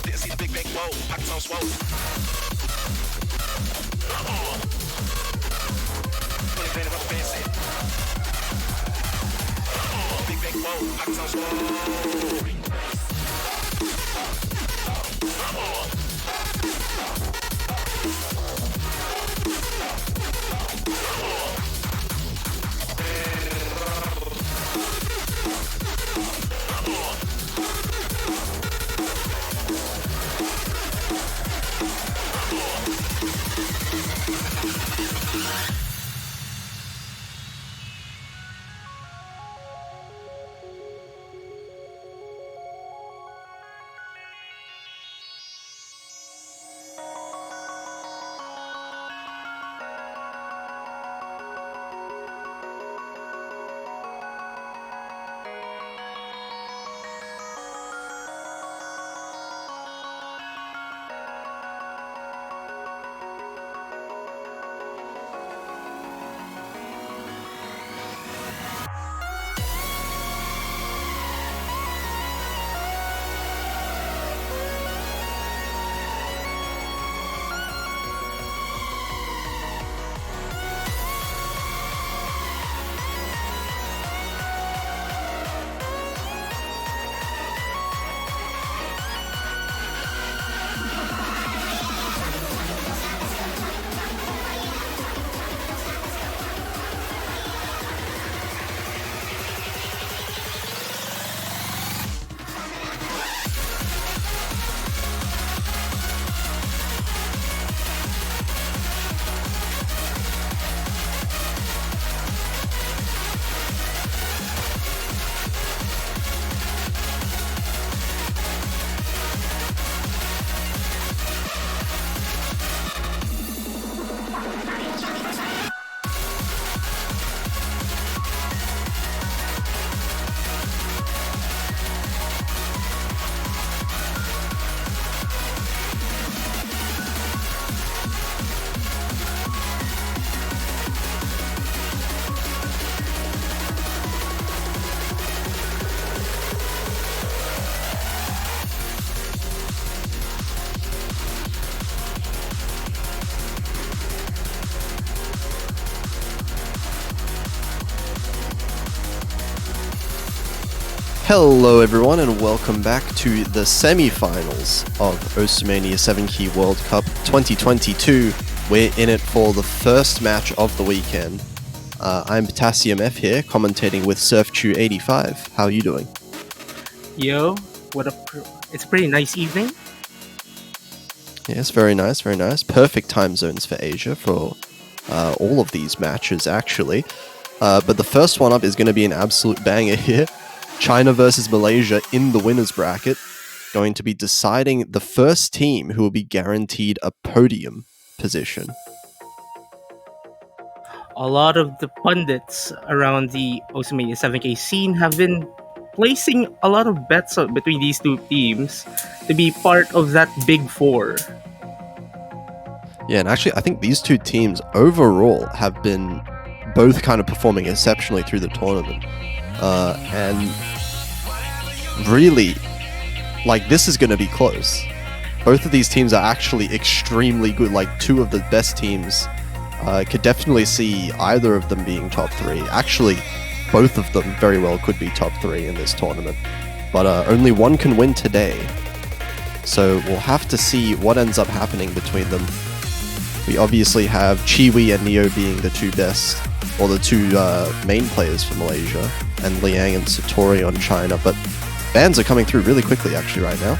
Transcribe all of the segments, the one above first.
Didn't see the big bang, whoa, packed on swole. Fully playing rubber band set. Big bang, whoa, packed on swole. Hello everyone and welcome back to the semi-finals of Mania 7 Key World Cup 2022. We're in it for the first match of the weekend. I'm Potassium F here, commentating with SurfChew85. How are you doing? Yo, what up? It's a pretty nice evening. Yes, very nice, very nice. Perfect time zones for Asia for all of these matches actually. But the first one up is going to be an absolute banger here. China versus Malaysia in the winners bracket, going to be deciding the first team who will be guaranteed a podium position. A lot of the pundits around the Mania 7K scene have been placing a lot of bets between these two teams to be part of that big four. Yeah, and actually I think these two teams overall have been both kind of performing exceptionally through the tournament. And really, like, this is going to be close. Both of these teams are actually extremely good, like two of the best teams. Could definitely see either of them being top three. Actually, both of them very well could be top three in this tournament. But only one can win today. So we'll have to see what ends up happening between them. We obviously have Chiwi and Neo being the two best, or the two main players for Malaysia, and Liang and Satori on China, but bans are coming through really quickly actually right now.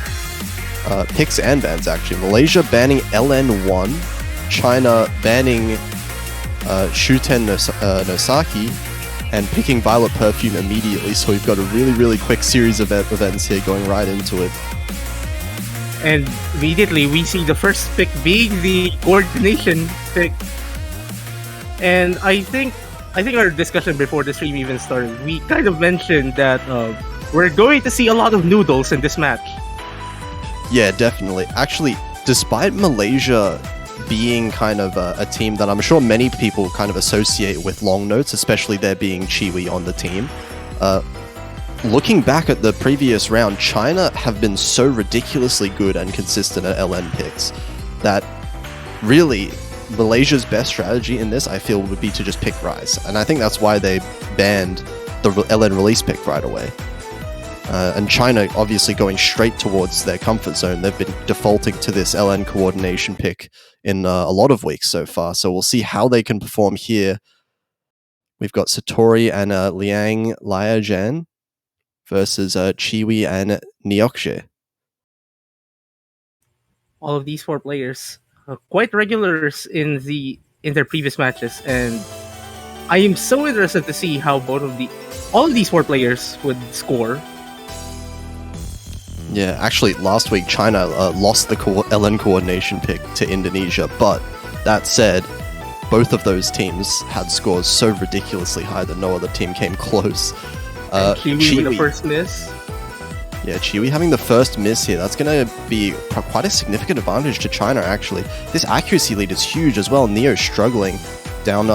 Picks and bans actually. Malaysia banning LN1, China banning Shuten Nosaki, and picking Violet Perfume immediately, so we've got a really quick series of events here going right into it. And immediately we see the first pick being the coordination pick. And I think our discussion before the stream even started, we kind of mentioned that we're going to see a lot of noodles in this match. Yeah, definitely. Actually, despite Malaysia being kind of a team that I'm sure many people kind of associate with long notes, especially there being Chiwi on the team, looking back at the previous round, China have been so ridiculously good and consistent at LN picks that really Malaysia's best strategy in this, I feel, would be to just pick Rise. And I think that's why they banned the LN release pick right away. And China obviously going straight towards their comfort zone. They've been defaulting to this LN coordination pick in a lot of weeks so far. So we'll see how they can perform here. We've got Satori and Liang Liajan versus Chiwi and Nyokshe. All of these four players quite regulars in their previous matches, and I am so interested to see how all of these four players would score. Yeah, actually, last week China lost the LN coordination pick to Indonesia, but that said, both of those teams had scores so ridiculously high that no other team came close. Chiwi with the first miss. Yeah, Chiwi having the first miss here. That's going to be quite a significant advantage to China, actually. This accuracy lead is huge as well. Neo struggling down,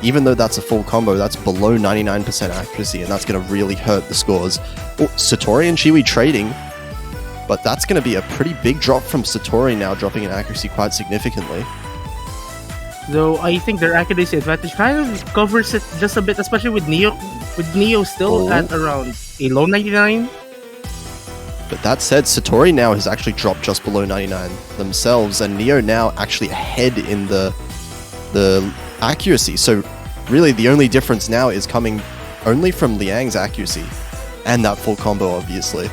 even though that's a full combo, that's below 99% accuracy, and that's going to really hurt the scores. Oh, Satori and Chiwi trading, but that's going to be a pretty big drop from Satori now, dropping in accuracy quite significantly. Though I think their accuracy advantage kind of covers it just a bit, especially with Neo. With Neo still at around a low 99. But that said, Satori now has actually dropped just below 99 themselves, and Neo now actually ahead in the accuracy. So really the only difference now is coming only from Liang's accuracy and that full combo, obviously.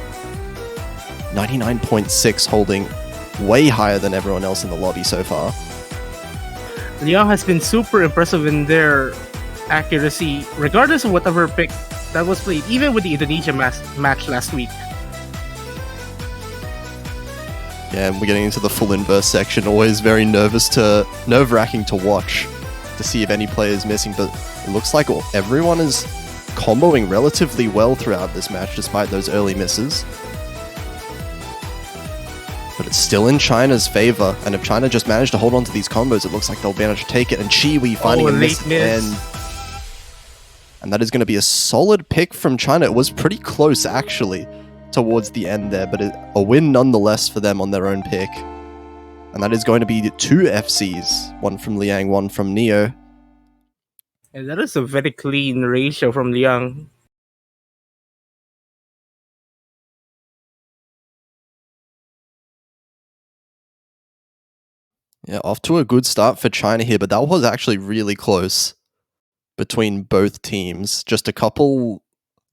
99.6 holding way higher than everyone else in the lobby so far. Liang has been super impressive in their accuracy, regardless of whatever pick that was played, even with the Indonesia match last week. Yeah, and we're getting into the full inverse section. Always very nerve-wracking to watch to see if any player is missing, but it looks like everyone is comboing relatively well throughout this match, despite those early misses. But it's still in China's favor, and if China just managed to hold on to these combos, it looks like they'll manage to take it. And Chiwi finding a miss again. And that is going to be a solid pick from China. It was pretty close, actually, towards the end there, but a win nonetheless for them on their own pick. And that is going to be 2 FCs, one from Liang, one from Neo. And that is a very clean ratio from Liang. Yeah, off to a good start for China here, but that was actually really close between both teams. Just a couple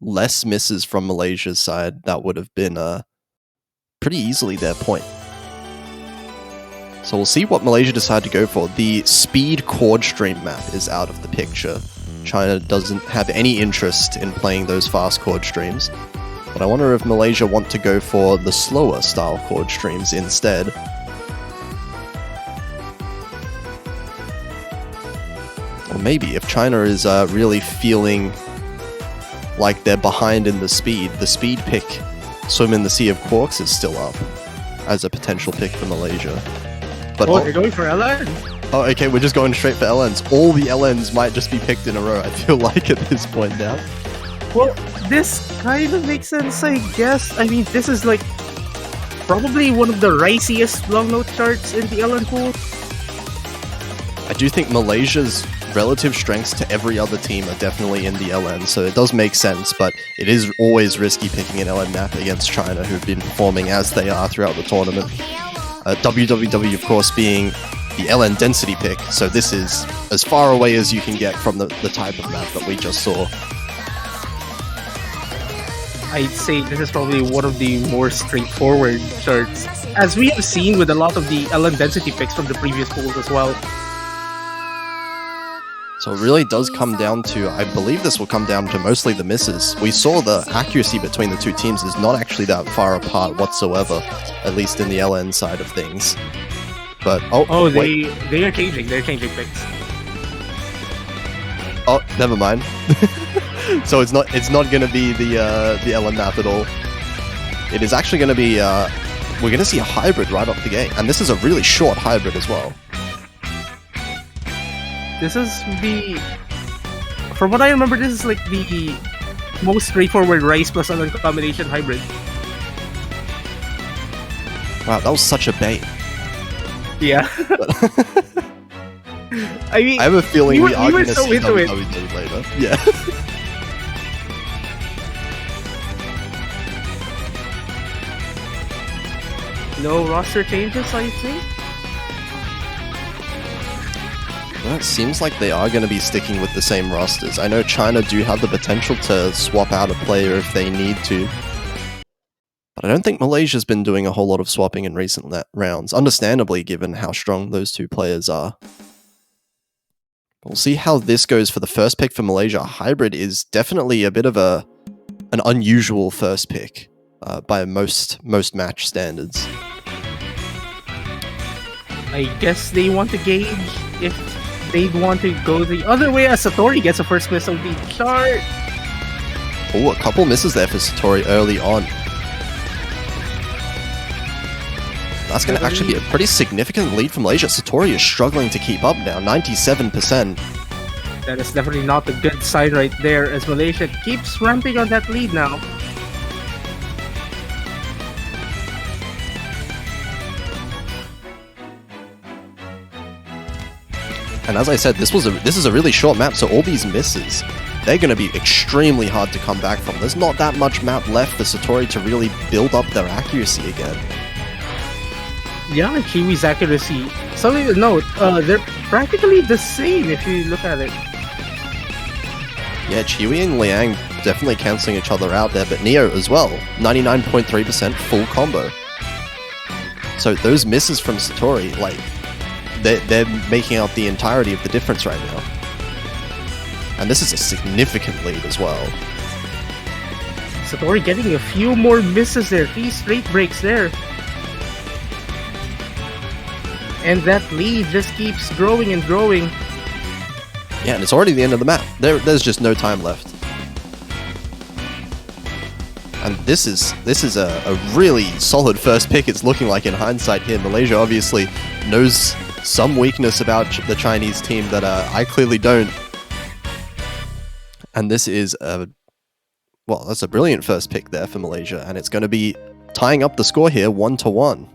less misses from Malaysia's side, that would have been pretty easily their point. So we'll see what Malaysia decide to go for. The speed chord stream map is out of the picture. China doesn't have any interest in playing those fast chord streams. But I wonder if Malaysia want to go for the slower style chord streams instead. Or maybe if China is really feeling like they're behind in the speed pick, Swim in the Sea of Quarks, is still up as a potential pick for Malaysia. But you're going for LN? Oh, okay, we're just going straight for LNs. All the LNs might just be picked in a row, I feel like, at this point now. Well, this kind of makes sense, I guess. I mean, this is like probably one of the riciest long note charts in the LN pool. I do think Malaysia's relative strengths to every other team are definitely in the LN, so it does make sense, but it is always risky picking an LN map against China, who've been performing as they are throughout the tournament. WWW, of course, being the LN density pick, so this is as far away as you can get from the type of map that we just saw. I'd say this is probably one of the more straightforward charts, as we have seen with a lot of the LN density picks from the previous pools as well. So it really does come down to, I believe this will come down to mostly the misses. We saw the accuracy between the two teams is not actually that far apart whatsoever, at least in the LN side of things. But they are changing. They're changing picks. Oh, never mind. So it's not going to be the LN map at all. It is actually going to be we're going to see a hybrid right off the gate, and this is a really short hybrid as well. This is from what I remember, this is like the most straightforward Rice plus Alan combination hybrid. Wow, that was such a bait. Yeah. I mean, I have a feeling we are were going to so see into it. WWE later. Yeah. No roster changes, I think. Well, it seems like they are going to be sticking with the same rosters. I know China do have the potential to swap out a player if they need to. But I don't think Malaysia's been doing a whole lot of swapping in recent rounds, understandably given how strong those two players are. We'll see how this goes for the first pick for Malaysia. Hybrid is definitely a bit of an unusual first pick by most match standards. I guess they want to gauge if they'd want to go the other way as Satori gets a first miss on the chart. Oh, a couple misses there for Satori early on. That's going to actually be a pretty significant lead for Malaysia. Satori is struggling to keep up now, 97%. That is definitely not a good sign right there, as Malaysia keeps ramping on that lead now. And as I said, this is a really short map, so all these misses, they're going to be extremely hard to come back from. There's not that much map left for Satori to really build up their accuracy again. Yeah, Kiwi's accuracy. Something to note, they're practically the same if you look at it. Yeah, Chiwi and Liang definitely cancelling each other out there, but Neo as well. 99.3% full combo. So those misses from Satori, like, they're making out the entirety of the difference right now. And this is a significant lead as well. Satori getting a few more misses there. 3 straight breaks there. And that lead just keeps growing and growing. Yeah, and it's already the end of the map. There's just no time left. And this is a really solid first pick, it's looking like in hindsight here. Malaysia obviously knows some weakness about the Chinese team that I clearly don't. And this is that's a brilliant first pick there for Malaysia, and it's going to be tying up the score here 1-1.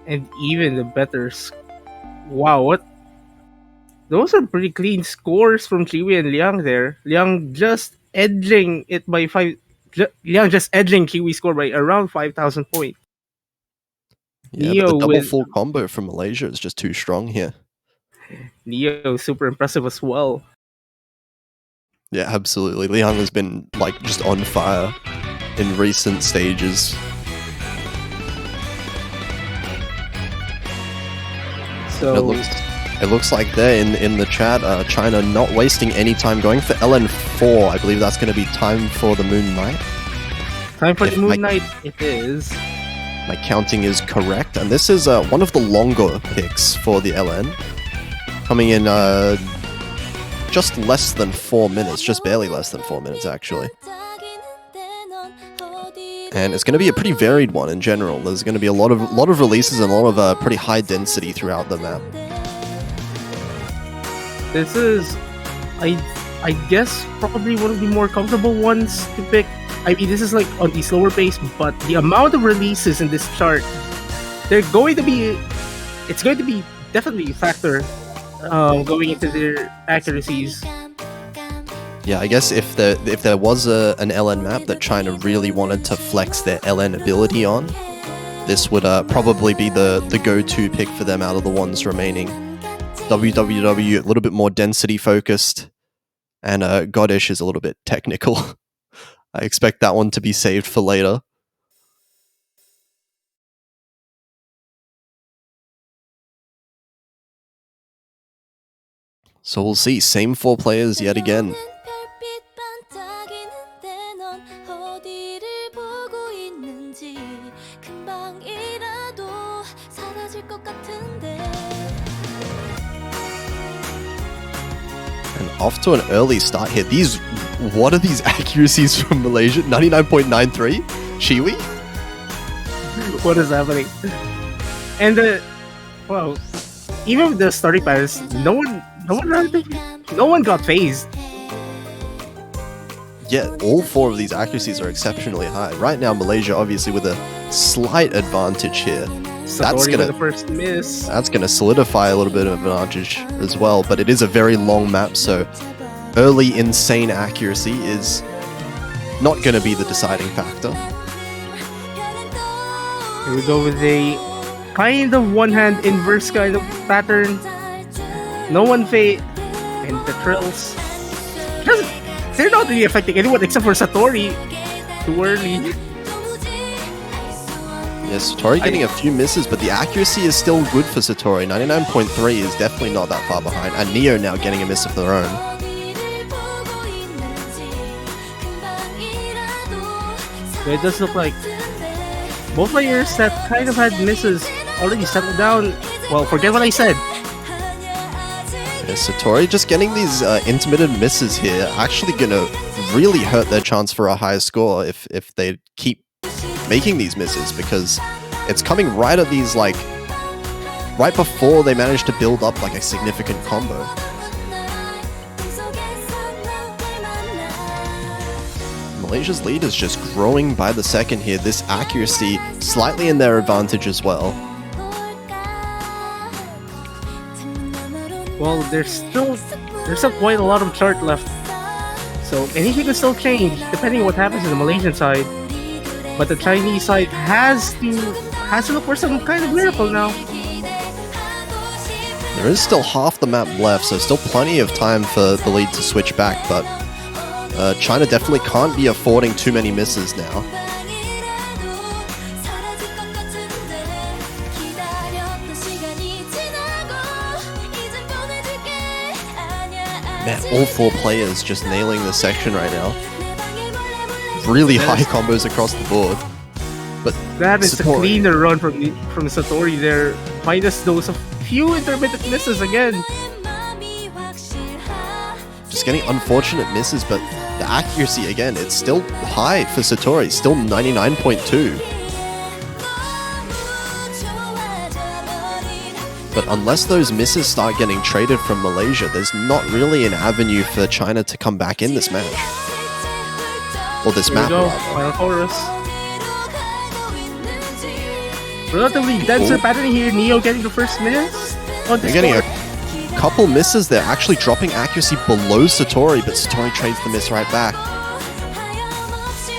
And even the better... Wow, what? Those are pretty clean scores from Chiwi and Liang there. Liang just edging it by 5... Liang just edging Kiwi's score by around 5,000 points. Yeah, but the double full combo from Malaysia is just too strong here. Neo super impressive as well. Yeah, absolutely. Liang has been like just on fire in recent stages. So it looks like there in the chat, China not wasting any time going for LN4. I believe that's going to be time for the Moon Knight. Time for the Moon Knight, it is. My counting is correct, and this is one of the longer picks for the LN. Coming in just less than 4 minutes, just barely less than 4 minutes actually. And it's going to be a pretty varied one in general. There's going to be a lot of releases and a lot of pretty high density throughout the map. This is, I guess, probably one of the more comfortable ones to pick. I mean, this is like on the slower pace, but the amount of releases in this chart, it's going to be definitely a factor going into their accuracies. Yeah, I guess if there was an LN map that China really wanted to flex their LN ability on, this would probably be the go-to pick for them out of the ones remaining. WWW a little bit more density focused, and Goddish is a little bit technical. I expect that one to be saved for later. So we'll see. Same 4 players yet again. And off to an early start here. What are these accuracies from Malaysia? 99.93? Chiwi? What is happening? And well, even with the starting patterns, no one got phased. yet all 4 of these accuracies are exceptionally high. Right now, Malaysia obviously with a slight advantage here. Satori with the first miss. That's gonna solidify a little bit of advantage as well, but it is a very long map, so early insane accuracy is not gonna be the deciding factor. Here we go with a kind of one-hand inverse kind of pattern. No one fade, and the trills. They're not really affecting anyone except for Satori. Too early. Yeah, Satori getting a few misses, but the accuracy is still good for Satori. 99.3 is definitely not that far behind, and Neo now getting a miss of their own. So it does look like both players that kind of had misses already settled down. Well, forget what I said. Yeah, Satori just getting these intermittent misses here, actually gonna really hurt their chance for a higher score if they keep making these misses, because it's coming right at these, like, right before they manage to build up like a significant combo. Malaysia's lead is just growing by the second here. This accuracy slightly in their advantage as well. Well, there's still quite a lot of chart left, so anything can still change depending on what happens in the Malaysian side. But the Chinese side has to look for some kind of miracle now. There is still half the map left, so still plenty of time for the lead to switch back, but China definitely can't be affording too many misses now. Man, all 4 players just nailing this section right now. Really high combos across the board. But that is Satori, a cleaner run from Satori there, minus those few intermittent misses again. Just getting unfortunate misses, but the accuracy again, it's still high for Satori, still 99.2. But unless those misses start getting traded from Malaysia, there's not really an avenue for China to come back in this match. Or this map, rather. Final chorus. Relatively denser pattern here. Neo getting the first miss. They're getting a couple misses there, actually dropping accuracy below Satori, but Satori trades the miss right back.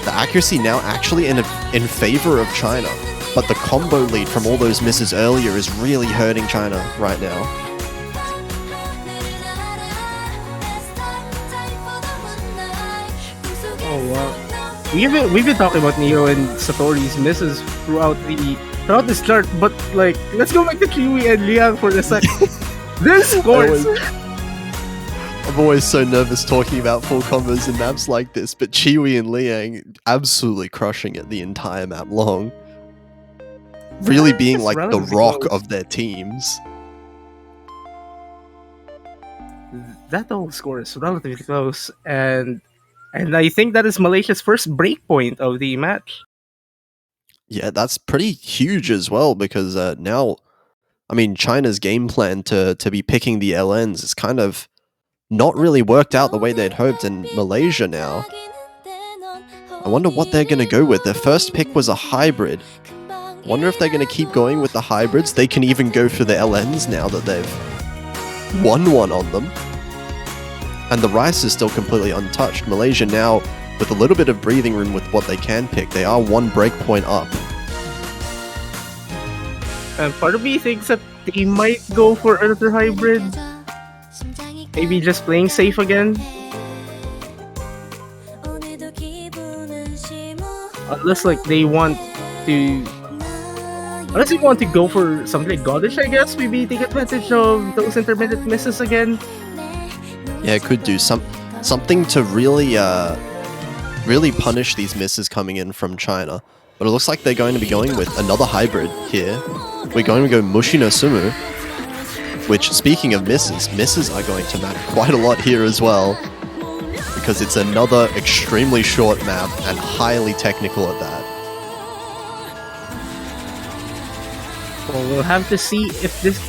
The accuracy now actually in favor of China, but the combo lead from all those misses earlier is really hurting China right now. Oh wow. We've been talking about Neo and Satori's misses throughout this chart, but like, let's go back to Chewy and Liang for a second. Their scores. I'm always so nervous talking about full combos in maps like this, but Chewy and Liang absolutely crushing it the entire map long. Really being like the rock of their teams. That whole score is relatively close, and I think that is Malaysia's first breakpoint of the match. Yeah, that's pretty huge as well, because now, I mean, China's game plan to be picking the LNs is kind of not really worked out the way they'd hoped, and Malaysia now, I wonder what they're going to go with. Their first pick was a hybrid. Wonder if they're going to keep going with the hybrids. They can even go for the LNs now that they've won one on them. And the rice is still completely untouched. Malaysia now, with a little bit of breathing room with what they can pick, they are 1 breakpoint up. And part of me thinks that they might go for another hybrid. Maybe just playing safe again. Unless like they want to go for something like Goddish, I guess. Maybe take advantage of those intermittent misses again. Yeah, it could do something to really punish these misses coming in from China. But it looks like they're going to be going with another hybrid here. We're going to go Mushino Sumu, which, speaking of misses are going to matter quite a lot here as well, because it's another extremely short map and highly technical at that. Well, we'll have to see if this...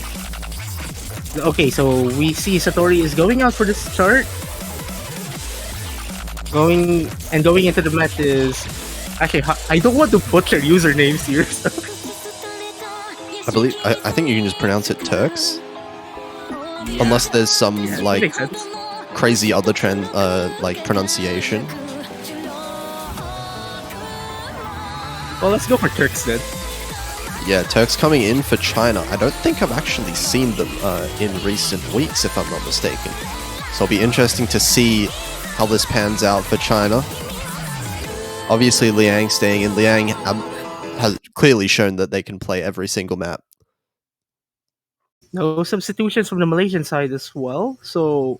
Okay, so we see Satori is going out for this chart. Going into the match is actually I don't want to butcher usernames here. So. I think you can just pronounce it Turks, unless there's some Yeah, that like makes sense. crazy other like pronunciation. Well, let's go for Turks then. Yeah, Turks coming in for China. I don't think I've actually seen them in recent weeks, if I'm not mistaken. So it'll be interesting to see how this pans out for China. Obviously, Liang staying in. Liang has clearly shown that they can play every single map. No substitutions from the Malaysian side as well. So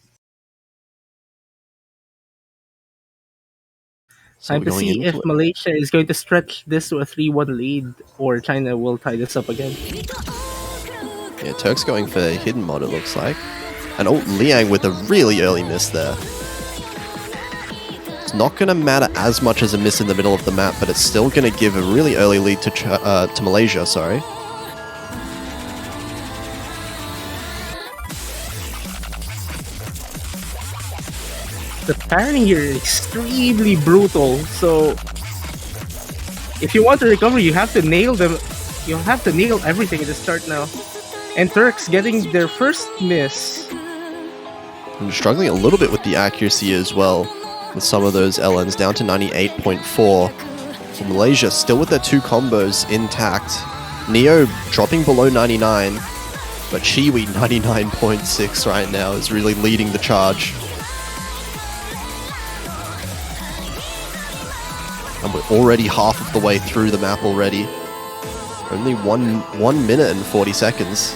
So time we're to going see into if it. Malaysia is going to stretch this to a 3-1 lead or China will tie this up again. Yeah, Turks going for a hidden mod, it looks like. And oh, Liang with a really early miss there. It's not going to matter as much as a miss in the middle of the map, but it's still going to give a really early lead to Malaysia, sorry. The parrying here is extremely brutal, so if you want to recover, you have to nail them. You have to nail everything at the start now. And Turks getting their first miss. I'm struggling a little bit with the accuracy as well, with some of those LNs down to 98.4. For Malaysia, still with their two combos intact. Neo dropping below 99, but Chiwi 99.6 right now is really leading the charge. And we're already half of the way through the map already. Only 1 minute and 40 seconds.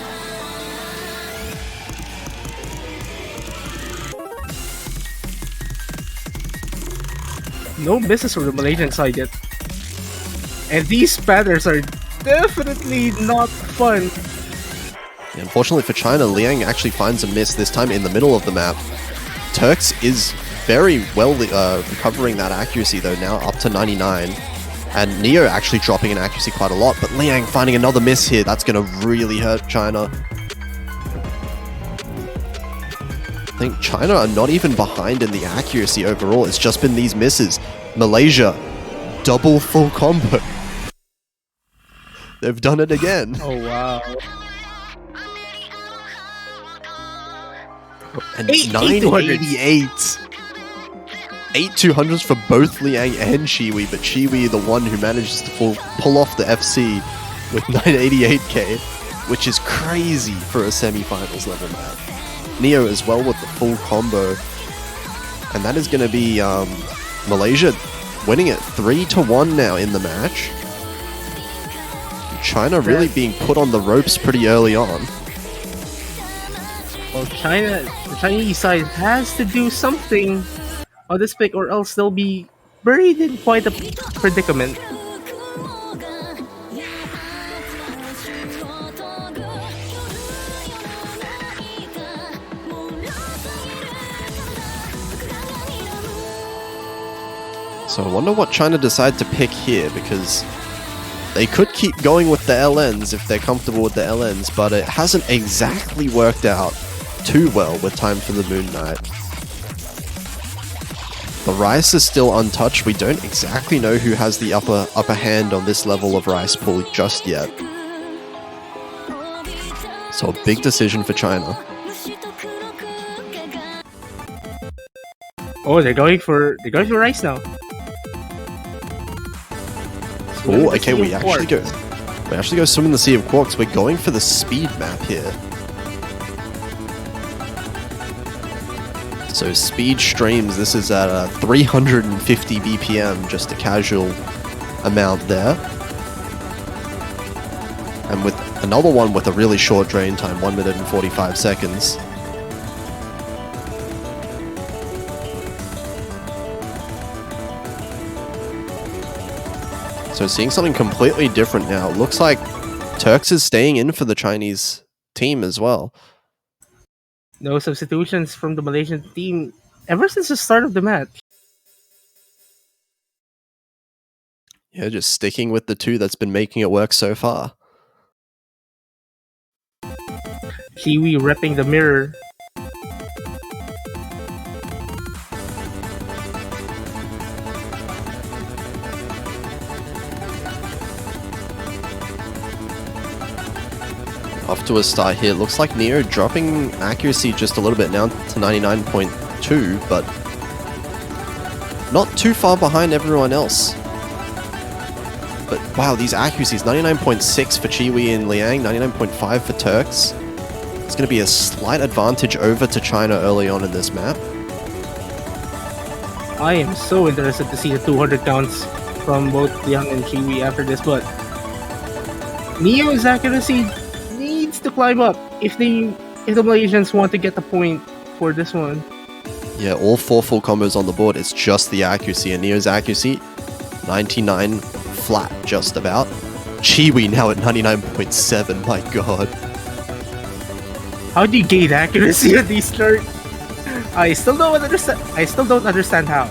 No misses from the Malaysian side yet. And these patterns are definitely not fun. Unfortunately for China, Liang actually finds a miss this time in the middle of the map. Turks is very well recovering that accuracy though, now up to 99. And Neo actually dropping in accuracy quite a lot, but Liang finding another miss here. That's going to really hurt China. I think China are not even behind in the accuracy overall. It's just been these misses. Malaysia, double full combo. They've done it again. Oh wow. And 8-200s. 988. 8-200s for both Liang and Chiwi, but Chiwi the one who manages to pull off the FC with 988k, which is crazy for a semi-finals level map. Neo as well with the full combo. And that is going to be Malaysia winning it 3-1 now in the match. China really being put on the ropes pretty early on. Well, the Chinese side has to do something on this pick or else they'll be buried in quite a predicament. So I wonder what China decide to pick here, because they could keep going with the LNs if they're comfortable with the LNs, but it hasn't exactly worked out too well with Time for the Moon Knight. The Rice is still untouched. We don't exactly know who has the upper hand on this level of Rice pool just yet. So a big decision for China. Oh, they're going for Rice now. Oh, okay, we actually go swim in the Sea of Quarks. We're going for the speed map here. So speed streams, this is at 350 BPM, just a casual amount there. And with another one with a really short drain time, 1 minute and 45 seconds. So seeing something completely different now. It looks like Turks is staying in for the Chinese team as well. No substitutions from the Malaysian team ever since the start of the match. Yeah, just sticking with the two that's been making it work so far. Kiwi repping the mirror. Off to a start here. Looks like Neo dropping accuracy just a little bit now to 99.2, but not too far behind everyone else. But wow, these accuracies, 99.6 for Chiwi and Liang, 99.5 for Turks. It's going to be a slight advantage over to China early on in this map. I am so interested to see the 200 counts from both Liang and Chiwi after this, but Neo's accuracy needs to climb up if the Malaysians want to get the point for this one. Yeah, all 4 full combos on the board. It's just the accuracy, and Neo's accuracy, 99 flat, just about. Chiwi now at 99.7, my god. How do you gain accuracy at these charts? I still don't understand how.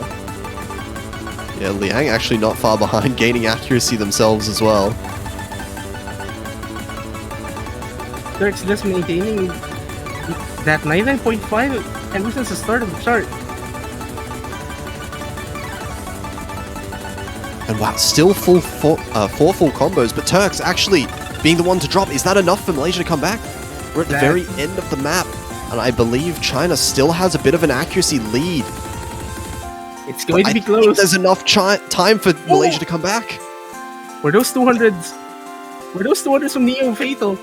Yeah, Liang actually not far behind, gaining accuracy themselves as well. Turks just maintaining that 99.5 ever since the start of the chart. And wow, still four full combos, but Turks actually being the one to drop. Is that enough for Malaysia to come back? We're at the very end of the map, and I believe China still has a bit of an accuracy lead. It's going to be I close. think there's enough time for Malaysia to come back. Were those 200s? Were those 200s from Neo fatal?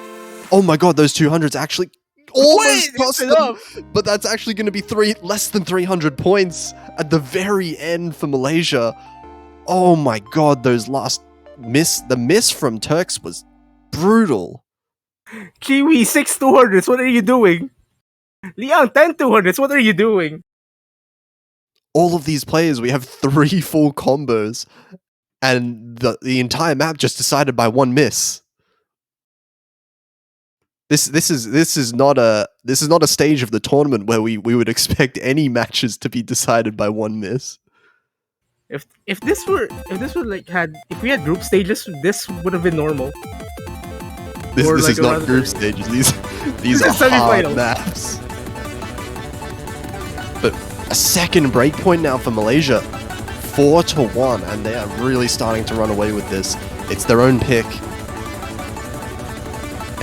Oh my god, those 200s actually almost cost them. Up. But that's actually going to be less than 300 points at the very end for Malaysia. Oh my god, those last the miss from Turks was brutal. Kiwi 6 200s, what are you doing? Liang 10 200s, what are you doing? All of these players, we have 3 full combos, and the entire map just decided by one miss. This is not a stage of the tournament where we would expect any matches to be decided by one miss. If we had group stages, this would have been normal. This like is not group stages. These are hard maps. But a second breakpoint now for Malaysia, 4-1, and they are really starting to run away with this. It's their own pick,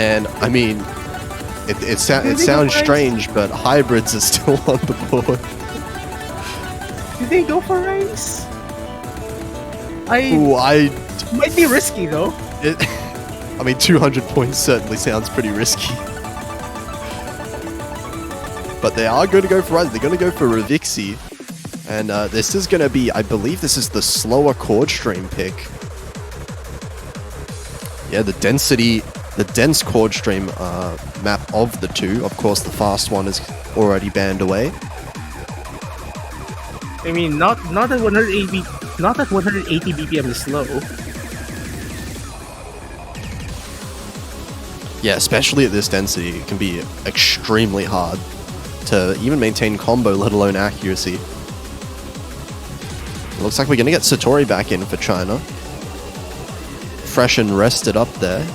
and I mean, it sounds strange, but hybrids are still on the board. Did they go for race? Might be risky though. I mean, 200 points certainly sounds pretty risky. But they are going to go for Ryze. They're going to go for Ravixi. And this is going to be, I believe this is the slower chord stream pick. Yeah, the dense chord stream map of the two. Of course, the fast one is already banned away. I mean, not that 180 BPM is slow. Yeah, especially at this density, it can be extremely hard to even maintain combo, let alone accuracy. It looks like we're going to get Satori back in for China. Fresh and rested up there.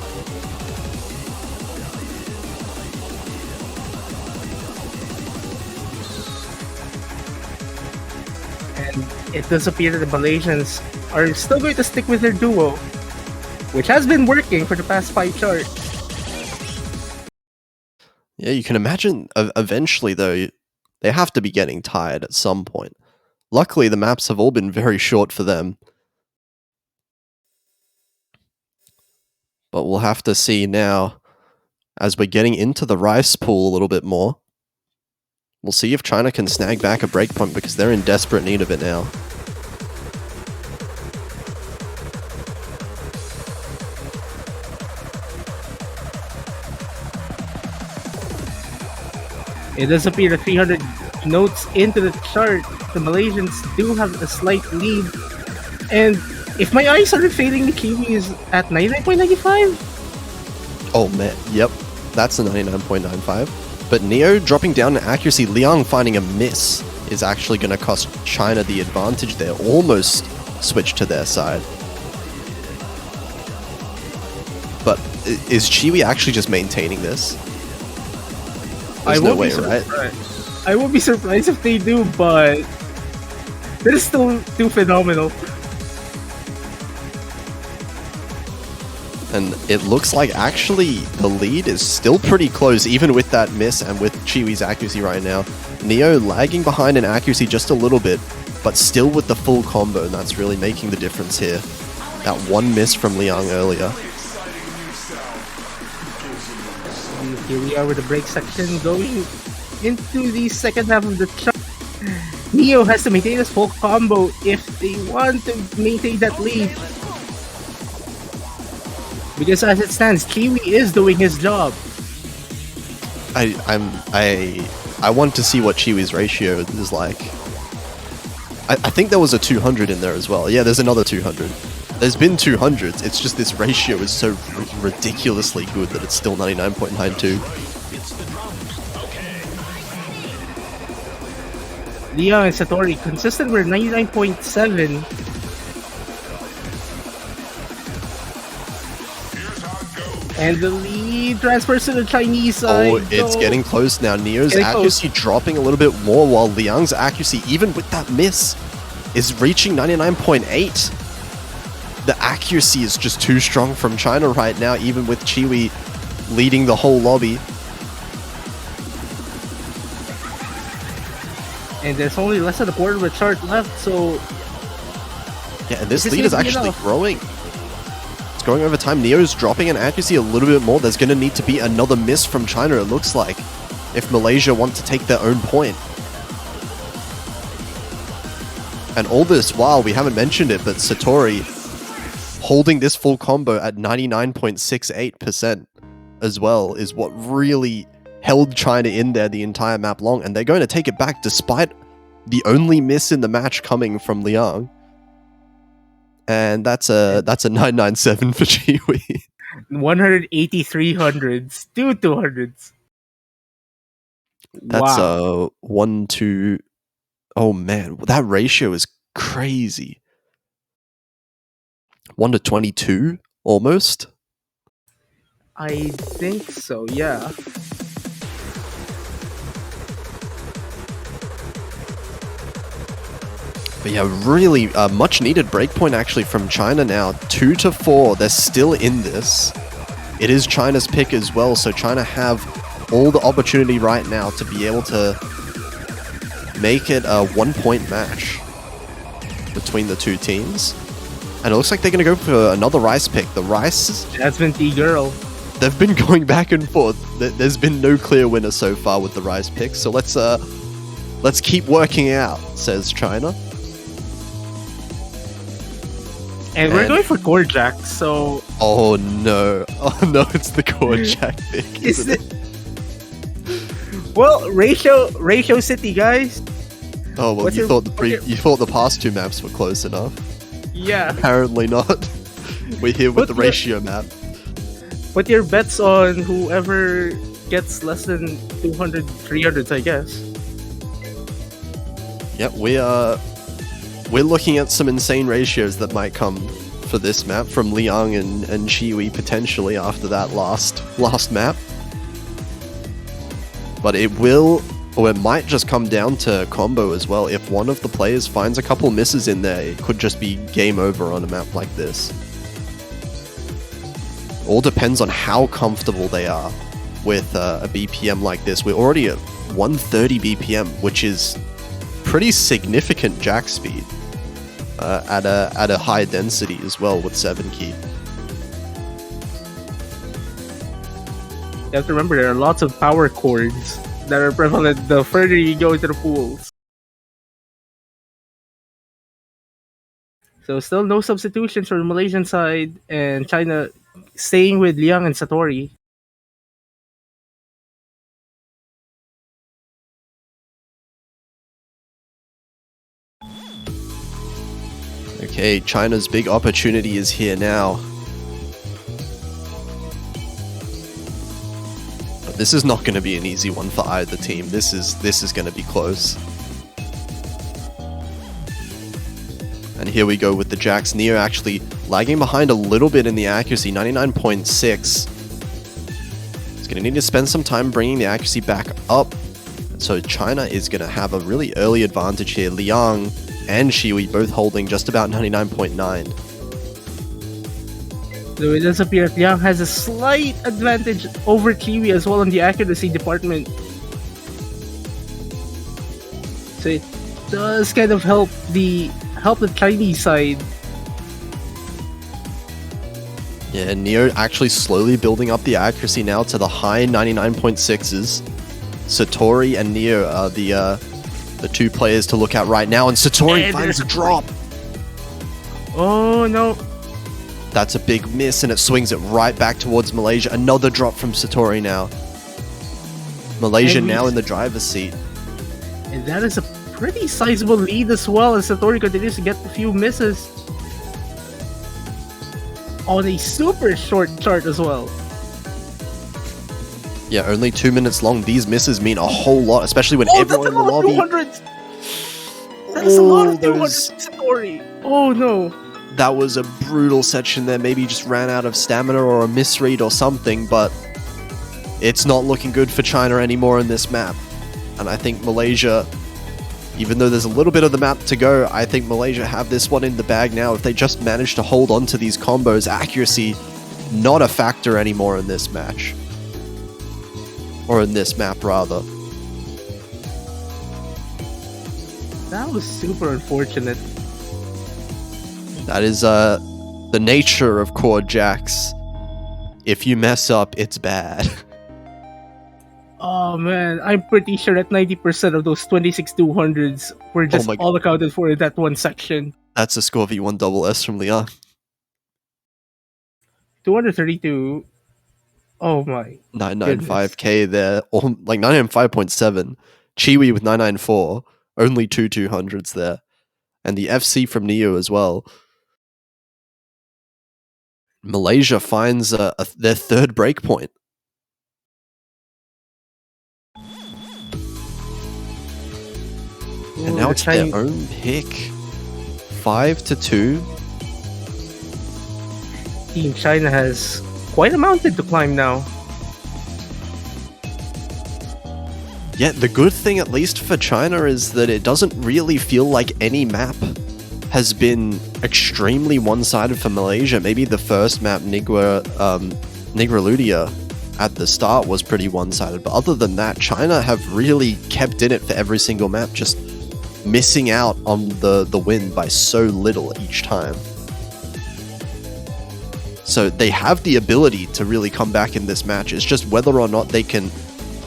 And it does appear that the Malaysians are still going to stick with their duo, which has been working for the past 5 charts. Yeah, you can imagine eventually, though, they have to be getting tired at some point. Luckily, the maps have all been very short for them. But we'll have to see now, as we're getting into the rice pool a little bit more. We'll see if China can snag back a breakpoint, because they're in desperate need of it now. It does appear that 300 notes into the chart, the Malaysians do have a slight lead. And if my eyes aren't failing me, Kiwi is at 99.95? Oh man, yep, that's a 99.95. But Neo dropping down in accuracy, Liang finding a miss is actually going to cost China the advantage there. Almost switched to their side. But is Chiwi actually just maintaining this? There's no way, right? I won't be surprised if they do, but that is still too phenomenal. And it looks like actually the lead is still pretty close, even with that miss and with Chiwi's accuracy right now. Neo lagging behind in accuracy just a little bit, but still with the full combo, and that's really making the difference here. That one miss from Liang earlier. And here we are with the break section going into the second half of the chart. Neo has to maintain his full combo if they want to maintain that lead. Because as it stands, Kiwi is doing his job. I want to see what Chiwi's ratio is like. I think there was a 200 in there as well. Yeah, there's another 200. There's been 200s. It's just this ratio is so ridiculously good that it's still 99.92. Leon and Satori consistent with 99.7. And the lead transfers to the Chinese side. Oh, it's getting close now. Neo's accuracy dropping a little bit more, while Liang's accuracy, even with that miss, is reaching 99.8. The accuracy is just too strong from China right now, even with Chiwi leading the whole lobby. And there's only less than a quarter of a chart left, so... Yeah, and this lead is actually growing. It's growing over time. Neo's dropping in accuracy a little bit more. There's going to need to be another miss from China, it looks like, if Malaysia want to take their own point. And all this while, we haven't mentioned it, but Satori holding this full combo at 99.68% as well is what really held China in there the entire map long, and they're going to take it back despite the only miss in the match coming from Liang. And that's a 997 for Chiwi. 183 hundreds, 200s. That's a 1-2. Oh man, that ratio is crazy. 1-22 almost. I think so, yeah. But yeah, really much needed breakpoint actually from China now. 2-4, they're still in this. It is China's pick as well, so China have all the opportunity right now to be able to make it a 1-point match between the two teams. And it looks like they're going to go for another Rice pick. The Rice... Jasmine T girl. They've been going back and forth. There's been no clear winner so far with the Rice pick, so let's keep working out, says China. And we're going for Core Jack, so... Oh no, it's the Core Jack pick, isn't it? Well, ratio city, guys. Oh well, you thought the past two maps were close enough. Yeah. Apparently not. We're here with the ratio map. Put your bets on whoever gets less than 200, 300s, I guess. Yep, we're looking at some insane ratios that might come for this map from Liang and Chiwi potentially after that last map. But it will, or it might just come down to combo as well. If one of the players finds a couple misses in there, it could just be game over on a map like this. All depends on how comfortable they are with a BPM like this. We're already at 130 BPM, which is pretty significant jack speed at a high density as well with 7 key. You have to remember there are lots of power chords that are prevalent the further you go into the pools. So still no substitutions for the Malaysian side, and China staying with Liang and Satori. Okay, China's big opportunity is here now. But this is not going to be an easy one for either team. This is going to be close. And here we go with the Jacks. Neo actually lagging behind a little bit in the accuracy, 99.6. He's going to need to spend some time bringing the accuracy back up. So China is going to have a really early advantage here. Liang and Shiwi both holding just about 99.9. Though it does appear that Liang has a slight advantage over Kiwi as well on the accuracy department. So it does kind of help the Chinese side. Yeah, Neo actually slowly building up the accuracy now to the high 99.6s. Satori and Neo are the two players to look at right now, and Satori And finds a there's- drop. Oh no. That's a big miss, and it swings it right back towards Malaysia. Another drop from Satori now. Malaysia And now in the driver's seat. And that is a pretty sizable lead as well as Satori continues to get a few misses. On a super short chart as well. Yeah, only 2 minutes long. These misses mean a whole lot, especially when Oh, everyone in that's the a lot of lobby... 200s! That's a lot Oh, of 200 those- Satori! Oh no. That was a brutal section there. Maybe he just ran out of stamina or a misread or something, but it's not looking good for China anymore in this map. And I think Malaysia, even though there's a little bit of the map to go, I think Malaysia have this one in the bag now. If they just manage to hold on to these combos, accuracy not a factor anymore in this match. Or in this map, rather. That was super unfortunate. That is the nature of Cord Jacks. If you mess up, it's bad. Oh man, I'm pretty sure that 90% of those 26 200s were just my God. all accounted for in that one section. That's a score V1 double S from Leon. 232. Oh my. 995k there, or like 995.7. Chiwi with 994, only two 200s there. And the FC from Neo as well. Malaysia finds their third breakpoint. And now it's their own pick. 5-2. Team China has quite a mountain to climb now. Yeah, the good thing, at least for China, is that it doesn't really feel like any map has been extremely one-sided for Malaysia. Maybe the first map, Ludia, at the start was pretty one-sided, but other than that, China have really kept in it for every single map, just missing out on the win by so little each time. So they have the ability to really come back in this match. It's just whether or not they can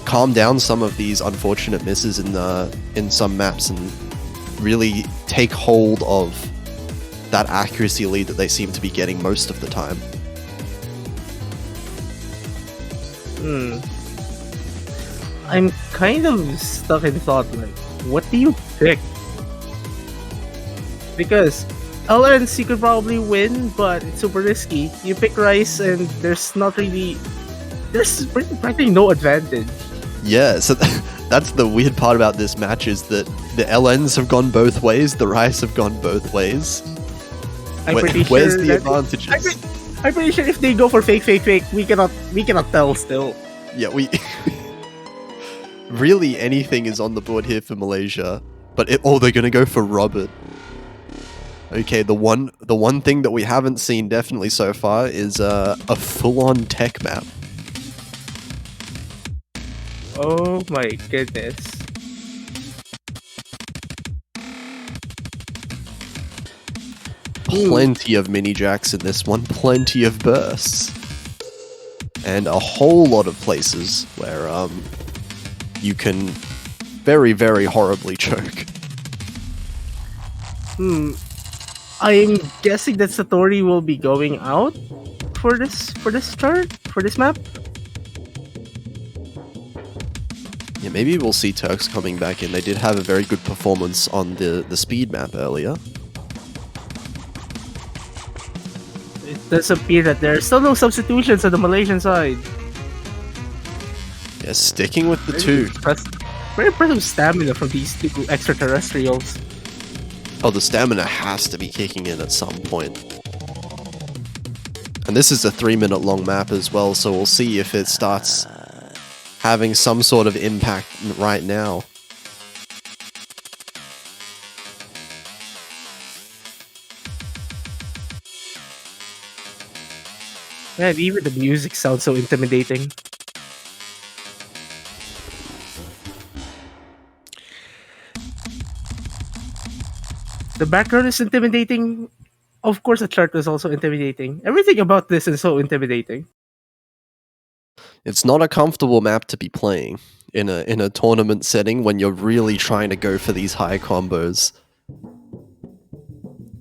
calm down some of these unfortunate misses in some maps and really take hold of that accuracy lead that they seem to be getting most of the time. I'm kind of stuck in thought, like, what do you pick? Because LNC could probably win, but it's super risky. You pick Rice and there's practically no advantage. Yeah, so that's the weird part about this match, is that the LNs have gone both ways, the Rice have gone both ways. Where's the advantages? I'm pretty sure if they go for fake, we cannot tell still. Yeah, we really anything is on the board here for Malaysia, but they're gonna go for Robert. Okay, the one thing that we haven't seen definitely so far is a full-on tech map. Oh my goodness. Plenty of mini jacks in this one, plenty of bursts, and a whole lot of places where you can very, very horribly choke. I'm guessing that Satori will be going out for this map. Yeah, maybe we'll see Turks coming back in. They did have a very good performance on the speed map earlier. It does appear that there are still no substitutions on the Malaysian side. Yeah, sticking with the two. Very impressive stamina from these two extraterrestrials. Oh, the stamina has to be kicking in at some point. And this is a 3-minute long map as well, so we'll see if it starts having some sort of impact right now. Man, even the music sounds so intimidating. The background is intimidating. Of course, the chart is also intimidating. Everything about this is so intimidating. It's not a comfortable map to be playing in a tournament setting when you're really trying to go for these high combos.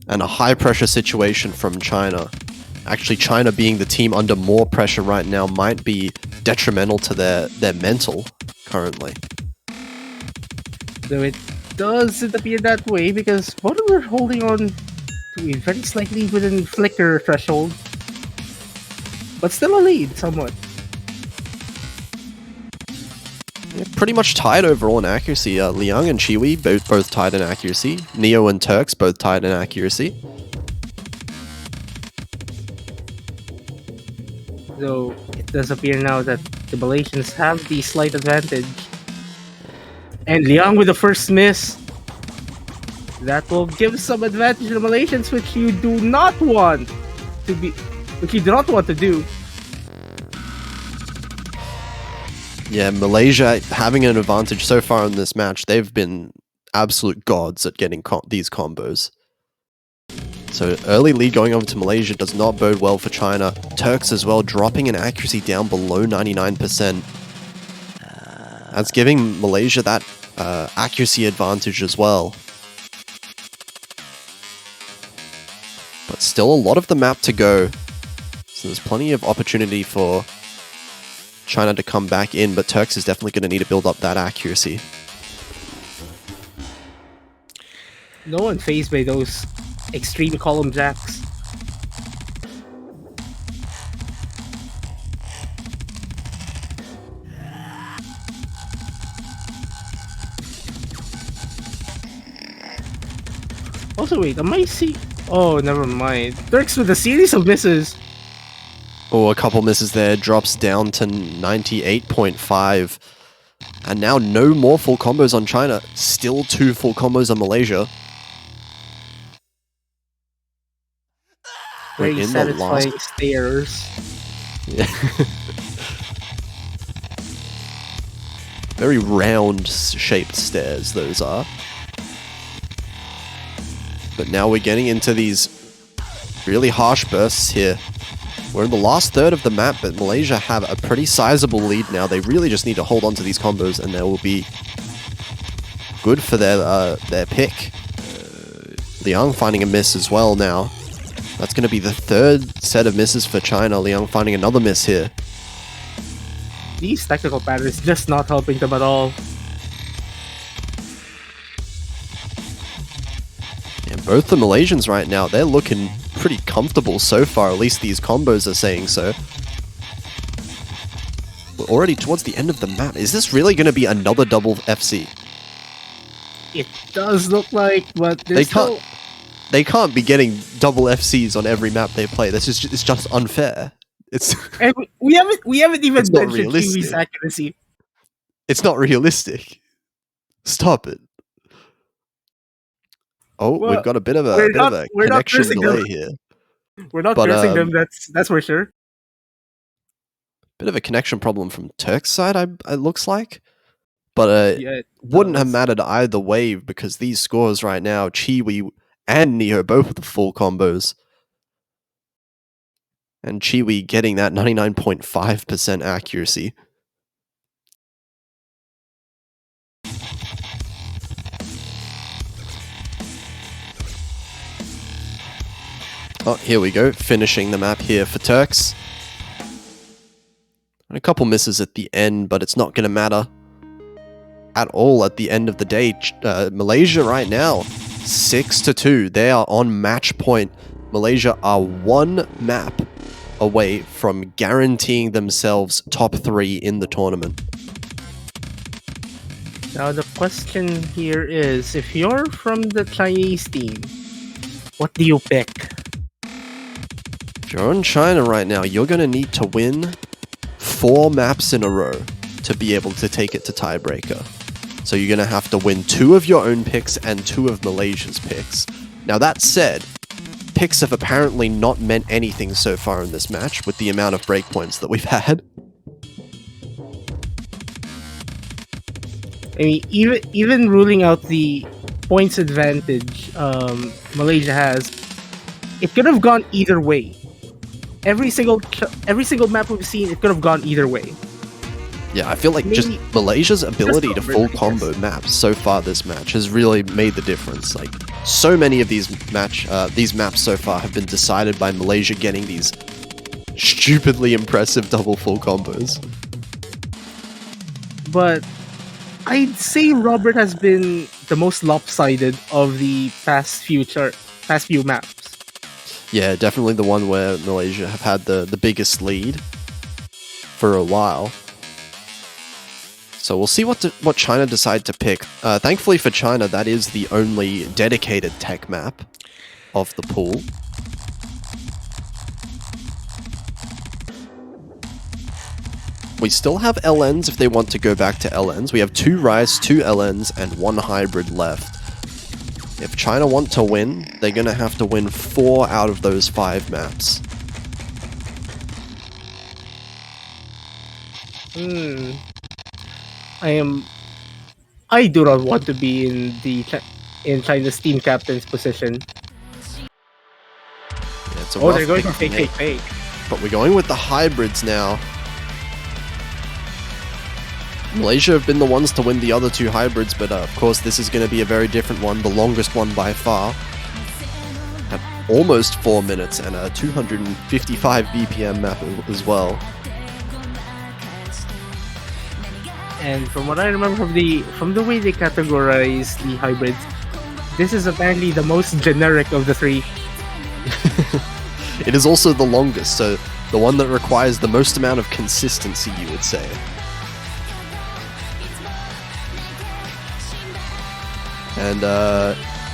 And a high pressure situation from China. Actually, China being the team under more pressure right now might be detrimental to their mental currently. Though it doesn't appear that way because both of them are holding on to a very slightly within flicker threshold. But still a lead, somewhat. Yeah, pretty much tied overall in accuracy. Liang and Chiwi both tied in accuracy. Neo and Turks both tied in accuracy. Though it does appear now that the Malaysians have the slight advantage. And Liang with the first miss. That will give some advantage to the Malaysians, which you do not want to be, which you do not want to do. Yeah, Malaysia having an advantage so far in this match. They've been absolute gods at getting these combos. So early lead going over to Malaysia does not bode well for China. Turks as well dropping in accuracy down below 99%. That's giving Malaysia that accuracy advantage as well. But still a lot of the map to go. So there's plenty of opportunity for China to come back in, but Turks is definitely going to need to build up that accuracy. No one phased by those extreme column jacks. Also, wait, am I see? Oh, never mind. Turks with a series of misses. Oh, a couple misses there. Drops down to 98.5. And now no more full combos on China. Still 2 full combos on Malaysia. We're Very in the satisfying last... stares. Yeah. Very round-shaped stairs, those are. But now we're getting into these really harsh bursts here. We're in the last third of the map, but Malaysia have a pretty sizable lead now. They really just need to hold on to these combos, and they will be good for their pick. Liang finding a miss as well now. That's going to be the third set of misses for China. Liang finding another miss here. These technical patterns just not helping them at all. And both the Malaysians right now, they're looking pretty comfortable so far. At least these combos are saying so. We're already towards the end of the map. Is this really going to be another double FC? It does look like, but they can't be getting double FCs on every map they play. This is it's just unfair. It's and we haven't even It's not mentioned realistic. Kiwi's accuracy. It's not realistic. Stop it. Oh, Well, we've got a bit of a we're not connection cursing delay them. here. We're not But, cursing them. That's for sure. Bit of a connection problem from Turk's side, it looks like. But Yeah, it wouldn't have does. mattered either way because these scores right now, Chiwi and Neo both with the full combos. And Chiwi getting that 99.5% accuracy. Oh, here we go. Finishing the map here for Turks. And a couple misses at the end, but it's not going to matter at all at the end of the day. Malaysia right now, 6-2. They are on match point. Malaysia are one map away from guaranteeing themselves top 3 in the tournament. Now the question here is, if you're from the Chinese team, what do you pick? If you're on China right now, you're going to need to win 4 maps in a row to be able to take it to tiebreaker. So you're going to have to win 2 of your own picks and 2 of Malaysia's picks. Now that said, picks have apparently not meant anything so far in this match with the amount of breakpoints that we've had. I mean, even ruling out the points advantage Malaysia has, it could have gone either way. Every single map we've seen, it could have gone either way. Yeah, I feel like just Maybe- Malaysia's ability to full I guess. combo maps so far this match has really made the difference. Like, so many of these maps so far have been decided by Malaysia getting these stupidly impressive double full combos. But I'd say Robert has been the most lopsided of the past few maps. Yeah, definitely the one where Malaysia have had the biggest lead for a while. So we'll see what China decide to pick. Thankfully for China, that is the only dedicated tech map of the pool. We still have LNs if they want to go back to LNs. We have 2 Rice, 2 LNs, and 1 Hybrid left. If China want to win, they're going to have to win 4 out of those 5 maps. I do not want to be in China's team captain's position. Yeah, it's a Oh, rough they're going to pick, fake. but we're going with the hybrids now. Malaysia have been the ones to win the other 2 hybrids, but of course this is going to be a very different one, the longest one by far. At almost 4 minutes and a 255 BPM map as well. And from what I remember from the way they categorize the hybrids, this is apparently the most generic of the 3. It is also the longest, so the one that requires the most amount of consistency, you would say. And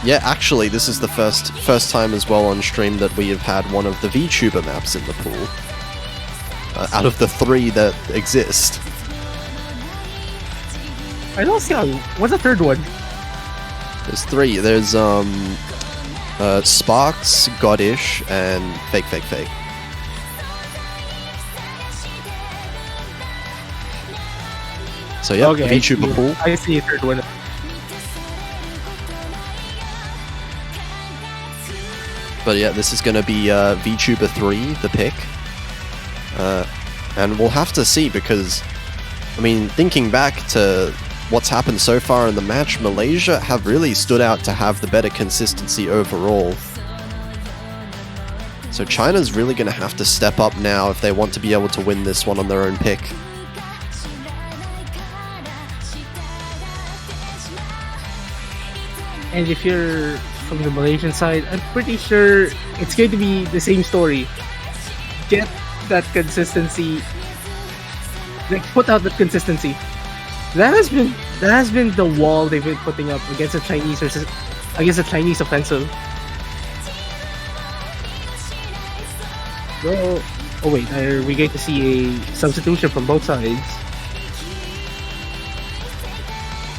yeah, actually, this is the first time as well on stream that we have had one of the VTuber maps in the pool. Out of the 3 that exist. I don't see what's the third one? There's 3. There's Sparks, Godish, and Fake. So yeah, Okay, VTuber pool. I see a third one. But yeah, this is going to be VTuber 3, the pick. And we'll have to see because, I mean, thinking back to what's happened so far in the match, Malaysia have really stood out to have the better consistency overall. So China's really going to have to step up now if they want to be able to win this one on their own pick. And if you're from the Malaysian side, I'm pretty sure it's going to be the same story. Get that consistency. Like, put out that consistency. That has been the wall they've been putting up against the Chinese offensive. Bro, oh wait, are we going to see a substitution from both sides?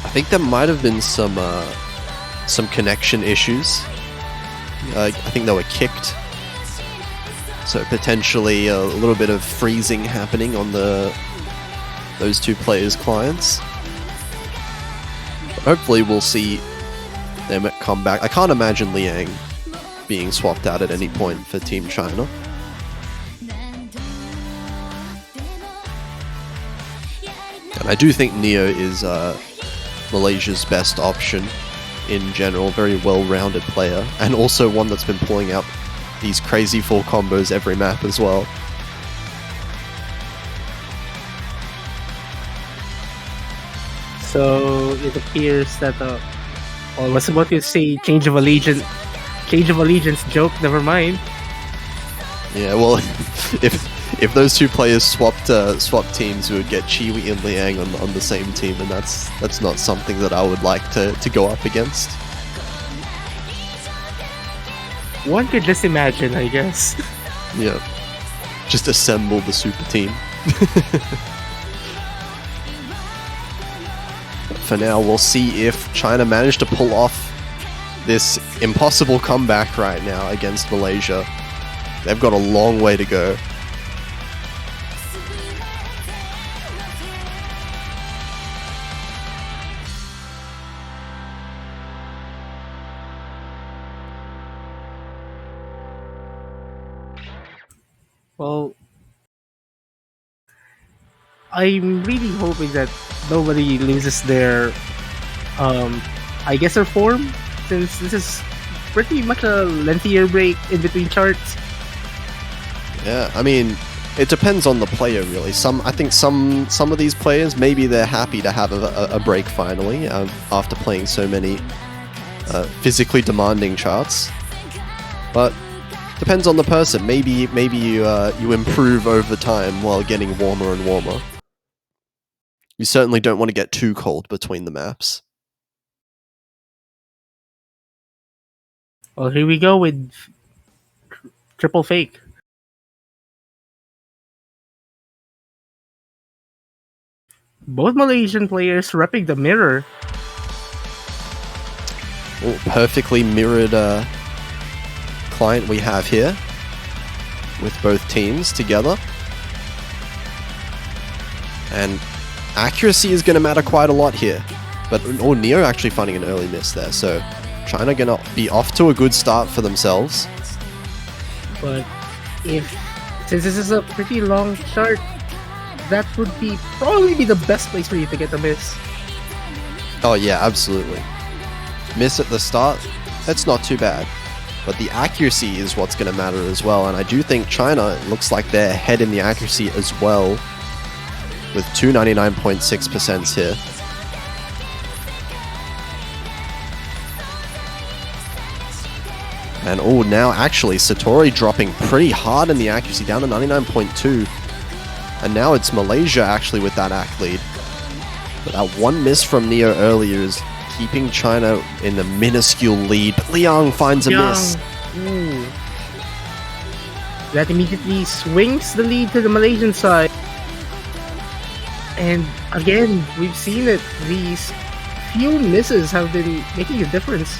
I think there might have been some connection issues. I think they were kicked. So potentially a little bit of freezing happening on those 2 players' clients. But hopefully we'll see them come back. I can't imagine Liang being swapped out at any point for Team China. And I do think Neo is Malaysia's best option in general. Very well-rounded player. And also one that's been pulling out these crazy full combos every map as well. So it appears that I was about to say change of allegiance joke. Never mind. Yeah, well, if those 2 players swapped teams, we would get Chiwi and Liang on the same team, and that's not something that I would like to go up against. One could just imagine, I guess. Yeah, just assemble the super team. But for now, we'll see if China managed to pull off this impossible comeback right now against Malaysia. They've got a long way to go. Well, I'm really hoping that nobody loses their, I guess, their form, since this is pretty much a lengthier break in between charts. Yeah, I mean, it depends on the player, really. I think some of these players, maybe they're happy to have a break finally after playing so many physically demanding charts. But depends on the person. Maybe you improve over time while getting warmer and warmer. You certainly don't want to get too cold between the maps. Well, here we go with triple fake. Both Malaysian players repping the mirror. Oh, perfectly mirrored client we have here with both teams together. And accuracy is going to matter quite a lot here. But Neo actually finding an early miss there, so China going to be off to a good start for themselves. But since this is a pretty long chart, that would probably be the best place for you to get a miss. Oh yeah, absolutely. Miss at the start, that's not too bad. But the accuracy is what's going to matter as well, and I do think China, it looks like they're ahead in the accuracy as well, with 299.6% here. And now actually Satori dropping pretty hard in the accuracy, down to 99.2. And now it's Malaysia actually with that ACK lead. But that one miss from Neo earlier is keeping China in a minuscule lead. But Liang finds a miss. Ooh. That immediately swings the lead to the Malaysian side. And again, we've seen it. These few misses have been making a difference.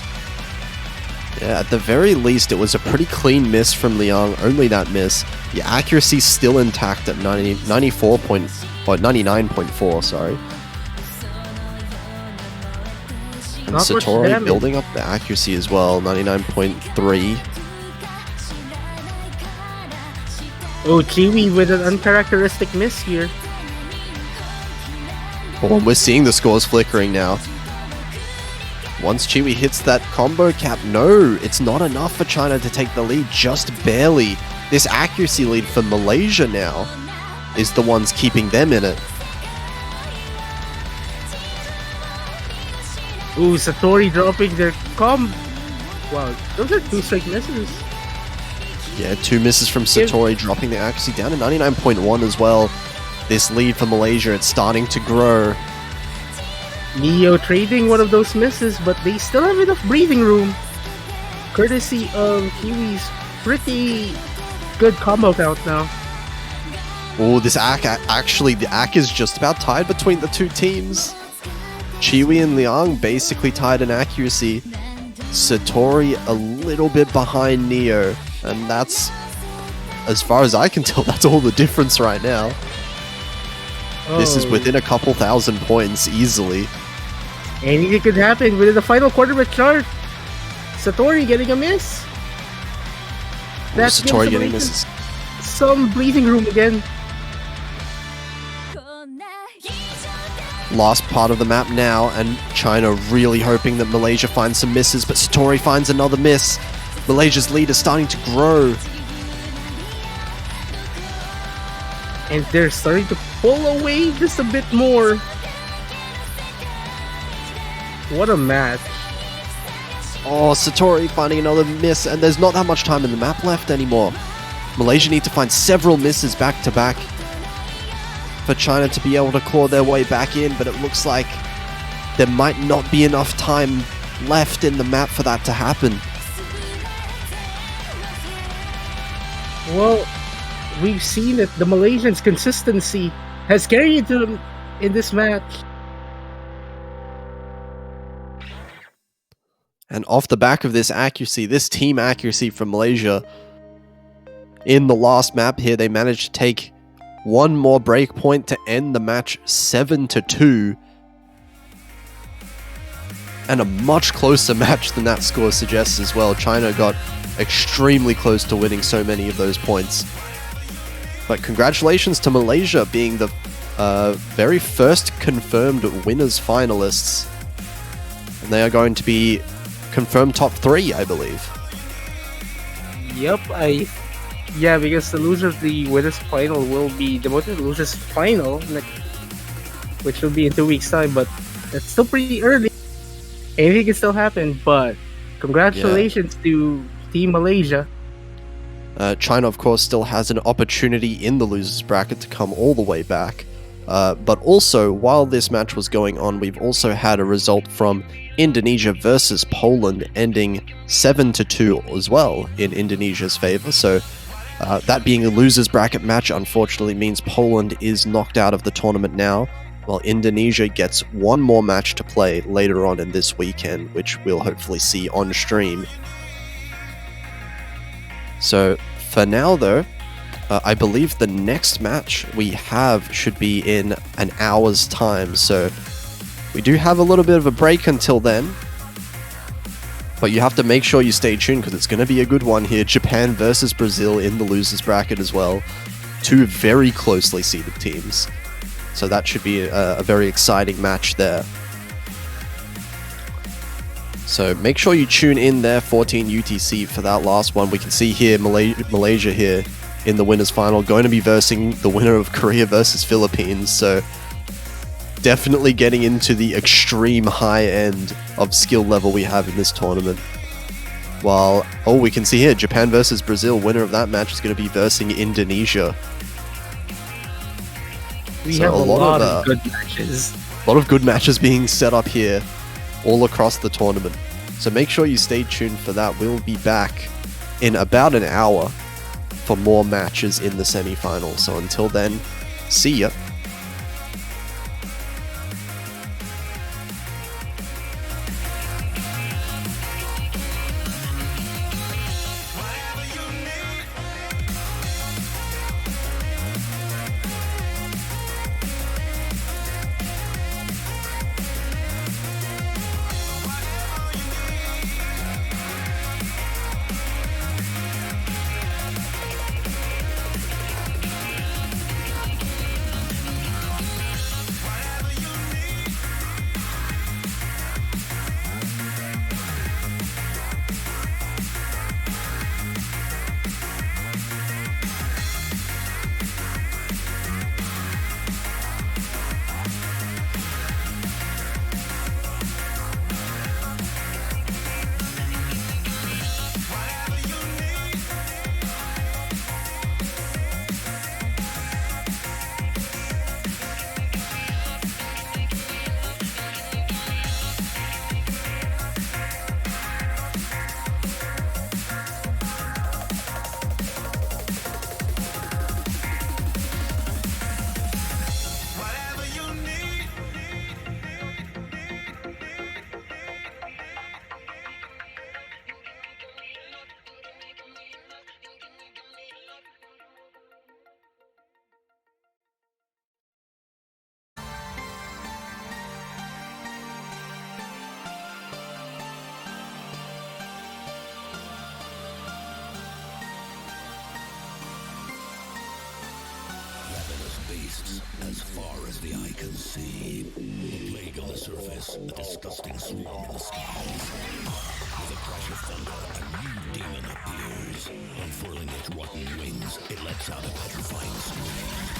Yeah, at the very least, it was a pretty clean miss from Liang, only that miss. The accuracy still intact at 99.4, sorry. And Not much Satori damage. building up the accuracy as well, 99.3. Oh, Chiwi with an uncharacteristic miss here. Oh, we're seeing the scores flickering now. Once Chiwi hits that combo cap, no, it's not enough for China to take the lead, just barely. This accuracy lead for Malaysia now is the ones keeping them in it. Ooh, Satori dropping their Wow, those are two straight misses. Yeah, two misses from Satori, dropping the accuracy down to 99.1 as well. This lead for Malaysia, it's starting to grow. Neo trading one of those misses, but they still have enough breathing room. Courtesy of Kiwi's pretty good combo count now. Oh, this ACK, actually, the ACK is just about tied between the two teams. Chiwi and Liang basically tied in accuracy. Satori a little bit behind Neo, and that's, as far as I can tell, that's all the difference right now. This is within a couple thousand points easily. Anything could happen within the final quarter of a chart. Satori getting a miss. That's Satori getting misses. Some breathing room again. Last part of the map now, and China really hoping that Malaysia finds some misses, but Satori finds another miss. Malaysia's lead is starting to grow. And they're starting to pull away just a bit more. What a match. Oh, Satori finding another miss, and there's not that much time in the map left anymore. Malaysia need to find several misses back to back for China to be able to claw their way back in, but it looks like there might not be enough time left in the map for that to happen. Well, we've seen that the Malaysians' consistency has carried them in this match. And off the back of this accuracy, this team accuracy from Malaysia, in the last map here, they managed to take one more break point to end the match 7-2. And a much closer match than that score suggests as well. China got extremely close to winning so many of those points. But congratulations to Malaysia being the very first confirmed winners finalists. And they are going to be confirmed top 3, I believe. Yep, yeah, because the loser of the winners final will be demoted to losers final, which will be in 2 weeks' time. But that's still pretty early. Anything can still happen. But congratulations to Team Malaysia. China, of course, still has an opportunity in the losers bracket to come all the way back. But also, while this match was going on, we've also had a result from Indonesia versus Poland ending 7-2 as well in Indonesia's favor. So that being a losers bracket match, unfortunately means Poland is knocked out of the tournament now, while Indonesia gets one more match to play later on in this weekend, which we'll hopefully see on stream. So for now though, I believe the next match we have should be in an hour's time, so we do have a little bit of a break until then. But you have to make sure you stay tuned because it's going to be a good one here. Japan versus Brazil in the losers bracket as well. Two very closely seeded teams. So that should be a very exciting match there. So make sure you tune in there, 14 UTC for that last one. We can see here Malaysia here in the winners final going to be versing the winner of Korea versus Philippines. So definitely getting into the extreme high end of skill level we have in this tournament. While, we can see here, Japan versus Brazil, winner of that match is going to be versing Indonesia. We have a lot of good matches. A lot of good matches being set up here all across the tournament. So make sure you stay tuned for that. We'll be back in about an hour for more matches in the semifinals. So until then, see ya. As far as the eye can see, a plague on the surface, a disgusting swarm in the skies. With a crash of thunder, a new demon appears. Unfurling its rotten wings, it lets out a petrifying scream.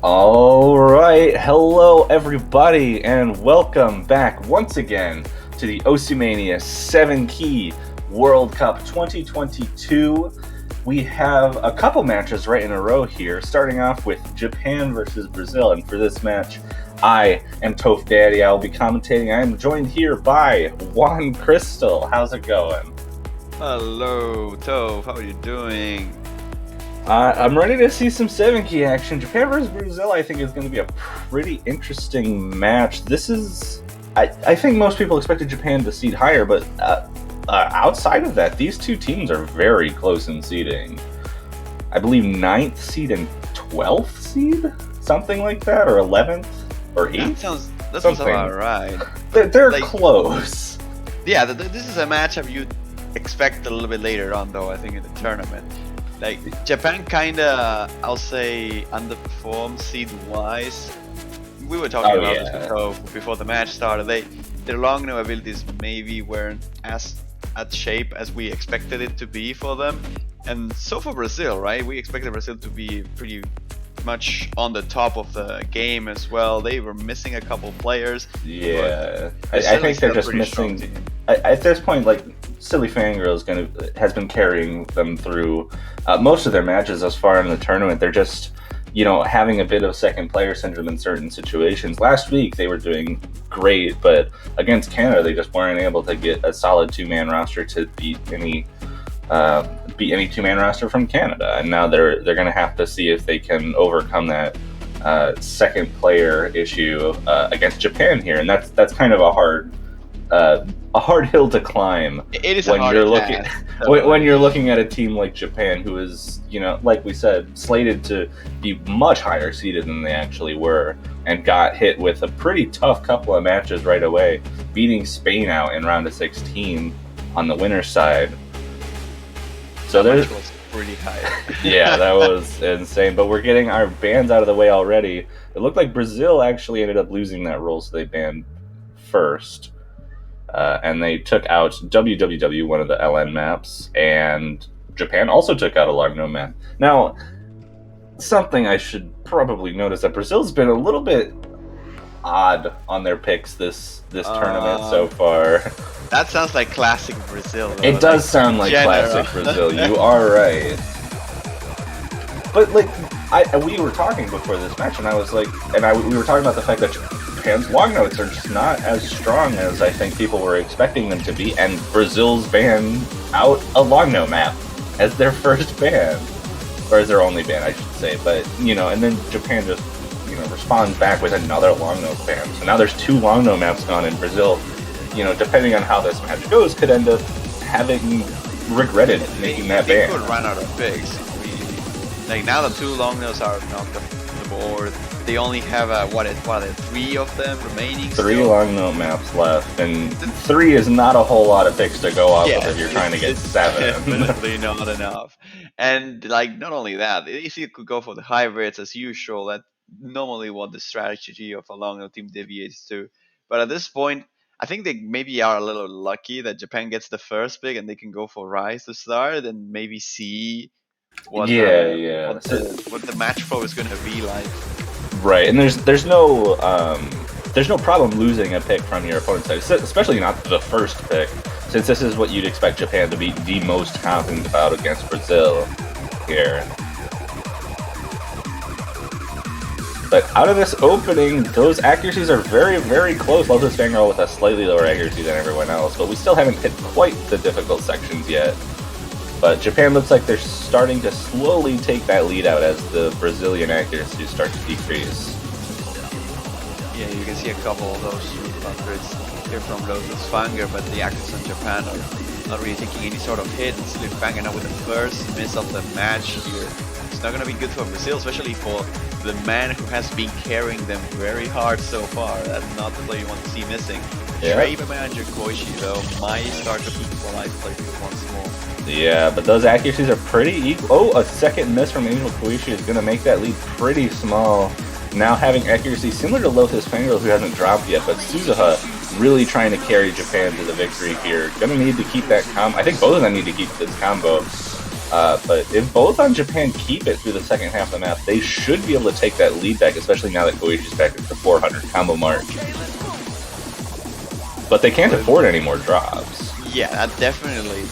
All right, hello everybody, and welcome back once again to the Osimania 7 Key World Cup 2022. We have a couple matches right in a row here, starting off with Japan versus Brazil, and for this match, I am Toph Daddy. I will be commentating. I am joined here by Juan Crystal. How's it going? Hello, Toph. How are you doing? I'm ready to see some 7 key action. Japan versus Brazil, I think, is going to be a pretty interesting match. This is... I think most people expected Japan to seed higher, but outside of that, these two teams are very close in seeding. I believe 9th seed and 12th seed? Something like that? Or 11th? Or 8th? That sounds about right. They're close. Yeah, this is a matchup you'd expect a little bit later on, though, I think, in the tournament. Like, Japan kinda, I'll say, underperformed seed-wise. We were talking about this before the match started. Their long-no abilities maybe weren't as at shape as we expected it to be for them. And so for Brazil, right? We expected Brazil to be pretty much on the top of the game as well. They were missing a couple players. Yeah, I think they're just missing. At this point, like, Silly Fangirl has been carrying them through most of their matches thus far in the tournament. They're just, having a bit of second player syndrome in certain situations. Last week they were doing great, but against Canada they just weren't able to get a solid two-man roster to beat any two-man roster from Canada. And now they're going to have to see if they can overcome that second player issue against Japan here, and that's kind of a hard hill to climb. It is when you're looking at a team like Japan, who is, like we said, slated to be much higher seeded than they actually were, and got hit with a pretty tough couple of matches right away, beating Spain out in round of 16 on the winner's side. So there's was pretty high. Yeah, that was insane. But we're getting our bans out of the way already. It looked like Brazil actually ended up losing that role, so they banned first. And they took out WWW, one of the LN maps, and Japan also took out a long-no map. Now, something I should probably notice that Brazil's been a little bit odd on their picks this tournament so far. That sounds like classic Brazil. Though. It does sound like classic Brazil. You are right. But we were talking before this match, and I was like, we were talking about the fact that Japan's long notes are just not as strong as I think people were expecting them to be, and Brazil's ban out a long note map as their first ban, or as their only ban, I should say. But and then Japan just responds back with another long note ban. So now there's 2 long note maps gone, in Brazil, depending on how this match goes, could end up having regretted making that ban. They could run out of picks. Like, now the 2 long notes are knocked off the board. They only have 3 of them remaining. 3 long note maps left, and 3 is not a whole lot of picks to go off of if you're trying to get 7. Definitely not enough. And not only that, if you could go for the hybrids as usual, that normally what the strategy of a long note team deviates to. But at this point, I think they maybe are a little lucky that Japan gets the first pick and they can go for Rise to start and maybe see what the match flow is going to be like. Right, and there's no problem losing a pick from your opponent's side, especially not the first pick, since this is what you'd expect Japan to be the most confident about against Brazil here. But out of this opening, those accuracies are very, very close. Lotus Fangirl with a slightly lower accuracy than everyone else, but we still haven't hit quite the difficult sections yet. But Japan looks like they're starting to slowly take that lead out as the Brazilian accuracies start to decrease. Yeah, you can see a couple of those hundreds here from Lotus Fangirl, but the accuracy on Japan are not really taking any sort of hit. And Silly Fangirl now with the first miss of the match here. It's not going to be good for Brazil, especially for the man who has been carrying them very hard so far. That's not the player you want to see missing. Trade manager Koichi, though, might start to equalize players once more. Yeah, but those accuracies are pretty equal. Oh, a second miss from Angel Koichi is going to make that lead pretty small. Now having accuracy similar to Lotus Fangirl, who hasn't dropped yet, but Suzuha really trying to carry Japan to the victory here. Going to need to keep that combo. I think both of them need to keep this combo. But if both on Japan keep it through the second half of the map, they should be able to take that lead back, especially now that Koishi's back at the 400 combo mark. But they can't afford any more drops. Yeah, definitely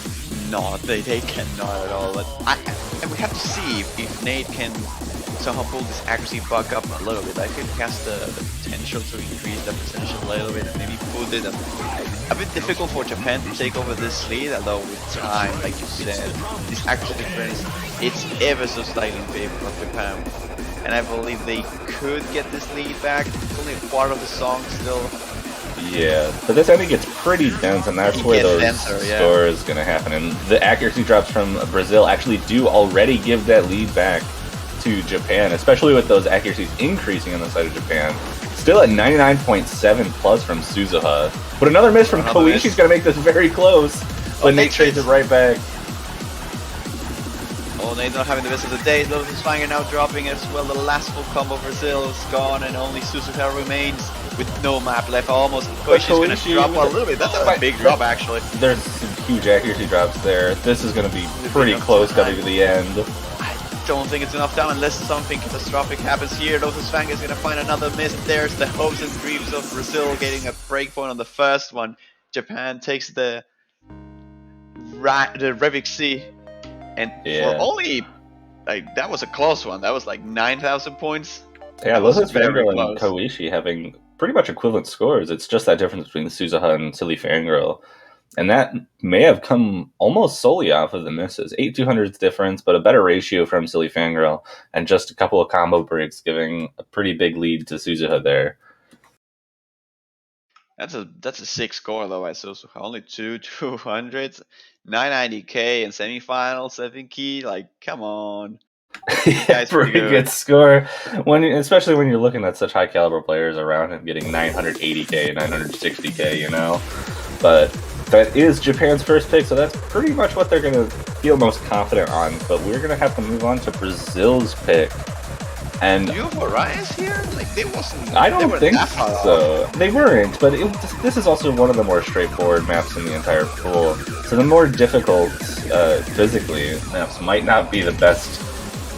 not. They cannot at all. And we have to see if Nate can somehow pull this accuracy bug up a little bit. I think he has the potential to increase that percentage a little bit and maybe put it a bit difficult for Japan to take over this lead, although with time, like you said, this accuracy difference, it's ever so slightly in favor of Japan. And I believe they could get this lead back. It's only a part of the song still. Yeah, but this ending gets pretty dense, and that's where those scores going to happen. And the accuracy drops from Brazil actually do already give that lead back to Japan, especially with those accuracies increasing on the side of Japan. Still at 99.7 plus from Suzuha. But another miss from Koishi's going to make this very close. But Nate trades it right back. Oh, Nate not having the best of the day. Lotus Fanger now dropping as well. The last full combo Brazil is gone, and only Suzuha remains with no map left. Almost Koishi's going to drop a little bit. That's a big drop, actually. There's some huge accuracy drops there. This is going to be pretty close coming to the end. I don't think it's enough time unless something catastrophic happens here. Lotus Fanger is going to find another miss. There's the hopes and dreams of Brazil getting a breakpoint on the first one. Japan takes the Revik C. And for only, like, that was a close one. That was like 9,000 points. Yeah, Lotus Fangirl and Koishi having pretty much equivalent scores. It's just that difference between Suzuha and Silly Fangirl. And that may have come almost solely off of the misses. 8/200s difference, but a better ratio from Silly Fangirl. And just a couple of combo breaks giving a pretty big lead to Suzuha there. That's a sick score though by Suzuha. Only 2/200s, 990k in semifinals. I think come on. Yeah, pretty good score. Especially when you're looking at such high caliber players around him getting 980k, 960k, you know. But that is Japan's first pick, so that's pretty much what they're gonna feel most confident on. But we're gonna have to move on to Brazil's pick. And you have Arias here? Like they wasn't. I don't think so. They weren't, but this is also one of the more straightforward maps in the entire pool. So the more difficult, physically, maps might not be the best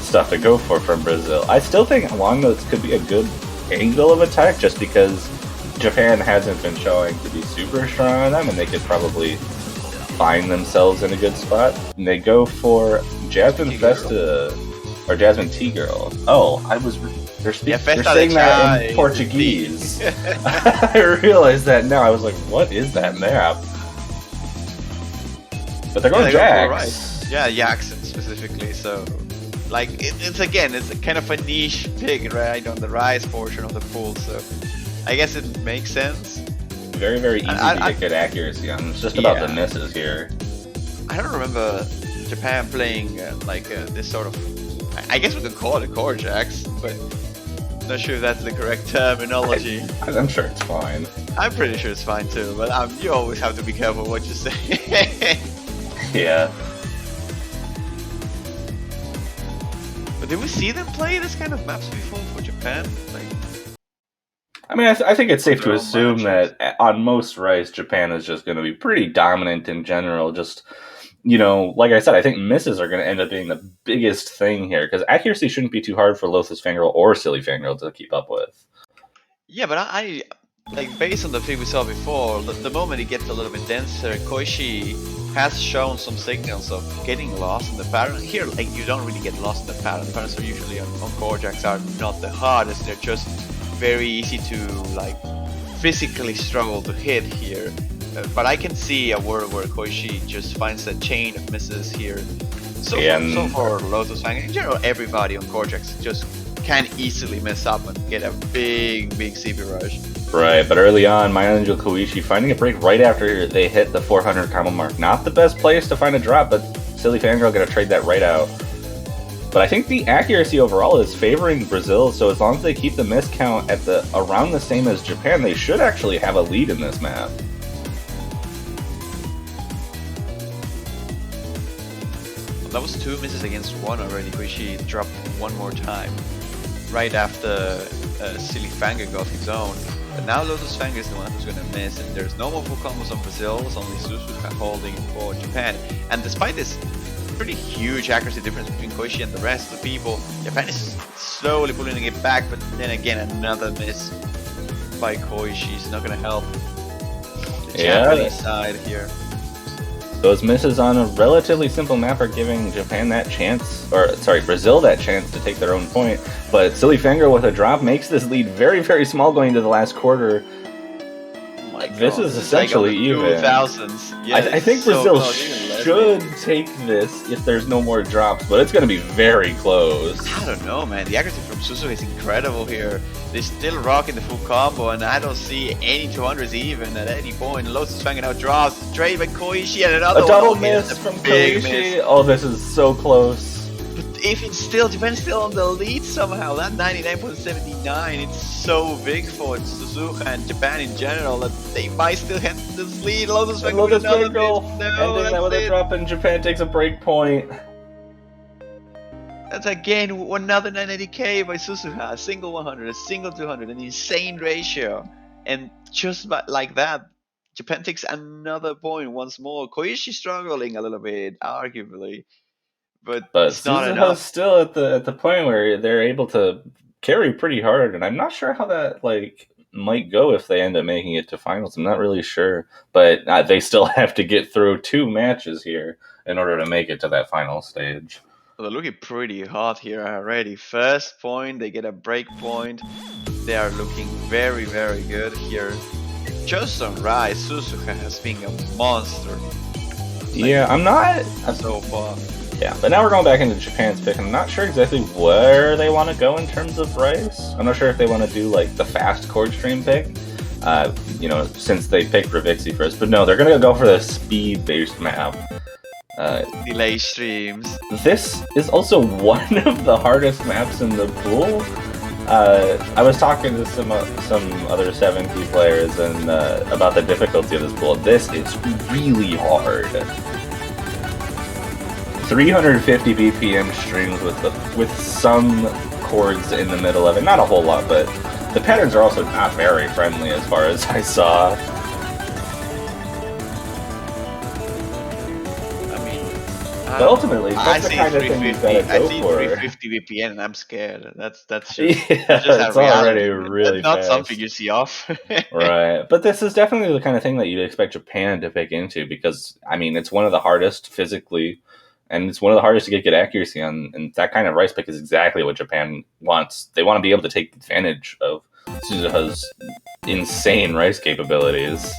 stuff to go for from Brazil. I still think long notes could be a good angle of attack, just because Japan hasn't been showing to be super strong on them, and they could probably find themselves in a good spot. And they go for Jasmine Festa. Or Jasmine T-Girl. Oh, they're saying that in Portuguese. I realized that now. I was like, what is that map? But they're going Jax. Yeah, Jackson specifically. So, like, it's a kind of a niche pick, right, on the Rise portion of the pool. So, I guess it makes sense. Very, very easy to get good accuracy on. It's just about the misses here. I don't remember Japan playing this sort of. I guess we could call it a core Jax, but not sure if that's the correct terminology. I'm sure it's fine. I'm pretty sure it's fine too, but you always have to be careful what you say. Yeah. But did we see them play this kind of maps before for Japan? I mean, I think it's safe to assume that on most Rise, Japan is just going to be pretty dominant in general. Just, you know, like I said, I think misses are going to end up being the biggest thing here, because accuracy shouldn't be too hard for Lotus Fangirl or Silly Fangirl to keep up with. Yeah, but I based on the thing we saw before, the moment it gets a little bit denser, Koishi has shown some signals of getting lost in the pattern. Here, you don't really get lost in the pattern. The patterns are usually on Korjaks are not the hardest, they're just very easy to, physically struggle to hit here. But I can see a world where Koishi just finds a chain of misses here. So for Lotus Fang, in general, everybody on Korjaks just can easily mess up and get a big CP rush. Right, but early on, My Angel Koishi finding a break right after they hit the 400 combo mark. Not the best place to find a drop, but Silly Fangirl gonna trade that right out. But I think the accuracy overall is favoring Brazil, so as long as they keep the miss count at around the same as Japan, they should actually have a lead in this map. That was 2 misses against 1 already. Koishi dropped one more time right after Silly Fangirl got his own. But now Lotus Fangirl is the one who's gonna miss, and there's no more full combos on Brazil. It's only Suzuka holding for Japan. And despite this pretty huge accuracy difference between Koichi and the rest of the people. Japan is slowly pulling it back, but then again, another miss by Koichi is not going to help the Japanese side here. Those misses on a relatively simple map are giving Japan that chance, or sorry, Brazil that chance to take their own point. But Silly Fangirl with a drop makes this lead very, very small going into the last quarter. This is essentially like even. 2000s. Yeah, I think so Brazil close, should take this if there's no more drops, but it's going to be very close. I don't know, man. The accuracy from Suzuki is incredible here. They're still rocking the full combo, and I don't see any 200s even at any point. Lotus fanging out drops straight by Koichi, and another A double one. miss from big Koichi. miss. Oh, this is so close. But if it's still, Japan's still on the lead somehow. That 99.79, it's so big for Suzuka and Japan in general that they might still have this lead. Lotus fanging with another miss. No, ending that with a drop, and Japan takes a break point. That's again another 980k by Suzuha, a single 100, a single 200, an insane ratio. And just like that, Japan takes another point once more. Koichi struggling a little bit, arguably, but it's not Suzuha's enough. still at the point where they're able to carry pretty hard, and I'm not sure how that might go if they end up making it to finals. I'm not really sure, but they still have to get through 2 matches here in order to make it to that final stage. They're looking pretty hot here already. First point, they get a break point. They are looking very, very good here. Just on rise, Suzuka has been a monster. Yeah, I'm not so far. Yeah, but now we're going back into Japan's pick. I'm not sure exactly where they want to go in terms of rice. I'm not sure if they want to do the fast chord stream pick. Since they picked Ravixi first, but no, they're gonna go for the speed-based map. Delay streams. This is also one of the hardest maps in the pool. I was talking to some other 7P players and about the difficulty of this pool. This is really hard. 350 BPM streams with some chords in the middle of it. Not a whole lot, but the patterns are also not very friendly as far as I saw. But ultimately, that's the kind of thing you gotta go for. I see 350 BPM and I'm scared. That's just, it's already really that's not fast. Something you see often. Right, but this is definitely the kind of thing that you'd expect Japan to pick into because, it's one of the hardest physically, and it's one of the hardest to get good accuracy on, and that kind of rice pick is exactly what Japan wants. They want to be able to take advantage of Suzuha's insane rice capabilities.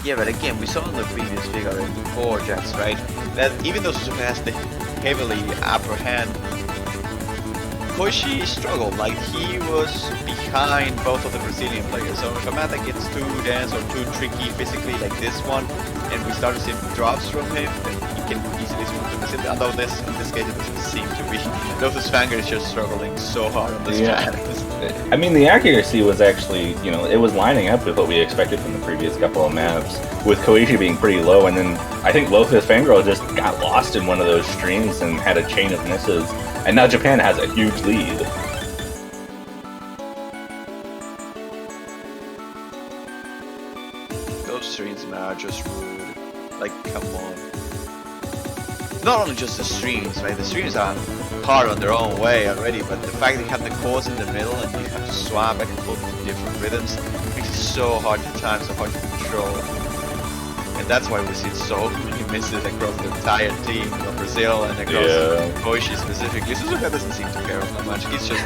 Yeah, but again, we saw in the previous figure before, Jax, right? That even though Suzuka has the heavily upper hand, Koichi struggled. He was behind both of the Brazilian players. So if a map that gets too dense or too tricky physically, like this one, and we start to see drops from him, then he can easily swim to Brazil. Although in this case, it doesn't seem to be. Lotus Fanger is just struggling so hard on this map. The accuracy was actually, it was lining up with what we expected from the previous couple of maps, with Koichi being pretty low, and then I think Lotus Fangirl just got lost in one of those streams and had a chain of misses, and now Japan has a huge lead. Those streams, man, are just rude. Come on. Not only just the streams, right? The streams are hard on their own way already, but the fact that you have the chords in the middle and you have to swap back and forth with different rhythms makes it so hard to time, so hard to control. And that's why we see so many misses across the entire team of Brazil and across Koichi specifically. Suzuka doesn't seem to care that much. He's just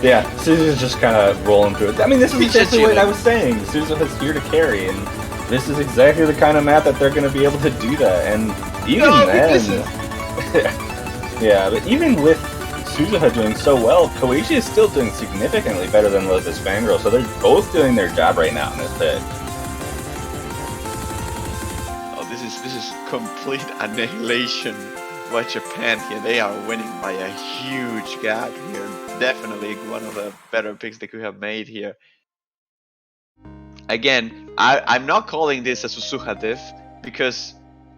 yeah, Suzuka's just kind of rolling through it. This is exactly what I was saying. Suzuka's here to carry, and this is exactly the kind of map that they're going to be able to do that. And even yeah, but even with Suzuha doing so well, Koichi is still doing significantly better than Lotus Fangirl, so they're both doing their job right now in this pick. Oh, this is complete annihilation by Japan here. They are winning by a huge gap here. Definitely one of the better picks they could have made here. Again, I'm not calling this a Suzuha diff because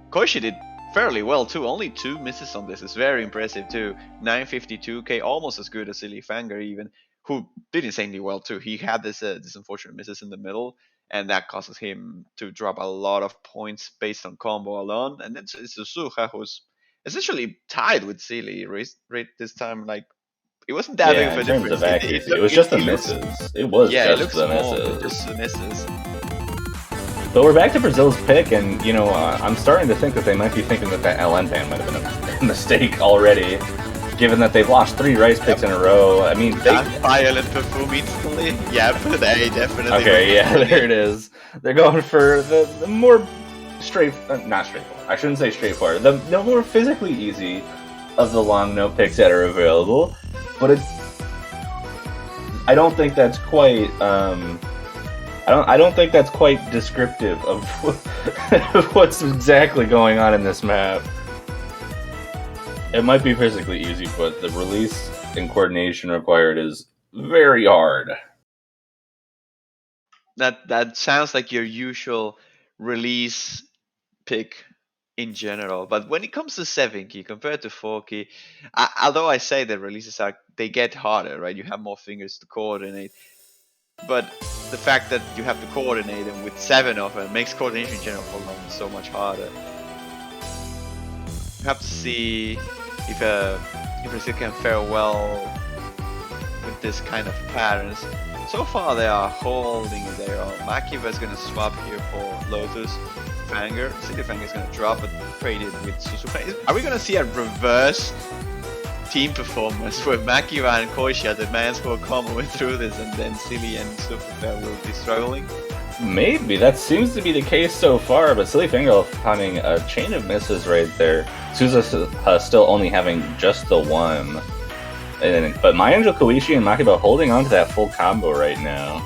Koichi did fairly well too. Only 2 misses on this is very impressive too. 952k, almost as good as Silly Fanger even, who did insanely well too. He had this unfortunate misses in the middle, and that causes him to drop a lot of points based on combo alone. And then Suzuha, who's essentially tied with Sealy right this time. Like, it wasn't that big Yeah, of in a terms difference. of accuracy, it was just the Looks, misses. It was yeah, it just looks the small, but misses. just the misses. But we're back to Brazil's pick, and I'm starting to think that they might be thinking that LN ban might have been a mistake already, given that they've lost 3 rice picks in a row. I mean, That violent perfume instantly. Yeah, but they definitely. Okay, yeah, there it is. They're going for the more not straightforward. I shouldn't say straightforward. The more physically easy of the long no picks that are available, but I don't think that's quite. I don't think that's quite descriptive of what's exactly going on in this map. It might be physically easy, but the release and coordination required is very hard. That sounds like your usual release pick in general. But when it comes to 7 key compared to 4 key, although I say that releases they get harder, right? You have more fingers to coordinate. But the fact that you have to coordinate them with 7 of them makes coordination in general for them so much harder. You have to see if Brazil can fare well with this kind of patterns. So far they are holding their own. Makiba is going to swap here for Lotus. Fanger. City Fanger is going to drop it, trade it with Suzuka. Are we going to see a reverse team performance where Makiba and Koisha demands for a combo through this, and then Silly and Suzuka will be struggling? Maybe. That seems to be the case so far, but Silly Finger finding a chain of misses right there. Suzuka still only having just the one. But My Angel Koishi and Makiba holding on to that full combo right now.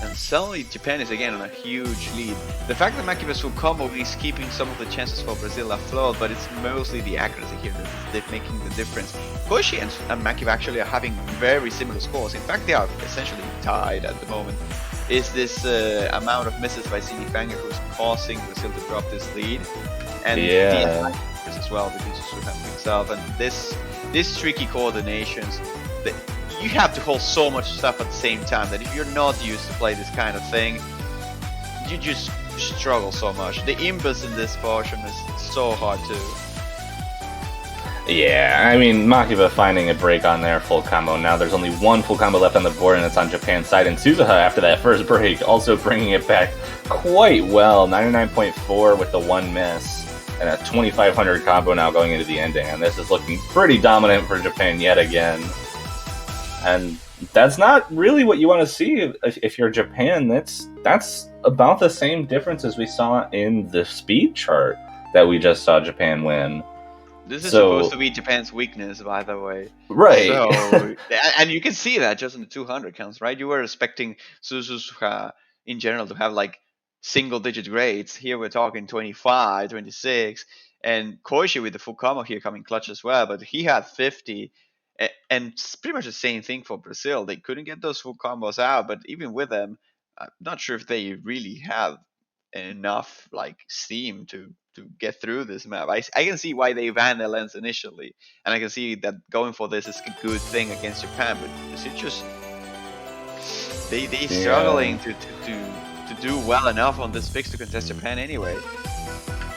And suddenly Japan is again on a huge lead. The fact that Makiba's full combo is keeping some of the chances for Brazil afloat, but it's mostly the accuracy here that's making the difference. Koishi and Makiba actually are having very similar scores. In fact, they are essentially tied at the moment. Is this amount of misses by CD Fanger who's causing Brazil to drop this lead? And yeah, as well, because Suzuka himself, and this tricky coordinations that you have to hold so much stuff at the same time that if you're not used to play this kind of thing, you just struggle so much. The imbus in this portion is so hard to. Yeah, I mean, Makiba finding a break on their full combo. Now there's only one full combo left on the board, and it's on Japan's side. And Suzuha, after that first break, also bringing it back quite well. 99.4 with the one miss. And a 2500 combo now going into the ending. And this is looking pretty dominant for Japan yet again. And that's not really what you want to see if you're Japan. That's about the same difference as we saw in the speed chart that we just saw Japan win. This is supposed to be Japan's weakness, by the way. Right. So, and you can see that just in the 200 counts, right? You were expecting Suzuka in general to have like single-digit grades. Here we're talking 25, 26, and Koishi with the full combo here coming clutch as well, but he had 50, and it's pretty much the same thing for Brazil. They couldn't get those full combos out, but even with them, I'm not sure if they really have enough like steam to get through this map. I can see why they banned the lens initially, and I can see that going for this is a good thing against Japan, but it's just they struggling to do well enough on this fix to contest Japan anyway.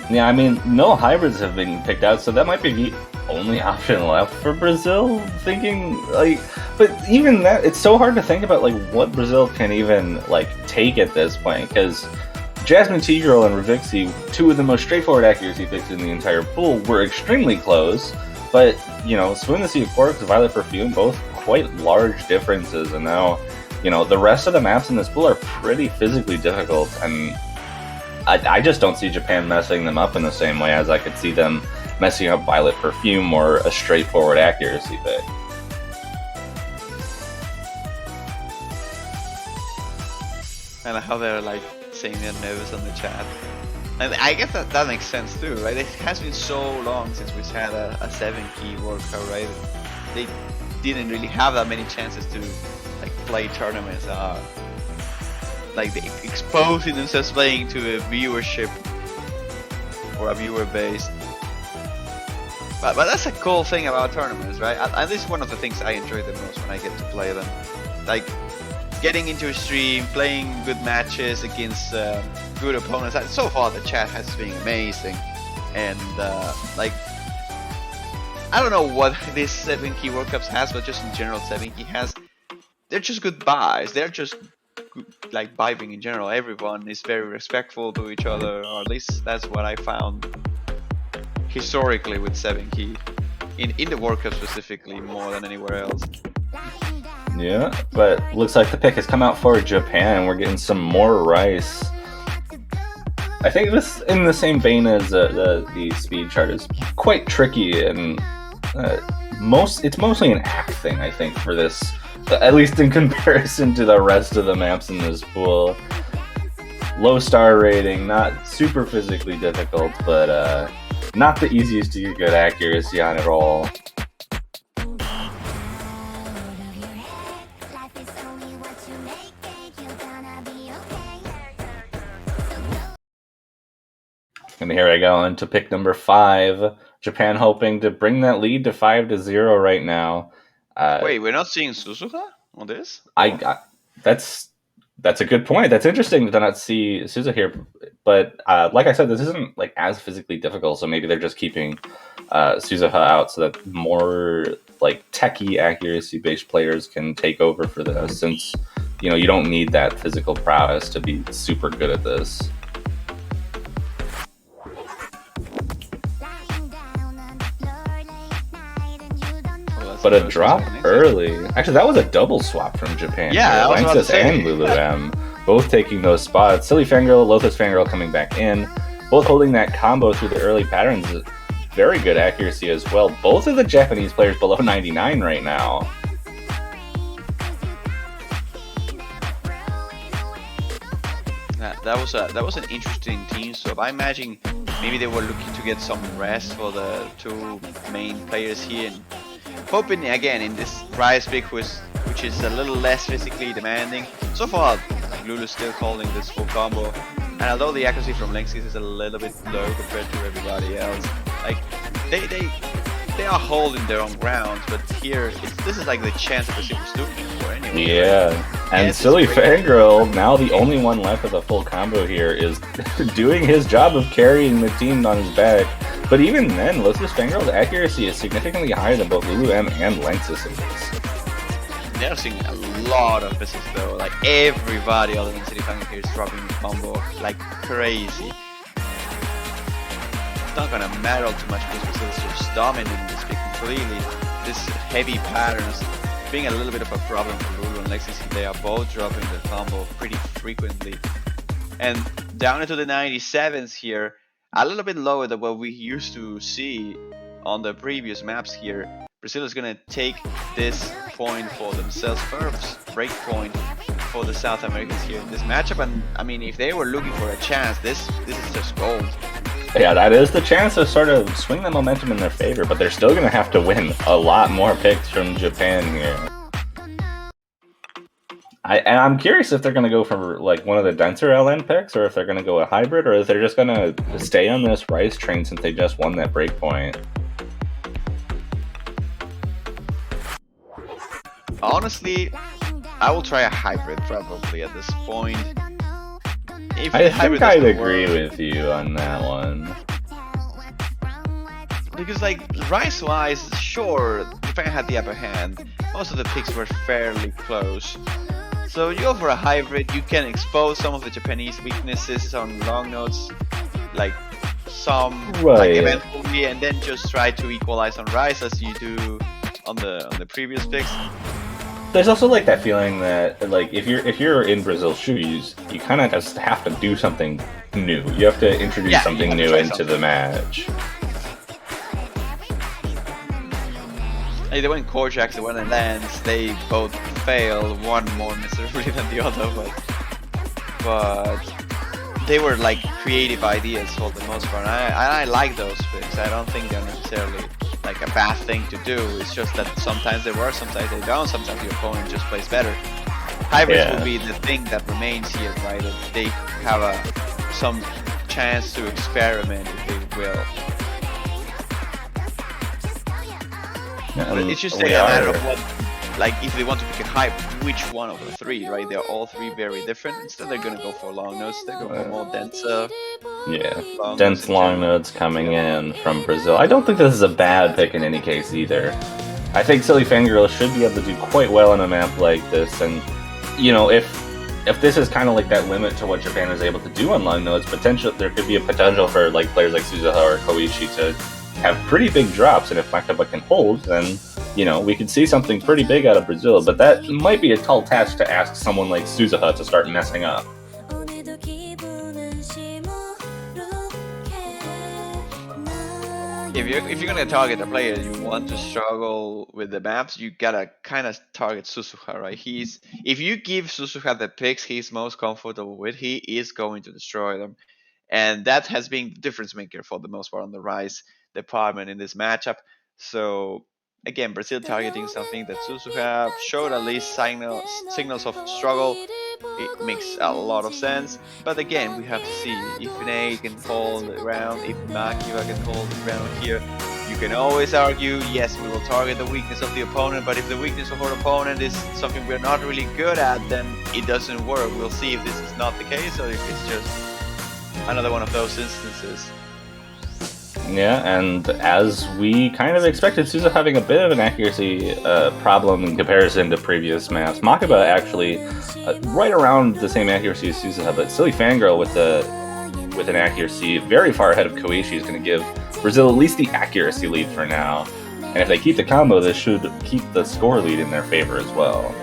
Yeah, I mean, no hybrids have been picked out, so that might be the only option left for Brazil. Thinking like, but even that, it's so hard to think about like what Brazil can even like take at this point, because Jasmine T-Girl and Ravixi, two of the most straightforward accuracy picks in the entire pool, were extremely close. But Swoon the Sea of Quarks, Violet Perfume, both quite large differences, and now the rest of the maps in this pool are pretty physically difficult, and I just don't see Japan messing them up in the same way as I could see them messing up Violet Perfume or a straightforward accuracy pick. And how they're like saying they're nervous on the chat. And I guess that makes sense too, right? It has been so long since we've had a 7 key workout, right? They didn't really have that many chances to like play tournaments, like they exposing themselves playing to a viewership or a viewer base. But that's a cool thing about tournaments, right? At least one of the things I enjoy the most when I get to play them. Like, getting into a stream, playing good matches against good opponents. So far, the chat has been amazing. And, like, I don't know what this 7 Key World Cups has, but just in general, 7 Key has. They're just good vibes. They're just like vibing in general. Everyone is very respectful to each other, or at least that's what I found historically with 7 Key. In the World Cup specifically, more than anywhere else. Yeah, but looks like the pick has come out for Japan. We're getting some more Rice. I think this, in the same vein as the speed chart, is quite tricky, and it's mostly an act thing, I think, for this, at least in comparison to the rest of the maps in this pool. Low star rating, not super physically difficult, but not the easiest to get good accuracy on at all. And here I go into pick number 5. Japan hoping to bring that lead to 5-0 right now. Wait, we're not seeing Suzuka on this? That's a good point. That's interesting to not see Suzuka here. But like I said, this isn't like as physically difficult, so maybe they're just keeping Suzuka out so that more like techie accuracy-based players can take over for this, since you don't need that physical prowess to be super good at this. But a drop early. Actually, that was a double swap from Japan. Yeah, here. Lanxess and Lulu M both taking those spots. Silly Fangirl, Lotus Fangirl coming back in. Both holding that combo through the early patterns. Very good accuracy as well. Both of the Japanese players below 99 right now. That was an interesting team swap. I imagine maybe they were looking to get some rest for the 2 main players here, and hoping again in this Rice pick, which is a little less physically demanding. So far, Lulu's still calling this full combo, and although the accuracy from Lanxess is a little bit low compared to everybody else, like they are holding their own ground. But here, this is like the chance that Brazil was looking for anyway. Yeah, and Silly Fangirl, now the only one left with a full combo here, is doing his job of carrying the team on his back. But even then, Lotus Fangirl's accuracy is significantly higher than both Lulu M and Lanxess in this. They're seeing a lot of misses though. Like everybody other than Silly Fangirl here is dropping the combo like crazy. It's not gonna matter too much because Brazil is just dominating this pick completely. This heavy patterns being a little bit of a problem for Lulu and Lanxess. They are both dropping the combo pretty frequently. And down into the 97s here. A little bit lower than what we used to see on the previous maps here. Brazil is going to take this point for themselves, first break point for the South Americans here in this matchup. And I mean, if they were looking for a chance, this is just gold. Yeah, that is the chance to sort of swing the momentum in their favor, but they're still going to have to win a lot more picks from Japan here. And I'm curious if they're going to go for like one of the denser LN picks, or if they're going to go a hybrid, or if they're just going to stay on this Rice train since they just won that breakpoint. Honestly, I will try a hybrid probably at this point. I think I'd agree with you on that one. Because like Rice-wise, sure, Japan had the upper hand. Most of the picks were fairly close. So you go for a hybrid, you can expose some of the Japanese weaknesses on long notes, like some like eventually, and then just try to equalize on Rice as you do on the previous picks. There's also like that feeling that like if you're in Brazil's shoes, you kind of just have to do something new. You have to introduce something new into the match. They went Korjak, they went Lance, they both failed, one more miserably than the other, but they were like creative ideas for the most part. I like those picks. I don't think they're necessarily like a bad thing to do. It's just that sometimes they work, sometimes they don't, sometimes your opponent just plays better. Hybrids will be the thing that remains here, right? That they have some chance to experiment if they will. But it's just we a matter are. of what, like, if they want to pick a hype, which one of the three, right? They're all three very different. Instead, they're gonna go for long notes. They go for more denser Yeah, long notes dense in long general. notes coming in from Brazil. I don't think this is a bad pick in any case either. I think Silly Fangirl should be able to do quite well on a map like this, and you know, if this is kind of like that limit to what Japan is able to do on long notes, there could be a potential for like players like Suzuha or Koichi to have pretty big drops, and if Makaba can hold, then you know we could see something pretty big out of Brazil. But that might be a tall task to ask someone like Suzuha to start messing up. If you're gonna target a player you want to struggle with the maps, you gotta kind of target Suzuha, right? If you give Suzuha the picks he's most comfortable with, he is going to destroy them, and that has been the difference maker for the most part on the Rise department in this matchup. So again, Brazil targeting something that Suzuha showed at least signals of struggle. It makes a lot of sense. But again, we have to see if Nate can hold the ground, if Makiba can hold the ground here. You can always argue, yes, we will target the weakness of the opponent, but if the weakness of our opponent is something we're not really good at, then it doesn't work. We'll see if this is not the case or if it's just another one of those instances. Yeah, and as we kind of expected, Suzuha having a bit of an accuracy problem in comparison to previous maps. Makaba actually right around the same accuracy as Suzuha, but Silly Fangirl with an accuracy very far ahead of Koichi is going to give Brazil at least the accuracy lead for now. And if they keep the combo, this should keep the score lead in their favor as well.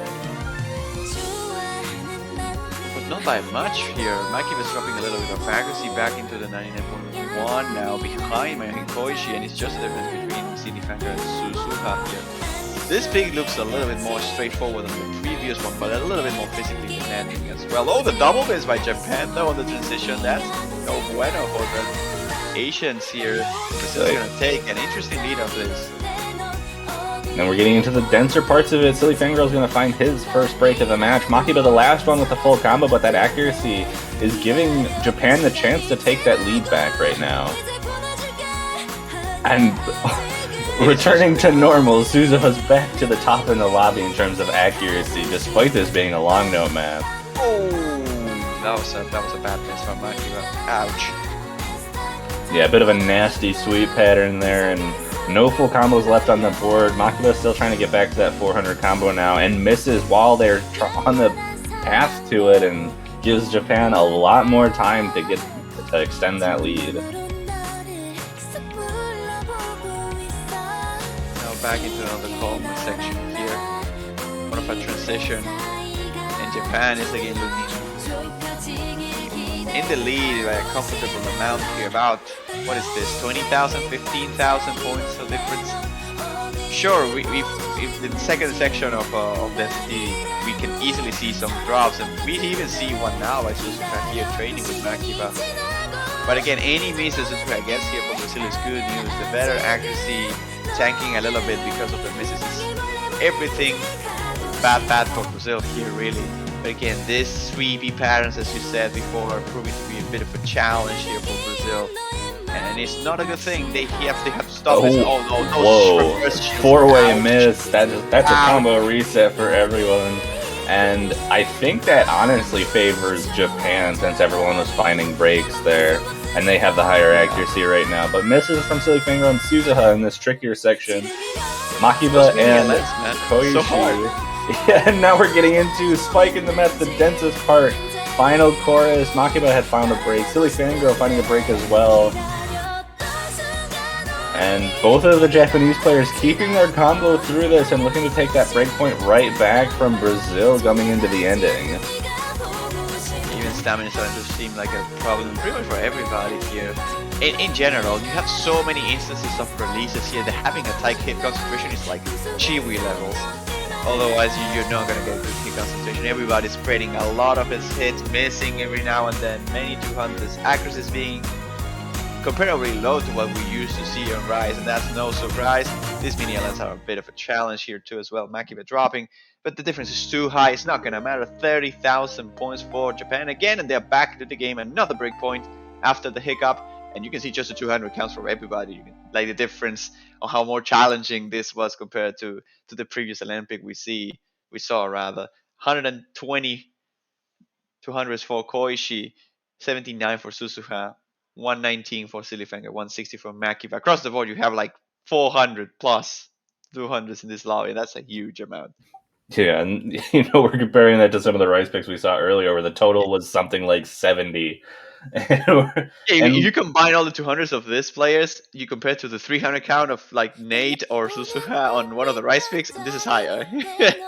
But not by much here. Makiba is dropping a little bit of accuracy back into the 99.1 now behind Koichi, and it's just the difference between CD Fangirl and Suzuha here. This pick looks a little bit more straightforward than the previous one, but a little bit more physically demanding as well. Oh, the double miss by Japan though on the transition. That's no bueno for the Asians here. Brazil's gonna take an interesting lead of this. And we're getting into the denser parts of it. Silly Fangirl's going to find his first break of the match. Makiba the last one with the full combo, but that accuracy is giving Japan the chance to take that lead back right now. And returning to normal, Suzuha's back to the top in the lobby in terms of accuracy, despite this being a long note map. Oh, that was a bad miss from Makiba. Ouch. Yeah, a bit of a nasty sweep pattern there, and no full combos left on the board. Makiba still trying to get back to that 400 combo now, and misses while they're on the path to it, and gives Japan a lot more time to extend that lead. Now back into another calm section here. One of a transition, and Japan is again looking in the lead by a comfortable amount here. About, what is this, 20,000, 15,000 points of difference? Sure, if the second section of Destiny, we can easily see some drops, and we even see one now by Suzuha here training with Makiba. But again, any misses Suzuha gets here for Brazil is good news. The better accuracy, tanking a little bit because of the misses is everything bad for Brazil here, really. But again, these sweepy patterns, as you said before, are proving to be a bit of a challenge here for Brazil. And it's not a good thing. They have to stop this. Oh no, whoa. Four-way miss. That's a combo reset for everyone. And I think that honestly favors Japan, since everyone was finding breaks there. And they have the higher accuracy right now. But misses from Silly Fangirl and Suzuha in this trickier section. Makiba and Koichi. So yeah, and now we're getting into Spike in the map, the densest part. Final chorus. Makiba had found a break. Silly Fangirl finding a break as well. And both of the Japanese players keeping their combo through this and looking to take that breakpoint right back from Brazil coming into the ending. Even stamina is starting to seem like a problem pretty much for everybody here. In general, you have so many instances of releases here that having a tight hit concentration is like Chiwi levels. Otherwise, you're not going to get good hit concentration. Everybody's spreading a lot of his hits, missing every now and then. Many 200s, accuracies being comparatively low to what we used to see on Rise, and that's no surprise. These mini islands are a bit of a challenge here too as well. Makiba dropping, but the difference is too high. It's not going to matter. 30,000 points for Japan again, and they're back to the game. Another breakpoint after the hiccup. and you can see just the 200 counts for everybody. You can, like the difference on how more challenging this was compared to the previous Olympic we saw rather. 120 200s for Koichi, 79 for Susuha, 119 for Silifanger, 160 for Maki. But across the board, you have like 400 plus 200s in this lobby. That's a huge amount. Yeah, and we're comparing that to some of the rice picks we saw earlier, where the total was something like 70. Yeah, if you combine all the 200s of these players, you compare to the 300 count of like Nate or Susuha on one of the rice picks, and this is higher.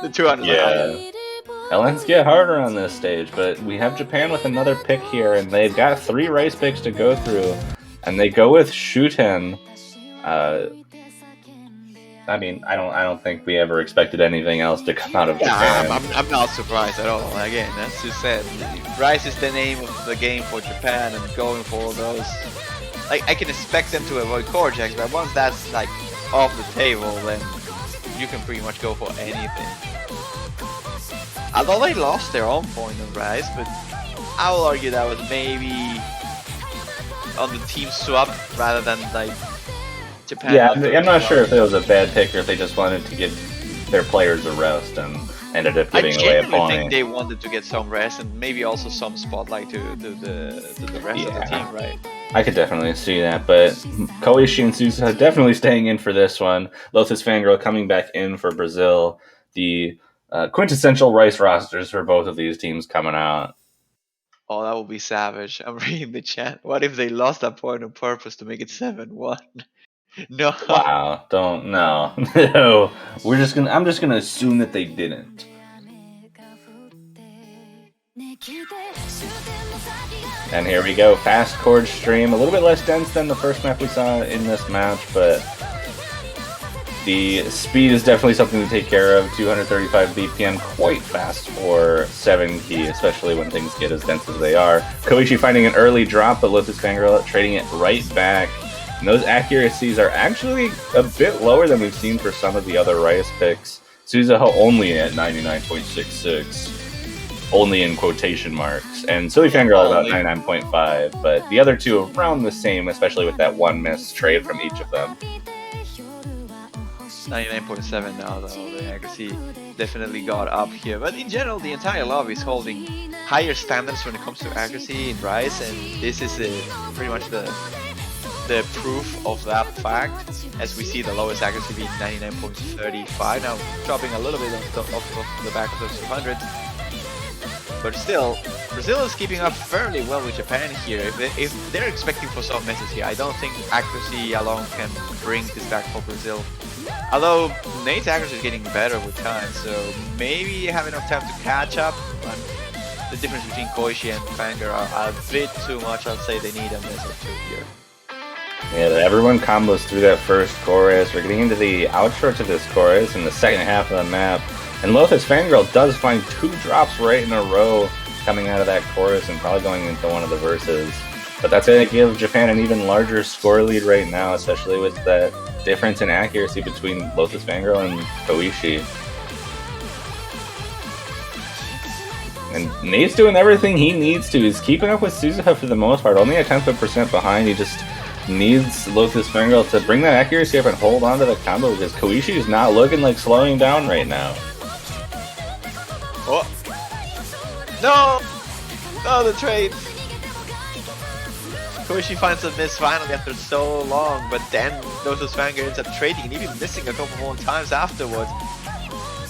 The 200s are higher. Yeah. LNs get harder on this stage, but we have Japan with another pick here, and they've got 3 rice picks to go through, and they go with Shuten. I mean, I don't think we ever expected anything else to come out of Japan. I'm not surprised at all. Again, as you said, Rice is the name of the game for Japan, and going for those, like, I can expect them to avoid core checks, but once that's like off the table, then you can pretty much go for anything. Although they lost their own point on Rice, but I will argue that was maybe on the team swap rather than like Japan. Yeah, I'm not sure if it was a bad pick or if they just wanted to give their players a rest and ended up giving away a point. I think they wanted to get some rest and maybe also some spotlight to the rest of the team, right? I could definitely see that, but Koichi and Suzuha definitely staying in for this one. Lotus Fangirl coming back in for Brazil. The quintessential Rice rosters for both of these teams coming out. Oh, that would be savage. I'm reading the chat. What if they lost that point on purpose to make it 7-1? No. Wow, don't no. No. I'm just gonna assume that they didn't. And here we go, fast chord stream, a little bit less dense than the first map we saw in this match, but the speed is definitely something to take care of. 235 BPM, quite fast for 7 key, especially when things get as dense as they are. Koichi finding an early drop, but Lotus Fangirl trading it right back. And those accuracies are actually a bit lower than we've seen for some of the other Rice picks. Suzuha only at 99.66, only in quotation marks, and Silly Fangirl about 99.5, but the other two around the same, especially with that one miss trade from each of them. 99.7 now, though. The accuracy definitely got up here. But in general, the entire lobby is holding higher standards when it comes to accuracy in Rice, and this is pretty much the proof of that fact, as we see the lowest accuracy being 99.35, now dropping a little bit off the back of those 200s. But still, Brazil is keeping up fairly well with Japan here. If they're expecting for some misses here, I don't think accuracy alone can bring this back for Brazil. Although Nate's accuracy is getting better with time, so maybe have enough time to catch up. But the difference between Koichi and Fanger are a bit too much. I'd say they need a miss or two here. Yeah, everyone combos through that first chorus. We're getting into the outro to this chorus in the second half of the map. And Lotus Fangirl does find 2 drops right in a row coming out of that chorus and probably going into one of the verses. But that's going to give Japan an even larger score lead right now, especially with that difference in accuracy between Lotus Fangirl and Koichi. And Nate's doing everything he needs to. He's keeping up with Suzuha for the most part, only a 10th of a percent behind. He just needs Lotus Fangirl to bring that accuracy up and hold on to the combo, because Koichi is not looking like slowing down right now. Oh! No! No, the trade! Koichi finds a miss finally after so long, but then Lotus Fangirl ends up trading and even missing a couple more times afterwards.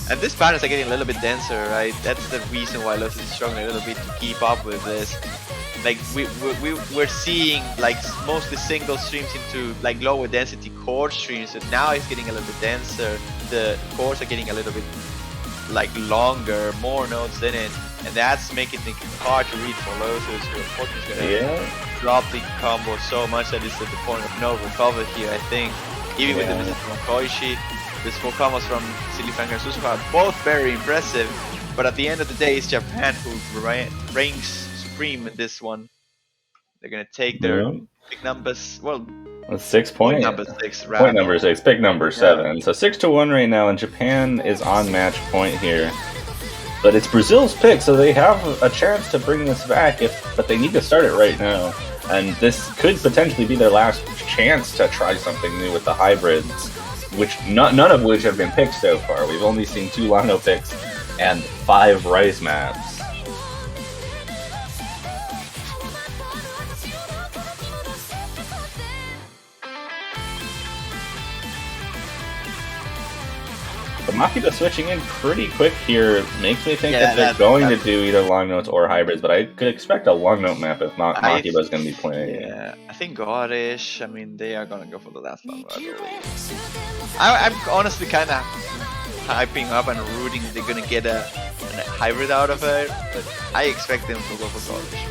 And this patterns are getting a little bit denser, right? That's the reason why Lotus is struggling a little bit to keep up with this. Like, we're seeing like mostly single streams into like lower density chord streams, and now it's getting a little bit denser. The chords are getting a little bit like longer, more notes in it, and that's making it hard to read for Lotus, who unfortunately is gonna drop the combo so much that it's at the point of no recovery here, I think. Even with the misses from Koichi, this full combos from Silifanger and Suzuha are both very impressive, but at the end of the day, it's Japan who reigns supreme in this one. They're gonna take their big numbers, well, 6 point number 6, rather. Point number 6, pick number 7. So 6-1 right now, and Japan is on match point here. But it's Brazil's pick, so they have a chance to bring this back, but they need to start it right now. And this could potentially be their last chance to try something new with the hybrids, which none of which have been picked so far. We've only seen 2 Lano picks and 5 Rice maps. But Makita switching in pretty quick here makes me think that they're going to do either long notes or hybrids, but I could expect a long note map if Makita is going to be playing. Yeah, I think Godish, I mean, they are going to go for the last long note, really. I'm honestly kind of hyping up and rooting they're going to get a hybrid out of it, but I expect them to go for Godish.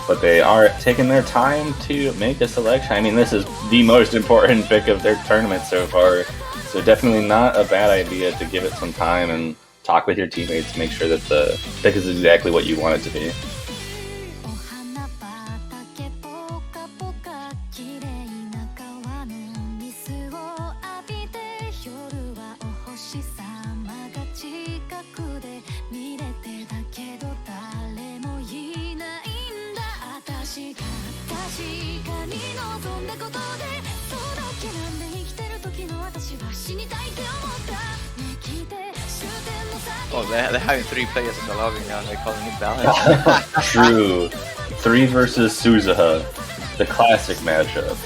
But they are taking their time to make a selection. I mean, this is the most important pick of their tournament so far, so definitely not a bad idea to give it some time and talk with your teammates to make sure that the pick is exactly what you want it to be. Oh, they're having 3 players in the lobby now, they're calling it balance. True. 3 versus Suzuha, the classic matchup.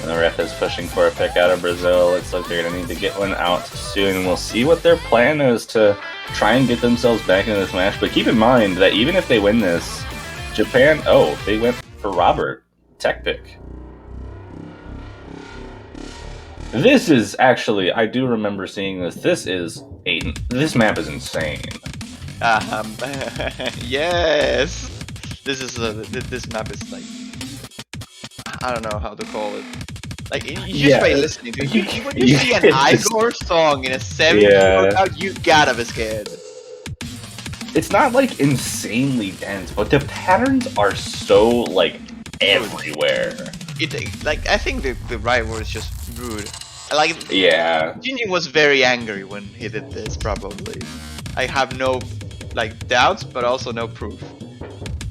And the ref is pushing for a pick out of Brazil. Looks like they're going to need to get one out soon. We'll see what their plan is to try and get themselves back into this match. But keep in mind that even if they win this, Japan, they went for Robert. Tech pick. This is actually, I do remember seeing this. This map is insane. Yes! This map is like, I don't know how to call it. Like, you just by listening to it. When you see an Igor song in a semi-workout, you gotta be scared. It's not like insanely dense, but the patterns are so like everywhere. I think the rival is just rude. Like, Jinjin was very angry when he did this. Probably, I have no doubts, but also no proof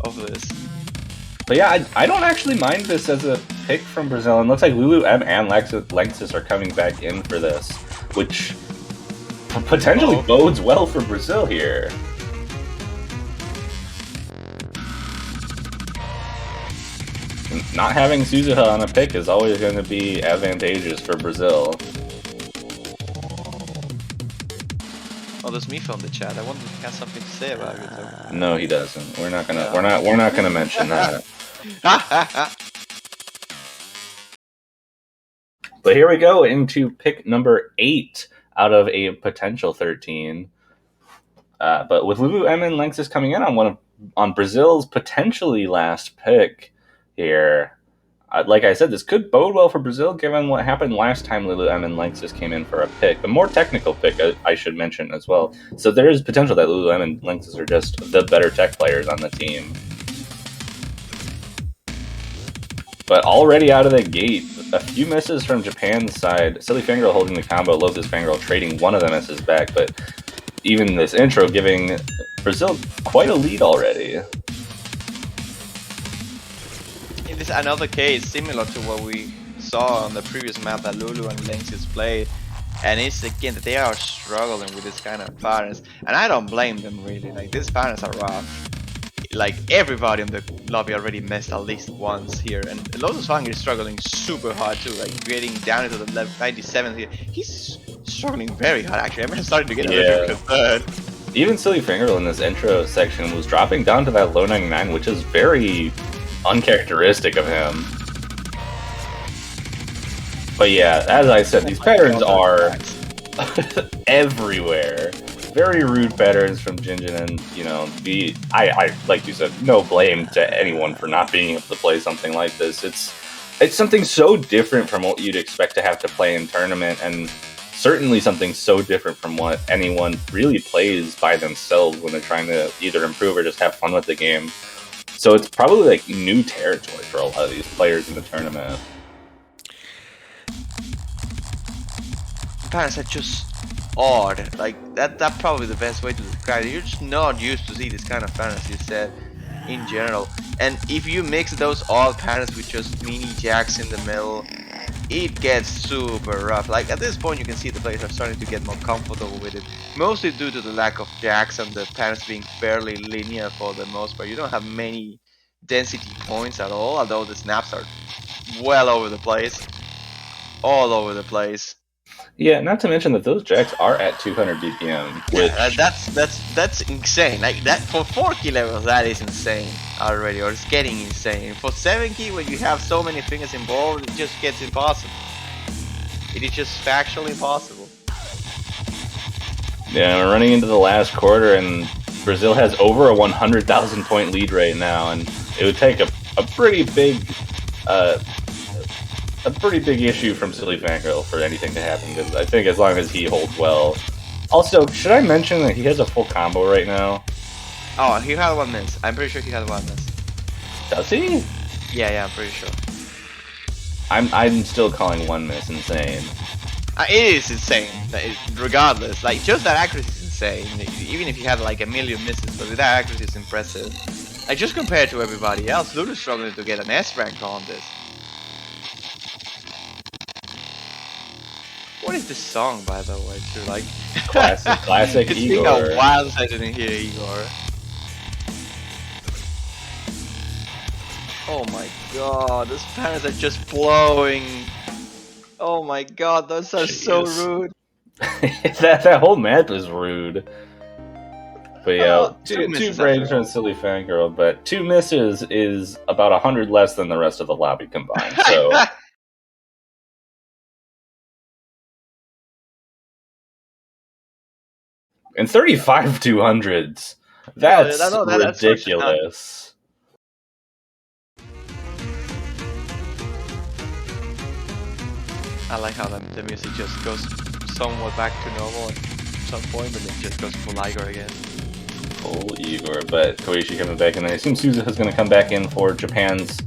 of this. But yeah, I don't actually mind this as a pick from Brazil. And it looks like Lulu M and Lexus are coming back in for this, which potentially bodes well for Brazil here. Not having Suzuha on a pick is always going to be advantageous for Brazil. Oh, there's Mifa in the chat. I wonder if he has something to say about it. Though. No, he doesn't. We're not gonna mention that. But here we go into pick number 8 out of a potential 13. But with Lulu M and Lexus coming in on Brazil's potentially last pick here, like I said, this could bode well for Brazil given what happened last time Lulu M and Lexus came in for a pick. A more technical pick, I should mention as well. So there is potential that Lulu M and Lexus are just the better tech players on the team. But already out of the gate, a few misses from Japan's side. Silly Fangirl holding the combo, Lotus Fangirl trading one of the misses back, but even this intro giving Brazil quite a lead already. It is another case similar to what we saw on the previous map that Lulu and Lexus played, and it's again that they are struggling with this kind of patterns, and I don't blame them really. Like, these patterns are rough. Like, everybody in the lobby already missed at least once here, and Lotus Fangirl is struggling super hard too, like getting down into the level 97 here. He's struggling very hard actually. I'm starting to get a little bit concerned. Even Silly Fangirl in this intro section was dropping down to that low 99, which is very uncharacteristic of him. But yeah, as I said, these patterns are everywhere. Very rude patterns from Jinjin, and I like you said, no blame to anyone for not being able to play something like this. It's something so different from what you'd expect to have to play in tournament, and certainly something so different from what anyone really plays by themselves when they're trying to either improve or just have fun with the game. So it's probably like new territory for a lot of these players in the tournament. Parents are just odd. Like that's probably the best way to describe it. You're just not used to see this kind of fantasy set in general. And if you mix those odd patterns with just mini jacks in the middle, it gets super rough. Like at this point you can see the players are starting to get more comfortable with it. Mostly due to the lack of jacks and the patterns being fairly linear for the most part. You don't have many density points at all, although the snaps are well over the place. All over the place. Yeah, not to mention that those jacks are at 200 BPM, which That's insane. Like that for 4 key levels, that is insane already, or it's getting insane. For 7 key, when you have so many fingers involved, it just gets impossible. It is just factually impossible. yeah, we're running into the last quarter, and Brazil has over a 100,000 point lead right now, and it would take a pretty big issue from Silly Fangirl for anything to happen, because I think as long as he holds well. Also, should I mention that he has a full combo right now? Oh, he had 1 miss. I'm pretty sure he had 1 miss. Does he? Yeah, I'm pretty sure. I'm still calling 1 miss insane. It is insane, regardless. Like, just that accuracy is insane. Even if you had like a million misses, but with that accuracy is impressive. Like, just compared to everybody else, Ludo's struggling to get an S rank on this. What is this song, by the way, too? Like, Classic it's Igor. been a while since I didn't hear Igor. Oh my god, those panels are just blowing. Oh my god, those are so rude. that whole map is rude. But yeah, two misses breaks after from Silly Fangirl, but 2 misses is about 100 less than the rest of the lobby combined. So. And 35 200s. That's ridiculous. I like how the music just goes somewhat back to normal at some point, but then just goes full Igor again. Full Igor, but Koichi coming back, and I assume Suzuha is going to come back in for Japan's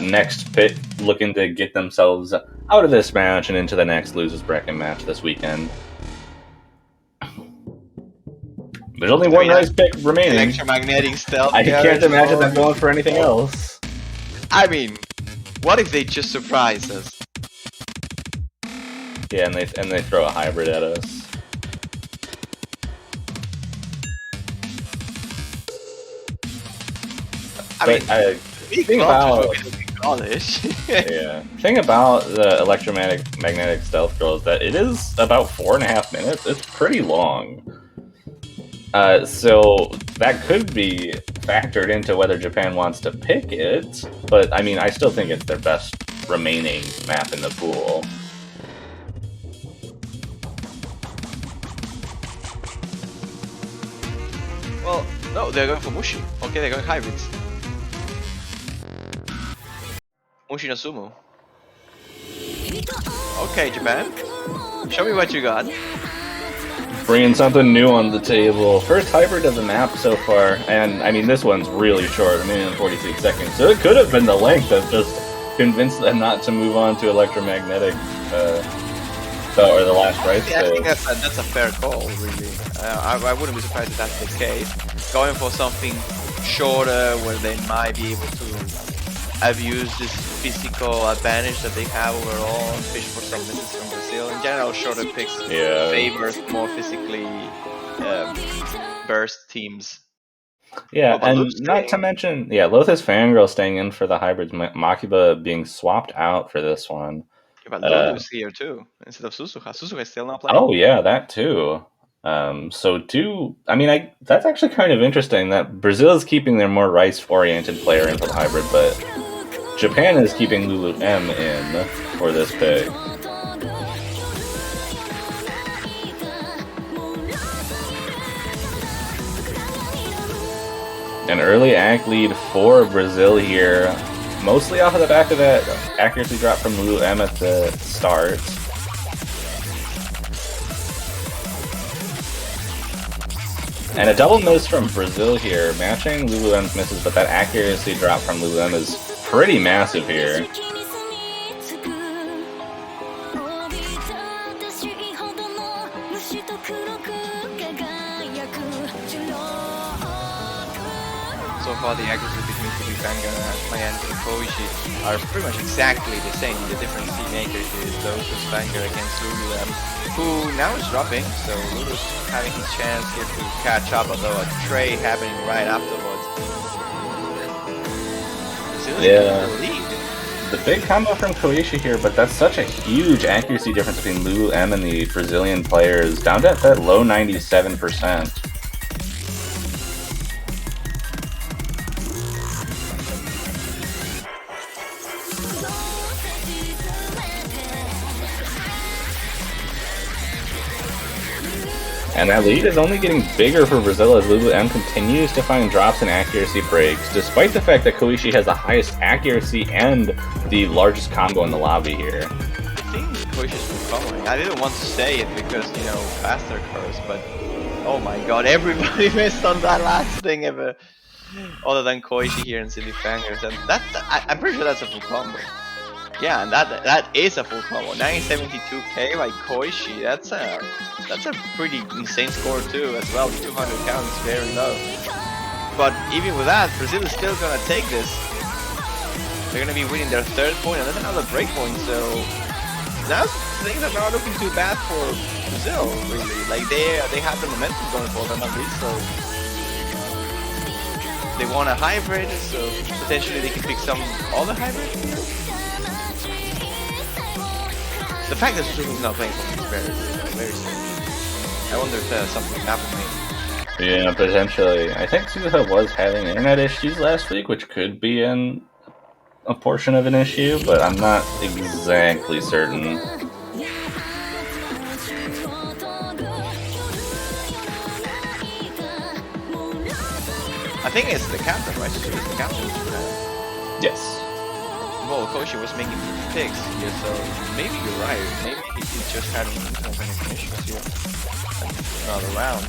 next pit, looking to get themselves out of this match and into the next losers bracket match this weekend. There's only one nice pick remaining. Electromagnetic stealth. I can't imagine them going for anything else. I mean, what if they just surprise us? Yeah, and they throw a hybrid at us. Thing about the electromagnetic stealth girl is that it is about 4.5 minutes. It's pretty long. So that could be factored into whether Japan wants to pick it, but I mean, I still think it's their best remaining map in the pool. Well, no, they're going for Mushi. Okay, they're going hybrids. Mushi no Sumo. Okay, Japan. Show me what you got. Bringing something new on the table. First hybrid of the map so far, and I mean, this one's really short, 1 minute and 46 seconds, so it could have been the length that just convinced them not to move on to electromagnetic, or the last right. Yeah, I think that's a fair call, really. I wouldn't be surprised if that's the case. Going for something shorter where they might be able to abuse this physical advantage that they have overall and fish for some misses from Brazil. In general, shorter picks favors more physically burst teams. Yeah, and not to mention, Lothus Fangirl staying in for the hybrids, Makiba being swapped out for this one. Yeah, but Lulu's here too, instead of Suzuha. Suzuha is still not playing. Oh yeah, that too. That's actually kind of interesting that Brazil is keeping their more rice-oriented player in for the hybrid, but Japan is keeping Lulu M in for this pick. An early ACK lead for Brazil here, mostly off of the back of that accuracy drop from Lulu M at the start. And a double miss from Brazil here, matching Lululem's misses, but that accuracy drop from Lululem is pretty massive here. So far, the accuracy between Semifinals and Mania and Koichi are pretty much exactly the same. The difference he makers is those of Spanger against Lulu, who now is dropping, so Lulu's having his chance here to catch up, although a tray happening right afterwards. Yeah. The big combo from Koichi here, but that's such a huge accuracy difference between Lulu M and the Brazilian players, down to that low 97%. And that lead is only getting bigger for Brazil as Lulu M continues to find drops and accuracy breaks, despite the fact that Koichi has the highest accuracy and the largest combo in the lobby here. I think Koishi's recovering. I didn't want to say it because, you know, faster curves, but oh my god, everybody missed on that last thing ever. Other than Koichi here in Semifinals, and I'm pretty sure that's a full combo. Yeah, and that is a full combo. 972k by Koichi. That's a pretty insane score too, as well. 200 count is very low. But even with that, Brazil is still gonna take this. They're gonna be winning their third point and then another break point. So now things are not looking too bad for Brazil, really. Like they have the momentum going for them at least. So they want a hybrid, so potentially they can pick some other hybrid. The fact that Suzuki is not playing for me is very strange. I wonder if something happened maybe. Yeah, potentially. I think Suzuha was having internet issues last week, which could be a portion of an issue, but I'm not exactly certain. I think it's the captain, right? It's the captain. Yes. Well, Koichi was making picks here, so maybe you're right. Maybe he just had some kind of issues here. Another round.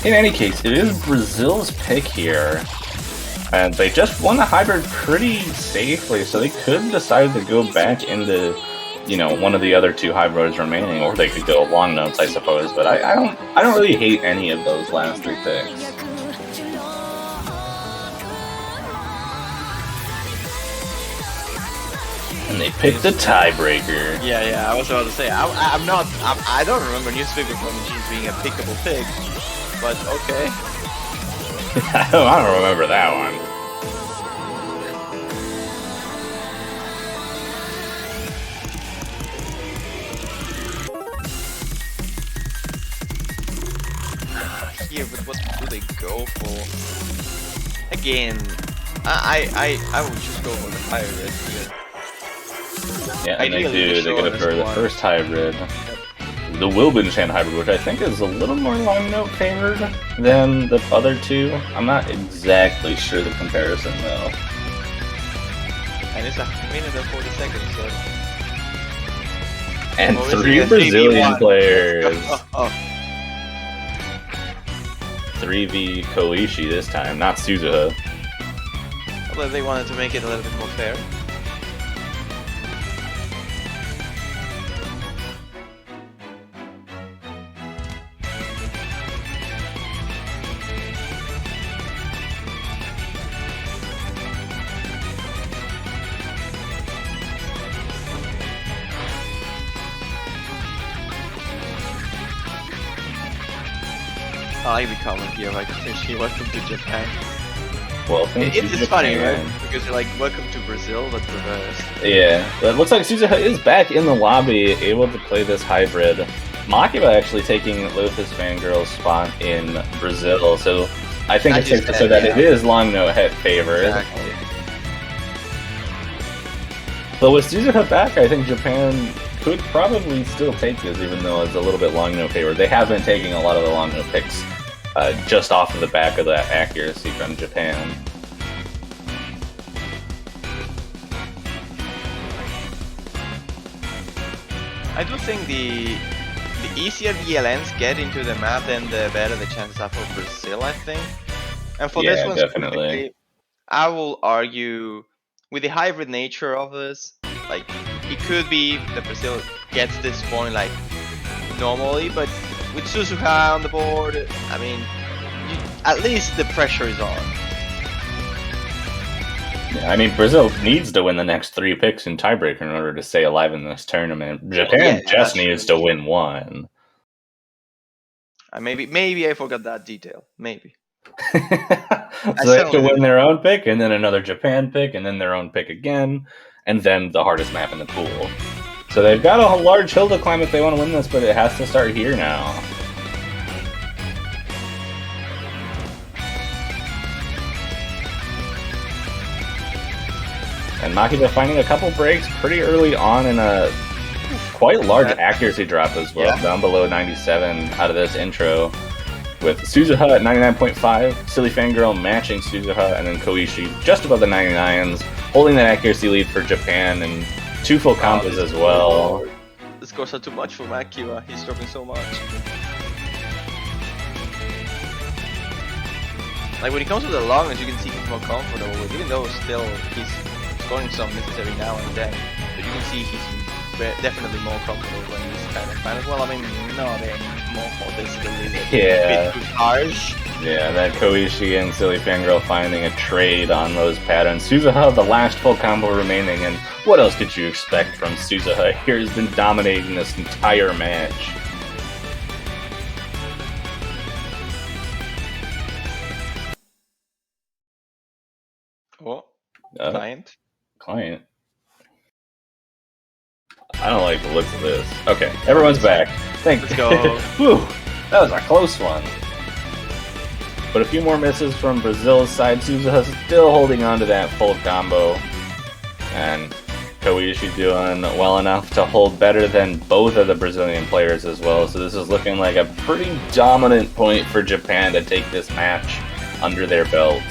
In any case, it is Brazil's pick here. And they just won the hybrid pretty safely, so they could decide to go back into, you know, one of the other two hybrids remaining, or they could go long notes, I suppose. But I don't really hate any of those last three picks. And they picked the tiebreaker. Yeah, I was about to say, I don't remember newspaper from Genes being a pickable pick, but okay. I don't remember that one. Here, but what do they go for? Again, I would just go for the hybrid here. Yeah, and they do. They go for the first hybrid. The Wilbenshan hybrid, which I think is a little more long note favored than the other two. I'm not exactly sure the comparison though. And it's a minute and 40 seconds, so... And three Brazilian players. 3v Koichi this time, not Suzuha. Although they wanted to make it a little bit more fair. I like the comment here, like, officially, welcome to Japan. Welcome to It's Japan. funny, right? Because you're like, welcome to Brazil, but reversed. Yeah, but it looks like Suzuha is back in the lobby, able to play this hybrid. Makiba actually taking Lotus Fangirl's spot in Brazil, so I think it's safe to say that it is long note head favored. Exactly. But with Suzuha back, I think Japan could probably still take this, even though it's a little bit long note favored. They have been taking a lot of the long note picks just off of the back of that accuracy from Japan. I do think the the easier the LNs get into the map, then the better the chances are for Brazil, I think. And for this Yeah, one definitely. specifically, I will argue with the hybrid nature of this, like it could be that Brazil gets this point like normally, but with Suzuka on the board, I mean, at least the pressure is on. Yeah, I mean, Brazil needs to win the next 3 picks in tiebreaker in order to stay alive in this tournament. Japan Yeah, just that's needs true. to win 1. Maybe I forgot that detail. Maybe. So they have to win their own pick, and then another Japan pick, and then their own pick again, and then the hardest map in the pool. So they've got a large hill to climb if they want to win this, but it has to start here now. And Makiba finding a couple breaks pretty early on in a quite large accuracy drop as well, down below 97 out of this intro. With Suzuha at 99.5, Silly Fangirl matching Suzuha, and then Koishi just above the 99s, holding that accuracy lead for Japan, and 2 full combos as well. The scores are too much for Makiba, he's dropping so much. Like when it comes to the longness, you can see he's more comfortable with, even though still he's scoring some misses every now and then, but you can see he's definitely more comfortable when he's kind of fine. Well, I mean, no, they're more basically a bit too harsh. Yeah, that Koishi and Silly Fangirl finding a trade on those patterns. Suzuha, the last full combo remaining, and what else could you expect from Suzuha? Here has been dominating this entire match. Oh, client. I don't like the looks of this. Okay, everyone's back. Let's go. Whew, that was a close one. But a few more misses from Brazil's side. Suzuha still holding on to that full combo. And Koishi doing well enough to hold better than both of the Brazilian players as well. So this is looking like a pretty dominant point for Japan to take this match under their belt.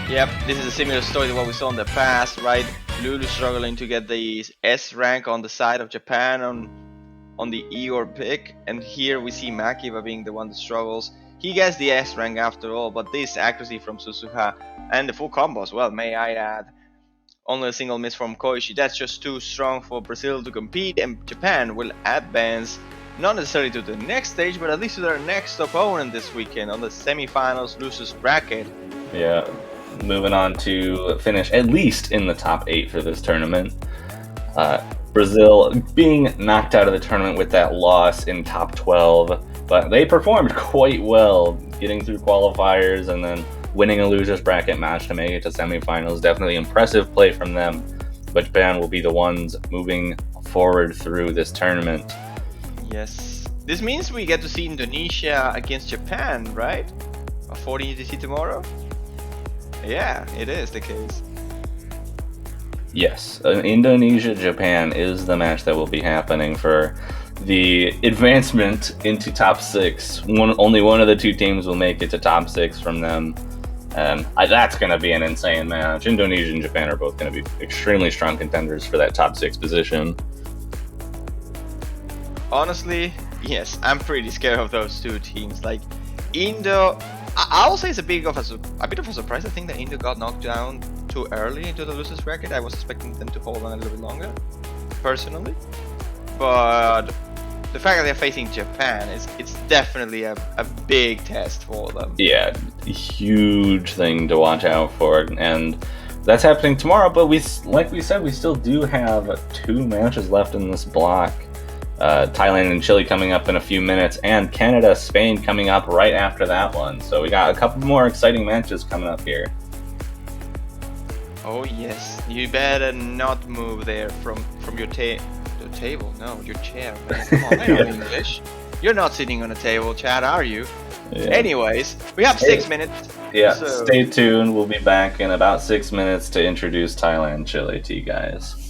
Yep, this is a similar story to what we saw in the past, right? Lulu struggling to get the S rank on the side of Japan on the Eeyore pick, and here we see Makiba being the one that struggles. He gets the S rank after all, but this accuracy from Suzuha and the full combo as well, may I add. Only a single miss from Koishi, that's just too strong for Brazil to compete, and Japan will advance not necessarily to the next stage, but at least to their next opponent this weekend on the semifinals losers bracket. Yeah, moving on to finish at least in the top 8 for this tournament. Brazil being knocked out of the tournament with that loss in top 12, but they performed quite well, getting through qualifiers and then winning a losers bracket match to make it to semifinals. Definitely impressive play from them, but Japan will be the ones moving forward through this tournament. Yes, this means we get to see Indonesia against Japan, right? A 40 EDC tomorrow? Yeah, it is the case. Yes, Indonesia-Japan is the match that will be happening for the advancement into top 6. Only one of the 2 teams will make it to top 6 from them. And that's going to be an insane match. Indonesia and Japan are both going to be extremely strong contenders for that top 6 position. Honestly, yes, I'm pretty scared of those 2 teams. Like, Indo, I will say it's a bit of a surprise. I think that Indo got knocked down too early into the losers bracket. I was expecting them to hold on a little bit longer, personally. But the fact that they're facing Japan it's definitely a big test for them. Yeah, huge thing to watch out for, and that's happening tomorrow. But like we said, we still do have 2 matches left in this block. Thailand and Chile coming up in a few minutes, and Canada, Spain coming up right after that one. So we got a couple more exciting matches coming up here. Oh yes, you better not move there from your table. No, your chair, man. Come on, I know English. You're not sitting on a table, Chad, are you? Yeah. Anyways, we have 6 minutes. Yeah, so stay tuned. We'll be back in about 6 minutes to introduce Thailand, Chile to you guys.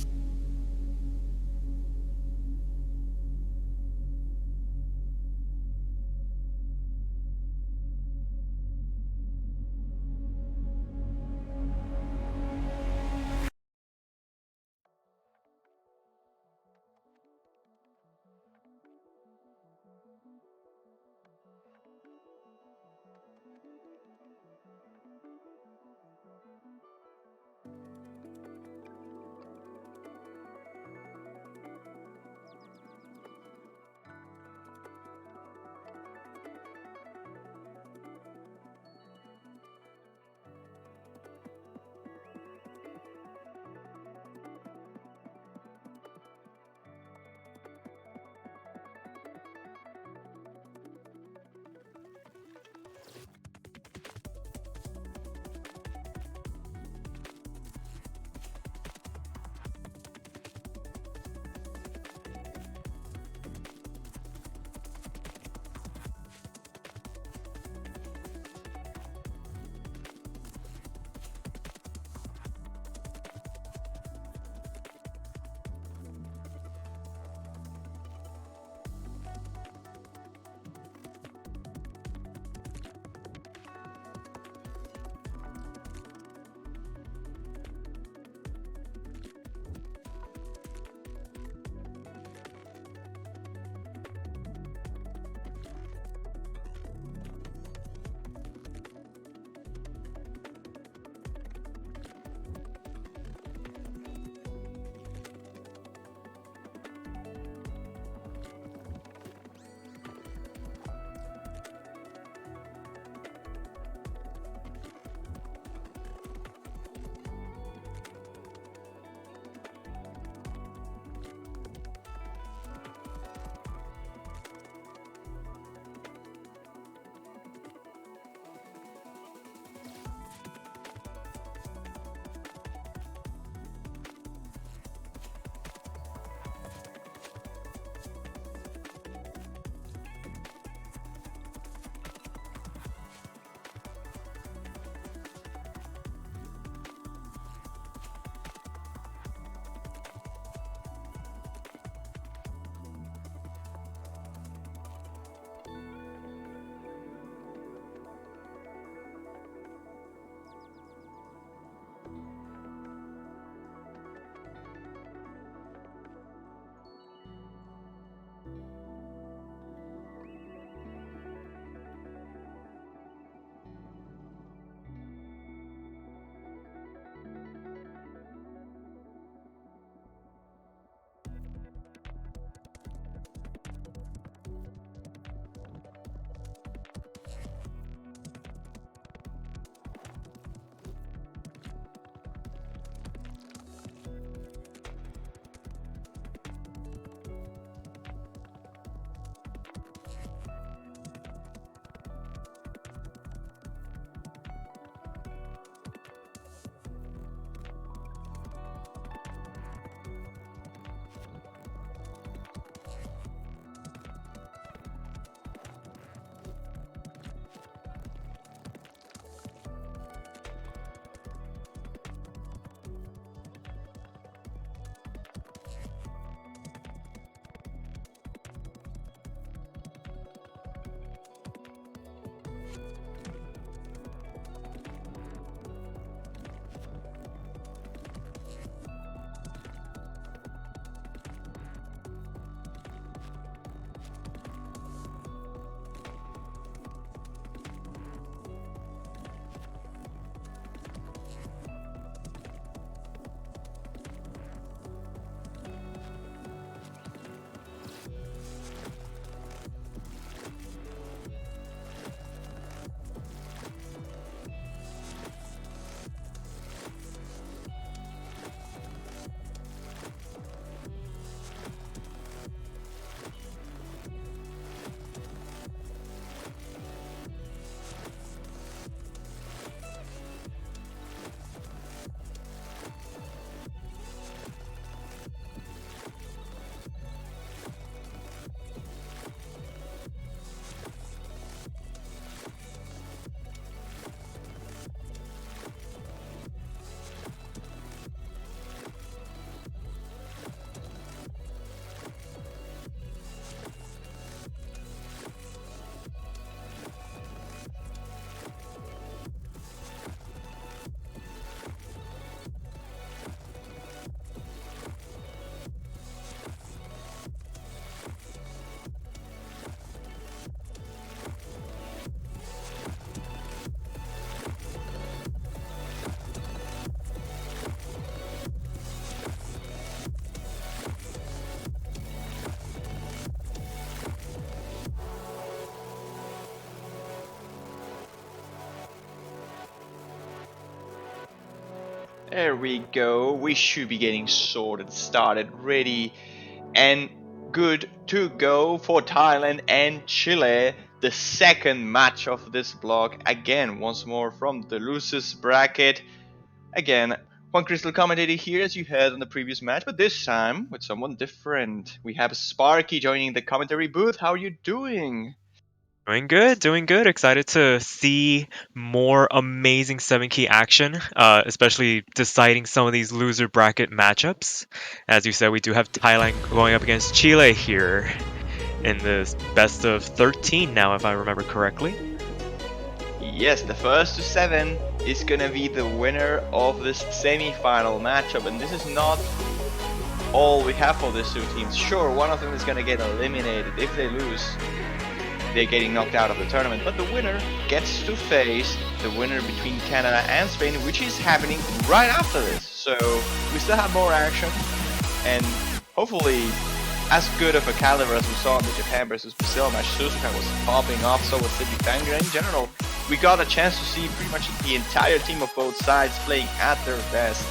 There we go. We should be getting sorted, started, ready, and good to go for Thailand and Chile. The second match of this block. Again, once more from the losers bracket. Again, Juan Crystal commentated here as you heard on the previous match, but this time with someone different. We have Sparky joining the commentary booth. How are you doing? Doing good, doing good. Excited to see more amazing 7 key action, especially deciding some of these loser bracket matchups. As you said, we do have Thailand going up against Chile here in this best of 13 now, if I remember correctly. Yes, the first to 7 is gonna be the winner of this semi-final matchup, and this is not all we have for these two teams. Sure, one of them is gonna get eliminated if they lose. They're getting knocked out of the tournament, but the winner gets to face the winner between Canada and Spain, which is happening right after this. So we still have more action, and hopefully as good of a caliber as we saw in the Japan versus Brazil match. Suzuka was popping off, so was Semifinals. In general, we got a chance to see pretty much the entire team of both sides playing at their best.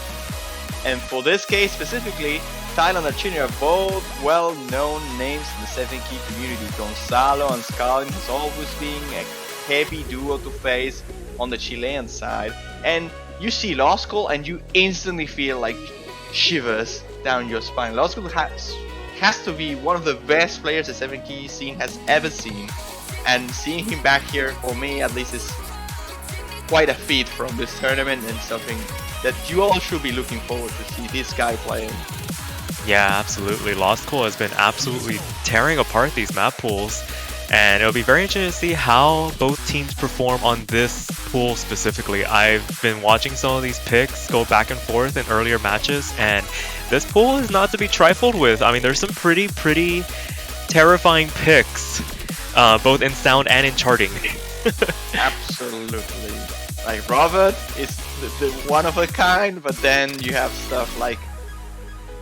And for this case specifically, Thailand and Chile are both well-known names in the 7 key community. Gonzalo and Skalin has always been a heavy duo to face on the Chilean side. And you see Lost Call and you instantly feel like shivers down your spine. Lost Call has to be one of the best players the 7 key scene has ever seen. And seeing him back here, for me at least, is quite a feat from this tournament and something that you all should be looking forward to see this guy playing. Yeah, absolutely. Lost Cool has been absolutely tearing apart these map pools, and it'll be very interesting to see how both teams perform on this pool specifically. I've been watching some of these picks go back and forth in earlier matches, and this pool is not to be trifled with. I mean, there's some pretty terrifying picks, both in sound and in charting. Absolutely. Like Robert is the one of a kind, but then you have stuff like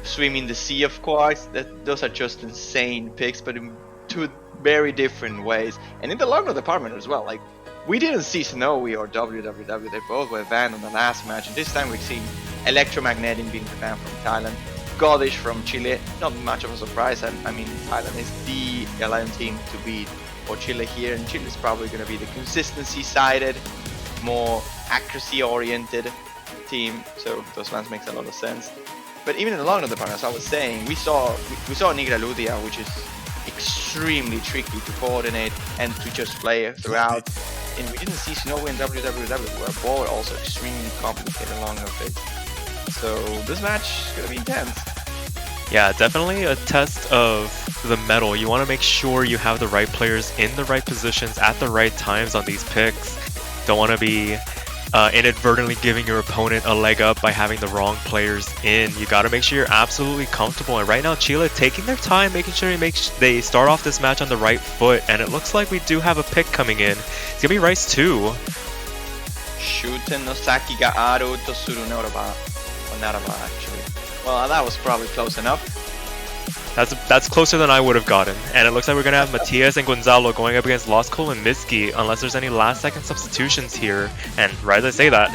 Swimming the Sea of Quarks. Those are just insane picks, but in two very different ways. And in the long run department as well. Like, we didn't see Snowy or WWW. They both were banned on the last match, and this time we've seen Electromagnetic being banned from Thailand, Godish from Chile. Not much of a surprise. I mean, Thailand is the alien team to beat for Chile here, and Chile is probably going to be the consistency-sided, more accuracy-oriented team. So those ones makes a lot of sense. But even in the long run department, as I was saying, we saw Nigra Ludia, which is extremely tricky to coordinate and to just play throughout. And we didn't see Snowy and WWW, where both also extremely complicated along the phase. So this match is gonna be intense. Yeah, definitely a test of the metal. You want to make sure you have the right players in the right positions at the right times on these picks. Don't want to be inadvertently giving your opponent a leg up by having the wrong players in. You got to make sure you're absolutely comfortable. And right now, Chile taking their time, making sure they start off this match on the right foot. And it looks like we do have a pick coming in. It's gonna be Rice 2. Shuten no Saki ga aru to suru noraba. Well, naraba actually. Well, that was probably close enough. That's closer than I would have gotten. And it looks like we're going to have Matias and Gonzalo going up against Lost Cole and Miski, unless there's any last-second substitutions here. And right as I say that,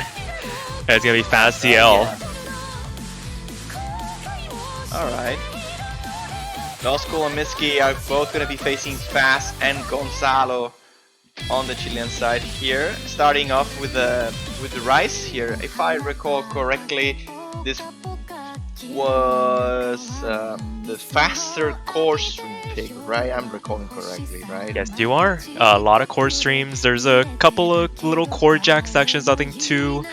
it's going to be Fast CL. Alright. Lost Cole and Miski are both going to be facing Fast and Gonzalo on the Chilean side here. Starting off with the Rice here. If I recall correctly, this was the faster core stream pick, right? I'm recalling correctly, right? Yes, you are. A lot of core streams. There's a couple of little core jack sections, nothing too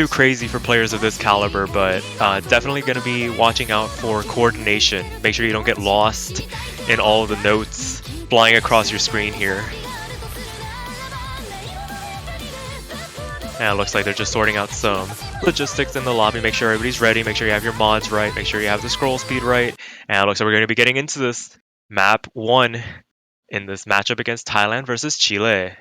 crazy for players of this caliber, but definitely going to be watching out for coordination. Make sure you don't get lost in all of the notes flying across your screen here. And it looks like they're just sorting out some logistics in the lobby. Make sure everybody's ready. Make sure you have your mods right. Make sure you have the scroll speed right. And it looks like we're going to be getting into this map 1 in this matchup against Thailand versus Chile.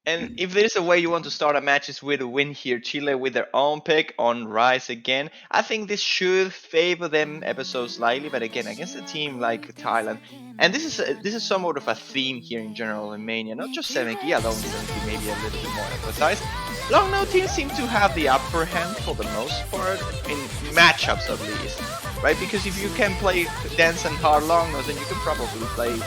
And if there's a way you want to start a match is with a win here, Chile with their own pick on Rise again. I think this should favor them ever so slightly, but again, against a team like Thailand. And this is somewhat of a theme here in general in Mania, not just 7 key, although 7 key maybe a little bit more emphasized. Long No teams seem to have the upper hand for the most part, in matchups at least, right? Because if you can play dense and hard Long Nose, then you can probably play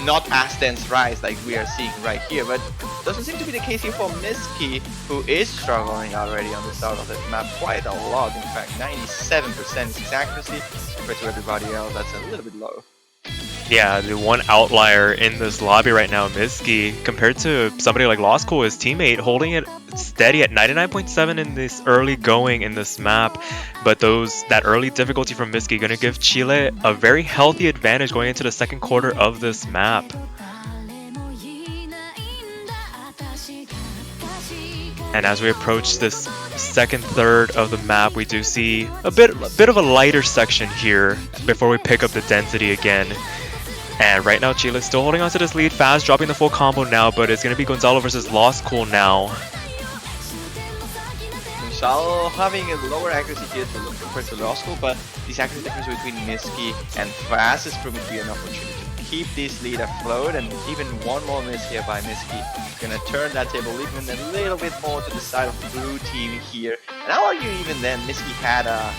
not as dense Rise like we are seeing right here, but doesn't seem to be the case here for Miski, who is struggling already on the start of this map quite a lot. In fact, 97% is his accuracy, compared to everybody else, that's a little bit low. Yeah, the one outlier in this lobby right now, Miski, compared to somebody like Lost Cool, his teammate, holding it steady at 99.7 in this early going in this map. But that early difficulty from Miski gonna give Chile a very healthy advantage going into the second quarter of this map. And as we approach this second third of the map, we do see a bit of a lighter section here before we pick up the density again. And right now, Chile's still holding on to this lead fast, dropping the full combo now, but it's going to be Gonzalo versus Lost Cool now. Gonzalo having a lower accuracy here compared to Lost Cool, but this accuracy difference between Miski and Fast is proving to be enough for Chile to keep this lead afloat, and even one more miss here by Miski is going to turn that table even a little bit more to the side of the blue team here. And I'll argue even then, Miski had a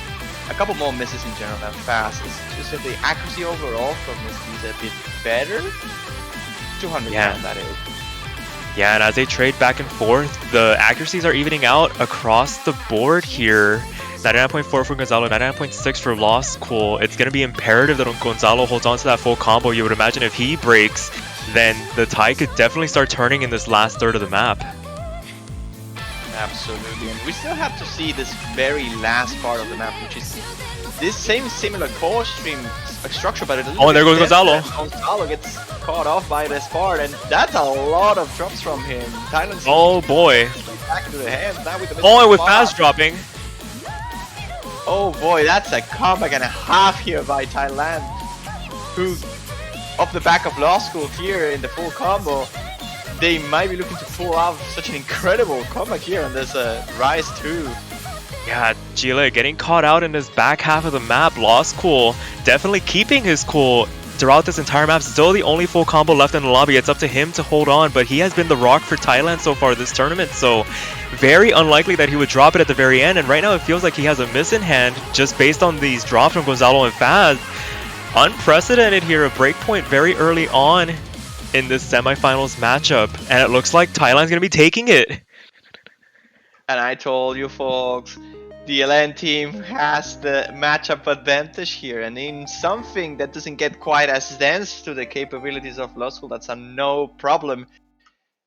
couple more misses in general than Fast. It's just that the accuracy overall from Miski is a bit better. 200 pounds, that is. Yeah, and as they trade back and forth, the accuracies are evening out across the board here. 99.4 for Gonzalo, 99.6 for Lost Cool. It's going to be imperative that Gonzalo holds on to that full combo. You would imagine if he breaks, then the tide could definitely start turning in this last third of the map. Absolutely, and we still have to see this very last part of the map, which is this same similar core stream structure, but oh, there goes Gonzalo. Gonzalo gets caught off by this part, and that's a lot of drops from him. Thailand oh boy. Back into the hands now with the oh, and with fast dropping. Oh boy, that's a comeback and a half here by Thailand, who, off the back of Lost School here in the full combo, they might be looking to pull off such an incredible comeback here on this Rise 2. Yeah, Chile getting caught out in this back half of the map. Lost Cool definitely keeping his cool throughout this entire map. Still the only full combo left in the lobby. It's up to him to hold on, but he has been the rock for Thailand so far this tournament, so very unlikely that he would drop it at the very end. And right now it feels like he has a miss in hand just based on these drops from Gonzalo and Faz. Unprecedented here, a breakpoint very early on in this semifinals matchup, and it looks like Thailand's gonna be taking it. And I told you folks, the LN team has the matchup advantage here, and in something that doesn't get quite as dense to the capabilities of Lost School, that's a no problem.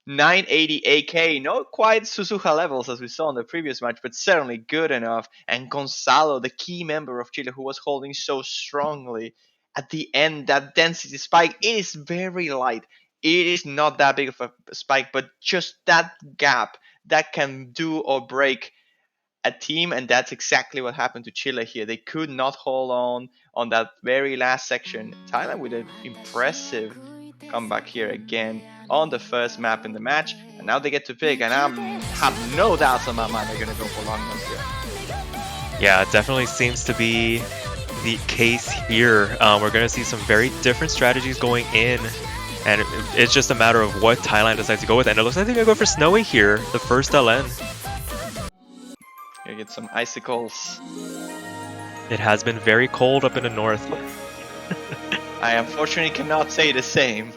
980 AK, not quite Suzuha levels as we saw in the previous match, but certainly good enough. And Gonzalo, the key member of Chile who was holding so strongly at the end, that density spike, it is very light. It is not that big of a spike, but just that gap that can do or break a team, and that's exactly what happened to Chile here. They could not hold on that very last section. Thailand with an impressive comeback here again on the first map in the match, and now they get to pick, and I have no doubts in my mind they're gonna go for long nose here. Yeah, it definitely seems to be the case here. We're gonna see some very different strategies going in, and it's just a matter of what Thailand decides to go with. And it looks like they're gonna go for Snowy here, the first LN. Gonna get some icicles. It has been very cold up in the north. I unfortunately cannot say the same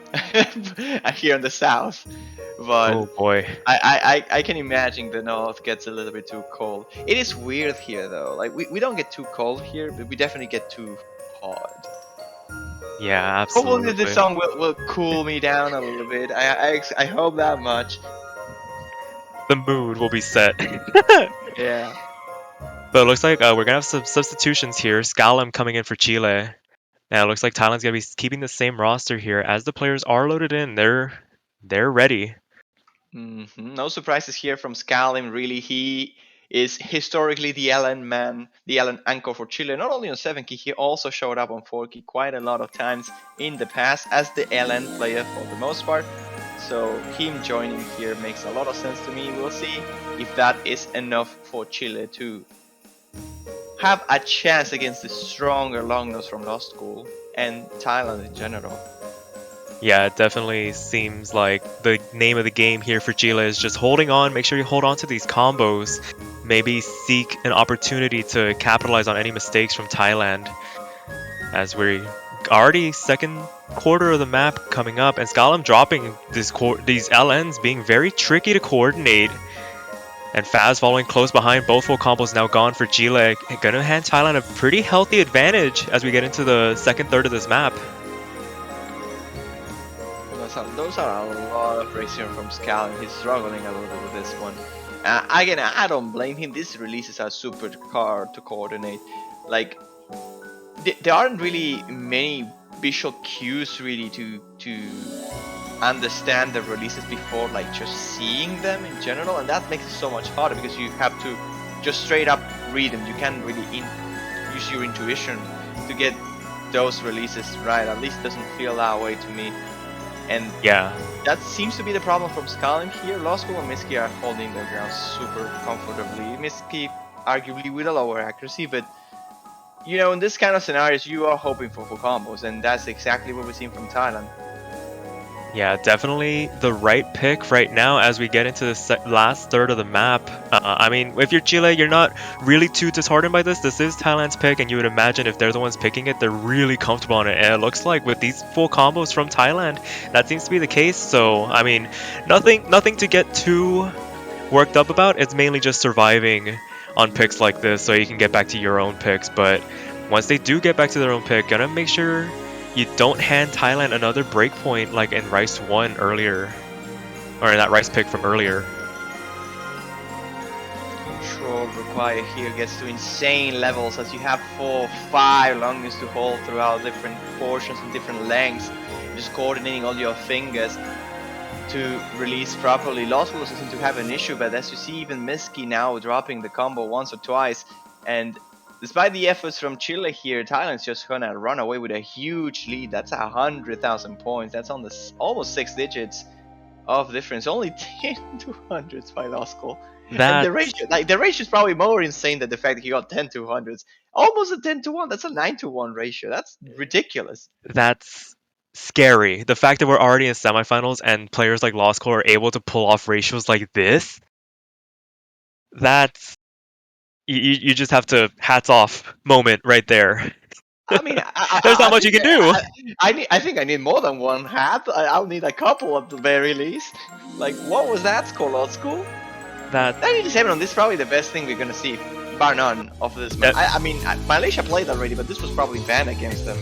here in the south, but oh boy, I can imagine the north gets a little bit too cold. It is weird here though, like we don't get too cold here, but we definitely get too hot. Yeah, absolutely. Hopefully this song will cool me down a little bit. I hope that much. The mood will be set. Yeah. But it looks like we're gonna have some substitutions here. Scallum coming in for Chile. Now it looks like Thailand's gonna be keeping the same roster here as the players are loaded in. They're ready. No surprises here from Scalim. Really, he is historically the LN man, the LN anchor for Chile. Not only on 7 key, he also showed up on 4 key quite a lot of times in the past as the LN player for the most part. So him joining here makes a lot of sense to me. We'll see if that is enough for Chile to have a chance against the stronger long nose from Lost School and Thailand in general. Yeah, it definitely seems like the name of the game here for Chile is just holding on. Make sure you hold on to these combos. Maybe seek an opportunity to capitalize on any mistakes from Thailand. As we're already second quarter of the map coming up, and Skalem dropping these LNs being very tricky to coordinate. And Faz following close behind, both full combos now gone for Chile. Gonna hand Thailand a pretty healthy advantage as we get into the second third of this map. Those are a lot of pressure from Scal, and he's struggling a little bit with this one. Again, I don't blame him. These releases are super hard to coordinate. Like, there aren't really many visual cues really to understand the releases before like just seeing them in general, and that makes it so much harder because you have to just straight up read them. You can't really use your intuition to get those releases right. At least it doesn't feel that way to me. And yeah, that seems to be the problem from Scaling here. Lost School and Miski are holding their ground super comfortably. Miski arguably with a lower accuracy, but you know, in this kind of scenarios, you are hoping for full combos, and that's exactly what we're seeing from Thailand. Yeah, definitely the right pick right now as we get into the last third of the map. I mean, if you're Chile, you're not really too disheartened by this. This is Thailand's pick, and you would imagine if they're the ones picking it, they're really comfortable on it. And it looks like with these full combos from Thailand, that seems to be the case. So, I mean, nothing to get too worked up about. It's mainly just surviving on picks like this so you can get back to your own picks. But once they do get back to their own pick, gotta make sure you don't hand Thailand another breakpoint like in Rice 1 earlier, or in that Rice pick from earlier. Control required here gets to insane levels as you have 4, 5 longest to hold throughout different portions and different lengths. Just coordinating all your fingers to release properly. Lost will seem to have an issue, but as you see, even Miski now dropping the combo once or twice, and despite the efforts from Chile here, Thailand's just gonna run away with a huge lead. That's 100,000 points. That's on the almost 6 digits of difference. Only 10 200s by Lost School. And the ratio is probably more insane than the fact that he got 10 200s. Almost a 10-1. That's a 9-1 ratio. That's ridiculous. That's scary. The fact that we're already in semifinals and players like Lost School are able to pull off ratios like this, that's you just have to hats off moment right there. I mean, There's not much you can do. I think I need more than one hat. I'll need a couple at the very least. Like, what was that score, Lost School? That 97 on this is probably the best thing we're gonna see, bar none, of this match. I mean, Malaysia played already, but this was probably banned against them.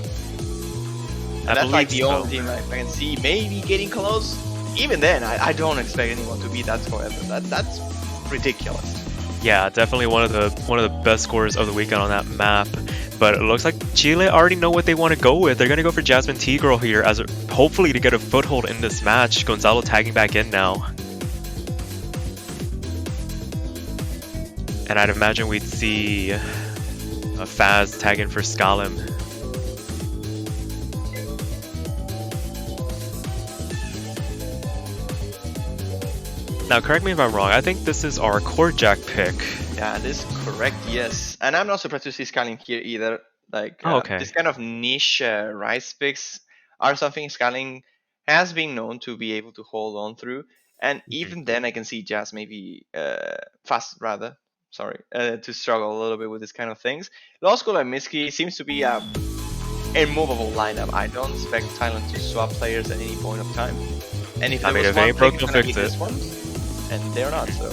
And that's like the only team I can see maybe getting close. Even then, I don't expect anyone to beat that score ever. That's ridiculous. Yeah, definitely one of the best scores of the weekend on that map. But it looks like Chile already know what they want to go with. They're gonna go for Jasmine T-Girl here as hopefully to get a foothold in this match. Gonzalo tagging back in now. And I'd imagine we'd see a Faz tag in for Skalem. Now, correct me if I'm wrong, I think this is our Core Jack pick. Yeah, this is correct, yes. And I'm not surprised to see Scaling here either. Like, this kind of niche Rice picks are something Scaling has been known to be able to hold on through. And even then, I can see Jazz maybe, Fast rather, to struggle a little bit with this kind of things. Lost School and Miski seems to be a immovable lineup. I don't expect Thailand to swap players at any point of time. And if there was one pick, it's gonna be this one. And they're not, so.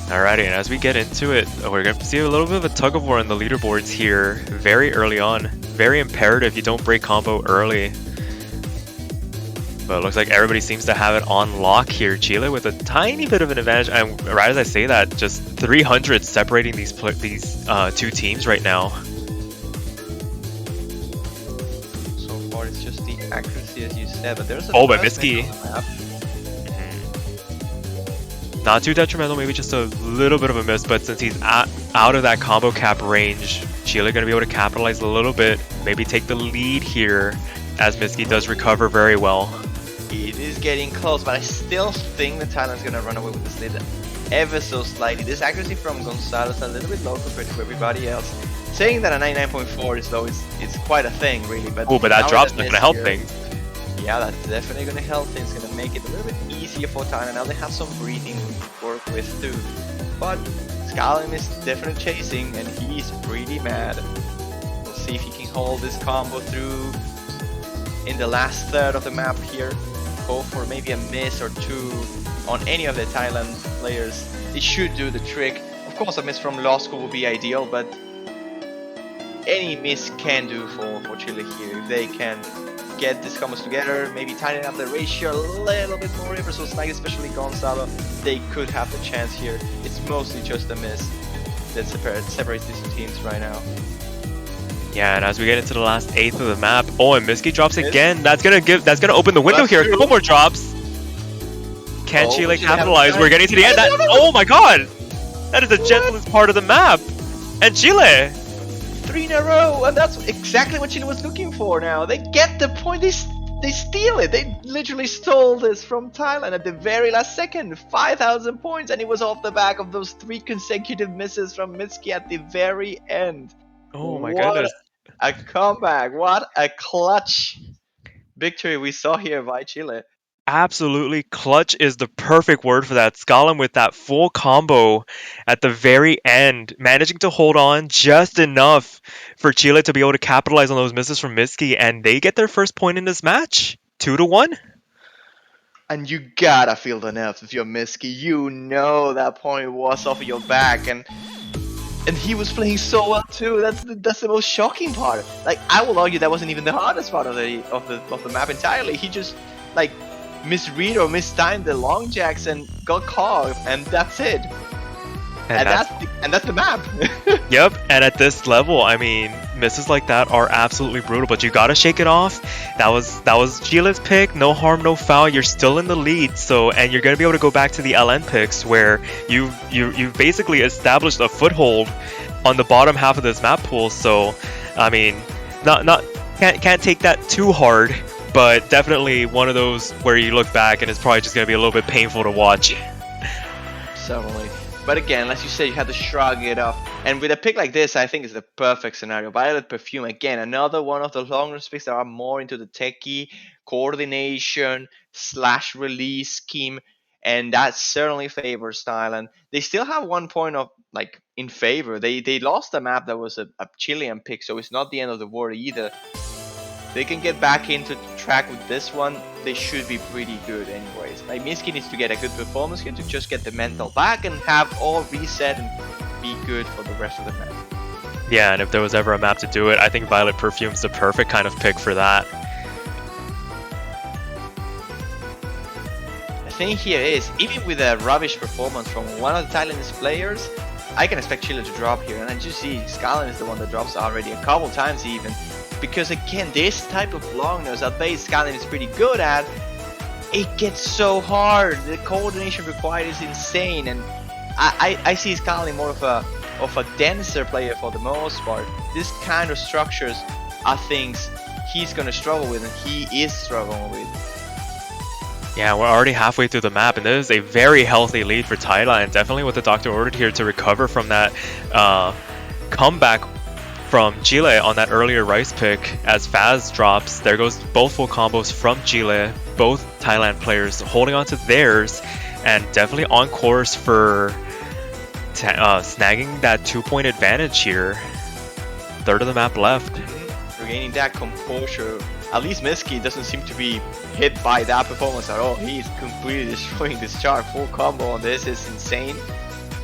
Alrighty, and as we get into it, we're going to see a little bit of a tug of war on the leaderboards here very early on. Very imperative you don't break combo early. But it looks like everybody seems to have it on lock here. Chile with a tiny bit of an advantage, and right as I say that, just 300 separating these two teams right now. So far it's just the accuracy as you said, but there's a but Miski. Not too detrimental, maybe just a little bit of a miss, but since he's out of that combo cap range, Chile going to be able to capitalize a little bit, maybe take the lead here, as Miski does recover very well. It is getting close, but I still think that Thailand's going to run away with this lead ever so slightly. This accuracy from Gonzalo is a little bit low compared to everybody else. saying that a 99.4 is low is quite a thing, really. But Oh, but that now drop's with not the gonna help miss things. here, yeah, that's definitely gonna help things. Gonna make it a little bit easier for Thailand. Now they have some breathing to work with too. But Skyrim is definitely chasing, and he's pretty mad. We'll see if he can hold this combo through in the last third of the map here. Go for maybe a miss or two on any of the Thailand players. It should do the trick. Of course, a miss from Law School would be ideal, but any miss can do for Chile here. If they can get these combos together, maybe tighten up the ratio a little bit more ever so slightly, especially Gonzalo, they could have the chance here. It's mostly just a miss that separates these two teams right now. Yeah, and as we get into the last eighth of the map, oh, and Miski drops again. That's gonna open the window That's here. A true. couple more drops. Can Oh, Chile Chile have capitalize? time. We're getting to the end. No, no, no. Oh my god! That is the gentlest part of the map. And Chile. 3 in a row, and that's exactly what Chile was looking for now. They get the point, they steal it. They literally stole this from Thailand at the very last second. 5,000 points, and it was off the back of those 3 consecutive misses from Mitsuki at the very end. Oh my What goodness. a comeback. What a clutch victory we saw here by Chile. Absolutely, clutch is the perfect word for that. Scallum with that full combo at the very end, managing to hold on just enough for Chile to be able to capitalize on those misses from Miski, and they get their first point in this match. 2-1. And you gotta feel the nerves if you're Mitsuki. You know that point was off of your back, and he was playing so well too. That's the most shocking part. Like, I will argue that wasn't even the hardest part of the map entirely. He just like misread or mistimed the long jacks and got caught, and that's it. And that's the map. Yep, and at this level, I mean, misses like that are absolutely brutal, but you gotta shake it off. That was Chile's pick, no harm, no foul. You're still in the lead, so and you're gonna be able to go back to the LN picks where you've basically established a foothold on the bottom half of this map pool. So, I mean, can't take that too hard, but definitely one of those where you look back and it's probably just gonna be a little bit painful to watch. Certainly. But again, as you said, you had to shrug it off. And with a pick like this, I think it's the perfect scenario. Violet Perfume, again, another one of the longer picks that are more into the techie coordination / release scheme. And that certainly favors Thailand. They still have 1 point of like in favor. They lost a map that was a Chilean pick, so it's not the end of the world either. They can get back into track with this one. They should be pretty good anyways. Like, Miski needs to get a good performance here to just get the mental back and have all reset and be good for the rest of the map. Yeah, and if there was ever a map to do it, I think Violet Perfume's the perfect kind of pick for that. The thing here is, even with a rubbish performance from one of the Thailandese players, I can expect Chile to drop here. And I just see Scallon is the one that drops already a couple times even. Because again, this type of longness that base Scallon is pretty good at, it gets so hard. The coordination required is insane, and I see Scallon more of a denser player for the most part. This kind of structures are things he's gonna struggle with, and he is struggling with. Yeah, we're already halfway through the map, and this is a very healthy lead for Thailand. Definitely what the doctor ordered here to recover from that comeback from Chile on that earlier rice pick. As Faz drops, there goes both full combos from Chile, both Thailand players holding on to theirs, and definitely on course for snagging that 2-point advantage here. Third of the map left. Regaining that composure. At least Miski doesn't seem to be hit by that performance at all. He's completely destroying this chart. Full combo on this is insane.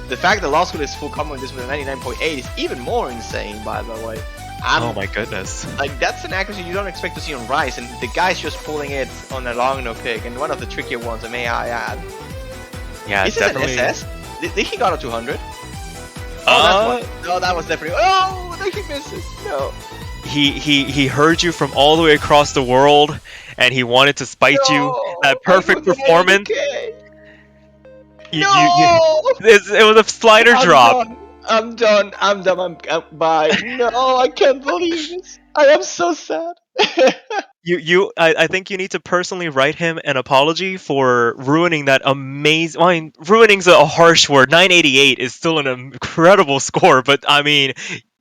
The fact that Law School is full combo in this with a 99.8 is even more insane, by the way. Oh my goodness. Like, that's an accuracy you don't expect to see on Rice, and the guy's just pulling it on a long no pick, and one of the trickier ones, may I add. Yeah, Is definitely. it an SS? Did he got a 200? Oh, that's one. No, that was definitely. Oh, he misses. No. He heard you from all the way across the world, and he wanted to spite you. That perfect performance. It was a slider drop. I'm done. I'm bye. No, I can't believe this. I am so sad. I think you need to personally write him an apology for ruining that amazing. I mean, ruining's a harsh word. 988 is still an incredible score, but I mean,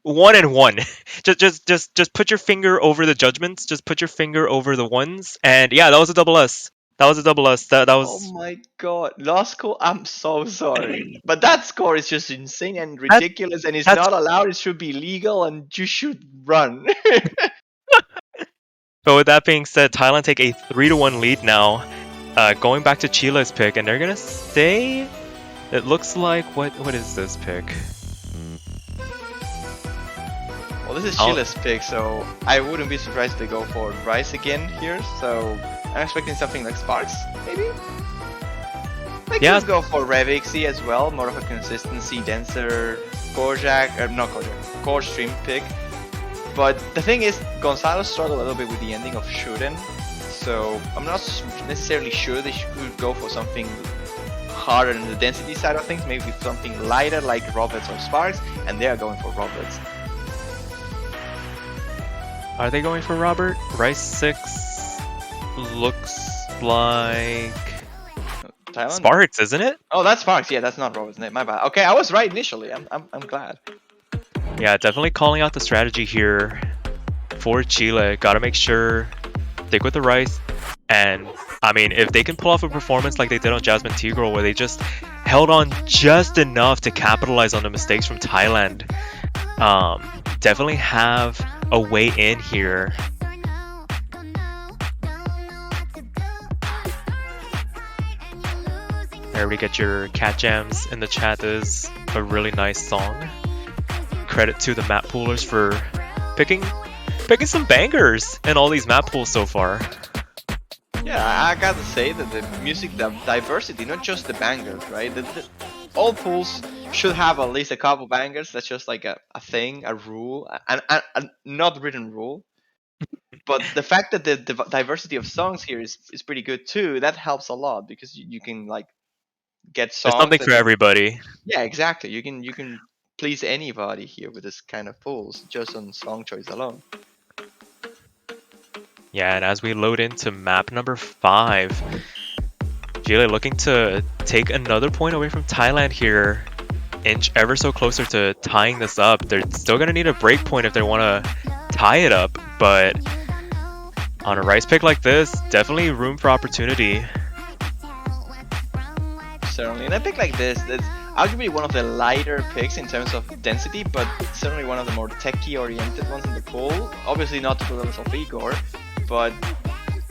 1 and 1. Just put your finger over the judgments. Just put your finger over the ones. And yeah, that was a double S. That was a double S. That Oh was my god. Last score, I'm so sorry. But that score is just insane and that, ridiculous and it's that's. not allowed. It should be legal and you should run. But with that being said, Thailand take a 3-1 lead now. Going back to Chile's pick, and they're gonna stay. It looks like what is this pick? Well, this is Oh. Chile's pick, so I wouldn't be surprised if they go for Rice again here. So I'm expecting something like Sparks, maybe? They Yeah. could go for Revixie as well, more of a consistency, denser Korjak, or not Korjak, core stream pick. But the thing is, Gonzalo struggled a little bit with the ending of Shuden, so I'm not necessarily sure they should go for something harder on the density side of things, maybe something lighter like Roberts or Sparks, and they are going for Roberts. Are they going for Robert? Rice 6 looks like Thailand? Sparks, isn't it? Oh, that's Sparks. Yeah, that's not Roberts' name. My bad. Okay, I was right initially. I'm glad. Yeah, definitely calling out the strategy here for Chile. Gotta make sure stick with the Rice. And I mean, if they can pull off a performance like they did on Jasmine Tigro, where they just held on just enough to capitalize on the mistakes from Thailand, definitely have a way in here. Everybody get your cat jams in the chat. This is a really nice song. Credit to the map poolers for picking some bangers in all these map pools so far. Yeah, I gotta say that the music diversity, not just the bangers, right? All pools should have at least a couple bangers. That's just like a thing, a rule, a not written rule. But the fact that the diversity of songs here is pretty good too. That helps a lot because you can like get There's songs something that for everybody. yeah, exactly. You can please anybody here with this kind of pools just on song choice alone. Yeah, and as we load into map number 5, Chile looking to take another point away from Thailand here. Inch ever so closer to tying this up. They're still going to need a break point if they want to tie it up, but on a Rice pick like this, definitely room for opportunity. Certainly, and a pick like this, that's arguably one of the lighter picks in terms of density, but certainly one of the more techie-oriented ones in the pool. Obviously not to the levels of Igor, but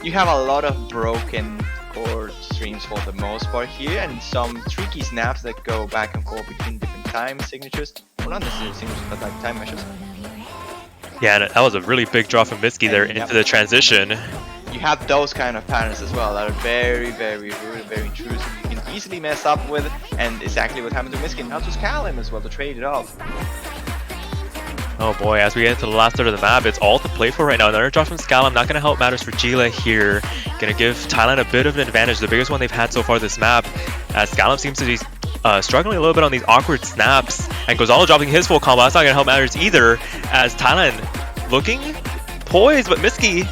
you have a lot of broken core streams for the most part here, and some tricky snaps that go back and forth between different time signatures. Well, not necessarily signatures, but like time measures. Yeah, that was a really big draw from Mitski there into the transition. You have those kind of patterns as well that are very, very rude and very intrusive. You can easily mess up with, and exactly what happened to Miskin. Now to Scalim as well to trade it off. Oh boy, as we get into the last third of the map, it's all to play for right now. Another draw from Scalim, not going to help matters for Gila here. Going to give Thailand a bit of an advantage, the biggest one they've had so far this map, as Scalim seems to be struggling a little bit on these awkward snaps, and Gonzalo dropping his full combo. That's not going to help matters either, as Thailand looking poised, but Miski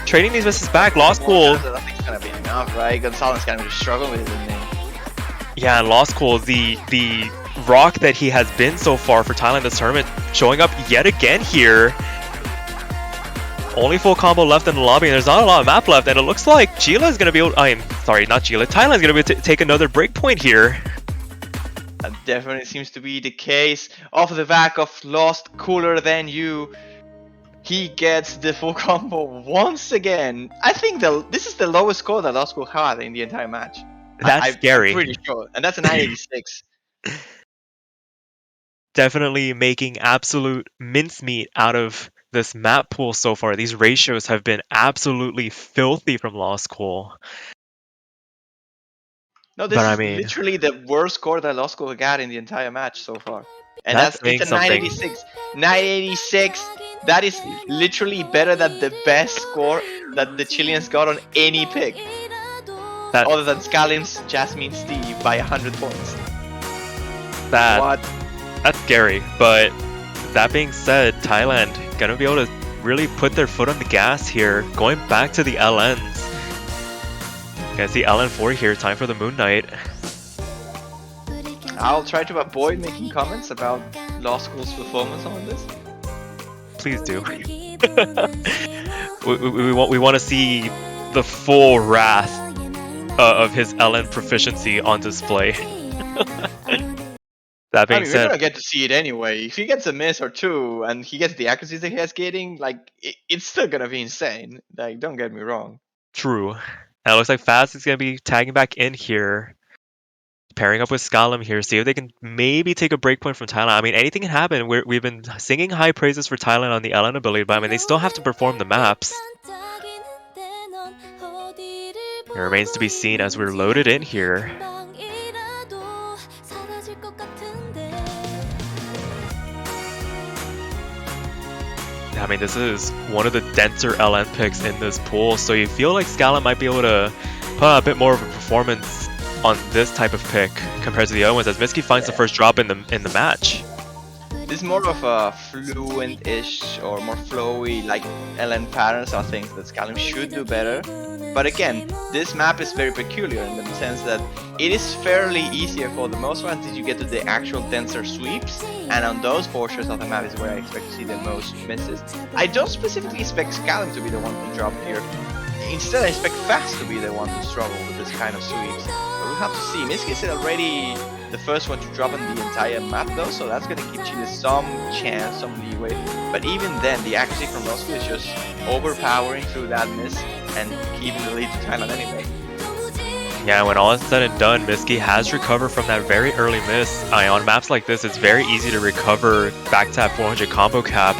trading these misses back. Lost Cool. I think it's going to be enough, right? Gonzalo's going to be struggling with it, isn't he? Yeah, and Lost Cool, the rock that he has been so far for Thailand this tournament, showing up yet again here. Only full combo left in the lobby, and there's not a lot of map left, and it looks like Gila is going to be able, Thailand is going to be able to take another break point here. That definitely seems to be the case. Off the back of Lost Cooler Than You, he gets the full combo once again. I think this is the lowest score that Lost Cool had in the entire match. That's scary. I'm pretty sure, and that's a 986. Definitely making absolute mincemeat out of this map pool so far. These ratios have been absolutely filthy from Lost Cool. No, this is literally the worst score that Lost Cool got in the entire match so far. And it's a 986. 986. That is literally better than the best score that the Chileans got on any pick. Other than Scalim's Jasmine Steve by 100 points. That's scary, but that being said, Thailand gonna be able to really put their foot on the gas here, going back to the LNs. Gonna see LN4 here, time for the Moon Knight. I'll try to avoid making comments about Law School's performance on this. Please do. we want to see the full wrath of his LN proficiency on display. That I being mean, we're said, gonna get to see it anyway. If he gets a miss or two and he gets the accuracies that he has getting, like it's still gonna be insane. Like, don't get me wrong. true. And it looks like Fast is going to be tagging back in here, pairing up with Scalum here, see if they can maybe take a breakpoint from Thailand. I mean, anything can happen. We've been singing high praises for Thailand on the LN ability, but I mean, they still have to perform the maps. It remains to be seen as we're loaded in here. I mean, this is one of the denser LN picks in this pool, so you feel like Scala might be able to put out a bit more of a performance on this type of pick compared to the other ones, as Mitsuki finds the first drop in the match. This is more of a fluent-ish or more flowy, like LN patterns are things that Skyrim should do better. But again, this map is very peculiar in the sense that it is fairly easier for the most part until you get to the actual denser sweeps, and on those portions of the map is where I expect to see the most misses. I don't specifically expect Skyrim to be the one to drop here. Instead, I expect Fast to be the one to struggle with this kind of sweeps. But we'll have to see. Mitsuki is already the first one to drop in the entire map though, so that's gonna give Chile some chance, some leeway. But even then, the accuracy from Moscow is just overpowering through that miss and keeping the lead to Thailand anyway. Yeah, when all is said and done, Mitsuki has recovered from that very early miss. On maps like this, it's very easy to recover back to that 400 combo cap.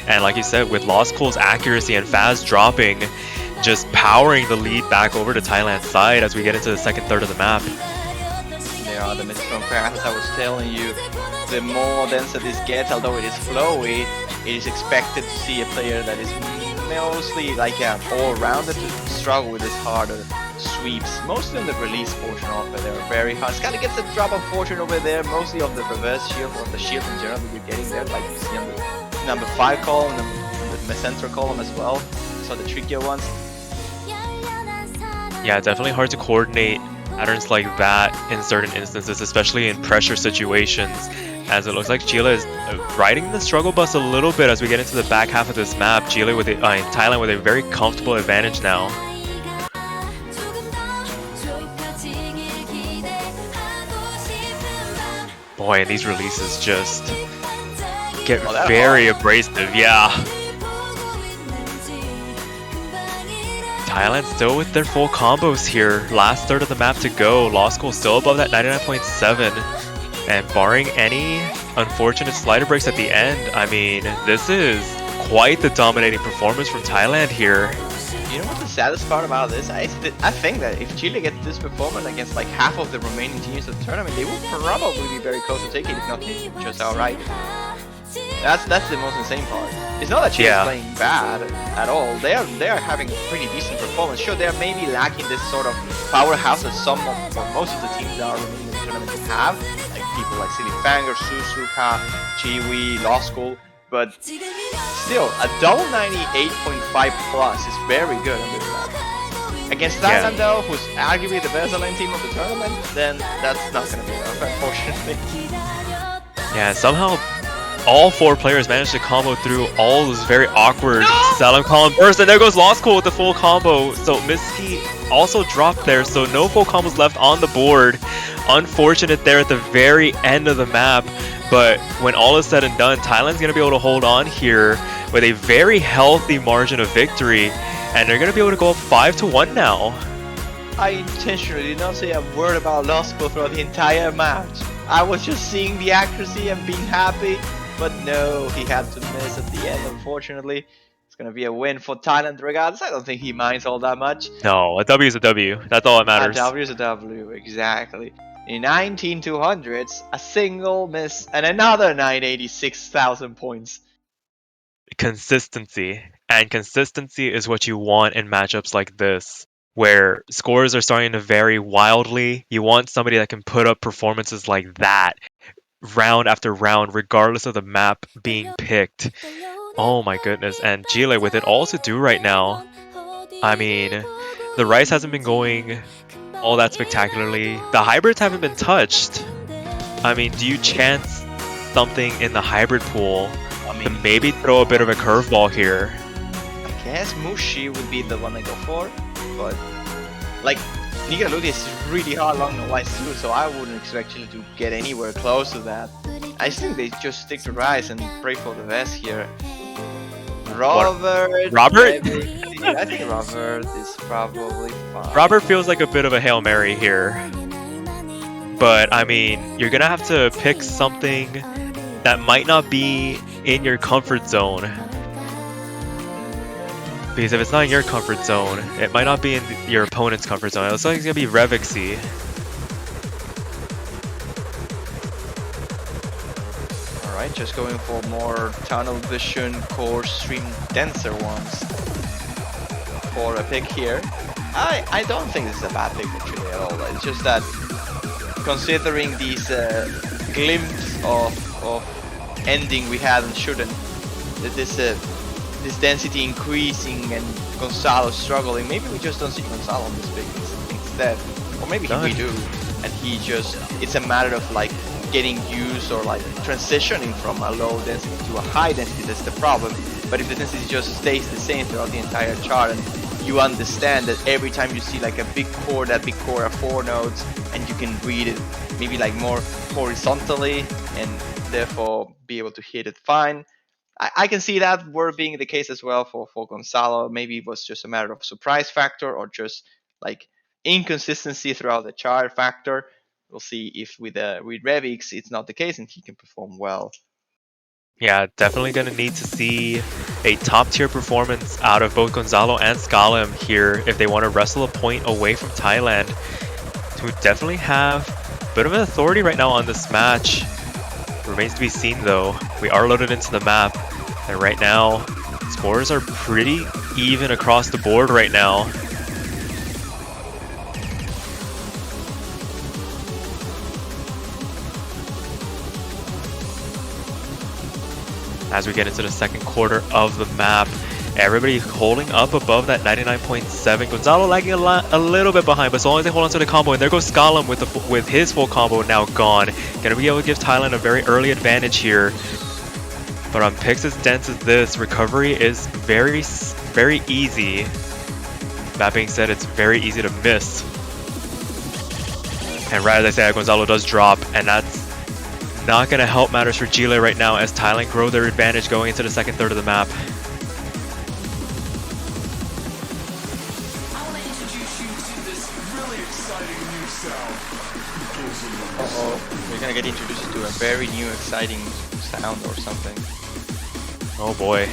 And like you said, with Lost Cool's accuracy and Faz dropping, just powering the lead back over to Thailand's side as we get into the second third of the map. There are the misses from Faz, as I was telling you. The more denser this gets, although it is flowy, it is expected to see a player that is mostly like all-rounded to struggle with this harder sweeps. Mostly on the release portion of it, they're very hard. Skyler gets a drop of fortune over there, mostly of the reverse shield, or the shield in general that you're getting there, like you see on the number 5 column, the central column as well. So the trickier ones. Yeah, definitely hard to coordinate patterns like that in certain instances, especially in pressure situations, as it looks like Chile is riding the struggle bus a little bit as we get into the back half of this map. Chile with Thailand with a very comfortable advantage now. Boy, and these releases just get very abrasive, yeah. Thailand still with their full combos here. Last third of the map to go. Law School still above that 99.7. And barring any unfortunate slider breaks at the end, I mean, this is quite the dominating performance from Thailand here. You know what the saddest part about this? I think that if Chile gets this performance against like half of the remaining teams of the tournament, they will probably be very close to taking it, if not just outright. That's the most insane part. It's not that Chile is playing bad at all. They are having a pretty decent performance. Sure, they are maybe lacking this sort of powerhouse that some or most of the teams that are remaining in the tournament have, like people like Silly Fanger, Suzuka, Chiwi, Law School. But still, a double 98.5 plus is very good on this map. Against Thailand though, who's arguably the best LN team of the tournament, then that's not going to be enough, unfortunately. Yeah, somehow all 4 players managed to combo through all those very awkward Salam column bursts, and there goes Law School with the full combo. So Mitsuki also dropped there, so no full combos left on the board. Unfortunate there at the very end of the map, but when all is said and done, Thailand's going to be able to hold on here with a very healthy margin of victory, and they're going to be able to go up 5-1 now. I intentionally did not say a word about Law School throughout the entire match. I was just seeing the accuracy and being happy. But no, he had to miss at the end, unfortunately. It's going to be a win for Thailand regardless. I don't think he minds all that much. No, a W is a W. That's all that matters. A W is a W, exactly. In 19/200s, a single miss and another 986,000 points. Consistency. And consistency is what you want in matchups like this, where scores are starting to vary wildly. You want somebody that can put up performances like that round after round, regardless of the map being picked. Oh my goodness. And Chile with it all to do right now. I mean, the Rice hasn't been going all that spectacularly. The hybrids haven't been touched. I mean, do you chance something in the hybrid pool I to mean, maybe throw a bit of a curveball here? I guess Mushi would be the one I go for, but like Nigaludi is really hard along the lines too, so I wouldn't expect Chile to get anywhere close to that. I think they just stick to Rise and pray for the best here. Robert? Robert? I think Robert is probably fine. Robert feels like a bit of a Hail Mary here. But, I mean, you're gonna have to pick something that might not be in your comfort zone. Because if it's not in your comfort zone, it might not be in your opponent's comfort zone. It looks like it's gonna be Revixie. Alright, just going for more tunnel vision, core stream denser ones for a pick here. I don't think this is a bad pick for Chile at all. It's just that considering these glimpse of ending we had and shouldn't, this density increasing and Gonzalo struggling, maybe we just don't see Gonzalo on this pick instead, or maybe we do, and it's a matter of like getting used or like transitioning from a low density to a high density. That's the problem. But if the density just stays the same throughout the entire chart, and you understand that every time you see like a big core, that big core are 4 nodes, and you can read it maybe like more horizontally and therefore be able to hit it fine. I can see that were being the case as well for Gonzalo. Maybe it was just a matter of surprise factor or just like inconsistency throughout the chart factor. We'll see if with Revix it's not the case and he can perform well. Yeah, definitely gonna need to see a top tier performance out of both Gonzalo and Scalim here if they want to wrestle a point away from Thailand, who definitely have a bit of an authority right now on this match. Remains to be seen though. We are loaded into the map, and right now scores are pretty even across the board right now. As we get into the second quarter of the map, everybody holding up above that 99.7. Gonzalo lagging a little bit behind, but as long as they hold on to the combo, and there goes Scalim with his full combo now gone. Gonna be able to give Thailand a very early advantage here. But on picks as dense as this, recovery is very, very easy. That being said, it's very easy to miss. And right as I said, Gonzalo does drop, and that's not going to help matters for Chile right now as Thailand grow their advantage going into the second third of the map. We're gonna get introduced to a very new exciting sound or something. Oh boy.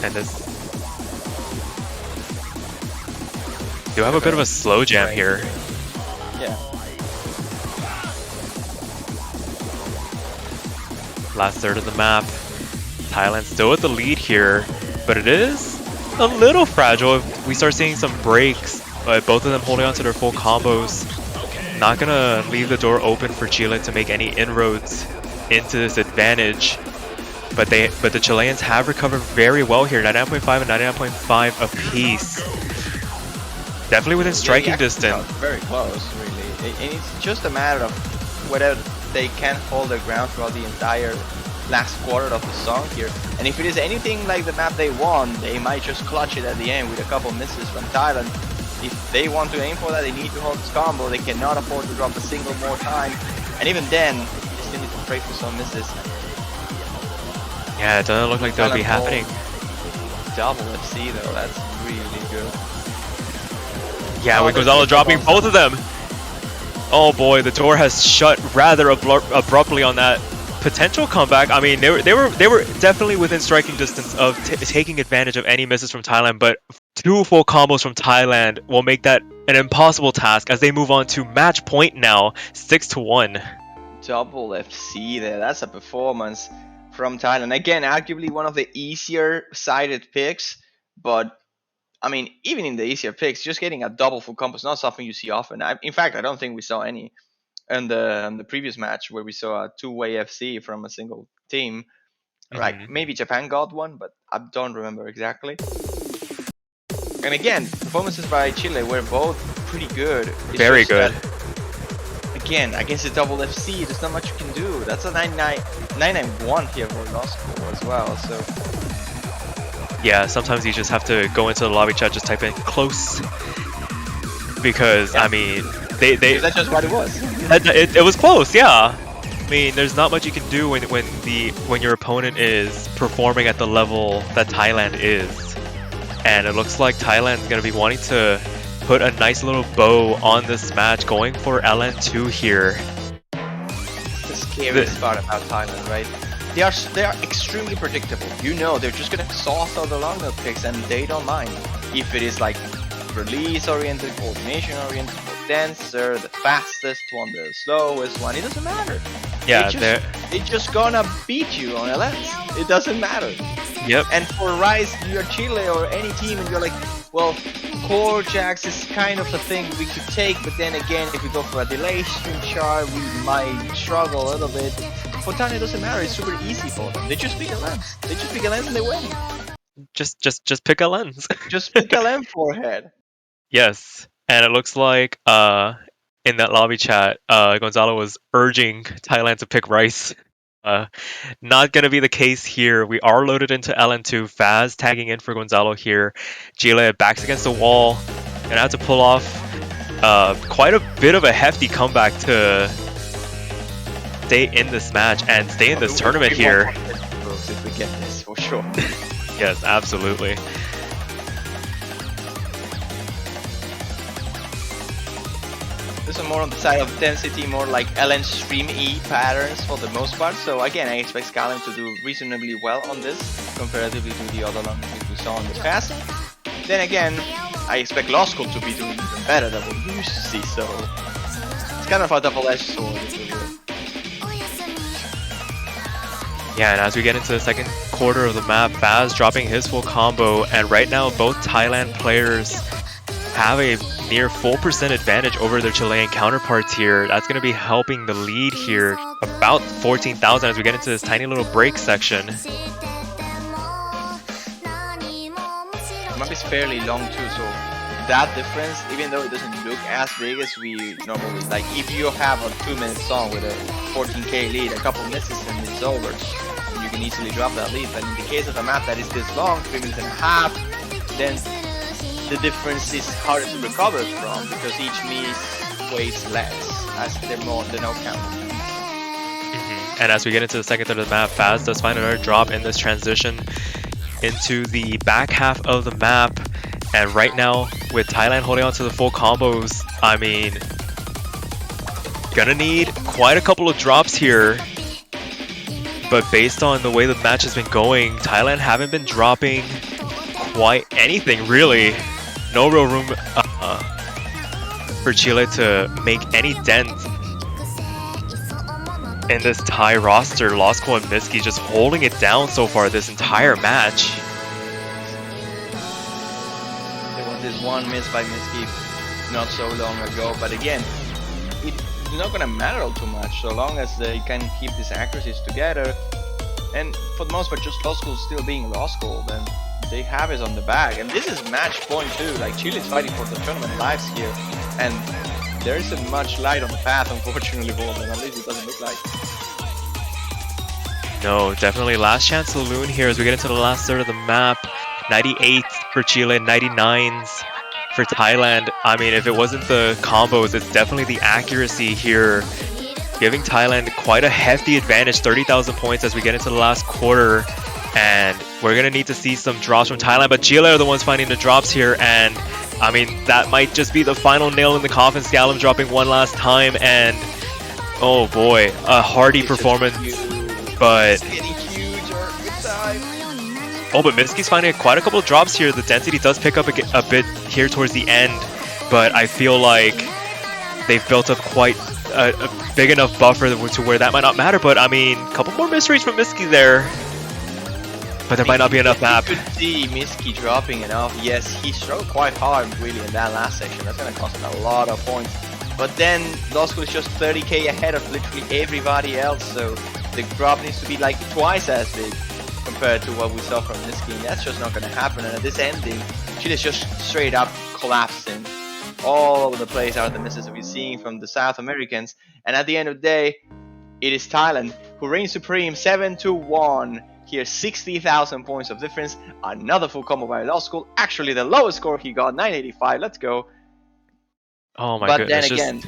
And this... do have a bit of a slow jam here. Yeah. Last third of the map. Thailand still with the lead here, but it is a little fragile if we start seeing some breaks, but both of them holding on to their full combos. Not gonna leave the door open for Chile to make any inroads into this advantage. But the Chileans have recovered very well here, 99.5 and 99.5 apiece. Definitely within striking distance. Very close, really. And it's just a matter of whether they can hold their ground throughout the entire last quarter of the song here. And if it is anything like the map they won, they might just clutch it at the end with a couple misses from Thailand. If they want to aim for that, they need to hold this combo. They cannot afford to drop a single more time. And even then, they still need to pray for some misses. Yeah, it doesn't look like that'll be happening. Double FC though, that's really good. Yeah, with Gonzalo dropping both of them. Oh boy, the door has shut rather abruptly on that potential comeback. I mean, they were definitely within striking distance of taking advantage of any misses from Thailand, but 2 full combos from Thailand will make that an impossible task as they move on to match point now, 6-1. Double FC there, that's a performance from Thailand. Again, arguably one of the easier sided picks, but I mean, even in the easier picks, just getting a double full combo is not something you see often. In fact, I don't think we saw any in the previous match where we saw a 2-way FC from a single team. Right, maybe Japan got one, but I don't remember exactly. And again, performances by Chile were both pretty good. It's Very just good. that, again, against the double FC, there's not much you can do. That's a 991 here for Law School as well. So Yeah, sometimes you just have to go into the lobby chat, just type in close. Because, I mean, that's just what it was. it was close, yeah. I mean, there's not much you can do when your opponent is performing at the level that Thailand is. And it looks like Thailand's going to be wanting to put a nice little bow on this match, going for LN2 here. The scariest part about Thailand, right? They are extremely predictable. You know, they're just gonna sauce all the long note picks, and they don't mind if it is like release oriented, coordination oriented, the dancer, the fastest one, the slowest one. It doesn't matter. Yeah, they just gonna beat you on LS. It doesn't matter. Yep. And for Rise, you're Chile or any team, and you're like, well, core jacks is kind of a thing we could take, but then again, if we go for a delay stream chart, we might struggle a little bit. For Thailand, it doesn't matter. It's super easy for them. They just pick a lens. They just pick a lens and they win. Just pick a lens. Just pick a lens forehead. Yes, and it looks like in that lobby chat, Gonzalo was urging Thailand to pick Rice. Not gonna be the case here. We are loaded into LN2. Faz tagging in for Gonzalo here. Chile backs against the wall. Gonna have to pull off quite a bit of a hefty comeback to stay in this match and stay in this tournament here. If we get this, for sure. Yes, absolutely. This is more on the side of density, more like LN Stream E patterns for the most part. So again, I expect Skyrim to do reasonably well on this, comparatively to the other ones we saw in the past. Then again, I expect Law School to be doing even better than what we used to see, so it's kind of a double-edged sword, if you will. Yeah, and as we get into the second quarter of the map, Faz dropping his full combo, and right now both Thailand players have a near full % advantage over their Chilean counterparts here. That's going to be helping the lead here, about 14,000 as we get into this tiny little break section. The map is fairly long too, so that difference, even though it doesn't look as big as we normally like, if you have a 2-minute song with a 14k lead, a couple misses and it's over, you can easily drop that lead. But in the case of a map that is this long, 3 minutes and a half, then the difference is harder to recover from because each miss weighs less as the no count. And as we get into the second third of the map, Faz does find another drop in this transition into the back half of the map. And right now, with Thailand holding on to the full combos, I mean, gonna need quite a couple of drops here. But based on the way the match has been going, Thailand haven't been dropping quite anything, really. No real room for Chile to make any dent in this Thai roster. Law School and Miski just holding it down so far this entire match. There was this one miss by Miski not so long ago, but again, it's not gonna matter all too much so long as they can keep these accuracies together. And for the most part, just Law School still being Law School, then they have it on the bag. And this is match point 2. Like, Chile is fighting for the tournament lives here, and there isn't much light on the path, unfortunately, for them. At least it doesn't look like. No, definitely last chance saloon here as we get into the last third of the map. 98 for Chile, 99s for Thailand. I mean, if it wasn't the combos, it's definitely the accuracy here, giving Thailand quite a hefty advantage, 30,000 points as we get into the last quarter. And we're going to need to see some drops from Thailand, but Chile are the ones finding the drops here. And I mean, that might just be the final nail in the coffin. Scallum dropping one last time, and oh boy, a hardy performance. But oh, but Miski's finding quite a couple of drops here. The density does pick up a bit here towards the end, but I feel like they've built up quite a big enough buffer to where that might not matter. But I mean, a couple more mysteries from Miski there. But there might not be enough map. You could see Miski dropping enough. Yes, he struggled quite hard really in that last section. That's going to cost him a lot of points. But then Law School is just 30k ahead of literally everybody else. So the drop needs to be like twice as big compared to what we saw from Miski. And that's just not going to happen. And at this ending, Chile is just straight up collapsing all over the place are the misses we're seeing from the South Americans. And at the end of the day, it is Thailand who reigns supreme 7-1. Here, 60,000 points of difference. Another full combo by Law School. Actually, the lowest score he got, 985. Let's go. Oh my But then goodness, again,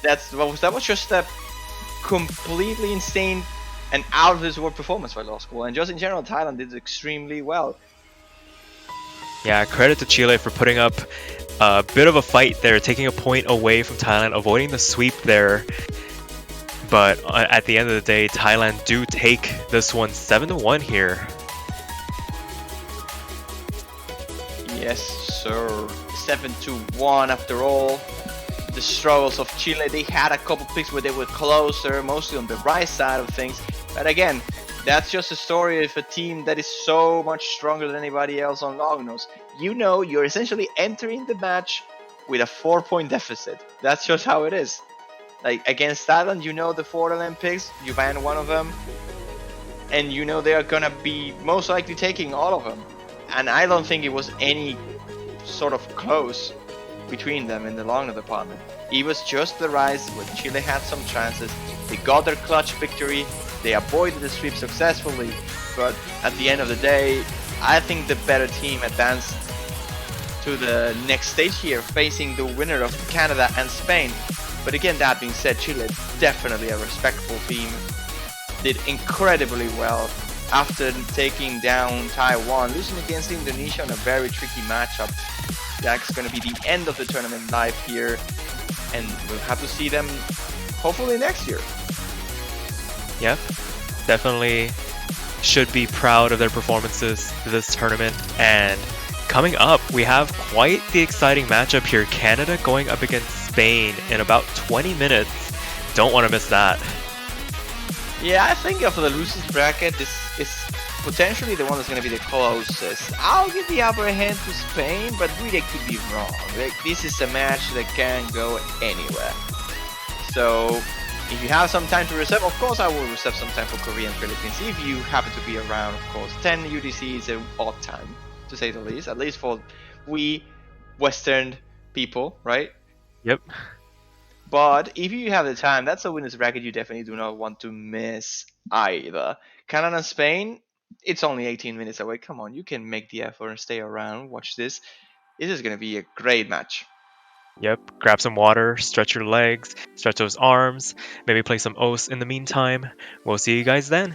that was just a completely insane and out of this world performance by Law School. And just in general, Thailand did extremely well. yeah, credit to Chile for putting up a bit of a fight there, taking a point away from Thailand, avoiding the sweep there. But at the end of the day, Thailand do take this one 7-1 here. Yes, sir. 7-1 after all. The struggles of Chile, they had a couple picks where they were closer, mostly on the right side of things. But again, that's just a story of a team that is so much stronger than anybody else on Lognos. You know, you're essentially entering the match with a 4-point deficit. That's just how it is. Like against Thailand, you know the 4 Olympics, you ban one of them, and you know they are gonna be most likely taking all of them. And I don't think it was any sort of close between them in the long department. It was just the rise where Chile had some chances. They got their clutch victory. They avoided the sweep successfully. But at the end of the day, I think the better team advanced to the next stage here, facing the winner of Canada and Spain. But again, that being said, Chile definitely a respectable team. Did incredibly well after taking down Taiwan, losing against Indonesia in a very tricky matchup. That's going to be the end of the tournament live here, and we'll have to see them hopefully next year. Yep, definitely should be proud of their performances this tournament. And coming up, we have quite the exciting matchup here. Canada going up against Spain in about 20 minutes. Don't want to miss that. Yeah, I think of the losers bracket, this is potentially the one that's going to be the closest. I'll give the upper hand to Spain, but really could be wrong. Like, this is a match that can go anywhere. So, if you have some time to reserve, of course I will reserve some time for Korea and Philippines. If you happen to be around, of course. 10 UTC is an odd time, to say the least. At least for we Western people, right? Yep. But if you have the time, that's a winners bracket you definitely do not want to miss either. Canada and Spain, it's only 18 minutes away. Come on, you can make the effort and stay around. Watch this. This is going to be a great match. Yep, grab some water, stretch your legs, stretch those arms, maybe play some OS in the meantime. We'll see you guys then.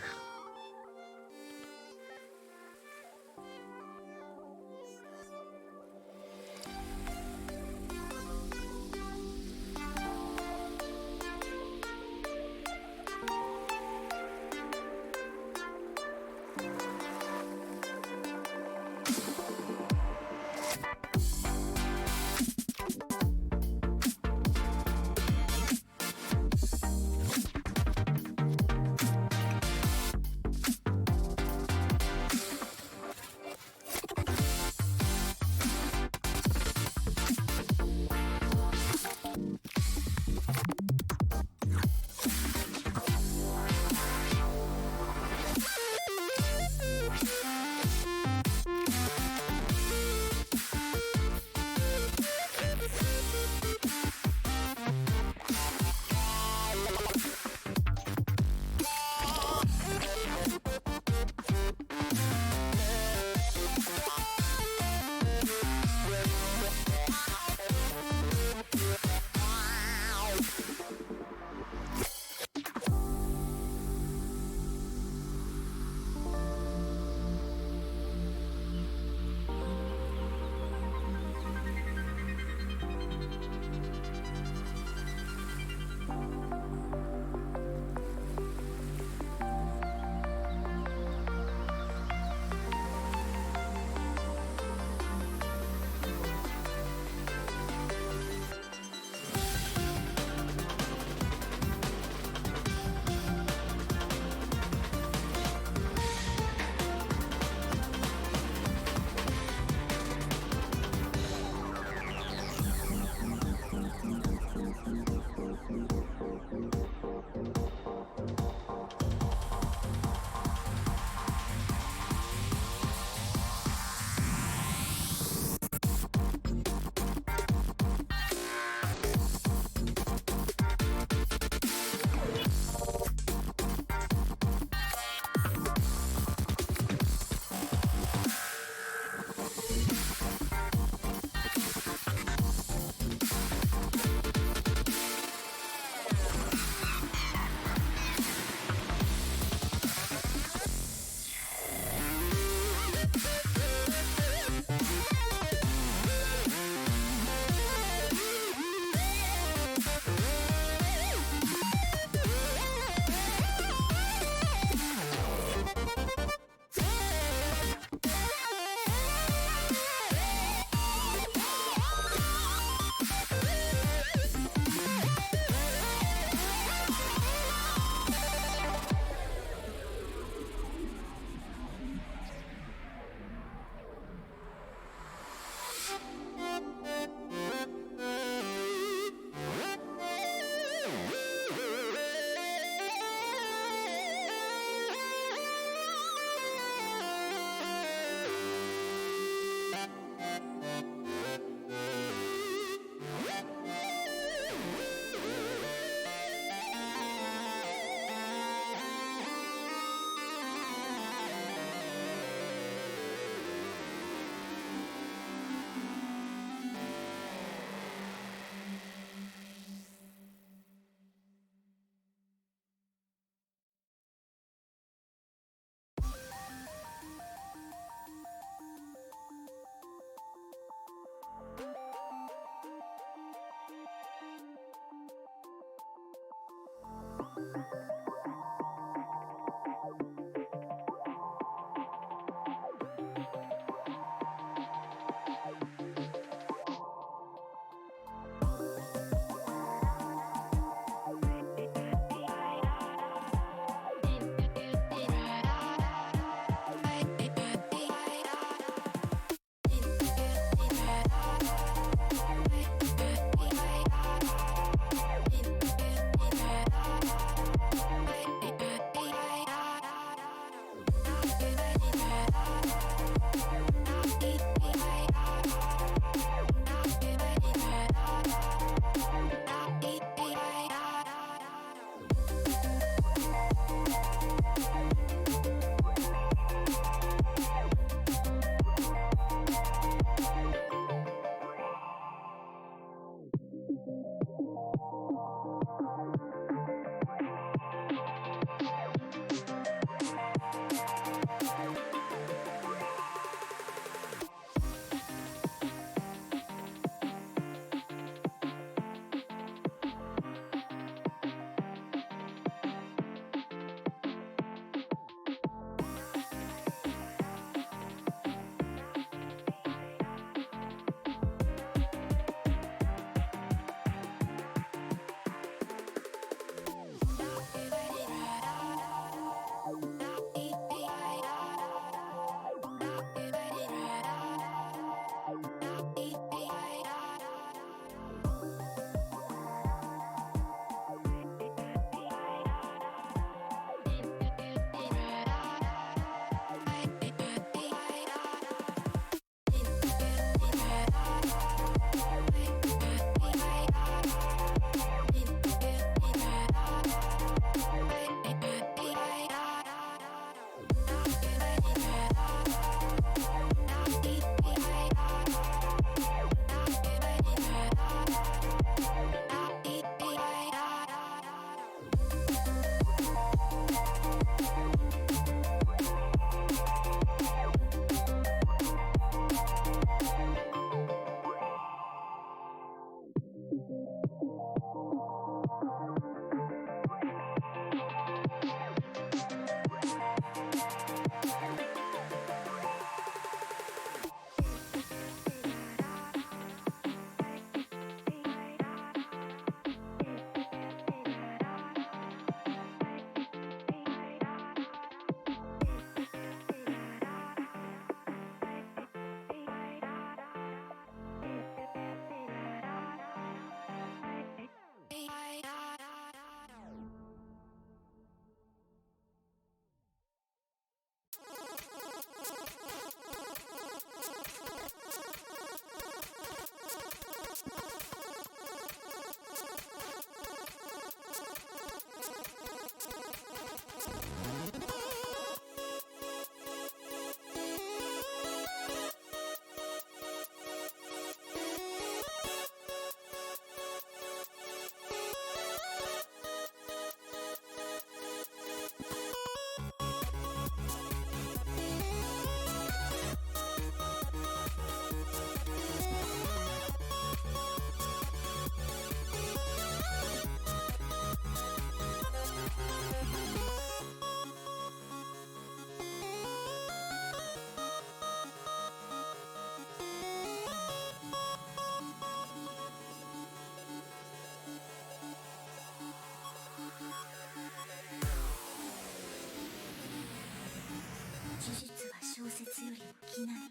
技術は小説よりも機内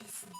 ですね。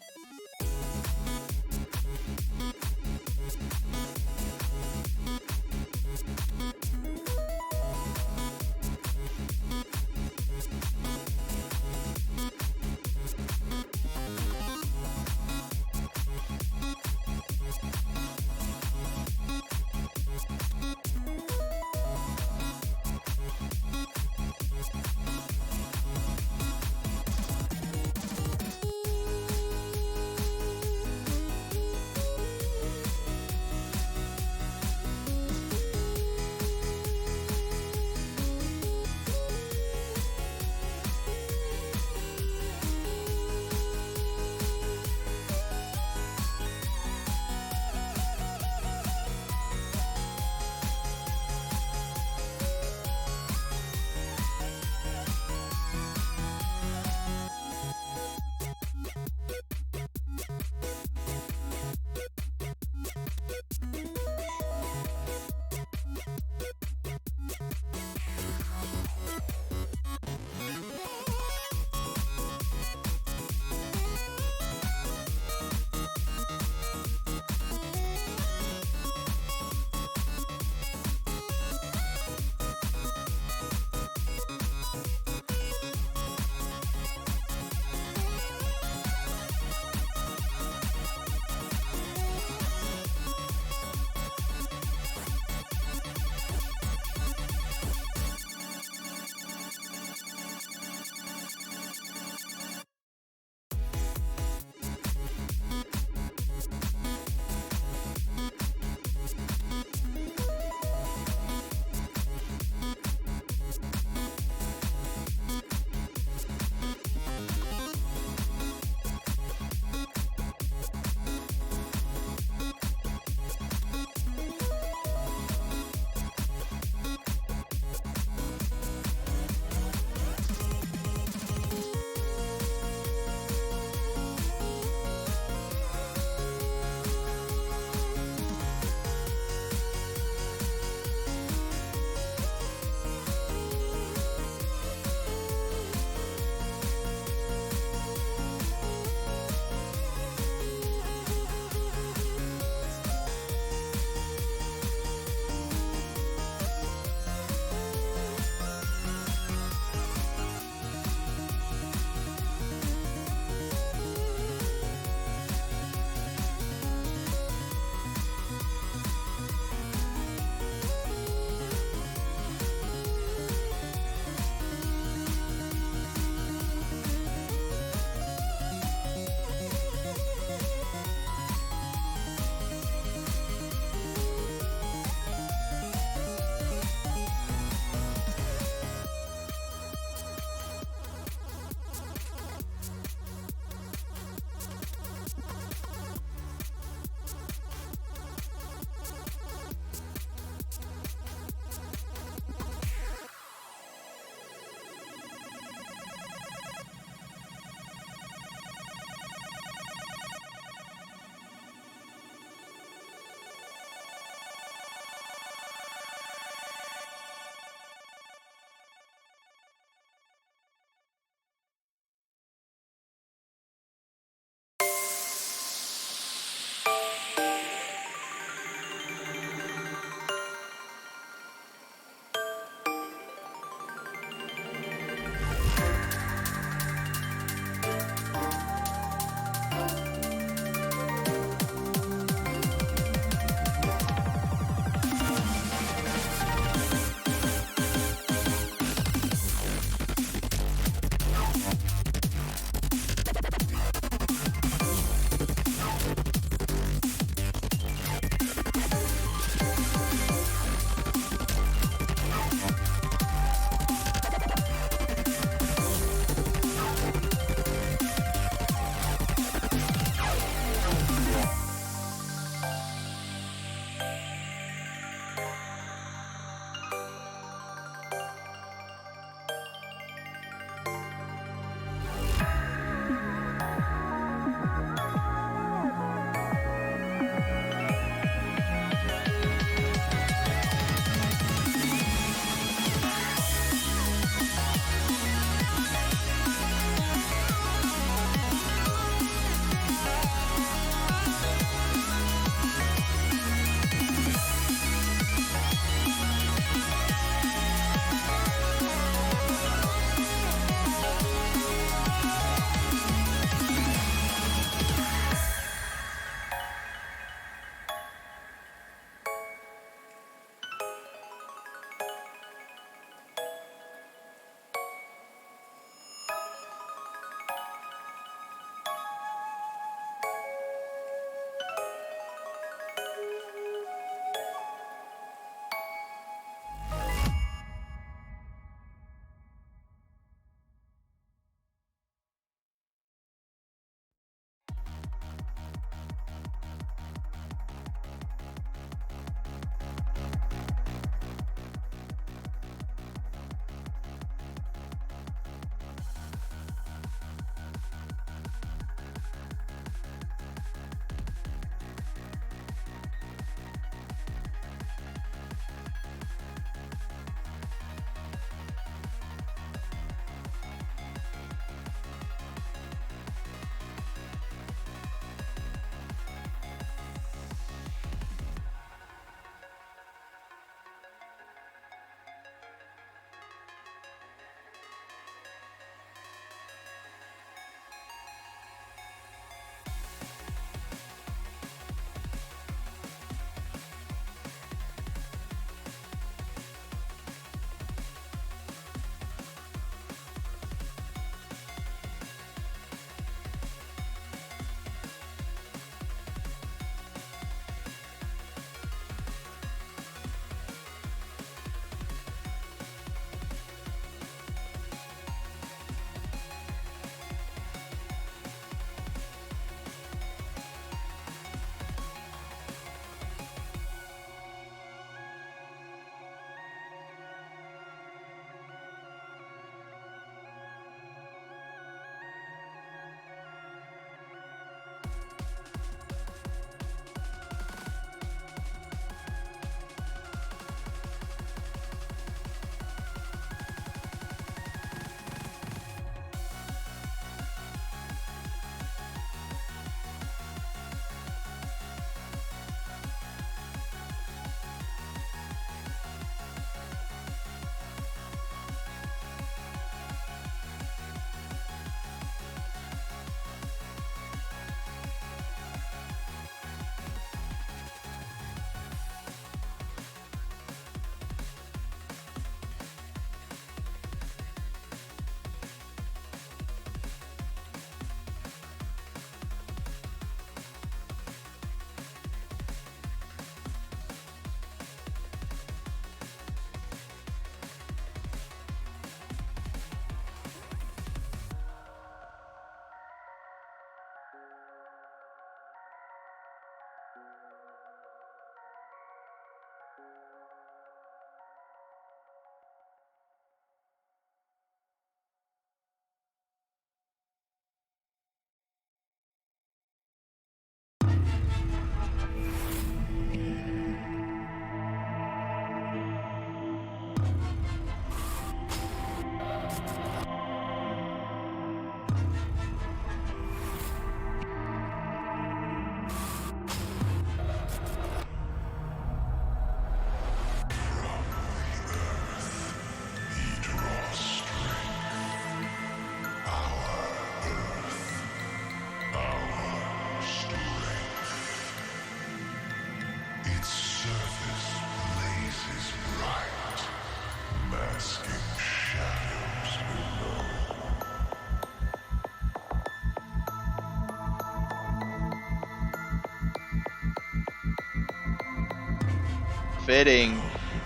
fitting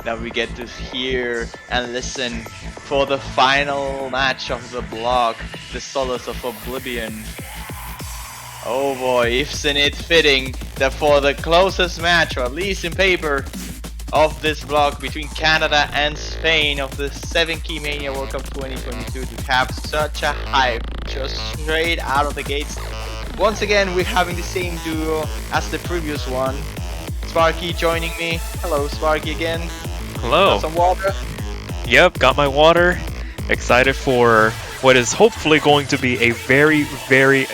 that we get to hear and listen for the final match of the block, the Solace of Oblivion. Oh boy, isn't it fitting that for the closest match, or at least in paper, of this block between Canada and Spain of the 7 Key Mania World Cup 2022 to have such a hype just straight out of the gates. Once again, we're having the same duo as the previous one. Sparky joining me. Hello, Sparky again. Hello. Got some water? Yep, got my water. Excited for what is hopefully going to be a very, very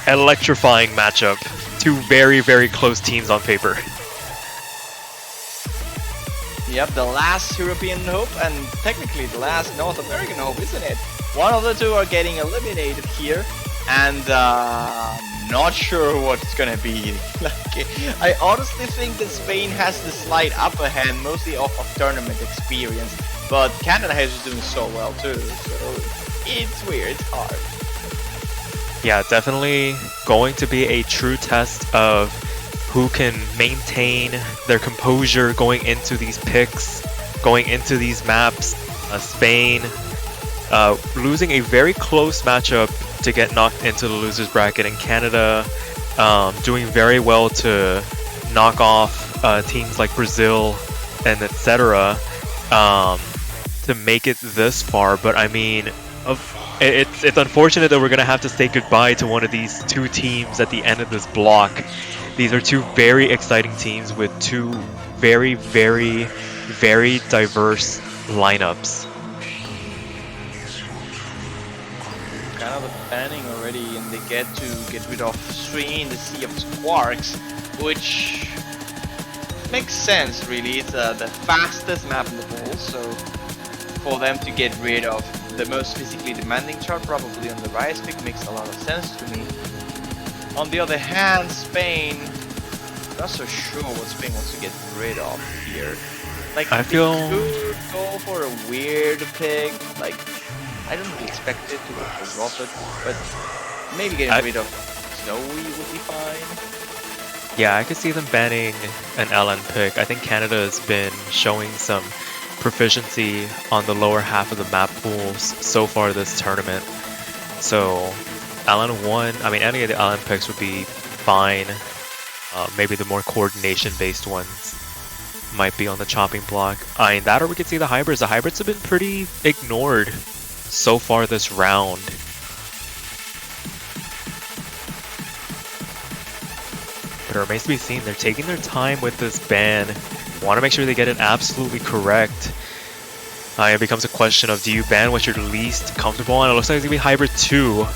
electrifying matchup. Two very, very close teams on paper. Yep, the last European hope and technically the last North American hope, isn't it? One of the two are getting eliminated here, and not sure what it's gonna be. I honestly think that Spain has the slight upper hand, mostly off of tournament experience, but Canada is doing so well too, so it's weird, it's hard. Yeah, definitely going to be a true test of who can maintain their composure going into these picks, going into these maps. Spain losing a very close matchup to get knocked into the losers bracket, and Canada doing very well to knock off teams like Brazil and etc. To make it this far. But I mean, it's unfortunate that we're gonna have to say goodbye to one of these two teams at the end of this block. These are two very exciting teams with two very, very, very diverse lineups. Kind of a banning already, and they get rid of 3 in the Sea of Sparks, which makes sense really. It's the fastest map in the pool, so for them to get rid of the most physically demanding chart, probably on the Rise pick, makes a lot of sense to me. On the other hand, Spain, not so sure what Spain wants to get rid of here. Like, I feel they could go for a weird pick, like, I don't really expect it to go for Rocket, but maybe getting rid of Snowy would be fine. Yeah, I could see them banning an LN pick. I think Canada has been showing some proficiency on the lower half of the map pools so far this tournament. So LN1, I mean any of the LN picks would be fine. Maybe the more coordination based ones might be on the chopping block. I mean that, or we could see the hybrids. The hybrids have been pretty ignored so far this round. But it remains to be seen. They're taking their time with this ban. Want to make sure they get it absolutely correct. It becomes a question of, do you ban what you're least comfortable on? It looks like it's going to be Hybrid 2.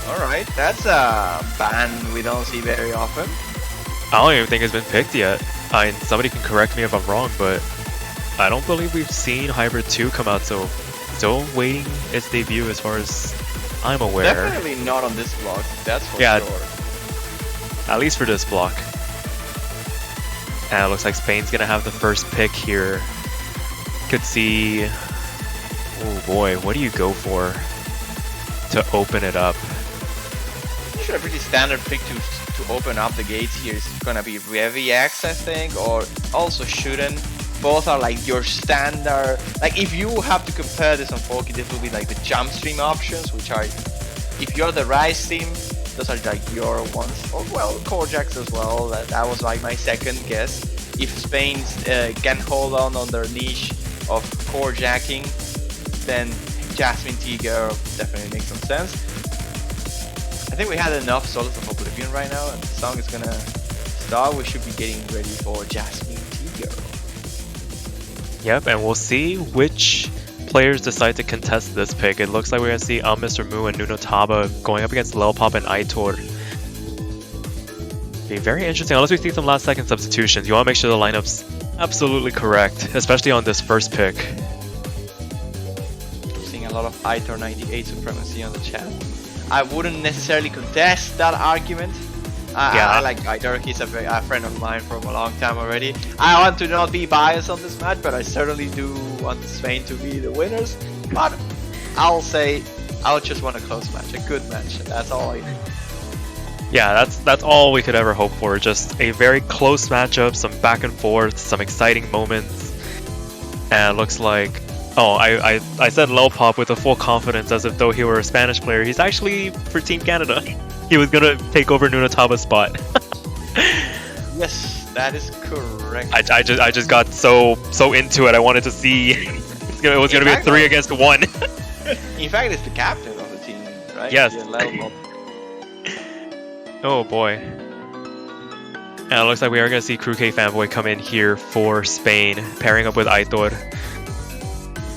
Alright, that's a ban we don't see very often. I don't even think it's been picked yet. Somebody can correct me if I'm wrong, but I don't believe we've seen Hybrid 2 come out, so still waiting its debut as far as I'm aware. Definitely not on this block, that's for sure. At least for this block. And it looks like Spain's gonna have the first pick here. Could see... Oh boy, what do you go for to open it up? Sure, a pretty standard pick to open up the gates here is gonna be Revi X, I think, or also Shuden. Both are like your standard, like if you have to compare this on Forky, this will be like the jump stream options, which are, if you're the Rise team, those are like your ones. Oh well, core jacks as well, that was like my second guess. If Spain can hold on their niche of core jacking, then Jasmine T-Girl definitely makes some sense. I think we had enough Solace of Oblivion right now, and the song is gonna start. We should be getting ready for Jasmine T-Girl. Yep, and we'll see which players decide to contest this pick. It looks like we're going to see Mr. Mu and Nuno Taba going up against Lelpop and Aitor. Be very interesting, unless we see some last second substitutions. You want to make sure the lineup's absolutely correct, especially on this first pick. I'm seeing a lot of Aitor 98 supremacy on the chat. I wouldn't necessarily contest that argument. I like Aitor, he's a friend of mine from a long time already. I want to not be biased on this match, but I certainly do want Spain to be the winners. But I'll say, I'll just want a close match, a good match, and that's all I need. Yeah, that's all we could ever hope for. Just a very close matchup, some back and forth, some exciting moments, and it looks like. Oh, I said low pop with a full confidence as if though he were a Spanish player. He's actually for Team Canada. He was gonna take over Nunataba's spot. Yes, that is correct. I just got so into it. I wanted to see it was gonna be a 3 against 1. In fact, it's the captain of the team, right? Yes. Yeah, level up. Oh boy. And it looks like we are gonna see Crew K Fanboy come in here for Spain, pairing up with Aitor.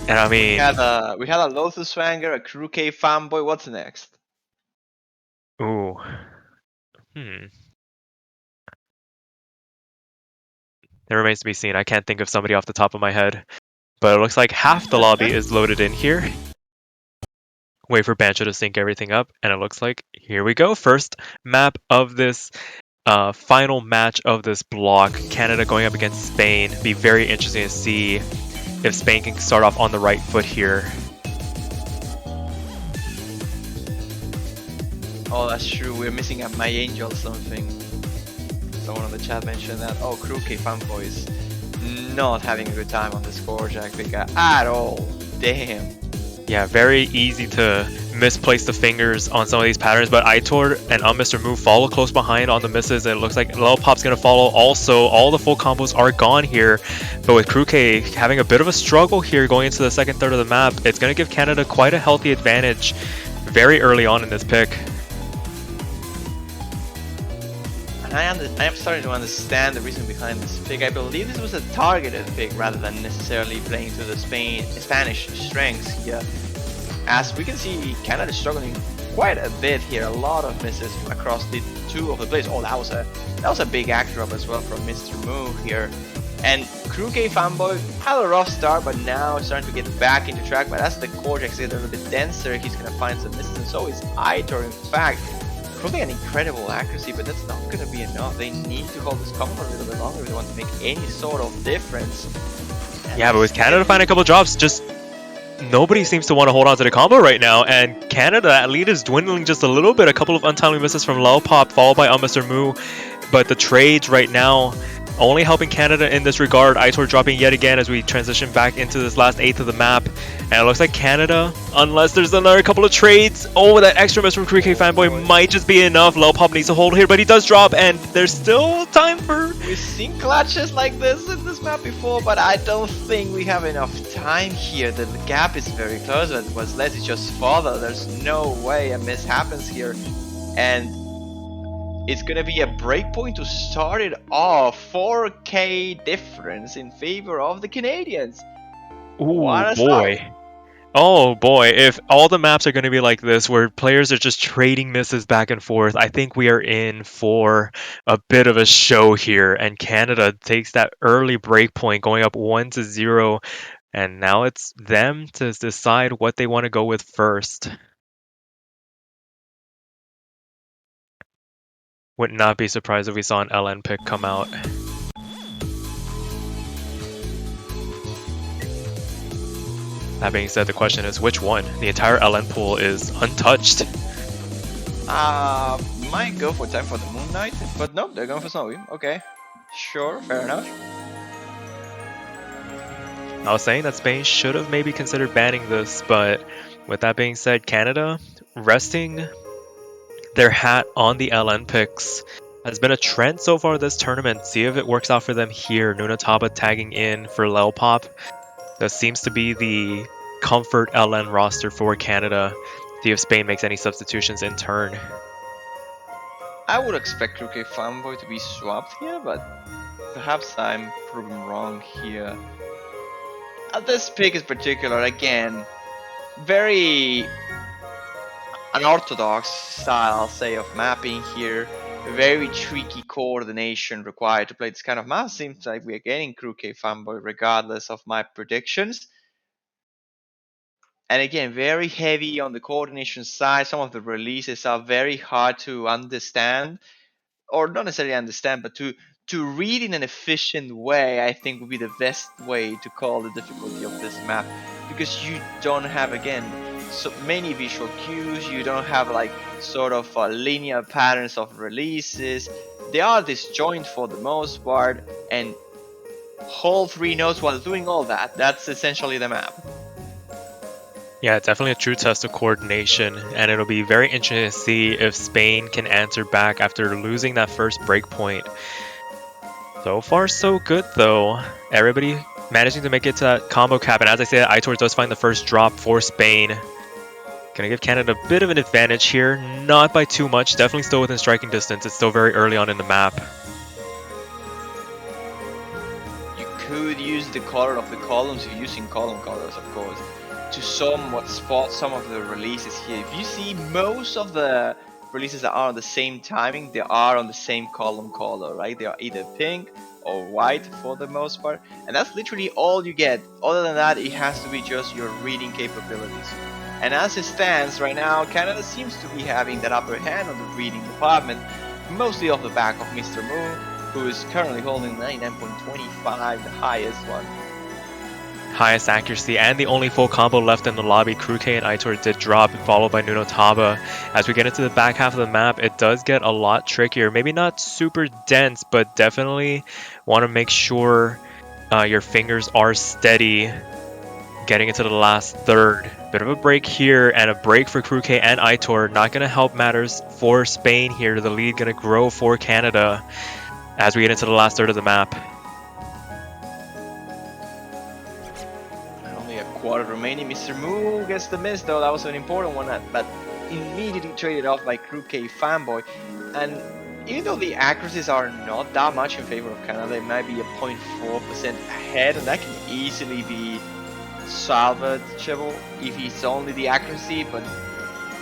And I mean, We had a Lotus Swanger, a Crew K fanboy. What's next? ooh. Hmm. It remains to be seen. I can't think of somebody off the top of my head. But it looks like half the lobby is loaded in here. Wait for Bancho to sync everything up, and it looks like here we go. First map of this final match of this block. Canada going up against Spain. Be very interesting to see if Spain can start off on the right foot here. Oh, that's true. We're missing a My Angel something. Someone on the chat mentioned that. Oh, Crew K fanboy is not having a good time on this core jack pick at all. Damn. Yeah, very easy to misplace the fingers on some of these patterns, but Aitor and Mr. Move follow close behind on the misses, and it looks like Lelpop's going to follow also. All the full combos are gone here, but with Crew K having a bit of a struggle here going into the second third of the map, it's going to give Canada quite a healthy advantage very early on in this pick. I am starting to understand the reason behind this pick. I believe this was a targeted pick rather than necessarily playing to the Spanish strengths here. As we can see, Canada is struggling quite a bit here. A lot of misses across the two of the plays. Oh, that was a big act drop as well from Mr. Moo here. And Crew K fanboy had a rough start, but now starting to get back into track. But as the cortex gets a little bit denser, he's gonna find some misses, and so is Aitor. In fact, proving an incredible accuracy, but that's not going to be enough. They need to hold this combo a little bit longer if they want to make any sort of difference. And yeah, but with Canada finding a couple drops, just nobody seems to want to hold on to the combo right now, and Canada, that lead is dwindling just a little bit. A couple of untimely misses from Lelpop, followed by Mr. Moo, but the trades right now only helping Canada in this regard. Aitor dropping yet again as we transition back into this last eighth of the map. And it looks like Canada, unless there's another couple of trades. Oh, that extra miss from Crew K fanboy might just be enough. Lelpop needs to hold here, but he does drop, and there's still time for... We've seen clutches like this in this map before, but I don't think we have enough time here. The gap is very close, but was Leslie just further. There's no way a miss happens here. And it's gonna be a breakpoint to start it off. 4K difference in favor of the Canadians. Ooh, boy. Oh boy, if all the maps are going to be like this, where players are just trading misses back and forth, I think we are in for a bit of a show here. And Canada takes that early breakpoint, going up 1-0, and now it's them to decide what they want to go with first. Would not be surprised if we saw an LN pick come out. That being said, the question is which one? The entire LN pool is untouched. Might go for time for the Moon Knight, but no, they're going for Snowy. Okay, sure, fair enough. I was saying that Spain should have maybe considered banning this, but with that being said, Canada resting their hat on the LN picks has been a trend so far this tournament. See if it works out for them here. Nunataba tagging in for Lelpop. That seems to be the comfort LN roster for Canada. See if Spain makes any substitutions in turn. I would expect Crew K fanboy to be swapped here, but perhaps I'm proven wrong here. This pick is particular, again, very unorthodox style, I'll say, of mapping here. Very tricky coordination required to play this kind of map. Seems like we are getting Crew K fanboy regardless of my predictions. And again, very heavy on the coordination side. Some of the releases are very hard to understand, or not necessarily understand, but to read in an efficient way, I think would be the best way to call the difficulty of this map, because you don't have, again, so many visual cues. You don't have like sort of linear patterns of releases. They are disjoint for the most part, and hold 3 notes while doing all that. That's essentially the map. Yeah, definitely a true test of coordination, and it'll be very interesting to see if Spain can answer back after losing that first breakpoint. So far, so good though. Everybody managing to make it to that combo cap, and as I said, Aitor does find the first drop for Spain. Gonna give Canada a bit of an advantage here, not by too much, definitely still within striking distance. It's still very early on in the map. You could use the color of the columns if you're using column colors, of course, to somewhat spot some of the releases here. If you see most of the releases that are on the same timing, they are on the same column color, right? They are either pink or white for the most part, and that's literally all you get. Other than that, it has to be just your reading capabilities. And as it stands right now, Canada seems to be having that upper hand on the reading department, mostly off the back of Mr. Moon, who is currently holding 99.25, the highest one. Highest accuracy and the only full combo left in the lobby. Kruke and Aitor did drop, followed by Nuno Taba. As we get into the back half of the map, it does get a lot trickier. Maybe not super dense, but definitely want to make sure your fingers are steady getting into the last third. Bit of a break here, and a break for Kruke and Aitor. Not going to help matters for Spain here. The lead going to grow for Canada as we get into the last third of the map. Only a quarter remaining. Mr. Moo gets the miss though. That was an important one, but immediately traded off by Kruke Fanboy. And even though the accuracies are not that much in favor of Canada, it might be a 0.4% ahead, and that can easily be salvageable if it's only the accuracy. But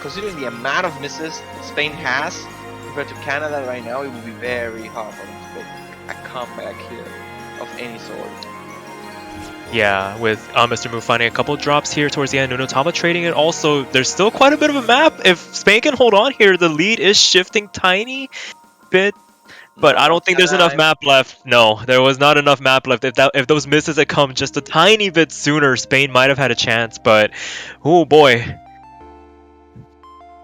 considering the amount of misses Spain has compared to Canada right now, it would be very hard for them to make a comeback here of any sort. Yeah, with Mr. Mu finding a couple drops here towards the end, Nuno Tama trading it. Also, there's still quite a bit of a map. If Spain can hold on here, the lead is shifting tiny bit, but I don't think there's enough map left. No, there was not enough map left. If those misses had come just a tiny bit sooner, Spain might have had a chance, but oh boy.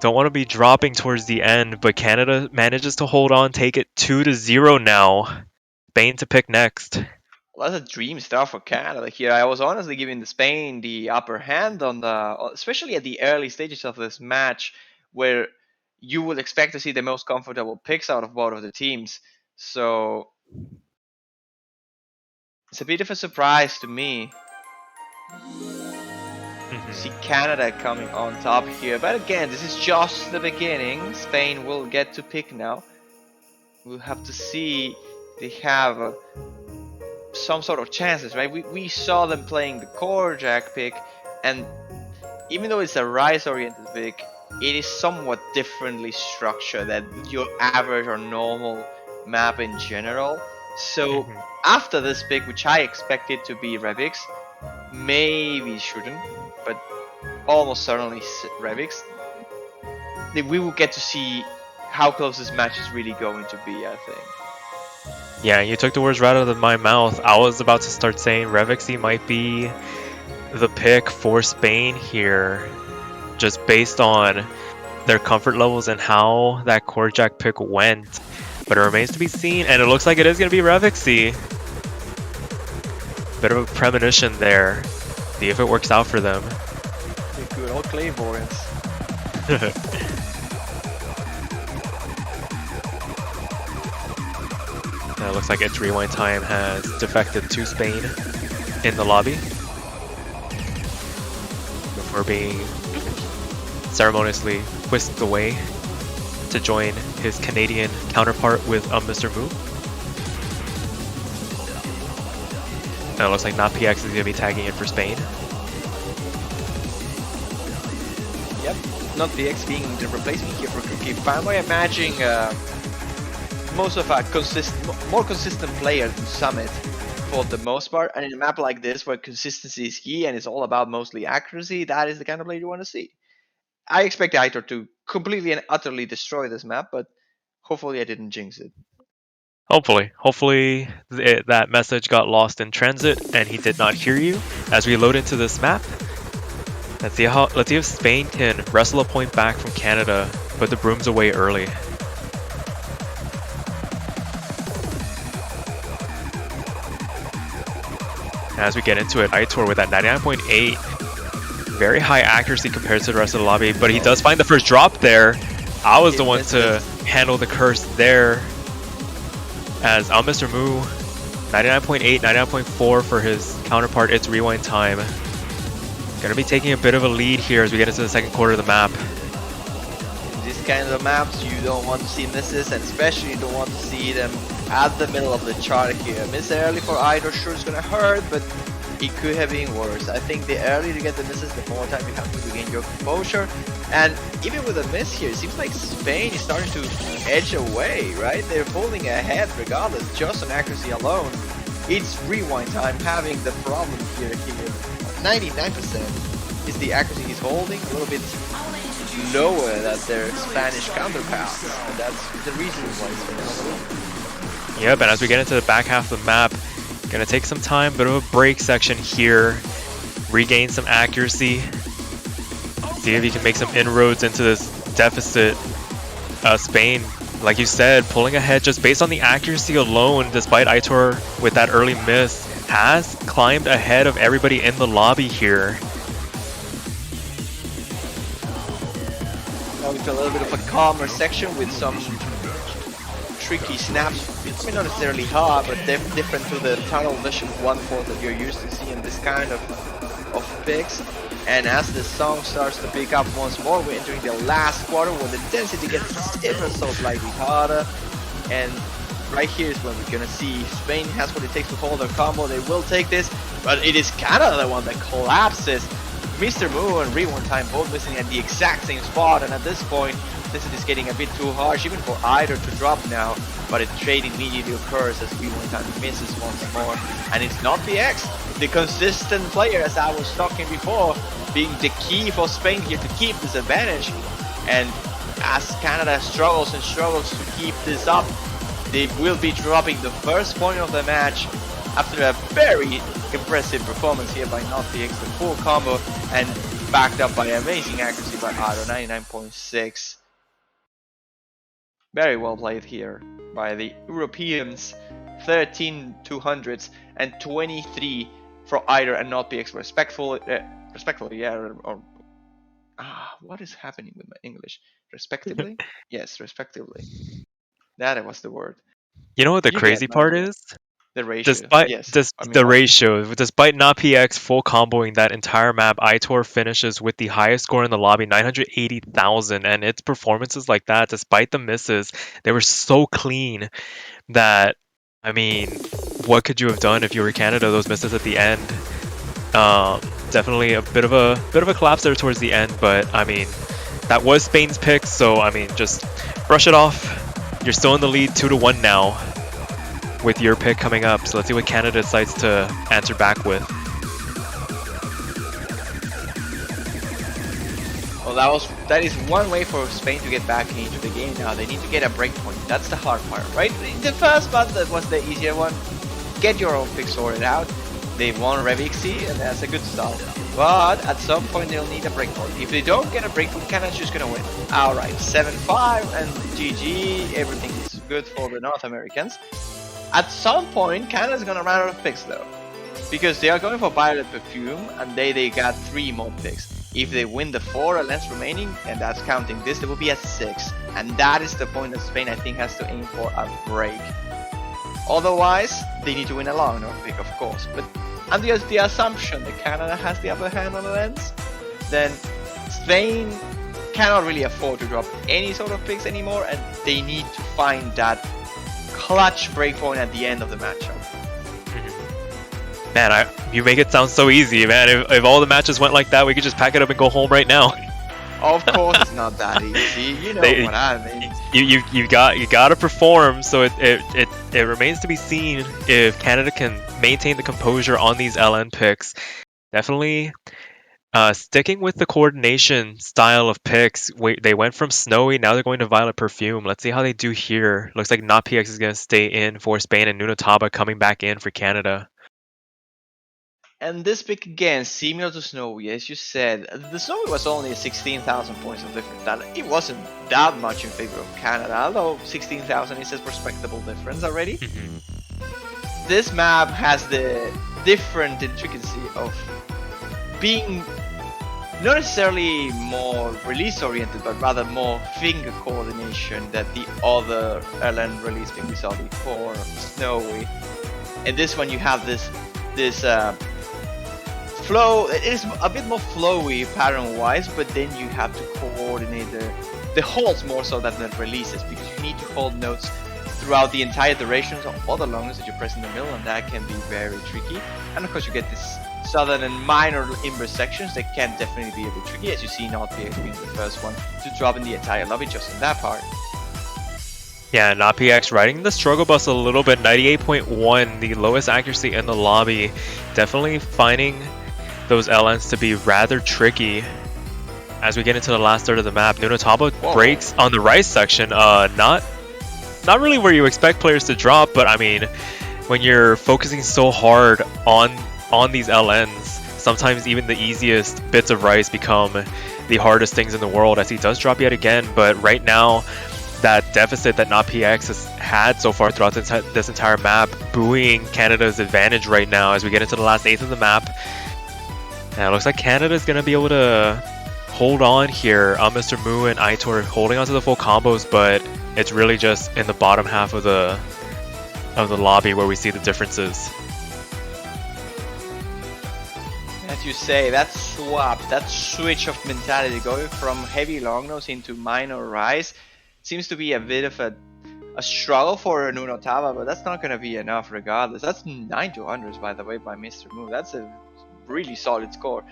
Don't want to be dropping towards the end, but Canada manages to hold on, take it 2-0 now. Spain to pick next. Well, that's a dream start for Canada here. I was honestly giving Spain the upper hand on the, especially at the early stages of this match, where you would expect to see the most comfortable picks out of both of the teams. So it's a bit of a surprise to me to see Canada coming on top here. But again, this is just the beginning. Spain will get to pick now. We'll have to see they have some sort of chances, right? We saw them playing the core jack pick, and even though it's a rise oriented pick, it is somewhat differently structured than your average or normal map in general. So after this pick, which I expected to be Revix, maybe shouldn't, but almost certainly Revix, then we will get to see how close this match is really going to be, I think. Yeah, you took the words right out of my mouth. I was about to start saying Revixy might be the pick for Spain here, just based on their comfort levels and how that core jack pick went. But it remains to be seen, and it looks like it is going to be Revixy. Bit of a premonition there. See if it works out for them. The good old Claymores. It looks like its rewind time has defected to Spain in the lobby before being ceremoniously whisked away to join his Canadian counterpart with Mr. Mu. And it looks like not PX is going to be tagging in for Spain. Yep, not PX being the replacement here for Cookie Fanboy. Imagining most of a more consistent player than Summit for the most part, and in a map like this where consistency is key and it's all about mostly accuracy, that is the kind of player you want to see. I expect Aitor to completely and utterly destroy this map, but hopefully I didn't jinx it. Hopefully that message got lost in transit and he did not hear you as we load into this map. Let's see if Spain can wrestle a point back from Canada, put the brooms away early. As we get into it, Aitor with that 99.8, very high accuracy compared to the rest of the lobby, but he does find the first drop there. I was the one to handle the curse there, as Mr. Moo, 99.8, 99.4 for his counterpart, It's Rewind Time. Gonna be taking a bit of a lead here as we get into the second quarter of the map. In these kinds of maps, you don't want to see misses, and especially you don't want to see them at the middle of the chart here. Miss early for either sure is gonna hurt, but it could have been worse. I think the earlier you get the misses, the more time you have to regain your composure. And even with a miss here, it seems like Spain is starting to edge away, right? They're pulling ahead regardless, just on accuracy alone. It's Rewind Time having the problem here. 99% is the accuracy he's holding, a little bit lower than their Spanish counterparts, and that's the reason why it's Yep, and as we get into the back half of the map, gonna take some time, bit of a break section here, regain some accuracy, see if he can make some inroads into this deficit. Spain, like you said, pulling ahead just based on the accuracy alone, despite Aitor with that early miss, has climbed ahead of everybody in the lobby here. Now it's a little bit of a calmer section with some tricky snaps. I mean, not necessarily hard, but they're different to the tunnel vision 1/4 that you're used to seeing this kind of picks. And as the song starts to pick up once more, we're entering the last quarter where the density gets ever so slightly harder. And right here is when we're gonna see Spain has what it takes to hold their combo. They will take this, but it is Canada the one that collapses. Mr. Moo and Rewind Time both missing at the exact same spot, and at this point, this is getting a bit too harsh, even for either to drop now, but a trade immediately occurs as Rewind Time misses once more. And it's not the X, the consistent player, as I was talking before, being the key for Spain here to keep this advantage. And as Canada struggles and struggles to keep this up, they will be dropping the first point of the match after a very impressive performance here by Not the X, the full combo, and backed up by amazing accuracy by Ado, 99.6. Very well played here by the Europeans. 13 200s and 23 for Eider and Not PX respectfully, yeah, or what is happening with my English? Respectively? Yes, respectively. That was the word. You know what the You crazy get my part idea. is? The ratio. Despite Yes. I mean, the what? ratio, despite not PX full comboing that entire map, Aitor finishes with the highest score in the lobby, 980,000, and its performances like that, despite the misses, they were so clean that, I mean, what could you have done if you were Canada? Those misses at the end, definitely a bit of a collapse there towards the end, but I mean, that was Spain's pick, so I mean, just brush it off. You're still in the lead 2-1 now, with your pick coming up, so let's see what Canada decides to answer back with. Well, that is one way for Spain to get back into the game now. They need to get a breakpoint. That's the hard part, right? The first part that was the easier one. Get your own pick sorted out. They won Revixie, and that's a good start. But at some point they'll need a breakpoint. If they don't get a breakpoint, Canada's just gonna win. Alright, 7-5 and GG. Everything is good for the North Americans. At some point, Canada's gonna run out of picks though, because they are going for Violet Perfume, and they got 3 more picks. If they win the 4 lens remaining, and that's counting this, they will be at 6, and that is the point that Spain, I think, has to aim for a break. Otherwise, they need to win a long North pick, of course. But under the assumption that Canada has the upper hand on the lens, then Spain cannot really afford to drop any sort of picks anymore, and they need to find that clutch breakpoint at the end of the matchup. Man, you make it sound so easy, man. If all the matches went like that, we could just pack it up and go home right now. Of course, it's not that easy. You know what I mean. You gotta perform. So it remains to be seen if Canada can maintain the composure on these LN picks. Definitely. Sticking with the coordination style of picks, they went from Snowy, now they're going to Violet Perfume. Let's see how they do here. Looks like Not PX is going to stay in for Spain, and Nunataba coming back in for Canada. And this pick again, similar to Snowy, as you said, the Snowy was only 16,000 points of difference. That it wasn't that much in favor of Canada, although 16,000 is a respectable difference already. This map has the different intricacy of being not necessarily more release oriented, but rather more finger coordination that the other LN release pick we saw before, Snowy. And this one you have this flow. It is a bit more flowy pattern-wise, but then you have to coordinate the holds more so than the releases, because you need to hold notes throughout the entire duration of all the long notes that you press in the middle, and that can be very tricky. And of course, you get this southern and minor inverse sections that can definitely be a bit tricky, as you see NotPX being the first one to drop in the entire lobby just in that part. Yeah, NotPX riding the struggle bus a little bit, 98.1, the lowest accuracy in the lobby. Definitely finding those LNs to be rather tricky as we get into the last third of the map. Nunotaba breaks on the right section, not really where you expect players to drop, but I mean, when you're focusing so hard on these LNs, sometimes even the easiest bits of rice become the hardest things in the world, as he does drop yet again. But right now, that deficit that NotPX has had so far throughout this entire map, buoying Canada's advantage right now as we get into the last eighth of the map. And it looks like Canada's going to be able to hold on here. Mr. Moo and Aitor holding onto the full combos, but it's really just in the bottom half of the lobby where we see the differences. As you say, that swap, that switch of mentality going from heavy long nose into minor rise seems to be a bit of a struggle for Nunotaba, but that's not going to be enough regardless. That's 9-200s, by the way, by Mr. Moo. That's a really solid score.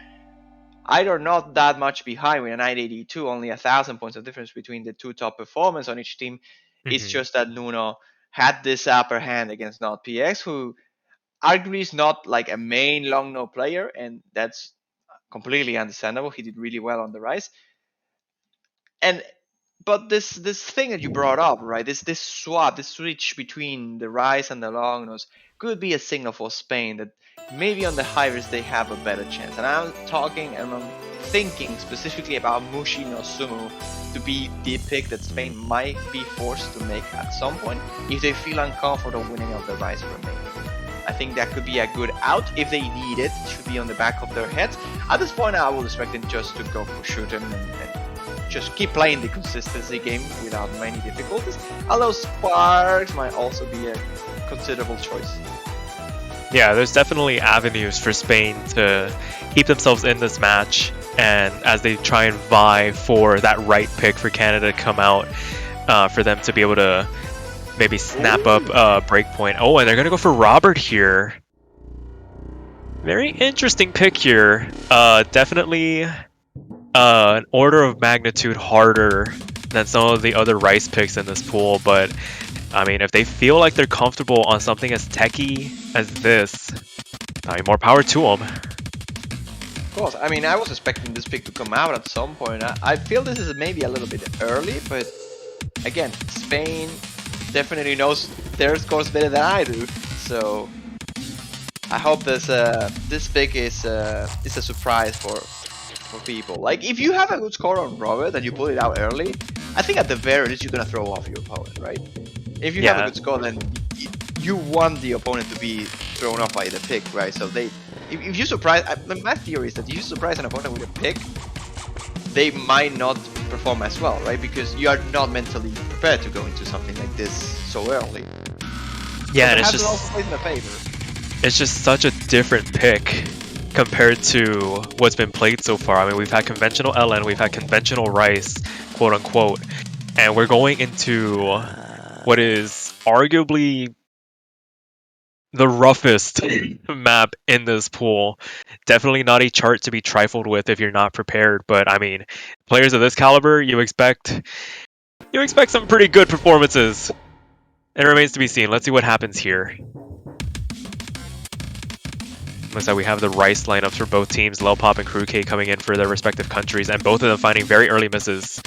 Either not that much behind with a 982, only 1,000 points of difference between the two top performers on each team. It's just that Nuno had this upper hand against NotPX, who arguably is not like a main long no player, and that's completely understandable. He did really well on the rise. But this thing that you brought up, right? This swap, this switch between the rise and the long nose could be a signal for Spain that maybe on the high risk they have a better chance. And I'm thinking specifically about Mushi no Sumu to be the pick that Spain might be forced to make at some point if they feel uncomfortable winning of the rise remain. I think that could be a good out if they need it. It should be on the back of their heads. At this point, I would expect them just to go for shooting and just keep playing the consistency game without many difficulties. Although Sparks might also be a considerable choice. Yeah, there's definitely avenues for Spain to keep themselves in this match, and as they try and vie for that right pick for Canada to come out, for them to be able to maybe snap up breakpoint. Oh, and they're gonna go for Robert here. Very interesting pick here. Definitely an order of magnitude harder than some of the other rice picks in this pool, but I mean, if they feel like they're comfortable on something as techy as this, I mean, more power to them. Of course, I mean, I was expecting this pick to come out at some point. I feel this is maybe a little bit early, but again, Spain definitely knows their scores better than I do, so I hope this pick is a surprise for people. Like, if you have a good score on Robert and you pull it out early, I think at the very least you're gonna throw off your opponent, right? If you have a good score, then you want the opponent to be thrown off by the pick, right? So if you surprise, my theory is that if you surprise an opponent with a pick, they might not perform as well, right? Because you are not mentally prepared to go into something like this so early. Yeah, so and it's just such a different pick compared to what's been played so far. I mean, we've had conventional LN, we've had conventional rice, quote unquote, and we're going into what is arguably the roughest map in this pool. Definitely not a chart to be trifled with if you're not prepared, but I mean, players of this caliber, you expect some pretty good performances. It remains to be seen. Let's see what happens here. Looks like we have the rice lineups for both teams, Lelpop and Crew-K coming in for their respective countries, and both of them finding very early misses.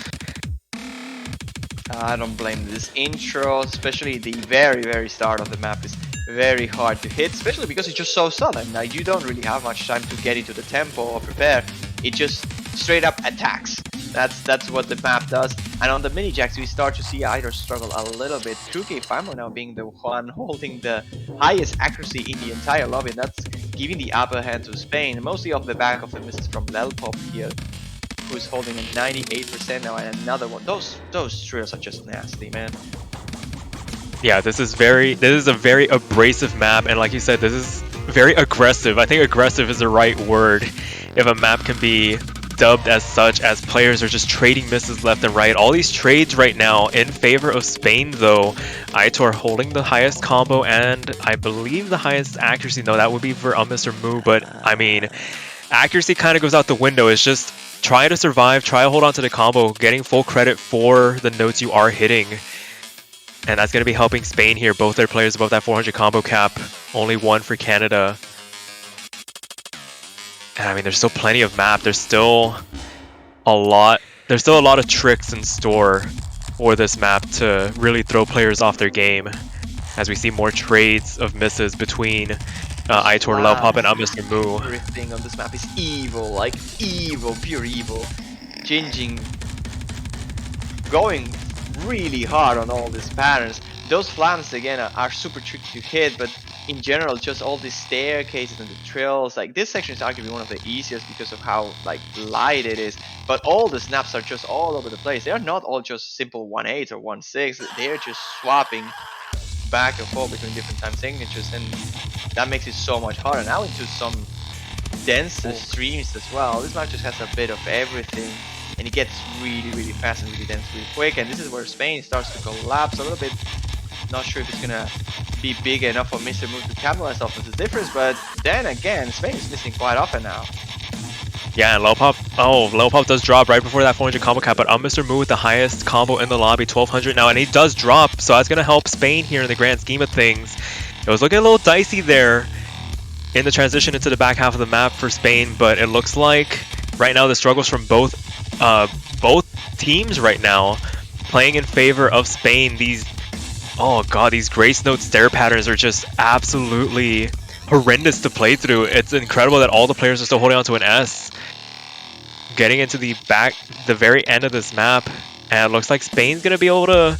I don't blame this intro, especially the very start of the map is very hard to hit, especially because it's just so sudden. Now you don't really have much time to get into the tempo or prepare. It just straight up attacks. That's what the map does. And on the mini jacks, we start to see either struggle a little bit. Kuge Famo now being the one holding the highest accuracy in the entire lobby. And that's giving the upper hand to Spain, mostly off the back of the misses from Lelpop here, who's holding a 98% now, and another one. Those trills are just nasty, man. Yeah, this is a very abrasive map, and like you said, this is very aggressive. I think aggressive is the right word. If a map can be dubbed as such, as players are just trading misses left and right. All these trades right now in favor of Spain, though. Aitor holding the highest combo and I believe the highest accuracy. No, that would be for Mr. Mu, but I mean, accuracy kind of goes out the window. It's just try to survive, try to hold on to the combo, getting full credit for the notes you are hitting. And that's going to be helping Spain here. Both their players above that 400 combo cap. Only one for Canada. And I mean, there's still plenty of map. There's still a lot of tricks in store for this map to really throw players off their game. As we see more trades of misses between Aitor, Lelpop, and Mr. Mu. Everything on this map is evil, like evil, pure evil. Jinjing going really hard on all these patterns. Those flams again are super tricky to hit, but in general, just all these staircases and the trails, like this section is arguably one of the easiest because of how like light it is. But all the snaps are just all over the place. They are not all just simple 1-8 or 1-6. They are just swapping back and forth between different time signatures, and that makes it so much harder. Now into some denser streams as well. This map just has a bit of everything, and it gets really, really fast and really dense really quick. And this is where Spain starts to collapse a little bit. Not sure if it's gonna be big enough for Mr. Moon to capitalize off of this difference, but then again, Spain is missing quite often now. Yeah, and Lelpop does drop right before that 400 combo cap, but Mr. Mu with the highest combo in the lobby, 1200 now, and he does drop, so that's gonna help Spain here in the grand scheme of things. It was looking a little dicey there in the transition into the back half of the map for Spain, but it looks like right now the struggles from both teams right now playing in favor of Spain. These Grace Note stair patterns are just absolutely horrendous to play through. It's incredible that all the players are still holding on to an S. Getting into the very end of this map, and it looks like Spain's gonna be able to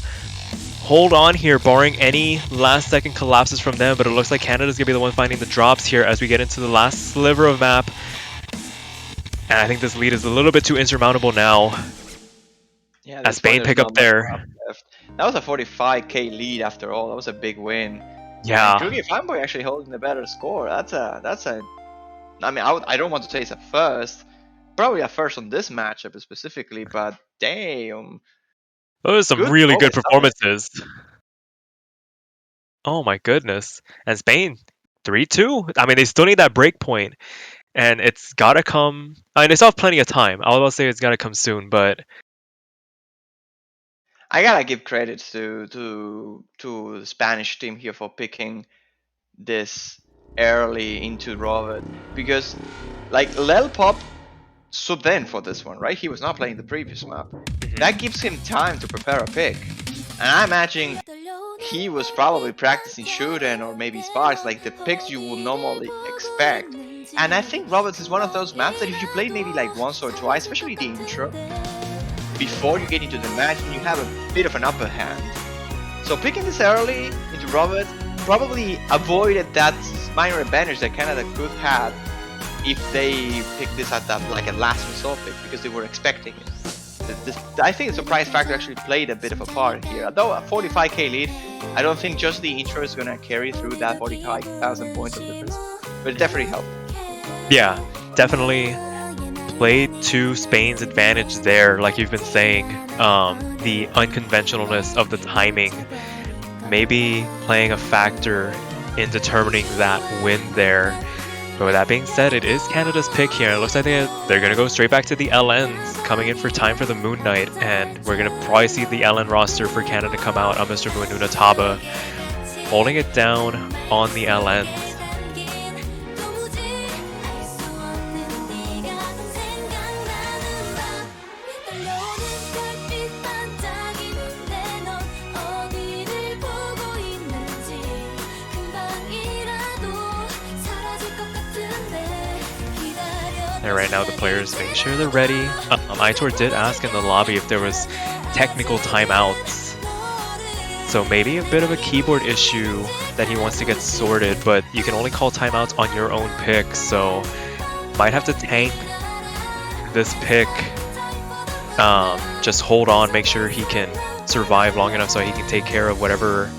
hold on here, barring any last second collapses from them, but it looks like Canada's gonna be the one finding the drops here as we get into the last sliver of map. And I think this lead is a little bit too insurmountable now. Yeah, as Spain pick up there. That was a 45k lead after all. That was a big win. Yeah. Kuge Fanboy actually holding the better score. That's a. I mean, I don't want to say it's a first. Probably a first on this matchup specifically, but damn. Those are some really good performances. Oh my goodness. And Spain, 3-2. I mean, they still need that break point. And it's gotta come. I mean, they still have plenty of time. I will say it's gotta come soon, but I gotta give credit to the Spanish team here for picking this early into Robert, because like Lelpop subbed in for this one, right? He was not playing the previous map. That gives him time to prepare a pick, and I imagine he was probably practicing Shooten or maybe Sparks, like the picks you would normally expect. And I think Roberts is one of those maps that if you play maybe like once or twice, especially the intro, before you get into the match, you have a bit of an upper hand. So picking this early into Robert probably avoided that minor advantage that Canada could have if they picked this at that like a last resort pick, because they were expecting it. I think the surprise factor actually played a bit of a part here. Although a 45k lead, I don't think just the intro is gonna carry through that 45,000 points of difference, but it definitely helped. Yeah, definitely played to Spain's advantage there, like you've been saying. The unconventionalness of the timing maybe playing a factor in determining that win there. But with that being said, it is Canada's pick here. It looks like they're going to go straight back to the LNs, coming in for time for the Moon Knight, and we're going to probably see the LN roster for Canada come out on Mr. Nuna Taba, holding it down on the LNs. And right now the players make sure they're ready. Aitor did ask in the lobby if there was technical timeouts. So maybe a bit of a keyboard issue that he wants to get sorted, but you can only call timeouts on your own pick, so might have to tank this pick. Just hold on, make sure he can survive long enough so he can take care of whatever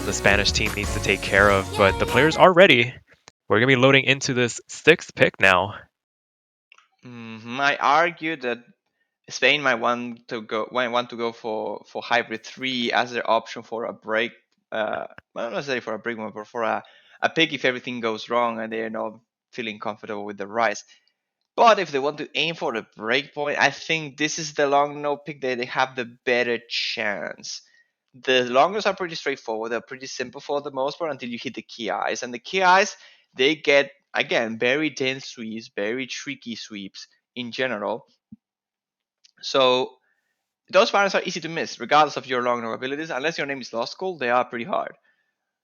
the Spanish team needs to take care of. But the players are ready. We're gonna be loading into this 6th pick now. I argue that Spain might want to go for hybrid 3 as their option for a break. Well, not necessarily for a break, but for a pick if everything goes wrong and they're not feeling comfortable with the rise. But if they want to aim for the breakpoint, I think this is the long no pick that they have the better chance. The longers are pretty straightforward. They're pretty simple for the most part until you hit the key eyes. And the key eyes, they get, again, very dense sweeps, very tricky sweeps in general. So those patterns are easy to miss, regardless of your long no abilities. Unless your name is Lost School, they are pretty hard.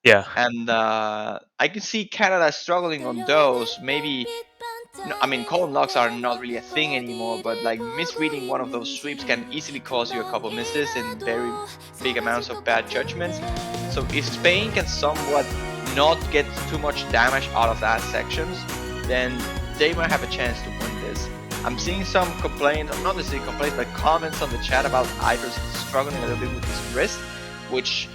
Yeah. And I can see Canada struggling on those. Maybe, I mean, column locks are not really a thing anymore, but like misreading one of those sweeps can easily cause you a couple misses and very big amounts of bad judgments. So if Spain can somewhat not get too much damage out of that sections, then they might have a chance to win this. I'm seeing some complaints, not necessarily complaints, but comments on the chat about Idris struggling a little bit with his wrist, which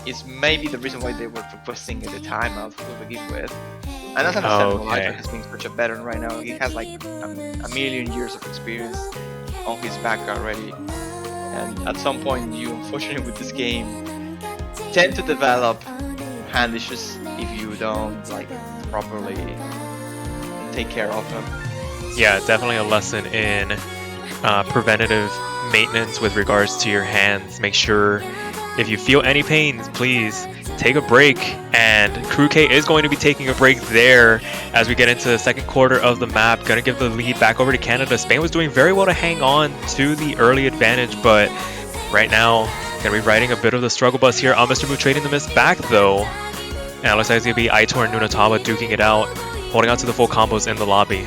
is maybe the reason why they were requesting the timeout to begin with. And that's understandable. Okay. Idris is being such a veteran right now. He has like a million years of experience on his back already. And at some point, you unfortunately with this game tend to develop hand issues if you don't like properly take care of them. Yeah, definitely a lesson in preventative maintenance with regards to your hands. Make sure if you feel any pains, please take a break. And Crew K is going to be taking a break there as we get into the second quarter of the map. Gonna give the lead back over to Canada. Spain was doing very well to hang on to the early advantage, but right now gonna be riding a bit of the struggle bus here on Mr. Mu, trading the miss back though. And it looks like it's gonna be Aitor and Nunataba duking it out, holding on to the full combos in the lobby.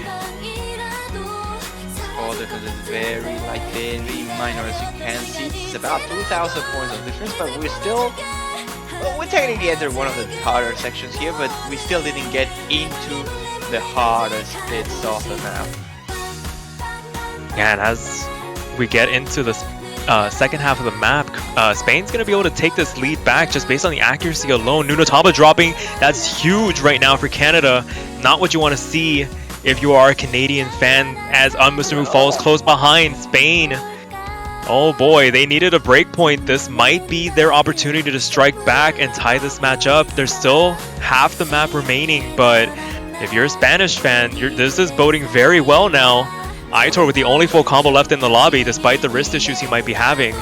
All difference is very minor, as you can see. It's about 2,000 points of difference, but we're still, well, we technically entered one of the harder sections here, but we still didn't get into the hardest bits of the map. And as we get into the second half of the map, Spain's going to be able to take this lead back just based on the accuracy alone. Nunataba dropping, that's huge right now for Canada. Not what you want to see if you are a Canadian fan, as Mr. Mu falls close behind Spain. Oh boy, they needed a break point. This might be their opportunity to strike back and tie this match up. There's still half the map remaining, but if you're a Spanish fan, this is boding very well now. Aitor with the only full combo left in the lobby, despite the wrist issues he might be having.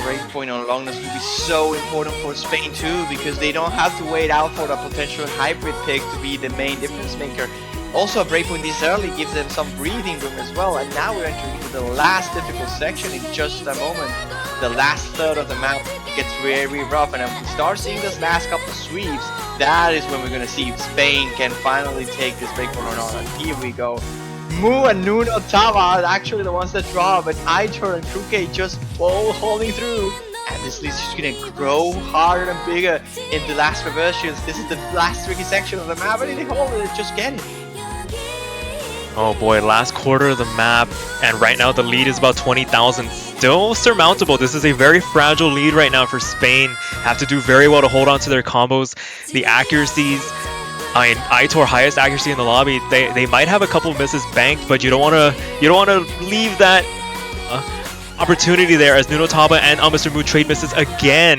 Breakpoint on longness will be so important for Spain too, because they don't have to wait out for the potential hybrid pick to be the main difference maker. Also, a breakpoint this early gives them some breathing room as well, and now we're entering into the last difficult section in just a moment. The last third of the map gets very rough, and if we start seeing this last couple of sweeps, that is when we're gonna see if Spain can finally take this breakpoint or not. And here we go. Mu and Nunataba are actually the ones that draw, but Aitor and Crew K just both holding through. And this lead is just gonna grow harder and bigger in the last reversions. This is the last tricky section of the map, and if they hold it, just get it. Oh boy, last quarter of the map, and right now the lead is about 20,000. Still surmountable. This is a very fragile lead right now for Spain. Have to do very well to hold on to their combos. The accuracies, I mean, Aitor highest accuracy in the lobby. They might have a couple misses banked, but you don't want to leave that opportunity there, as Nunataba and Mr. Mu trade misses again.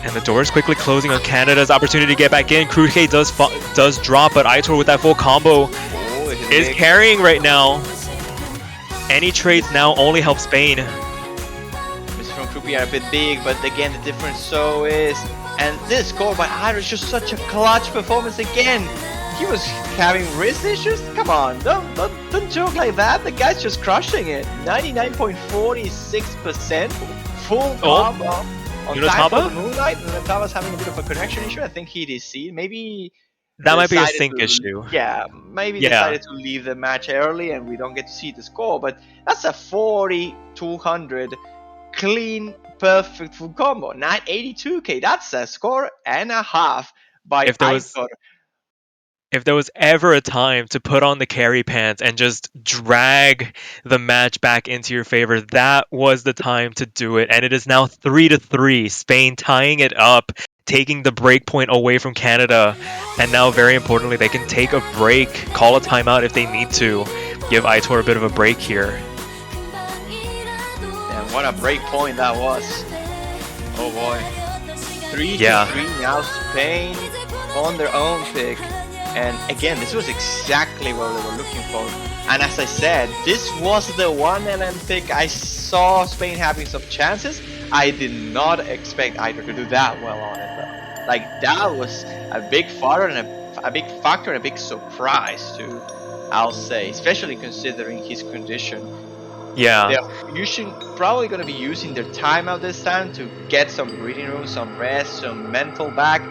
And the door is quickly closing on Canada's opportunity to get back in. Crew K does drop, but Aitor with that full combo is carrying right now. Any trades now only help Spain. Misses from Crew K are a bit big, but again the difference so is. And this score by Aitor is just such a clutch performance again. He was having wrist issues? Come on, don't joke like that. The guy's just crushing it. 99.46% full combo. On time for the Moonlight, Nunataba's having a bit of a connection issue. I think he did see. Maybe That might be a decided sync to, issue. yeah, maybe Yeah. decided to leave the match early and we don't get to see the score. But that's a 40-200 clean, perfect full combo. 982k. That's a score and a half by If there was Aitor. if there was ever a time to put on the carry pants and just drag the match back into your favor, that was the time to do it. And it is now 3-3. Spain tying it up, taking the break point away from Canada. And now, very importantly, they can take a break, call a timeout if they need to, give Aitor a bit of a break here. And what a break point that was. Oh boy. 3-3 now, Spain on their own pick. And again, this was exactly what they were looking for. And as I said, this was the one LM pick I saw Spain having some chances. I did not expect Aitor to do that well on it though. Like, that was a big factor and a big surprise too, I'll say, especially considering his condition. Yeah. They're probably going to be using their timeout this time to get some breathing room, some rest, some mental back,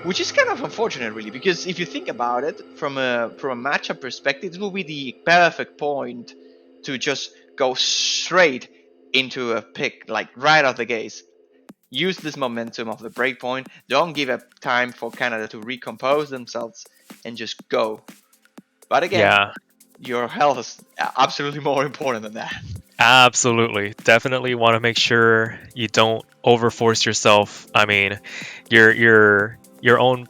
which is kind of unfortunate, really, because if you think about it from a matchup perspective, this will be the perfect point to just go straight into a pick, like right out the gates. Use this momentum of the break point. Don't give up time for Canada to recompose themselves and just go. But again, your health is absolutely more important than that. Absolutely. Definitely want to make sure you don't overforce yourself. I mean, your own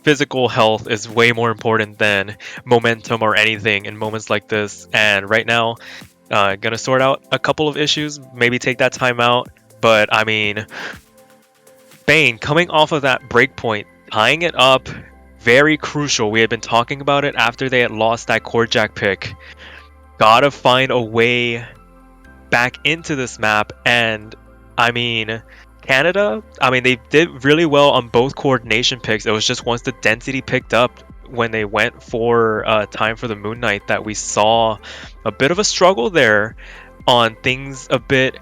physical health is way more important than momentum or anything in moments like this. And right now, gonna sort out a couple of issues, maybe take that time out. But I mean, Spain coming off of that break point, tying it up, very crucial. We had been talking about it after they had lost that core jack pick. Gotta find a way back into this map. And I mean, Canada, I mean, they did really well on both coordination picks. It was just once the density picked up when they went for time for the Moon Knight that we saw a bit of a struggle there on things a bit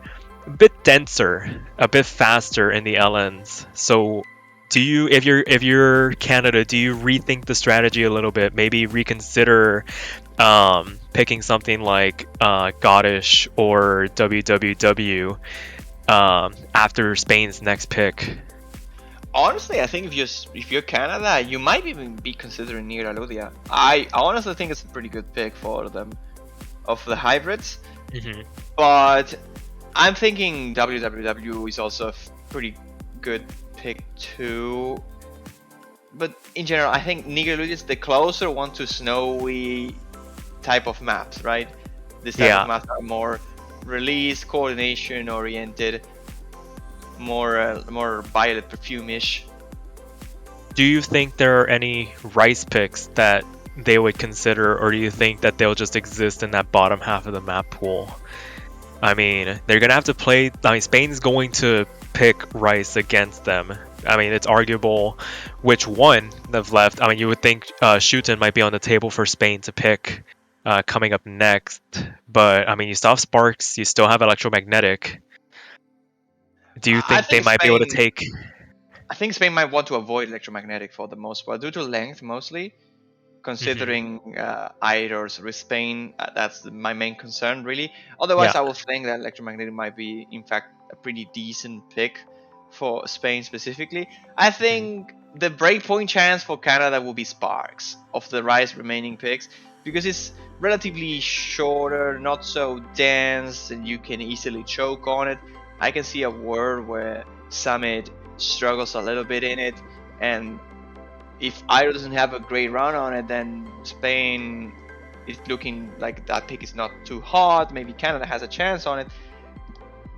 denser, a bit faster in the LNs. So do you, if you're Canada, do you rethink the strategy a little bit? Maybe reconsider picking something like Goddish or WWW after Spain's next pick? Honestly, I think if you're Canada, you might even be considering Nier Aludia. I honestly think it's a pretty good pick for them of the hybrids. But I'm thinking WWW is also a pretty good pick too. But in general, I think Nier Aludia is the closer one to snowy type of maps, right? This type of maps are more release, coordination oriented, more violet perfume-ish. Do you think there are any rice picks that they would consider, or do you think that they'll just exist in that bottom half of the map pool? I mean, they're gonna have to play. I mean, Spain's going to pick rice against them. I mean, it's arguable which one they've left. I mean, you would think Shooten might be on the table for Spain to pick coming up next, but I mean, you still have Sparks, you still have Electromagnetic. Do you think they might be able to take? I think Spain might want to avoid Electromagnetic for the most part, due to length mostly. Considering Aitor's with Spain, that's my main concern, really. Otherwise, I would think that Electromagnetic might be, in fact, a pretty decent pick for Spain specifically. I think the breakpoint chance for Canada will be Sparks of the Rice remaining picks, because it's relatively shorter, not so dense, and you can easily choke on it. I can see a world where Summit struggles a little bit in it, and if Airo doesn't have a great run on it, then Spain is looking like that pick is not too hot. Maybe Canada has a chance on it.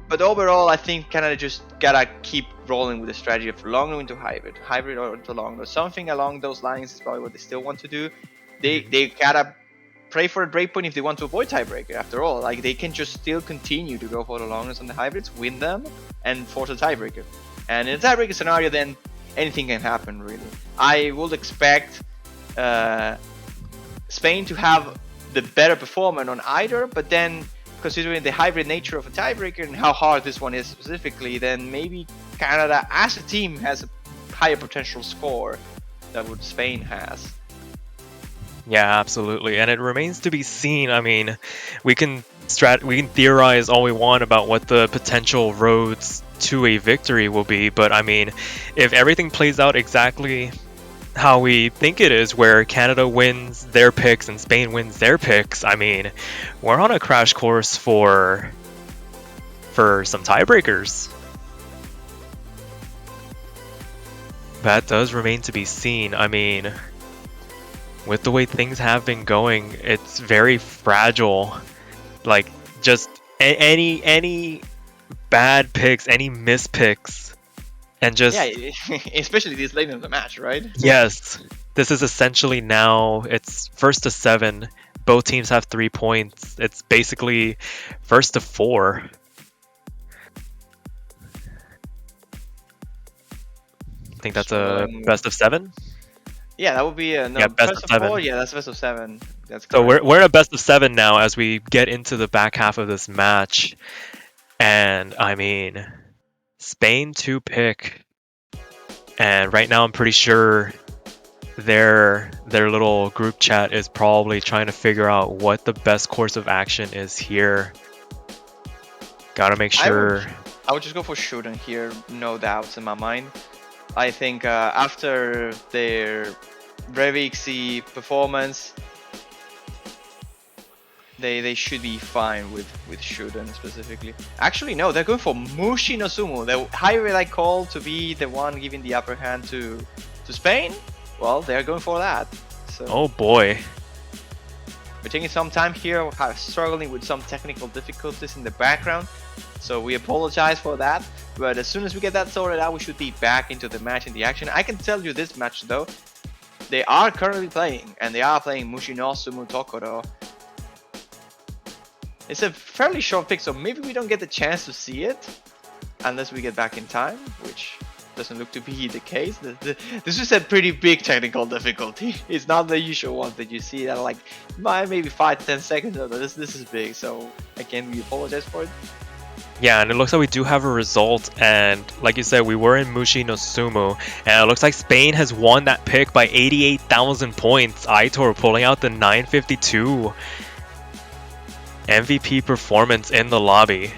But overall, I think Canada just gotta keep rolling with the strategy of Longno into hybrid or into Longno. Something along those lines is probably what they still want to do. They gotta pray for a breakpoint if they want to avoid tiebreaker. After all, like, they can just still continue to go for the Longnos on the hybrids, win them, and force a tiebreaker. And in a tiebreaker scenario, then anything can happen, really. I would expect Spain to have the better performance on either, but then considering the hybrid nature of a tiebreaker and how hard this one is specifically, then maybe Canada as a team has a higher potential score what Spain has. Yeah, absolutely. And it remains to be seen. I mean, we can theorize all we want about what the potential roads to a victory will be, but I mean, if everything plays out exactly how we think it is, where Canada wins their picks and Spain wins their picks, I mean, we're on a crash course for some tiebreakers. That does remain to be seen. I mean, with the way things have been going, it's very fragile. Like, just any bad picks, any mispicks, and just Yeah, especially this late in the match, right? yes, this is essentially now it's first to 7. Both teams have 3 points. It's basically first to 4. I think that's a best of 7. Yeah, that would be no, Yeah, best best of of 7. 4. Yeah, that's best of 7. That's So correct. we're in a best of 7 now as we get into the back half of this match, and I mean, Spain to pick, and right now I'm pretty sure their little group chat is probably trying to figure out what the best course of action is here. Gotta make sure. I would just go for Shodan here, no doubts in my mind. I think after their Brevixy performance, they should be fine with Shodan specifically. Actually, no, they're going for Mushi no Sumo. The hybrid I call to be the one giving the upper hand to Spain. Well, they're going for that. So Oh boy. we're taking some time here, struggling with some technical difficulties in the background. So we apologize for that. But as soon as we get that sorted out, we should be back into the match, in the action. I can tell you this match though, they are currently playing, and they are playing Mushino Sumu Tokoro. It's a fairly short pick, so maybe we don't get the chance to see it unless we get back in time, which doesn't look to be the case. This is a pretty big technical difficulty. It's not the usual one that you see that like maybe 5 to 10 seconds. No, this is big, so again, we apologize for it. Yeah, and it looks like we do have a result, and like you said, we were in Mushi no Sumo, and it looks like Spain has won that pick by 88,000 points. Aitor pulling out the 952 MVP performance in the lobby.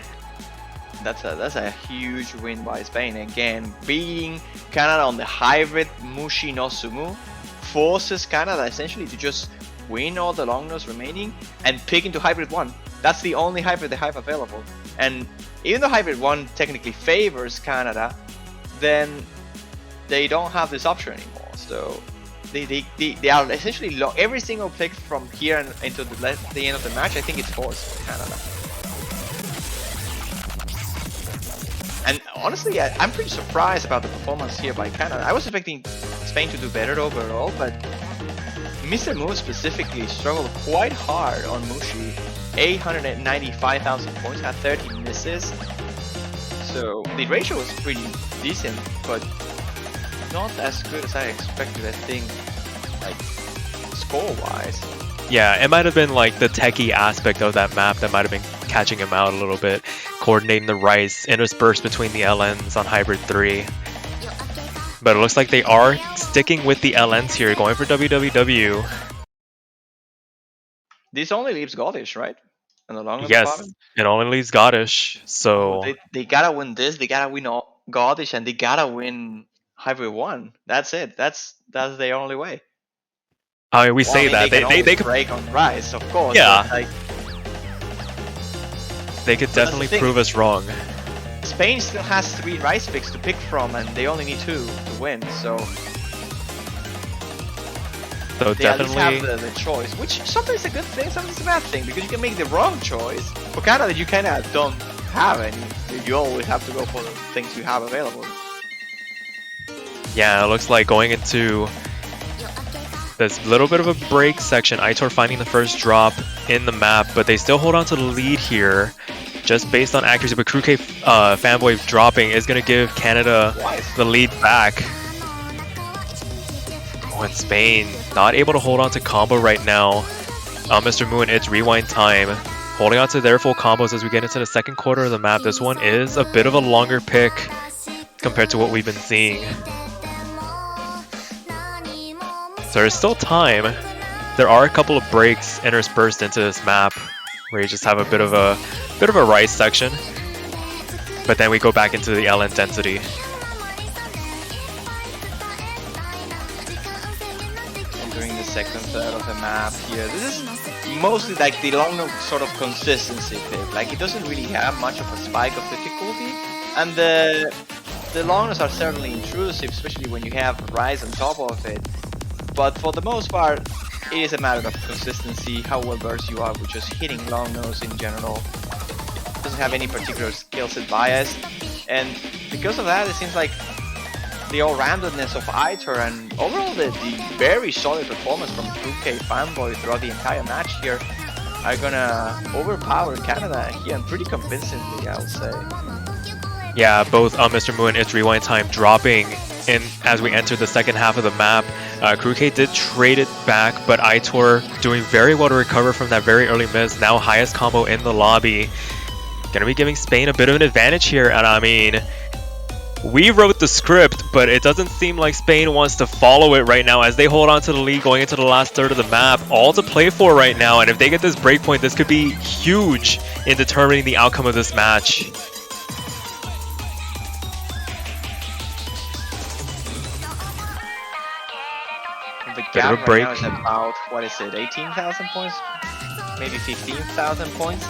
That's a huge win by Spain. Again, beating Canada on the hybrid Mushi no Sumu forces Canada essentially to just win all the long nose remaining and pick into hybrid 1. That's the only hybrid they have available. And even though hybrid 1 technically favors Canada, then they don't have this option anymore. So they are essentially every single pick from here and into the end of the match. I think it's forced for Canada. And honestly, I'm pretty surprised about the performance here by Canada. I was expecting Spain to do better overall, but Mr. Mu specifically struggled quite hard on Mushi. 895,000 points, had 30 misses. So the ratio was pretty decent, but not as good as I expected, I think, like, score-wise. Yeah, it might have been like the techie aspect of that map that might have been catching him out a little bit, coordinating the rice, interspersed between the LNs on Hybrid 3. But it looks like they are sticking with the LNs here, going for WWW. This only leaves Godish, right? And the long Yes, it only leaves Godish, so they gotta win this, they gotta win Godish, and they gotta win Hybrid 1. That's it. That's their only way. I mean, we say that they could break on Rice, of course. Yeah, like, they could definitely prove us wrong. Spain still has 3 Rice picks to pick from, and they only need 2 to win. So they definitely at least have the choice, which sometimes is a good thing, sometimes it's a bad thing, because you can make the wrong choice. For Canada, you kind of don't have any. You always have to go for the things you have available. Yeah, it looks like going into this little bit of a break section, Aitor finding the first drop in the map, but they still hold on to the lead here, just based on accuracy. But Crew K Fanboy dropping is going to give Canada the lead back. Oh, and Spain not able to hold on to combo right now. Mr. Moon, it's rewind time. Holding on to their full combos as we get into the second quarter of the map. This one is a bit of a longer pick compared to what we've been seeing. So there's still time. There are a couple of breaks interspersed into this map where you just have a bit of a rice section. But then we go back into the LN density. Entering the second third of the map here. This is mostly like the long sort of consistency pick. Like it doesn't really have much of a spike of difficulty, and the longness are certainly intrusive, especially when you have Rise on top of it. But for the most part, it is a matter of consistency, how well versed you are with just hitting long nose in general. It doesn't have any particular skill set bias, and because of that, it seems like the all-roundedness of Aitor and overall the very solid performance from 2K Fanboy throughout the entire match here are gonna overpower Canada here, and pretty convincingly, I would say. Yeah, both Mr. Mu and It's Rewind Time dropping in as we enter the second half of the map. K did trade it back, but Aitor doing very well to recover from that very early miss. Now highest combo in the lobby. Gonna be giving Spain a bit of an advantage here, and I mean, we wrote the script, but it doesn't seem like Spain wants to follow it right now as they hold on to the lead going into the last third of the map. All to play for right now, and if they get this breakpoint, this could be huge in determining the outcome of this match. The Bit of a gap break. right now is about, what is it, 18,000 points? Maybe 15,000 points?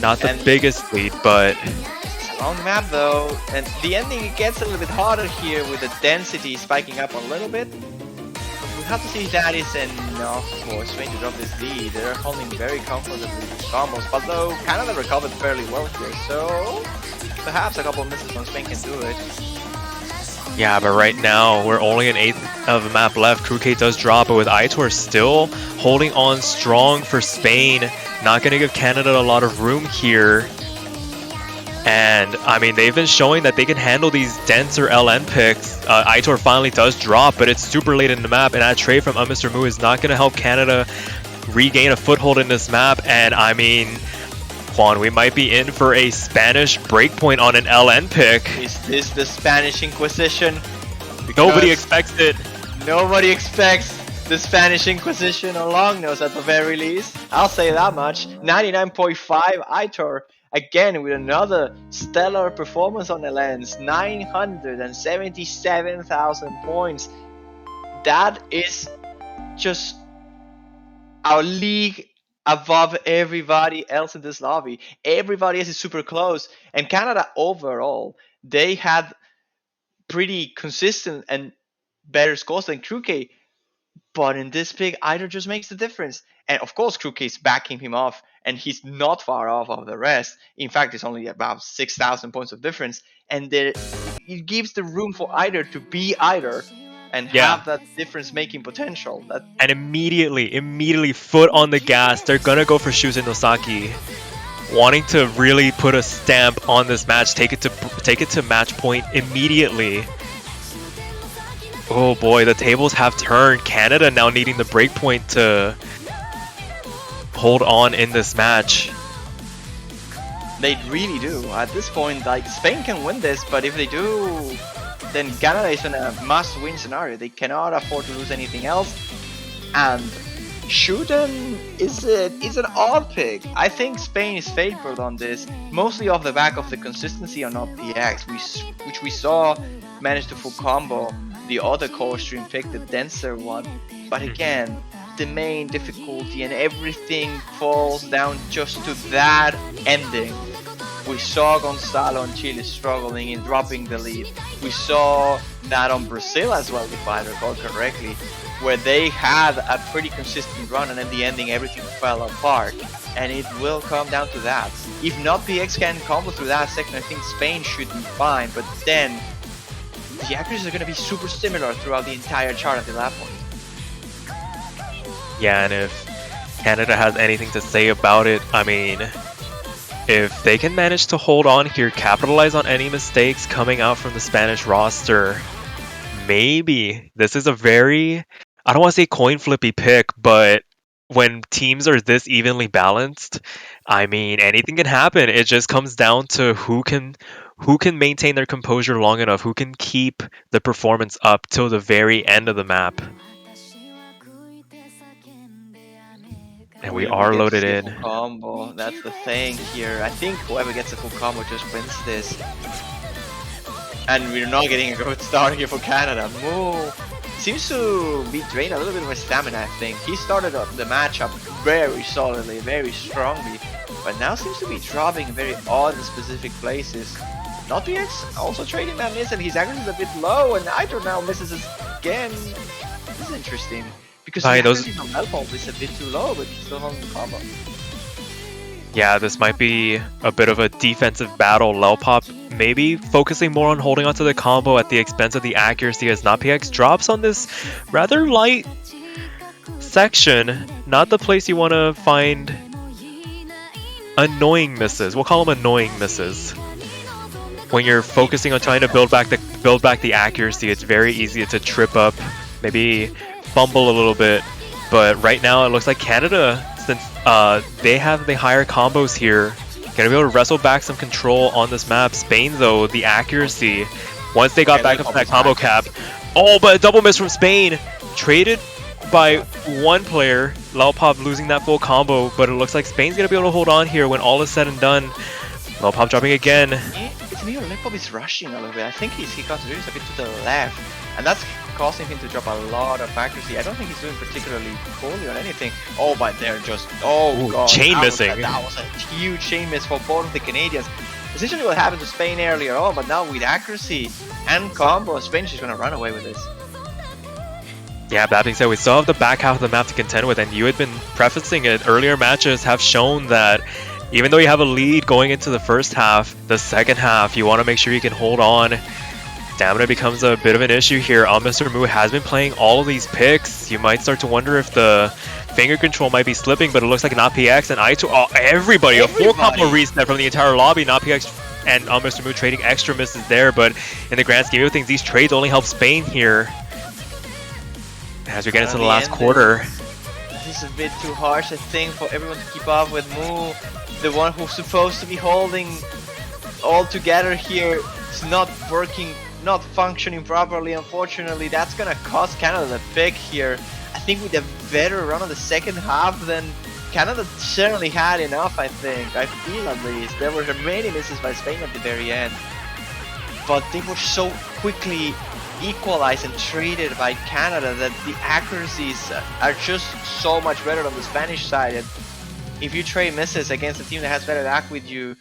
Not the And- biggest lead, but It's a long map though, and the ending it gets a little bit harder here with the density spiking up a little bit. We'll have to see if that is enough for Spain to drop this lead. They're holding very comfortably with combos, although Canada recovered fairly well here, so perhaps a couple of misses from Spain can do it. yeah, but right now we're only an eighth of the map left. K does drop, but with Aitor still holding on strong for Spain, not going to give Canada a lot of room here. And I mean, they've been showing that they can handle these denser LN picks. Aitor finally does drop, but it's super late in the map, and that trade from Mr. Mu is not going to help Canada regain a foothold in this map. And I mean, Juan, we might be in for a Spanish breakpoint on an LN pick. Is this the Spanish Inquisition? Nobody Because expects it. nobody expects the Spanish Inquisition or Longnose at the very least. I'll say that much. 99.5 Aitor. Again, with another stellar performance on the lens, 977,000 points. That is just our league above everybody else in this lobby. Everybody else is super close. And Canada overall, they had pretty consistent and better scores than K. But in this pick, Aitor just makes the difference. And of course, K is backing him off, and he's not far off of the rest. In fact, it's only about 6,000 points of difference. And it gives the room for Aitor to be Aitor and Yeah. have that difference making potential. That And immediately foot on the gas. They're gonna go for Shuzen Nosaki, wanting to really put a stamp on this match, take it to match point immediately. Oh boy, the tables have turned. Canada now needing the breakpoint to hold on in this match. they really do. At this point, like Spain can win this, but if they do, then Canada is in a must-win scenario. They cannot afford to lose anything else. And Shooten is an odd pick. I think Spain is favored on this, mostly off the back of the consistency on OPX, which we saw manage to full combo the other core stream pick, the denser one. But again, the main difficulty and everything falls down just to that ending. We saw Gonzalo and Chile struggling in dropping the lead. We saw that on Brazil as well, if I recall correctly, where they had a pretty consistent run, and in the ending everything fell apart. And it will come down to that. If not PX can combo through that second, I think Spain should be fine, but then the accuracies are going to be super similar throughout the entire chart at the lap point. Yeah, and if Canada has anything to say about it, I mean, if they can manage to hold on here, capitalize on any mistakes coming out from the Spanish roster, maybe this is a very, I don't want to say coin flippy pick, but when teams are this evenly balanced, I mean, anything can happen. It just comes down to who can maintain their composure long enough, who can keep the performance up till the very end of the map. And we Will are get to loaded see a in. full combo. That's the thing here. I think whoever gets a full combo just wins this. And we're not getting a good start here for Canada. Moo seems to be drained a little bit of his stamina, I think. He started the matchup very solidly, very strongly, but now seems to be dropping very odd in specific places. Not BX also trading that miss, and his accuracy is a bit low, and Nitro now misses again. This is interesting, because the accuracy on Melpulp is a bit too low, but he's still holding the combo. Yeah, this might be a bit of a defensive battle. Lelpop maybe focusing more on holding onto the combo at the expense of the accuracy as NotPX drops on this rather light section. Not the place you want to find annoying misses. We'll call them annoying misses. When you're focusing on trying to build back the accuracy, it's very easy to trip up, maybe fumble a little bit. But right now it looks like Canada, since they have the higher combos here, gonna be able to wrestle back some control on this map. Spain though, the accuracy, once they got back up to that combo cap. Oh, but a double miss from Spain! Traded by one player, Lelpop losing that full combo, but it looks like Spain's gonna be able to hold on here when all is said and done. Lelpop dropping again. It's me or Lelpop is rushing a little bit. I think he got reduced a bit to the left, and that's causing him to drop a lot of accuracy. I don't think he's doing particularly poorly on anything. Oh, but they're just... Oh, God. Chain missing. That was a huge chain miss for both of the Canadians. Essentially what happened to Spain earlier on, but now with accuracy and combo, Spain's just going to run away with this. Yeah, that being said, we still have the back half of the map to contend with, and you had been prefacing it. Earlier matches have shown that even though you have a lead going into the first half, the second half, you want to make sure you can hold on. Stamina becomes a bit of an issue here. Mr. Moo has been playing all of these picks. You might start to wonder if the finger control might be slipping, but it looks like NotPX and Ito, everybody, a full combo reset from the entire lobby. NotPX and Mr. Moo trading extra misses there, but in the grand scheme of things, these trades only help Spain here. As we get into the last quarter. This is a bit too harsh, I think, for everyone to keep up with Moo. The one who's supposed to be holding all together here is not working, not functioning properly. Unfortunately, that's gonna cost Canada the pick here. I think with a better run on the second half, then Canada certainly had enough, I think. I feel at least. There were many misses by Spain at the very end. But they were so quickly equalized and traded by Canada that the accuracies are just so much better on the Spanish side. And if you trade misses against a team that has better act with you,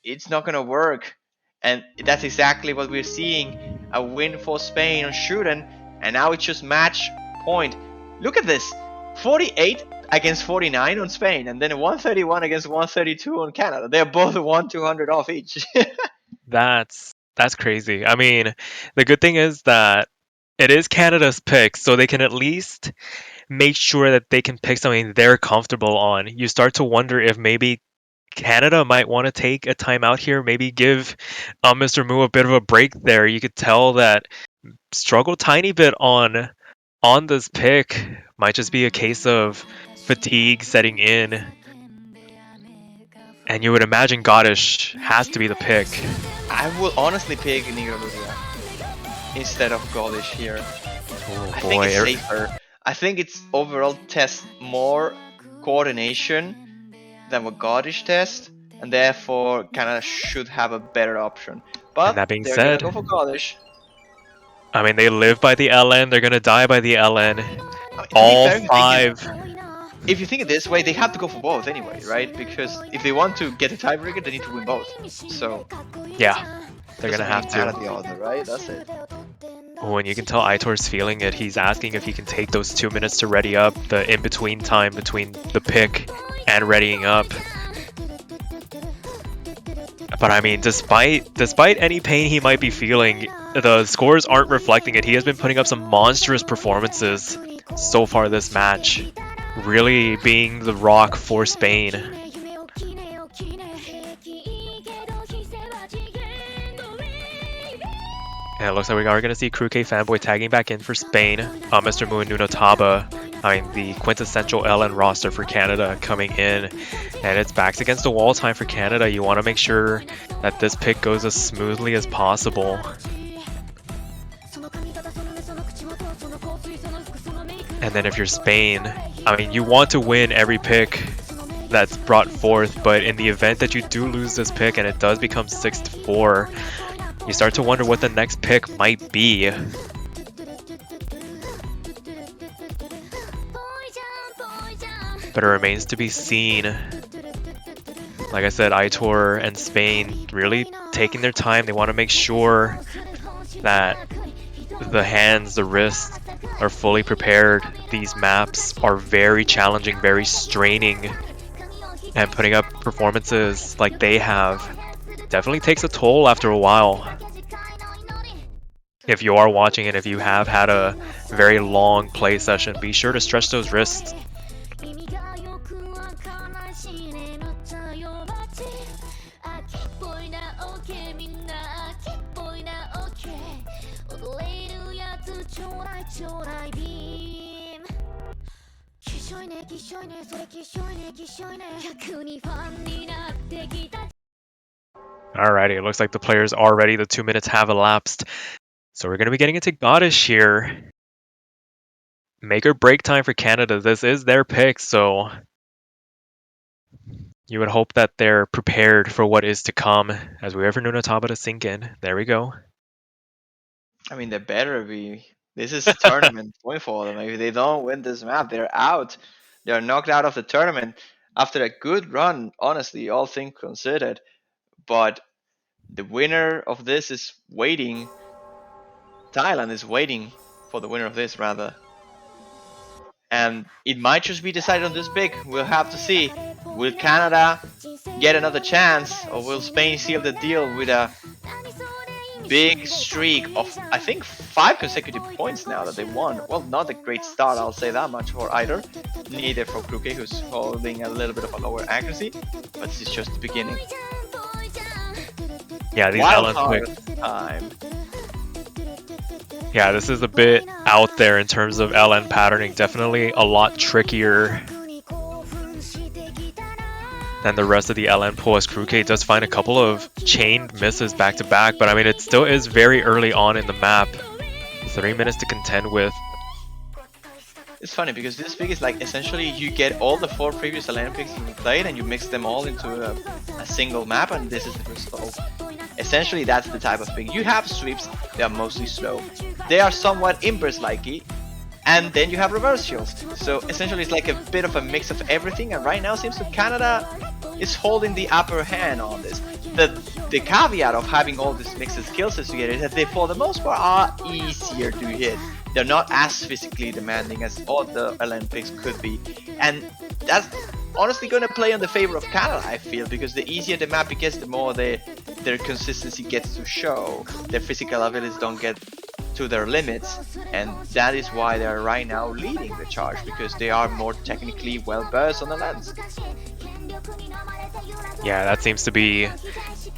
it's not gonna work. And that's exactly what we're seeing. A win for Spain on Shooten, and now it's just match point. Look at this, 48 against 49 on Spain, and then 131 against 132 on Canada. They're both 1-200 off each. That's crazy. I mean, the good thing is that it is Canada's pick, so they can at least make sure that they can pick something they're comfortable on. You start to wonder if maybe Canada might want to take a timeout here, maybe give Mr. Moo a bit of a break there. You could tell that struggled tiny bit on this pick. Might just be a case of fatigue setting in. And you would imagine Goddish has to be the pick. I will honestly pick Nigaludia instead of Goddish here. Oh, I think it's safer. I think it's overall tests more coordination than what Goddish tests, and therefore Canada should have a better option. But and that being they're said, gonna go for Goddish. I mean, they live by the LN, they're gonna die by the LN. I mean, All fair, five. If you think it this way, they have to go for both anyway, right? Because if they want to get a tiebreaker, they need to win both. So Yeah, they're gonna have out of to. the other, right? That's it. Oh, and you can tell Aitor's feeling it. He's asking if he can take those 2 minutes to ready up, the in-between time between the pick and readying up. But I mean, despite any pain he might be feeling, the scores aren't reflecting it. He has been putting up some monstrous performances so far this match, really being the rock for Spain. And it looks like we are going to see Crew K Fanboy tagging back in for Spain. Mr. Moo and Nuno Taba, I mean, the quintessential LN roster for Canada coming in. And it's backs against the wall time for Canada. You want to make sure that this pick goes as smoothly as possible. And then if you're Spain, I mean, you want to win every pick that's brought forth, but in the event that you do lose this pick and it does become 6-4, you start to wonder what the next pick might be. But it remains to be seen. Like I said, Aitor and Spain really taking their time. They want to make sure that the hands, the wrists are fully prepared. These maps are very challenging, very straining, and putting up performances like they have definitely takes a toll after a while. If you are watching and if you have had a very long play session, be sure to stretch those wrists. Alrighty, it looks like the players are ready. The 2 minutes have elapsed. So we're going to be getting into Goddish here. Make or break time for Canada. This is their pick, so you would hope that they're prepared for what is to come as we wait for Nunataba to sink in. There we go. I mean, they better be. This is tournament point for them. If they don't win this map, they're out. They're knocked out of the tournament after a good run, honestly, all things considered. But the winner of this is waiting. Thailand is waiting for the winner of this, rather. And it might just be decided on this pick. We'll have to see. Will Canada get another chance, or will Spain seal the deal with a big streak of, I think, 5 consecutive points now that they won? Well, not a great start, I'll say that much for either. Neither for Kruke, who's holding a little bit of a lower accuracy, but this is just the beginning. Yeah, these Wild LN card picks. time. Yeah, this is a bit out there in terms of LN patterning. Definitely a lot trickier than the rest of the LN pool, as Kruke does find a couple of chained misses back to back, but I mean, it still is very early on in the map. 3 minutes to contend with. It's funny because this pick is like essentially you get all the 4 previous LN picks you played and you mix them all into a single map, and this is the result. Essentially, that's the type of pick. You have sweeps, they are mostly slow. They are somewhat inverse-likey, and then you have reversals. So essentially, it's like a bit of a mix of everything, and right now seems that Canada is holding the upper hand on this. The caveat of having all these mixed skill sets together is that they, for the most part, are easier to hit. They're not as physically demanding as all the LN picks could be, and that's honestly going to play in the favor of Canada, I feel, because the easier the map gets, the more their consistency gets to show. Their physical abilities don't get to their limits, and that is why they are right now leading the charge, because they are more technically well versed on the lens. Yeah, that seems to be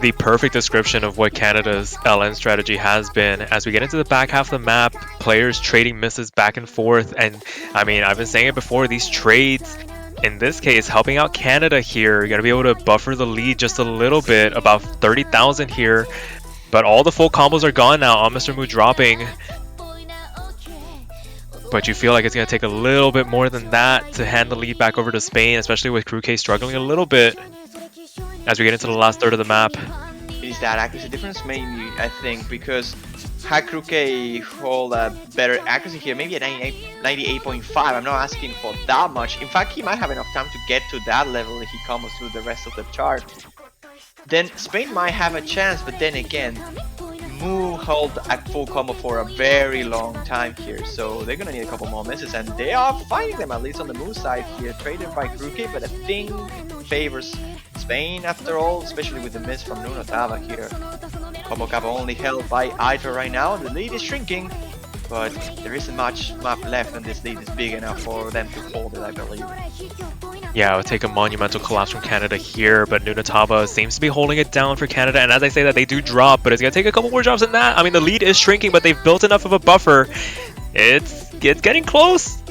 the perfect description of what Canada's LN strategy has been. As we get into the back half of the map, players trading misses back and forth, and I mean, I've been saying it before, these trades, in this case, helping out Canada here. You're going to be able to buffer the lead just a little bit, about 30,000 here, but all the full combos are gone now on Mr. Mu dropping. But you feel like it's going to take a little bit more than that to hand the lead back over to Spain, especially with Kruke struggling a little bit as we get into the last third of the map. Is that accuracy difference? Maybe, I think, because had Kruke hold a better accuracy here, maybe a 98.5. I'm not asking for that much. In fact, he might have enough time to get to that level if he combos through the rest of the chart. Then Spain might have a chance, but then again, Mu held a full combo for a very long time here, so they're gonna need a couple more misses, and they are finding them, at least on the Mu side here, traded by Kruke, but I think favors Spain after all, especially with the miss from Nunataba here. Combo cap only held by Aitor right now, the lead is shrinking, but there isn't much map left, and this lead is big enough for them to hold it, I believe. Yeah, it would take a monumental collapse from Canada here, but Nunataba seems to be holding it down for Canada, and as I say that, they do drop, but it's going to take a couple more drops than that. I mean, the lead is shrinking, but they've built enough of a buffer. It's getting close.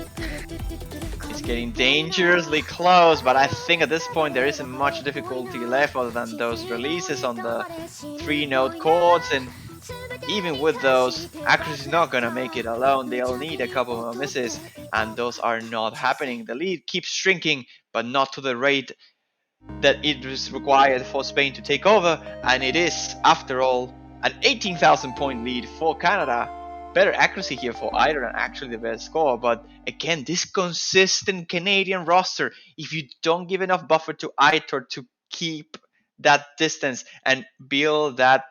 It's getting dangerously close, but I think at this point there isn't much difficulty left other than those releases on the 3-note chords, and even with those, accuracy is not gonna make it alone. They'll need a couple more misses, and those are not happening. The lead keeps shrinking, but not to the rate that it was required for Spain to take over, and it is, after all, an 18,000 point lead for Canada. Better accuracy here for either, and actually the best score. But again, this consistent Canadian roster, if you don't give enough buffer to Aitor to keep that distance and build that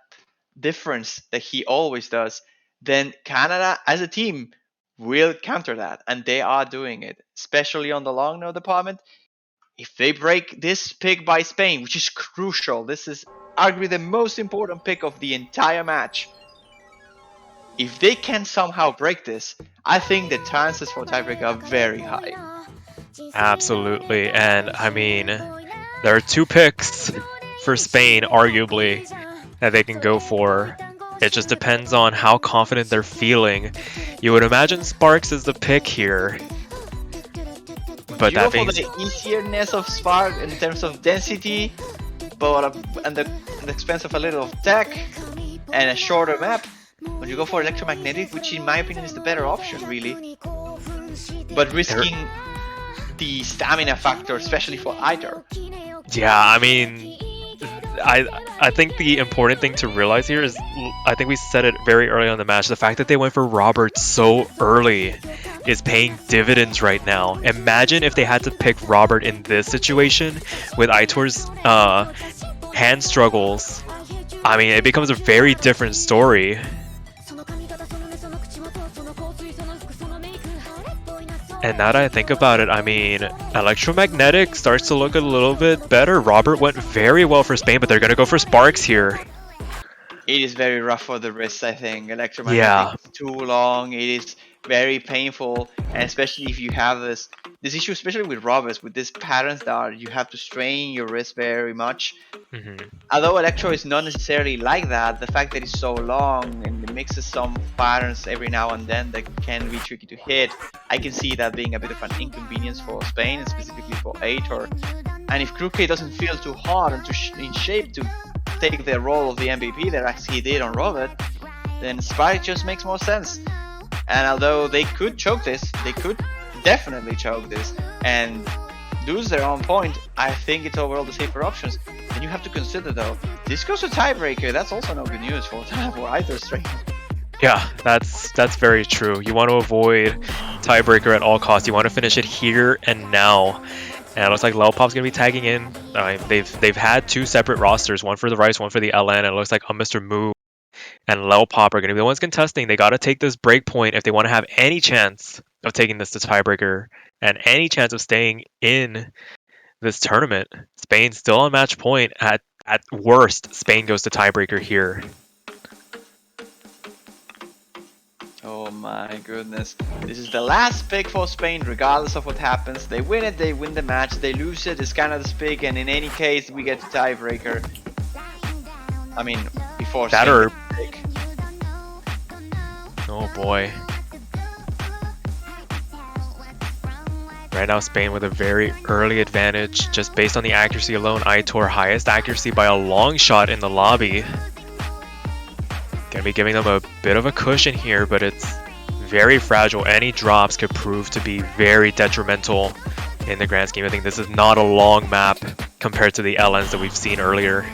difference that he always does, then Canada as a team will counter that, and they are doing it, especially on the long note department. If they break this pick by Spain, which is crucial, this is arguably the most important pick of the entire match. If they can somehow break this, I think the chances for tiebreak are very high. Absolutely, and I mean, there are 2 picks for Spain, arguably, that they can go for. It just depends on how confident they're feeling. You would imagine Sparks is the pick here. But You that go for being the easierness of Spark in terms of density, but at the expense of a little of tech and a shorter map. When you go for electromagnetic, which in my opinion is the better option, really, but risking the stamina factor, especially for Aitor. Yeah, I mean, I think the important thing to realize here is, I think we said it very early on in the match, the fact that they went for Robert so early is paying dividends right now. Imagine if they had to pick Robert in this situation with Aitor's hand struggles. I mean, it becomes a very different story. And now that I think about it, I mean, electromagnetic starts to look a little bit better. Robert went very well for Spain, but they're gonna go for Sparks here. It is very rough for the wrist, I think. Electromagnetic is too long. It is very painful, and especially if you have this issue, especially with Roberts, with these patterns that you have to strain your wrist very much. Although Electro is not necessarily like that, the fact that it's so long and it mixes some patterns every now and then that can be tricky to hit, I can see that being a bit of an inconvenience for Spain, and specifically for Aitor. And if Crooked doesn't feel too hard and in shape to take the role of the MVP that as he did on Robert, then Spike just makes more sense. And although they could choke this, they could definitely choke this and lose their own point, I think it's overall the safer options. Then you have to consider though, this goes to tiebreaker. That's also no good news for either straight. Yeah, that's very true. You want to avoid tiebreaker at all costs. You want to finish it here and now. And it looks like Lelpop's gonna be tagging in. They've had 2 separate rosters, one for the Rice, one for the LN. And it looks like Mr. Moo and Lelpop are gonna be the ones contesting. They gotta take this break point if they want to have any chance of taking this to tiebreaker and any chance of staying in this tournament. Spain still on match point. At worst, Spain goes to tiebreaker here. Oh my goodness. This is the last pick for Spain, regardless of what happens. They win it, they win the match. They lose it, it's Canada's pick, and in any case, we get to tiebreaker. I mean, before that Spain or pick. Oh boy. Right now, Spain with a very early advantage, just based on the accuracy alone. Aitor highest accuracy by a long shot in the lobby. Gonna be giving them a bit of a cushion here, but it's very fragile. Any drops could prove to be very detrimental in the grand scheme. I think this is not a long map compared to the LNs that we've seen earlier.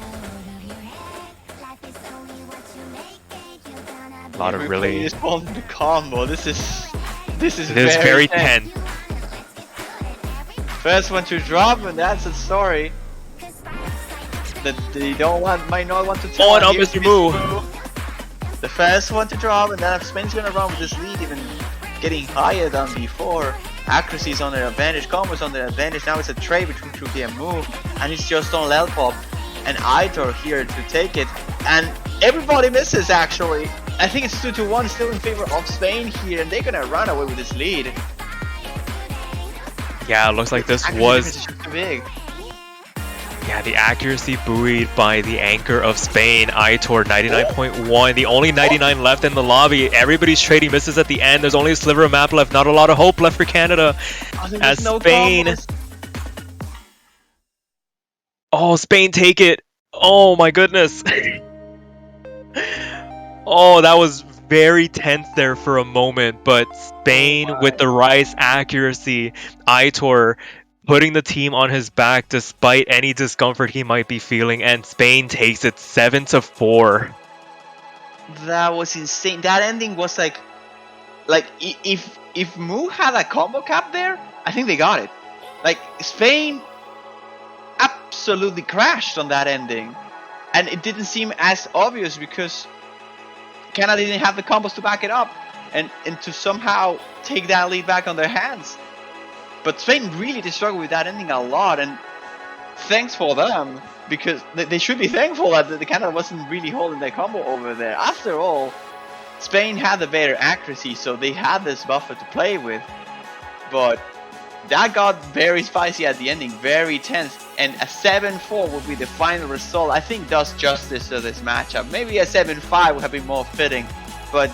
A lot of really... This ball in the combo. This is very tense. First one to drop, and that's the story. That they might not want to tell. Oh, and up Mr. Moo. The first one to drop, and then Spain's gonna run with this lead even getting higher than before. Accuracy is on their advantage, combo is on their advantage. Now it's a trade between Truki and Moo, and it's just on Lelpop and Aitor here to take it. And everybody misses actually. I think it's 2-1 still in favor of Spain here, and they're gonna run away with this lead. Yeah, it looks like this was... Too big. Yeah, the accuracy buoyed by the anchor of Spain, Aitor, 99.1. The only 99 left in the lobby. Everybody's trading misses at the end. There's only a sliver of map left. Not a lot of hope left for Canada. As Spain... Oh, Spain take it. Oh my goodness. Oh, that was very tense there for a moment, but Spain with the rice accuracy, Aitor putting the team on his back despite any discomfort he might be feeling, and Spain takes it 7-4. That was insane. That ending was like if Mu had a combo cap there, I think they got it. Like Spain absolutely crashed on that ending, and it didn't seem as obvious because Canada didn't have the combos to back it up and to somehow take that lead back on their hands. But Spain really did struggle with that ending a lot, and thanks for them, because they should be thankful that the Canada wasn't really holding their combo over there. After all, Spain had the better accuracy, so they had this buffer to play with. But that got very spicy at the ending, very tense, and a 7-4 would be the final result. I think does justice to this matchup. Maybe a 7-5 would have been more fitting, but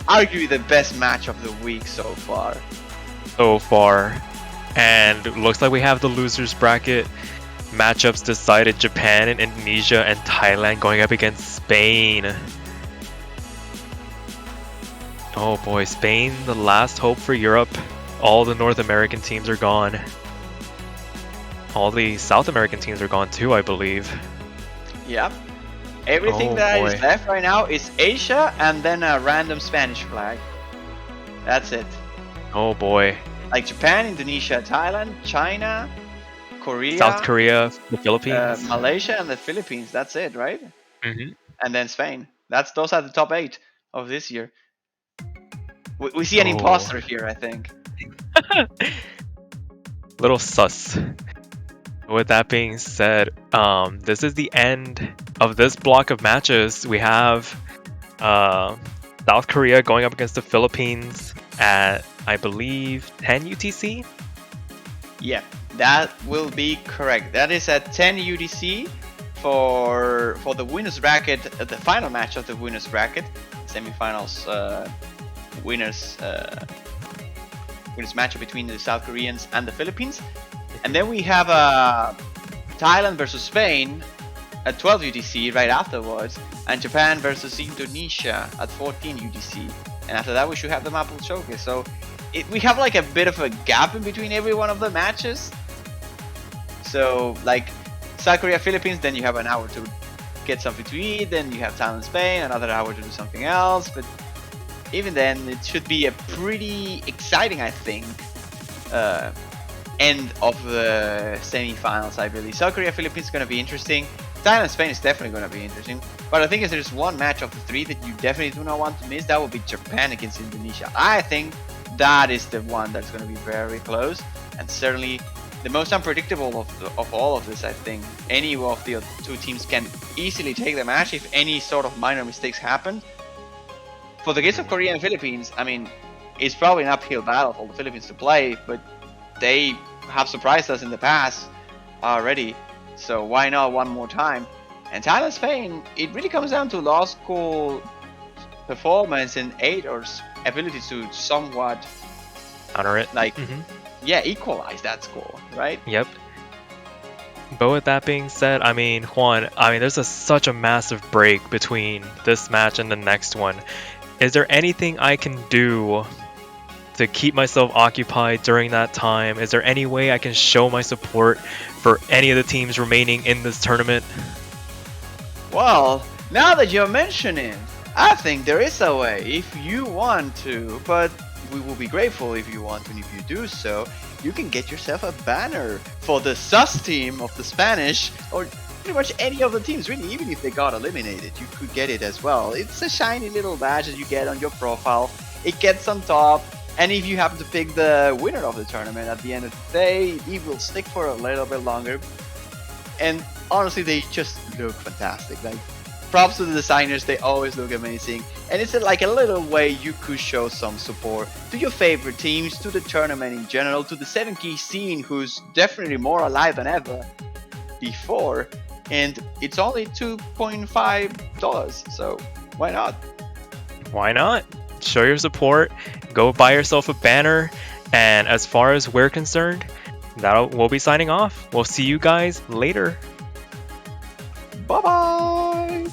arguably the best match of the week so far. And it looks like we have the losers bracket matchups decided. Japan and Indonesia and Thailand going up against Spain. Oh boy, Spain, the last hope for Europe. All the North American teams are gone. All the South American teams are gone too, I believe. Yep. Everything Oh, that boy. is left right now is Asia and then a random Spanish flag. That's it. Oh boy. Like Japan, Indonesia, Thailand, China, Korea, South Korea, the Philippines. Malaysia, and the Philippines. That's it, right? hmm And then Spain. Those are the top 8 of this year. We see an Oh. imposter here, I think. Little sus. With that being said, this is the end of this block of matches. We have South Korea going up against the Philippines at, I believe, 10 UTC? Yeah, that will be correct. That is at 10 UTC for the winners bracket, the final match of the winners bracket, semifinals winners matchup between the South Koreans and the Philippines. And then we have Thailand versus Spain at 12 UTC right afterwards, and Japan versus Indonesia at 14 UTC. And after that, we should have the Maple Showcase. So we have like a bit of a gap in between every one of the matches. So like South Korea, Philippines, then you have an hour to get something to eat. Then you have Thailand, Spain, another hour to do something else. But even then, it should be a pretty exciting, I think, end of the semi-finals, I believe. South Korea, Philippines is going to be interesting. Thailand, Spain is definitely going to be interesting. But I think if there's one match of the 3 that you definitely do not want to miss, that would be Japan against Indonesia. I think that is the one that's going to be very close, and certainly the most unpredictable of all of this. I think any of the 2 teams can easily take the match if any sort of minor mistakes happen. For the case of Korea and Philippines, I mean, it's probably an uphill battle for the Philippines to play, but they have surprised us in the past already, so why not one more time? And Thailand, Spain, it really comes down to Law School performance and Aitor's ability to somewhat, Honor it. like, equalize that score, right? Yep. But with that being said, I mean, Juan, there's such a massive break between this match and the next one. Is there anything I can do to keep myself occupied during that time? Is there any way I can show my support for any of the teams remaining in this tournament? Well, now that you're mentioning, I think there is a way if you want to, but we will be grateful if you want to, and if you do so, you can get yourself a banner for the sus team of the Spanish, or pretty much any of the teams, really. Even if they got eliminated, you could get it as well. It's a shiny little badge that you get on your profile. It gets on top, and if you happen to pick the winner of the tournament at the end of the day, it will stick for a little bit longer. And honestly, they just look fantastic. Like, props to the designers, they always look amazing. And it's like a little way you could show some support to your favorite teams, to the tournament in general, to the 7K scene, who's definitely more alive than ever before. And it's only $2.5, so why not? Why not? Show your support, go buy yourself a banner, and as far as we're concerned, we'll be signing off. We'll see you guys later. Bye bye!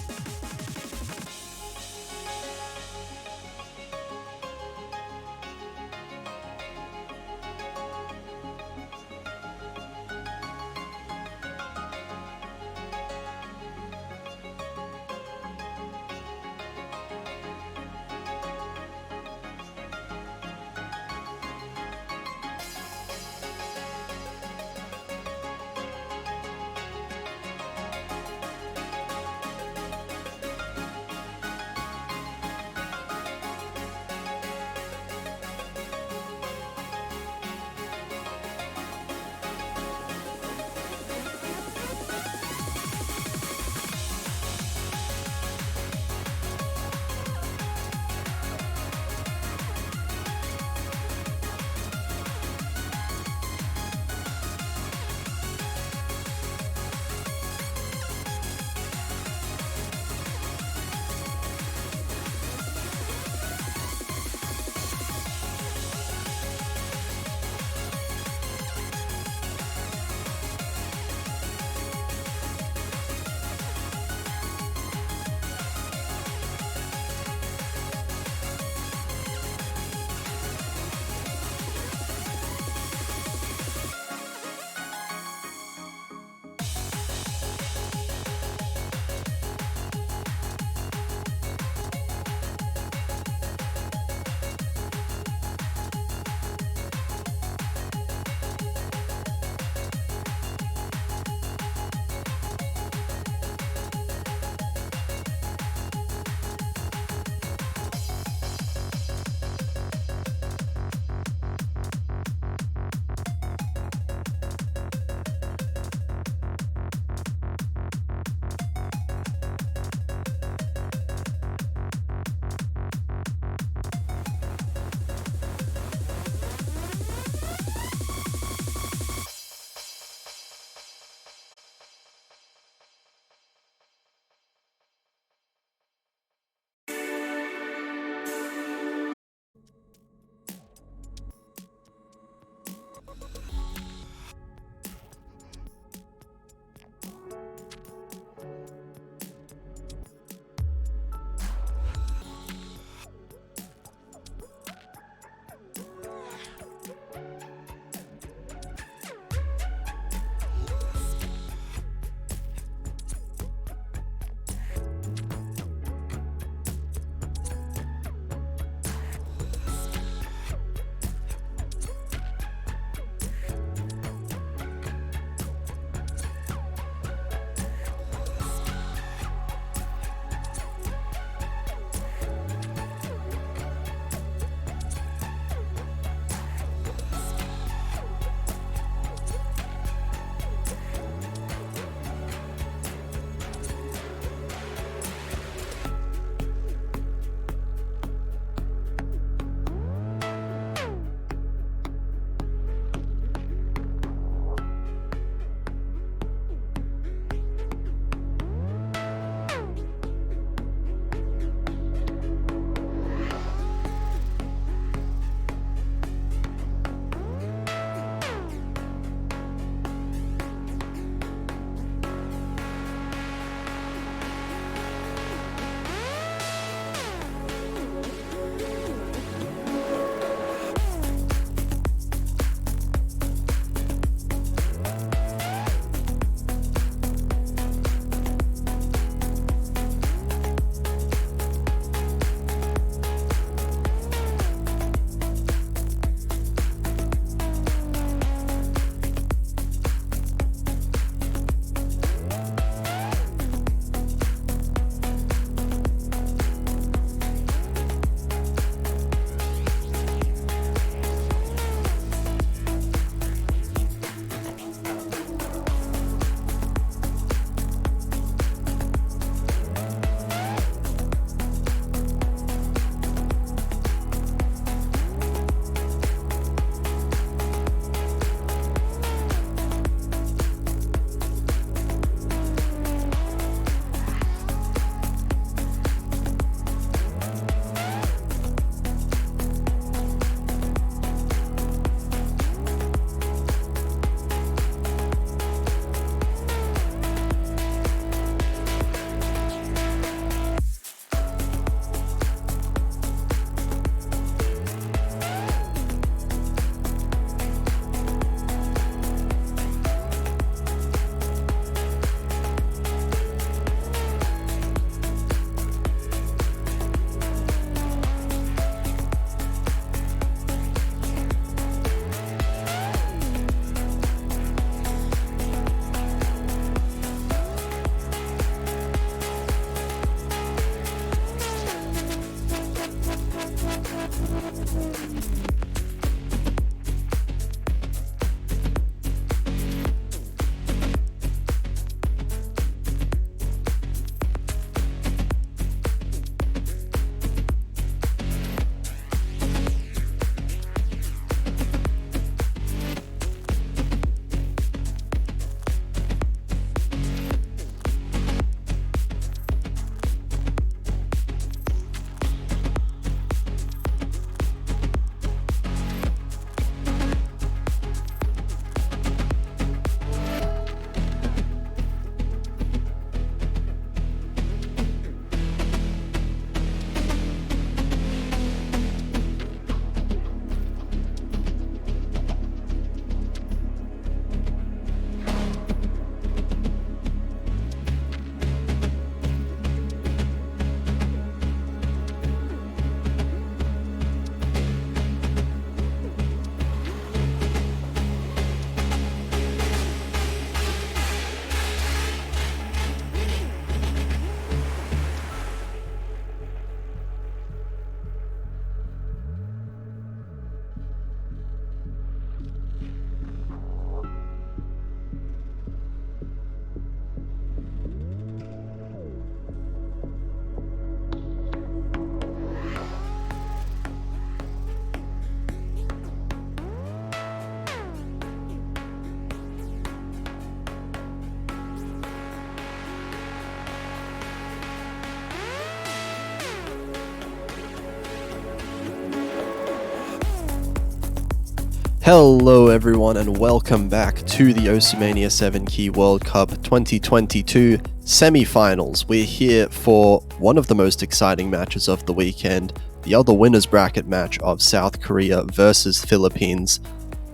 Hello everyone and welcome back to the Mania 7 Key World Cup 2022 Semifinals. We're here for one of the most exciting matches of the weekend, the other winners bracket match of South Korea versus Philippines.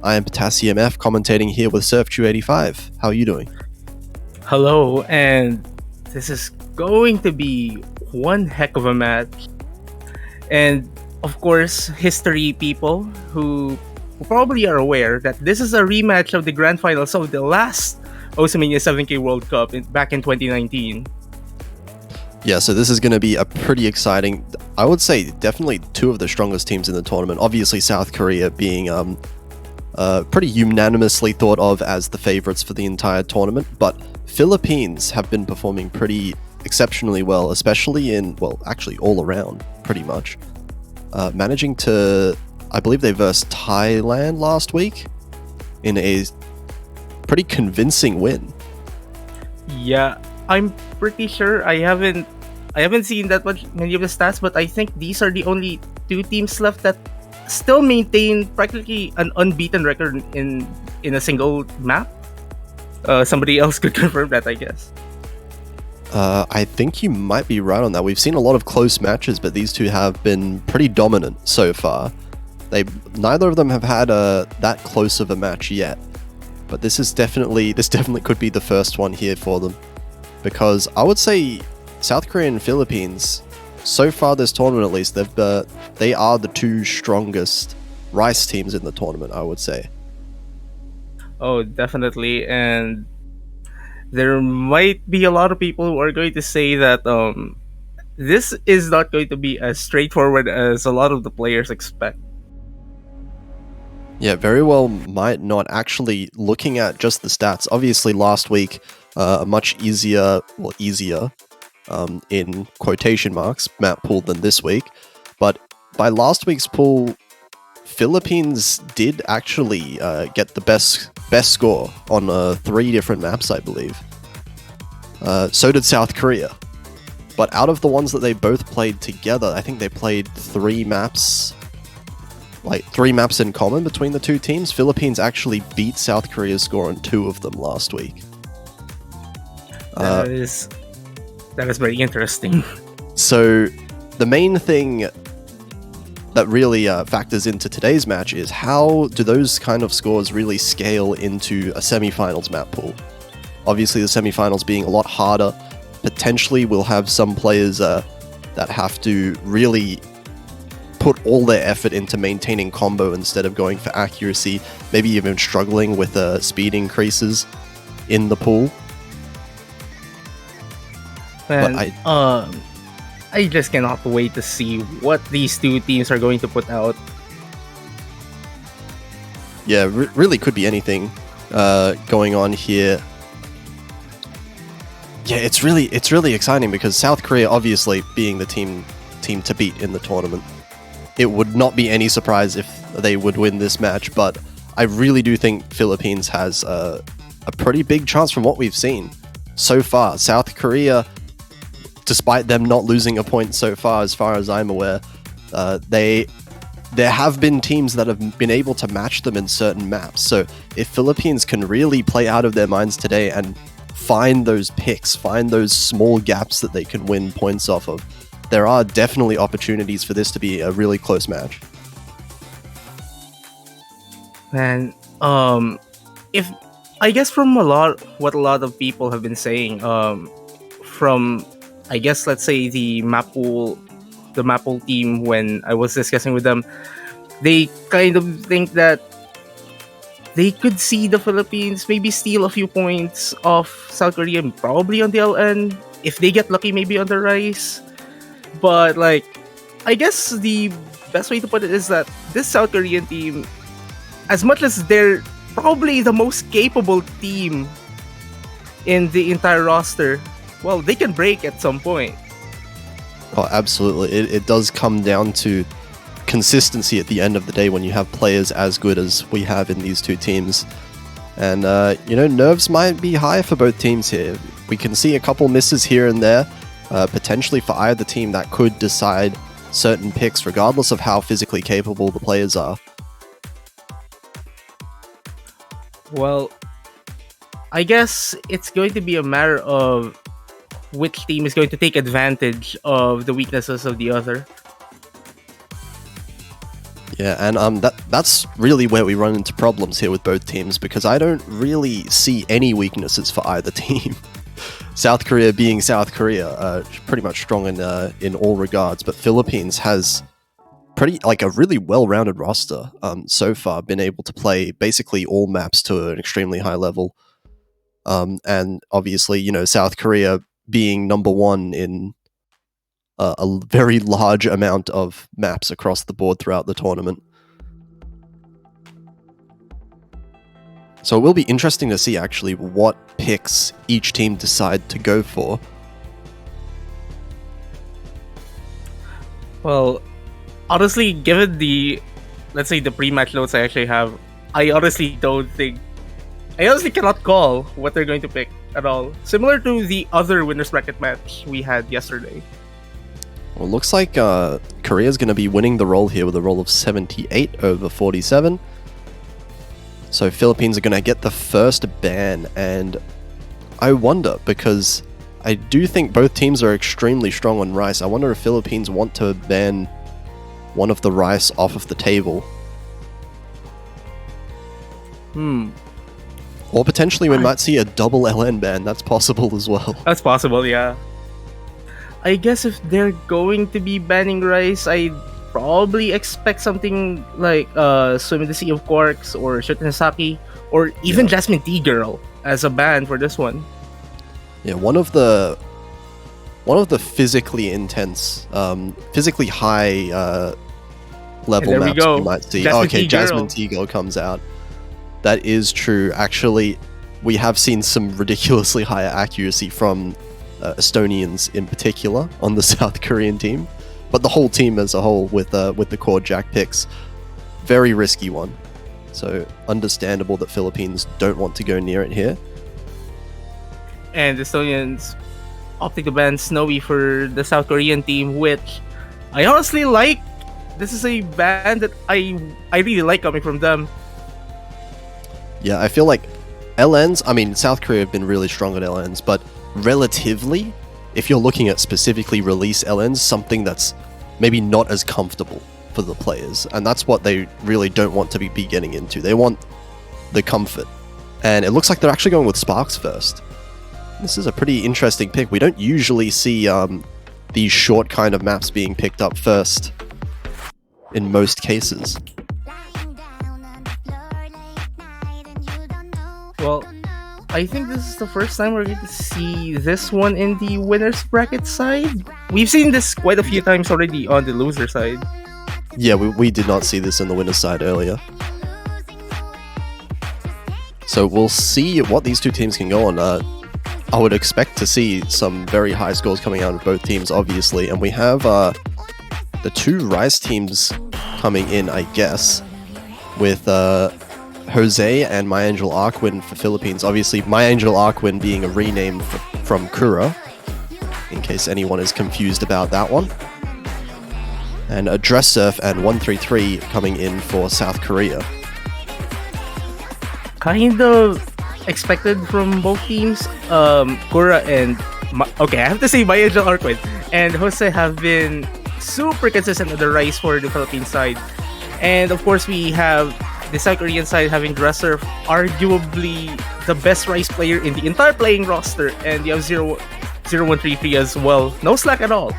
I am Potassium F commentating here with Surf285. How are you doing? Hello, and this is going to be one heck of a match. And of course, history people who probably are aware that this is a rematch of the grand finals of the last Mania 7K World Cup back in 2019. Yeah, so this is going to be a pretty exciting, I would say definitely two of the strongest teams in the tournament. Obviously South Korea being pretty unanimously thought of as the favorites for the entire tournament, but Philippines have been performing pretty exceptionally well, especially in, well, actually all around, pretty much. Managing to, I believe they versed Thailand last week in a pretty convincing win. Yeah, I'm pretty sure I haven't seen that many of the stats, but I think these are the only two teams left that still maintain practically an unbeaten record in a single map. Somebody else could confirm that, I guess. I think you might be right on that. We've seen a lot of close matches, but these two have been pretty dominant so far. Neither of them have had that close of a match yet, but this definitely could be the first one here for them, because I would say South Korea and Philippines, so far this tournament at least, they are the two strongest rice teams in the tournament, I would say. Oh, definitely, and there might be a lot of people who are going to say that this is not going to be as straightforward as a lot of the players expect. Yeah, very well might not. Actually, looking at just the stats, obviously last week, a much easier, in quotation marks, map pool than this week. But by last week's pool, Philippines did actually get the best score on 3 different maps, I believe. So did South Korea. But out of the ones that they both played together, I think they played 3 maps in common between the two teams. Philippines actually beat South Korea's score on 2 of them last week. That is very interesting. So the main thing that really factors into today's match is how do those kind of scores really scale into a semifinals map pool. Obviously the semifinals being a lot harder, potentially we'll have some players that have to really put all their effort into maintaining combo instead of going for accuracy, maybe even struggling with speed increases in the pool. And I just cannot wait to see what these two teams are going to put out. Yeah, really could be anything going on here. Yeah, it's really exciting because South Korea obviously being the team to beat in the tournament. It would not be any surprise if they would win this match, but I really do think Philippines has a pretty big chance from what we've seen so far. South Korea, despite them not losing a point so far as I'm aware, there have been teams that have been able to match them in certain maps. So if Philippines can really play out of their minds today and find those picks, find those small gaps that they can win points off of, there are definitely opportunities for this to be a really close match. And if I guess from what a lot of people have been saying, from I guess let's say the map pool team, when I was discussing with them, they kind of think that they could see the Philippines maybe steal a few points off South Korea, probably on the LN, if they get lucky, maybe on the rice. But like, I guess the best way to put it is that this South Korean team, as much as they're probably the most capable team in the entire roster, well, they can break at some point. Oh, absolutely. It does come down to consistency at the end of the day when you have players as good as we have in these two teams. And, nerves might be high for both teams here. We can see a couple misses here and there, potentially for either team that could decide certain picks regardless of how physically capable the players are. Well, I guess it's going to be a matter of which team is going to take advantage of the weaknesses of the other. Yeah, and that's really where we run into problems here with both teams, because I don't really see any weaknesses for either team. South Korea being South Korea, pretty much strong in all regards, but Philippines has a really well-rounded roster so far, been able to play basically all maps to an extremely high level. And obviously, South Korea being number one in a very large amount of maps across the board throughout the tournament. So it will be interesting to see actually what picks each team decide to go for. Well, honestly, given the, let's say, the pre-match notes I actually have, I honestly cannot call what they're going to pick at all. Similar to the other winners bracket match we had yesterday. Well, it looks like Korea's going to be winning the roll here with a roll of 78 over 47. So Philippines are going to get the first ban, and I wonder, because I do think both teams are extremely strong on Rice. I wonder if Philippines want to ban one of the Rice off of the table. Or potentially we might see a double LN ban. That's possible as well. That's possible, yeah. I guess if they're going to be banning Rice, I'd probably expect something like Swim in the Sea of Quarks or Shutenasaki, or even Jasmine T Girl as a ban for this one. Yeah, one of the physically intense, physically high level maps we might see. Jasmine T Girl comes out. That is true. Actually, we have seen some ridiculously higher accuracy from Estonians in particular on the South Korean team, but the whole team as a whole with the core Jack picks, very risky one. So understandable that Philippines don't want to go near it here. And the Estonians opting to ban Snowy for the South Korean team, which I honestly like. This is a ban that I really like coming from them. Yeah, I feel like LNs, I mean, South Korea have been really strong at LNs, but relatively, if you're looking at specifically release LNs, something that's maybe not as comfortable for the players, and that's what they really don't want to be getting into. They want the comfort. And it looks like they're actually going with Sparks first. This is a pretty interesting pick. We don't usually see these short kind of maps being picked up first in most cases. Well, I think this is the first time we're going to see this one in the winner's bracket side. We've seen this quite a few times already on the loser side. Yeah, we did not see this in the winner's side earlier. So we'll see what these two teams can go on. I would expect to see some very high scores coming out of both teams, obviously. And we have the two Rice teams coming in, I guess, with Jose and My Angel Arquin for Philippines. Obviously, My Angel Arquin being a rename from Kura, in case anyone is confused about that one. And a Dress Surf and 133 coming in for South Korea. Kind of expected from both teams. Kura and I have to say My Angel Arquin and Jose have been super consistent at the Rice for the Philippine side. And of course, we have the South Korean side having Dresser, arguably the best Rice player in the entire playing roster, and you have 0133 as well. No slack at all.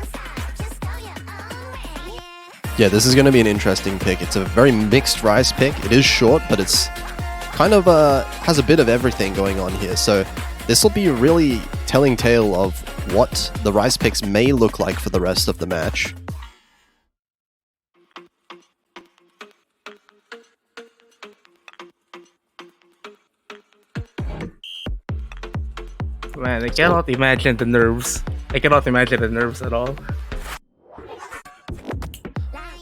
Yeah, this is going to be an interesting pick. It's a very mixed Rice pick. It is short, but it's kind of has a bit of everything going on here. So this will be a really telling tale of what the Rice picks may look like for the rest of the match. Man, I cannot imagine the nerves. I cannot imagine the nerves at all.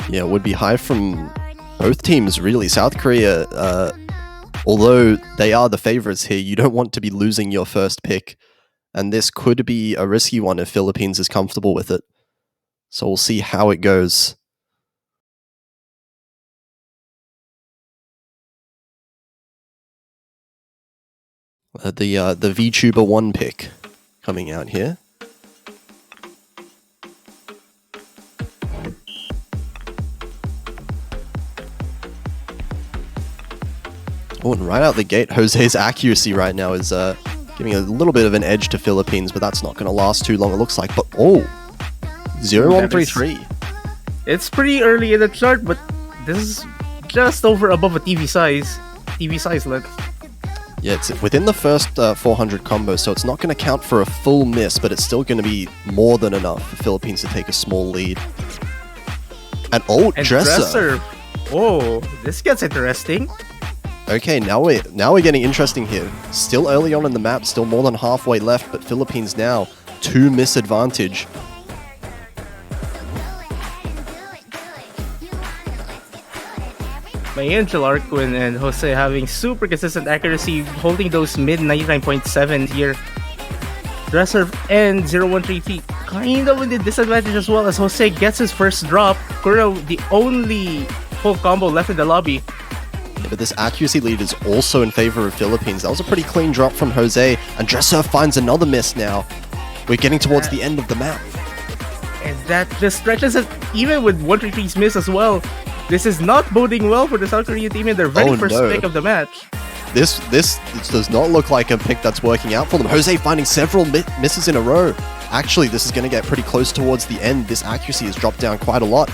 Yeah, it would be high from both teams, really. South Korea, although they are the favorites here, you don't want to be losing your first pick. And this could be a risky one if Philippines is comfortable with it. So we'll see how it goes. The VTuber 1 pick coming out here. Oh, and right out the gate, Jose's accuracy right now is giving a little bit of an edge to Philippines, but that's not going to last too long, it looks like. But, 0-1-3-3. It's pretty early in the chart, but this is just over above a TV size. TV size length. Yeah, it's within the first 400 combo, so it's not going to count for a full miss, but it's still going to be more than enough for Philippines to take a small lead. And Dresser. Oh, this gets interesting. Okay, now we're getting interesting here. Still early on in the map, still more than halfway left, but Philippines now 2 miss advantage. My Angel Arquin and Jose having super consistent accuracy, holding those mid 99.7 here. Dresser and 0-1-3-3 kind of in the disadvantage as well as Jose gets his first drop. Kuro, the only full combo left in the lobby. Yeah, but this accuracy lead is also in favor of Philippines. That was a pretty clean drop from Jose, and Dresser finds another miss now. We're getting towards the end of the map. And that just stretches it, even with 1-3-3's miss as well. This is not boding well for the South Korean team in their very first pick of the match. This does not look like a pick that's working out for them. Jose finding several misses in a row. Actually, this is going to get pretty close towards the end. This accuracy has dropped down quite a lot.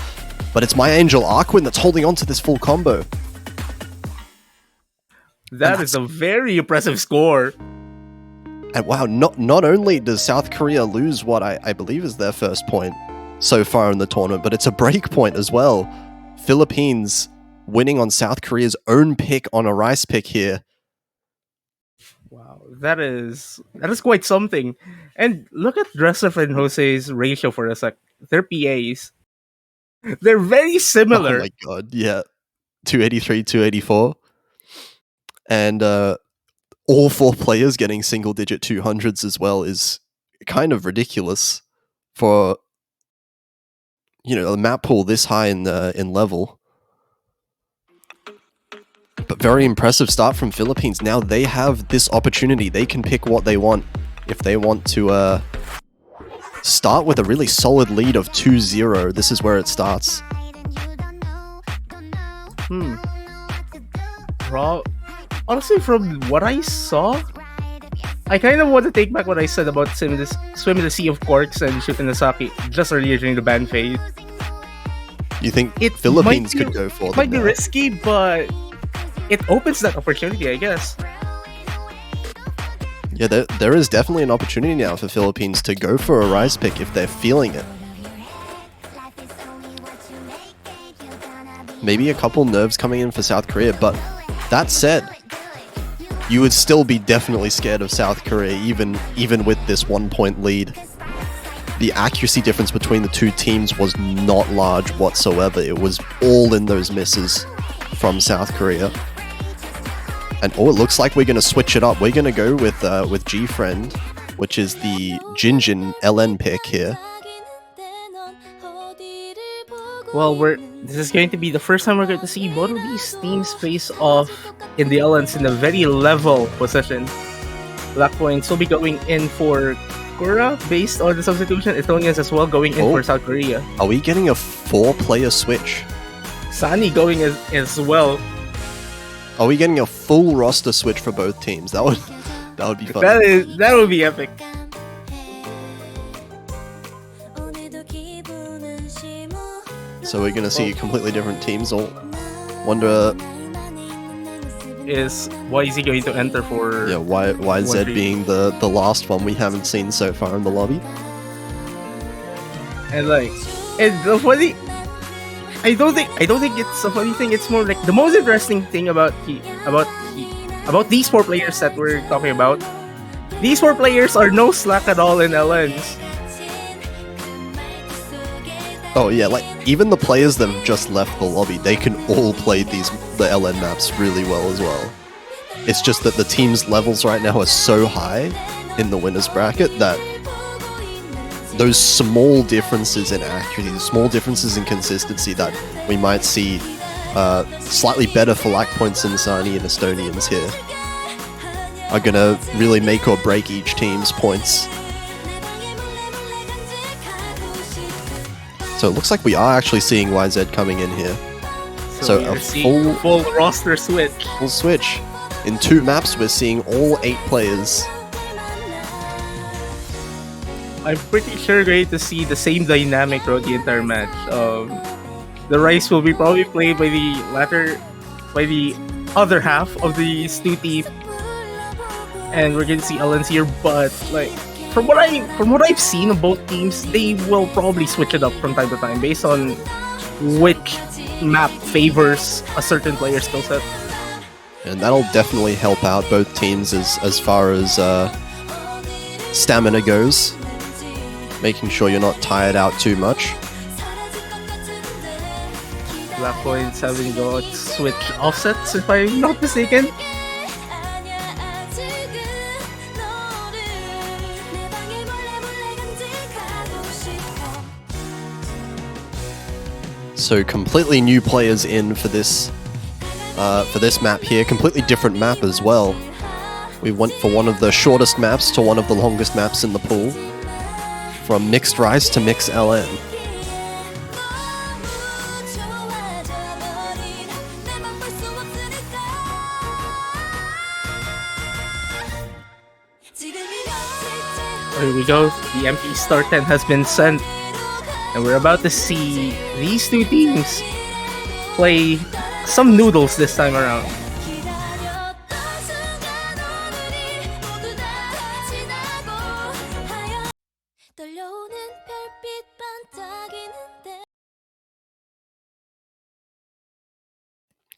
But it's My Angel Arquin that's holding on to this full combo. That is a very impressive score. And wow, not only does South Korea lose what I believe is their first point so far in the tournament, but it's a break point as well. Philippines winning on South Korea's own pick on a rice pick here. Wow, that is quite something. And look at Dresser and Jose's ratio for a sec. They're PAs. They're very similar. Oh my god, yeah. 283, 284. And all 4 players getting single-digit 200s as well is kind of ridiculous for, a map pool this high in level. But very impressive start from Philippines. Now they have this opportunity. They can pick what they want if they want to start with a really solid lead of 2-0. This is where it starts. Honestly, from what I saw, I kind of want to take back what I said about swim in the sea of corks and shoot in the sake just earlier during the ban phase. You think Philippines could go for them? It might be risky, but it opens that opportunity, I guess. Yeah, there is definitely an opportunity now for Philippines to go for a rise pick if they're feeling it. Maybe a couple nerves coming in for South Korea, but that said, you would still be definitely scared of South Korea, even with this 1-point lead. The accuracy difference between the two teams was not large whatsoever. It was all in those misses from South Korea. And it looks like we're going to switch it up. We're going to go with G-Friend, which is the Jinjin LN pick here. Well, this is going to be the first time we're going to see both of these teams face off in the LNs in a very level position. Blackpoint will be going in for Kura based on the substitution. Estonians as well going in for South Korea. Are we getting a 4-player switch? Sani going as well. Are we getting a full roster switch for both teams? That would be fun. That would be epic. So we're gonna see completely different teams. Or wonder is YZ going to enter for YZ being the last one we haven't seen so far in the lobby. And the funny, I don't think it's a funny thing. It's more like the most interesting thing about these 4 players that we're talking about. These 4 players are no slack at all in LNs. Oh yeah, even the players that have just left the lobby, they can all play the LN maps really well as well. It's just that the team's levels right now are so high in the winners bracket that those small differences in accuracy, small differences in consistency that we might see slightly better for Blackpoints and Sani and Estonians here. are gonna really make or break each team's points. So it looks like we are actually seeing YZ coming in here. So we're a seeing full roster switch. full switch. In 2 maps, we're seeing all 8 players. I'm pretty sure we're going to see the same dynamic throughout the entire match. The Rice will be probably played by the other half of these two teams, and we're going to see Ellen's here. But like from what I've seen of both teams, they will probably switch it up from time to time based on which map favors a certain player's skill set. And that'll definitely help out both teams as far as stamina goes. Making sure you're not tired out too much. Black Points having got switch offsets, if I'm not mistaken. So completely new players in for this map here. Completely different map as well. We went for one of the shortest maps to one of the longest maps in the pool. From Mixed Rice to Mixed LN. Here we go. The MP Star 10 has been sent. And we're about to see these two teams play some noodles this time around.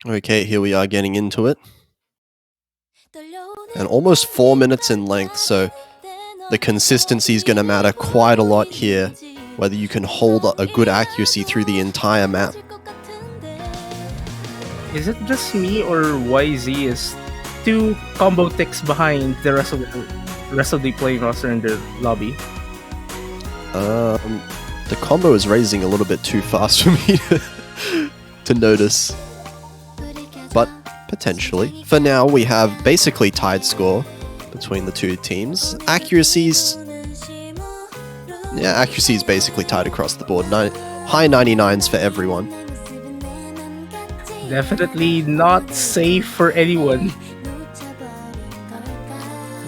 Okay, here we are getting into it. And almost 4 minutes in length, so the consistency is going to matter quite a lot here. Whether you can hold a good accuracy through the entire map. Is it just me or YZ is 2 combo ticks behind the rest of the playing roster in the lobby? The combo is raising a little bit too fast for me to notice. But potentially. For now, we have basically tied score between the two teams. Accuracy is basically tied across the board. High 99s for everyone. Definitely not safe for anyone.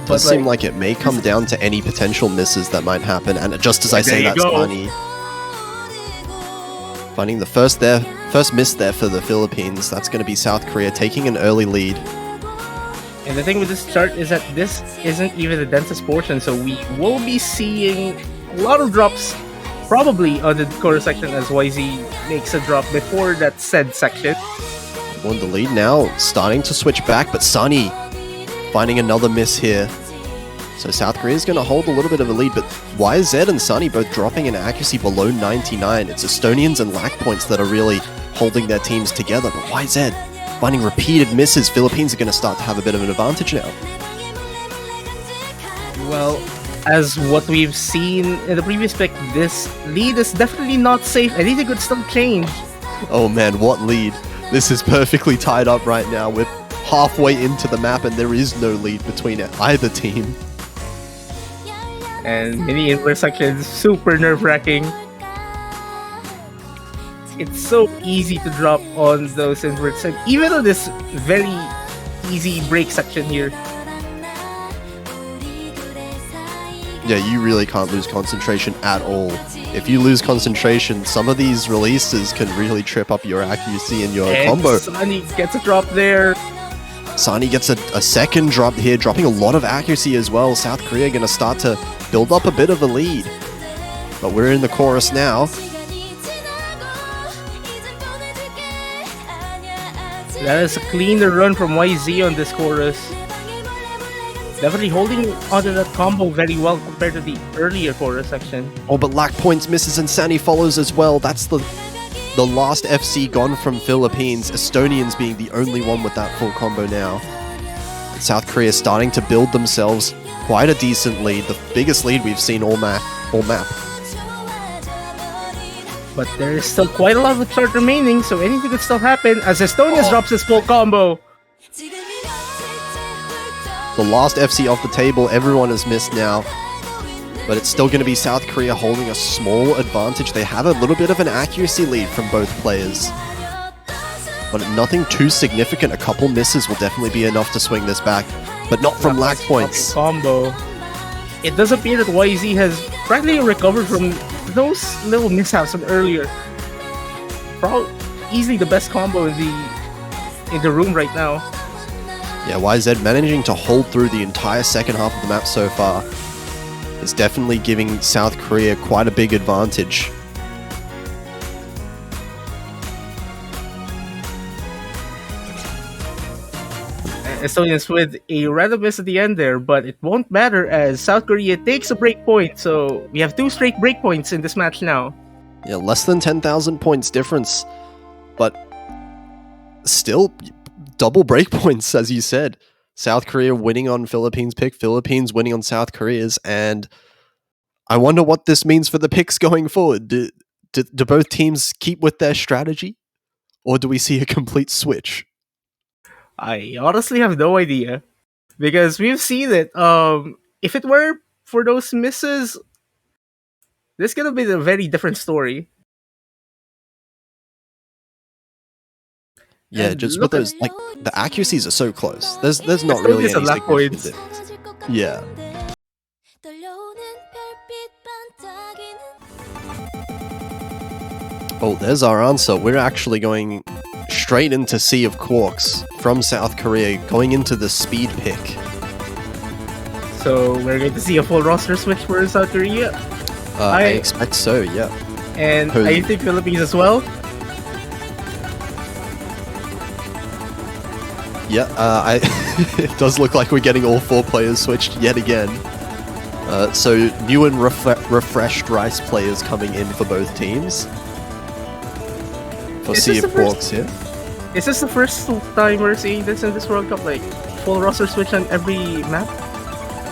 Does seem like it may come down to any potential misses that might happen, and just as I say, that's funny. Finding the first miss there for the Philippines. That's going to be South Korea taking an early lead. And the thing with this chart is that this isn't even the densest portion, so we will be seeing a lot of drops probably on the chorus section as YZ makes a drop before that said section. On the lead now, starting to switch back, but Sunny finding another miss here. So South Korea is going to hold a little bit of a lead, but YZ and Sunny both dropping an accuracy below 99. It's Estonians and Lack Points that are really holding their teams together, but YZ finding repeated misses. Philippines are going to start to have a bit of an advantage now. Well, as what we've seen in the previous pick, this lead is definitely not safe. Anything could still change. Oh man, what lead. This is perfectly tied up right now. We're halfway into the map and there is no lead between either team. And mini intersections, super nerve-wracking. It's so easy to drop on those inverts, and even on this very easy break section here. Yeah, you really can't lose concentration at all. If you lose concentration, some of these releases can really trip up your accuracy and your combo. Sunny gets a drop there. Sunny gets a second drop here, dropping a lot of accuracy as well. South Korea going to start to build up a bit of a lead. But we're in the chorus now. That is a cleaner run from YZ on this chorus. Definitely holding onto that combo very well compared to the earlier chorus section. Oh, but Lack Points misses and Sunny follows as well. That's the last FC gone from Philippines. Estonians being the only one with that full combo now. And South Korea starting to build themselves quite a decent lead. The biggest lead we've seen all map. But there is still quite a lot of the chart remaining, so anything could still happen as Estonians drops his full combo. The last FC off the table, everyone has missed now. But it's still going to be South Korea holding a small advantage. They have a little bit of an accuracy lead from both players. But nothing too significant. A couple misses will definitely be enough to swing this back. But not from lack points. Combo. It does appear that YZ has practically recovered from those little mishaps from earlier. Probably easily the best combo in the room right now. Yeah, YZ managing to hold through the entire second half of the map so far is definitely giving South Korea quite a big advantage. Estonians with a random miss at the end there, but it won't matter as South Korea takes a break point. So we have 2 straight break points in this match now. Yeah, less than 10,000 points difference, but still double break points, as you said. South Korea winning on Philippines' pick, Philippines winning on South Korea's, and I wonder what this means for the picks going forward. Do both teams keep with their strategy, or do we see a complete switch? I honestly have no idea because we've seen it. If it were for those misses, this could have been a very different story. Yeah, And just look with at- those, like, the accuracies are so close. There's not really It's a any lack points. significant. Yeah. Oh, there's our answer. We're actually going straight into Sea of Quarks from South Korea, going into the speed pick. So we're going to see a full roster switch for South Korea, I expect so, yeah. and Who- I think Philippines as well. Yeah, it does look like we're getting all 4 players switched yet again. So new and refreshed Rice players coming in for both teams. For Is Sea this of the first- Quarks here. Is this the first time we're seeing this in this World Cup? Like full roster switch on every map?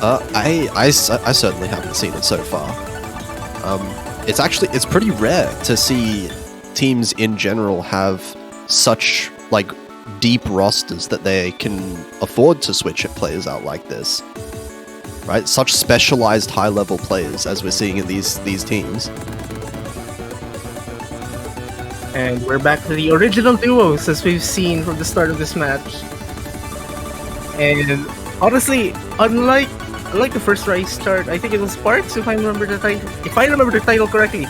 I certainly haven't seen it so far. It's pretty rare to see teams in general have such like deep rosters that they can afford to switch players out like this. Right? Such specialized high level players as we're seeing in these teams. And we're back to the original duos as we've seen from the start of this match. And honestly, unlike the first Rice chart, I think it was Sparks if I remember the title. If I remember the title correctly,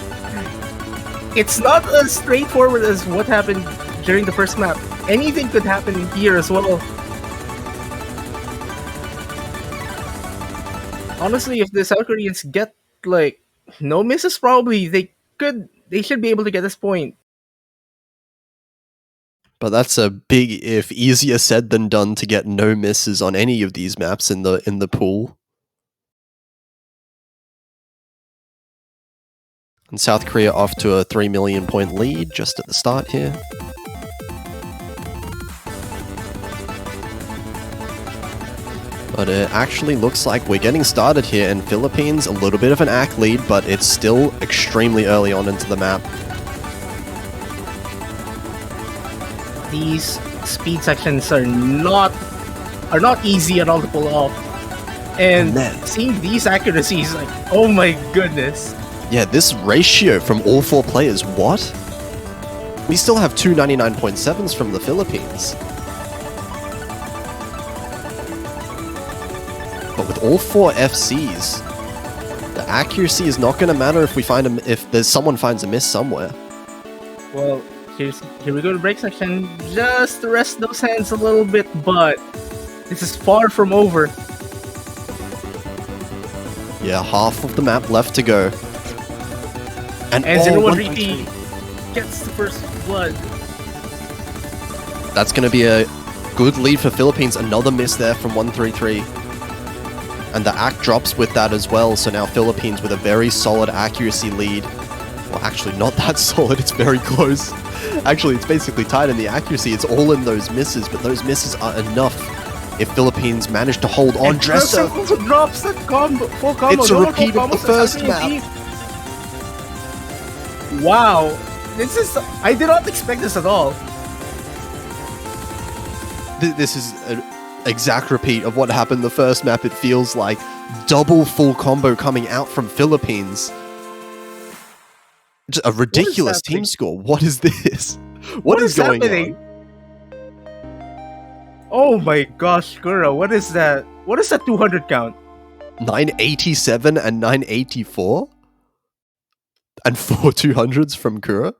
it's not as straightforward as what happened during the first map. Anything could happen here as well. Honestly, if the South Koreans get like no misses, probably they should be able to get this point. But that's a big if, easier said than done to get no misses on any of these maps in the pool. And South Korea off to a 3 million point lead just at the start here. But it actually looks like we're getting started here, and Philippines a little bit of an AC lead, but it's still extremely early on into the map. These speed sections are not easy at all to pull off. And Man. seeing these accuracies, like, oh my goodness. Yeah, this ratio from all 4 players, what? We still have 2 99.7s from the Philippines. But with all 4 FCs, the accuracy is not going to matter if there's someone finds a miss somewhere. Well, here we go to break section. Just to rest those hands a little bit, but this is far from over. Yeah, half of the map left to go. And, And 01 1-3. Ricky gets the first blood. That's going to be a good lead for Philippines. Another miss there from 133. And the AC drops with that as well, so now Philippines with a very solid accuracy lead. Well, actually not that solid, it's very close. Actually, it's basically tied in the accuracy. It's all in those misses, but those misses are enough if Philippines manage to hold on. And Dresser also drops that full combo. It's a No repeat full of the combos, first that's map. repeat. Wow. I did not expect this at all. This is exact repeat of what happened the first map, it feels like. Double full combo coming out from Philippines. Just a ridiculous team score. What is this? What is going happening? on? Oh my gosh, Kura, what is that? What is that 200 count? 987 and 984? And 4 200s from Kura?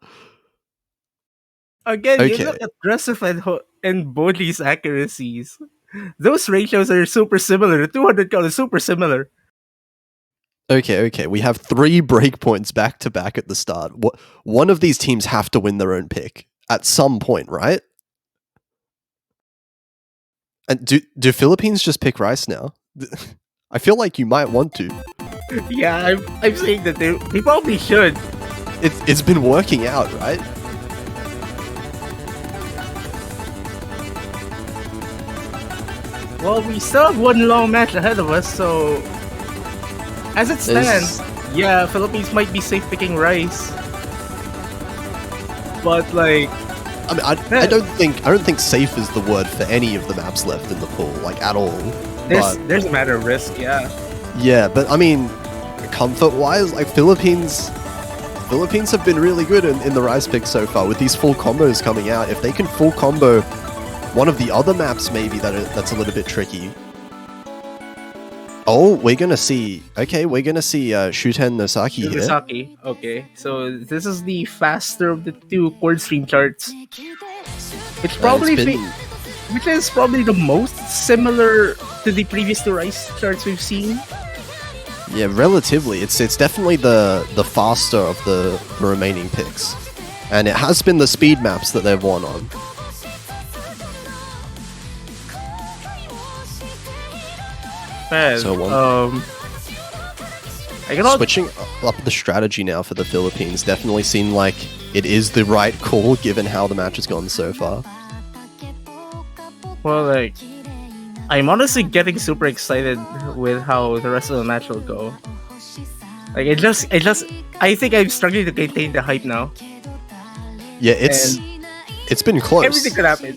Again, you Okay. look at Dressif and Boji's accuracies. Those ratios are super similar. The 200 count is super similar. Okay. We have 3 breakpoints back to back at the start. One of these teams have to win their own pick at some point, right? And do Philippines just pick Rice now? I feel like you might want to. Yeah, I'm saying that they probably should. It's been working out, right? Well, we still have one long match ahead of us, so as it stands, yeah, Philippines might be safe picking Rice. But like, I mean, I don't think safe is the word for any of the maps left in the pool, like at all. there's a matter of risk, yeah. Yeah, but I mean, comfort-wise, like Philippines have been really good in the Rise pick so far with these full combos coming out. If they can full combo one of the other maps, maybe that's a little bit tricky. Oh, we're gonna see. Okay, we're gonna see Shuten Nosaki here. Nosaki. Okay, so this is the faster of the two chord stream charts. Which is probably the most similar to the previous two Rise charts we've seen. Yeah, relatively. It's definitely the faster of the remaining picks. And it has been the speed maps that they've won on. Man, So I cannot... switching up the strategy now for the Philippines definitely seemed like it is the right call given how the match has gone so far. Well, like, I'm honestly getting super excited with how the rest of the match will go. Like, I think I'm struggling to contain the hype now. Yeah, it's been close. Everything could happen.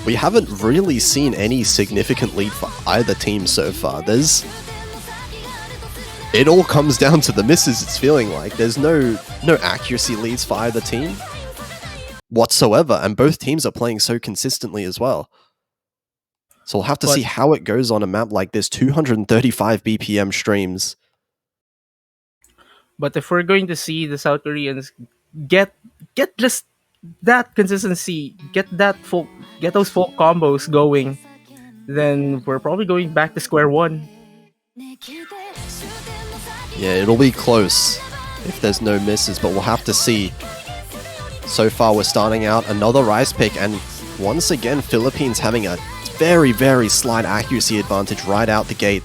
We haven't really seen any significant lead for either team so far. It all comes down to the misses, it's feeling like. There's no accuracy leads for either team whatsoever, and both teams are playing so consistently as well. So we'll have to see how it goes on a map like this. 235 BPM streams. But if we're going to see the South Koreans get just that consistency, get those full combos going, then we're probably going back to square one. Yeah, it'll be close if there's no misses, but we'll have to see. So far, we're starting out another Rise pick, and once again, Philippines having a very, very slight accuracy advantage right out the gate.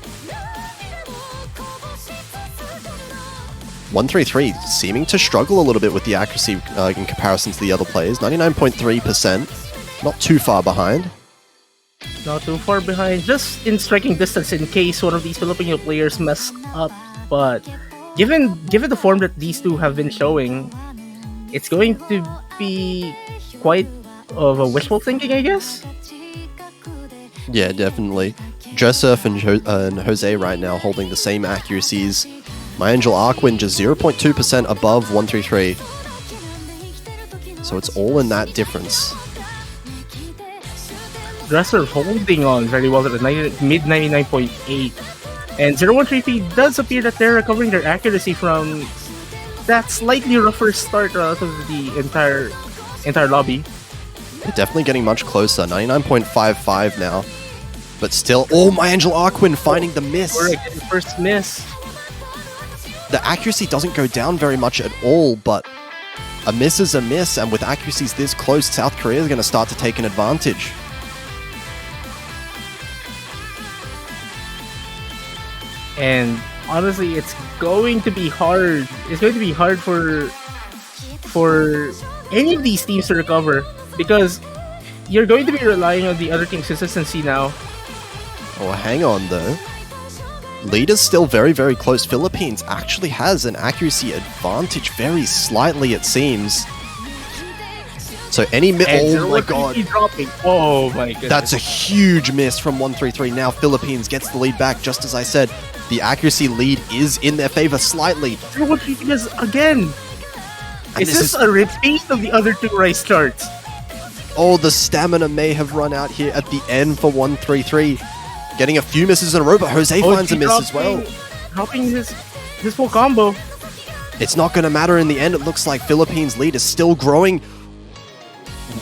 133 seeming to struggle a little bit with the accuracy in comparison to the other players. 99.3%, not too far behind. Not too far behind, just in striking distance in case one of these Filipino players mess up. But given the form that these two have been showing, it's going to be quite of a wishful thinking, I guess. Yeah, definitely. Dressurf and Jose right now holding the same accuracies. My Angel Arkwin just 0.2% above 133. So it's all in that difference. Dresser holding on very well to the mid 99.8. And 0133 does appear that they're recovering their accuracy from that slightly rougher start relative to the entire lobby. They're definitely getting much closer. 99.55 now. But still, oh, My Angel Arkwin finding the miss. Correct, the first miss. The accuracy doesn't go down very much at all, but a miss is a miss, and with accuracies this close, South Korea is going to start to take an advantage. And honestly, it's going to be hard. It's going to be hard for any of these teams to recover, because you're going to be relying on the other team's consistency now. Oh, hang on though. Leader's still very, very close. Philippines actually has an accuracy advantage very slightly, it seems. So oh my god. Dropping. Oh my goodness. That's a huge miss from 133. Now Philippines gets the lead back, just as I said. The accuracy lead is in their favor slightly. What is again? And Is this a repeat of the other two rice charts? Oh, the stamina may have run out here at the end for 133. Getting a few misses in a row, but Jose finds a miss as well. Dropping his full combo. It's not going to matter in the end. It looks like Philippines' lead is still growing.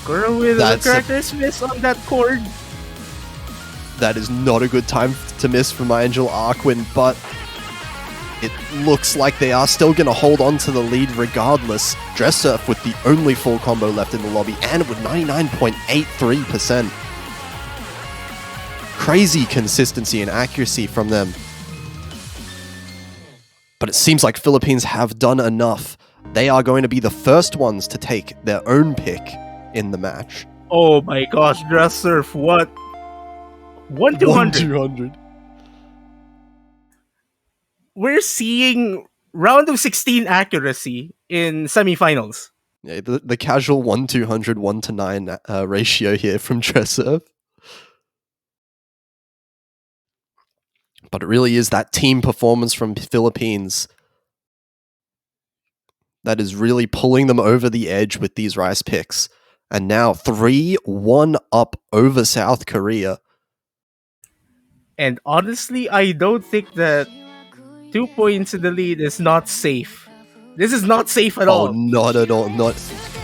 Girl with a character's miss on that chord. That is not a good time to miss for my Angel Arquin, but it looks like they are still going to hold on to the lead regardless. Dress Surf with the only full combo left in the lobby and with 99.83%. Crazy consistency and accuracy from them. But it seems like Philippines have done enough. They are going to be the first ones to take their own pick in the match. Oh my gosh, Dress Surf, what? 1-200. 1-200. We're seeing round of 16 accuracy in semifinals. Yeah, the casual 1-200, 1-9 ratio here from Dress Surf. But it really is that team performance from Philippines that is really pulling them over the edge with these rice picks. And now 3-1 up over South Korea. And honestly, I don't think that 2 points in the lead is not safe. This is not safe at all. Oh, not at all. Not.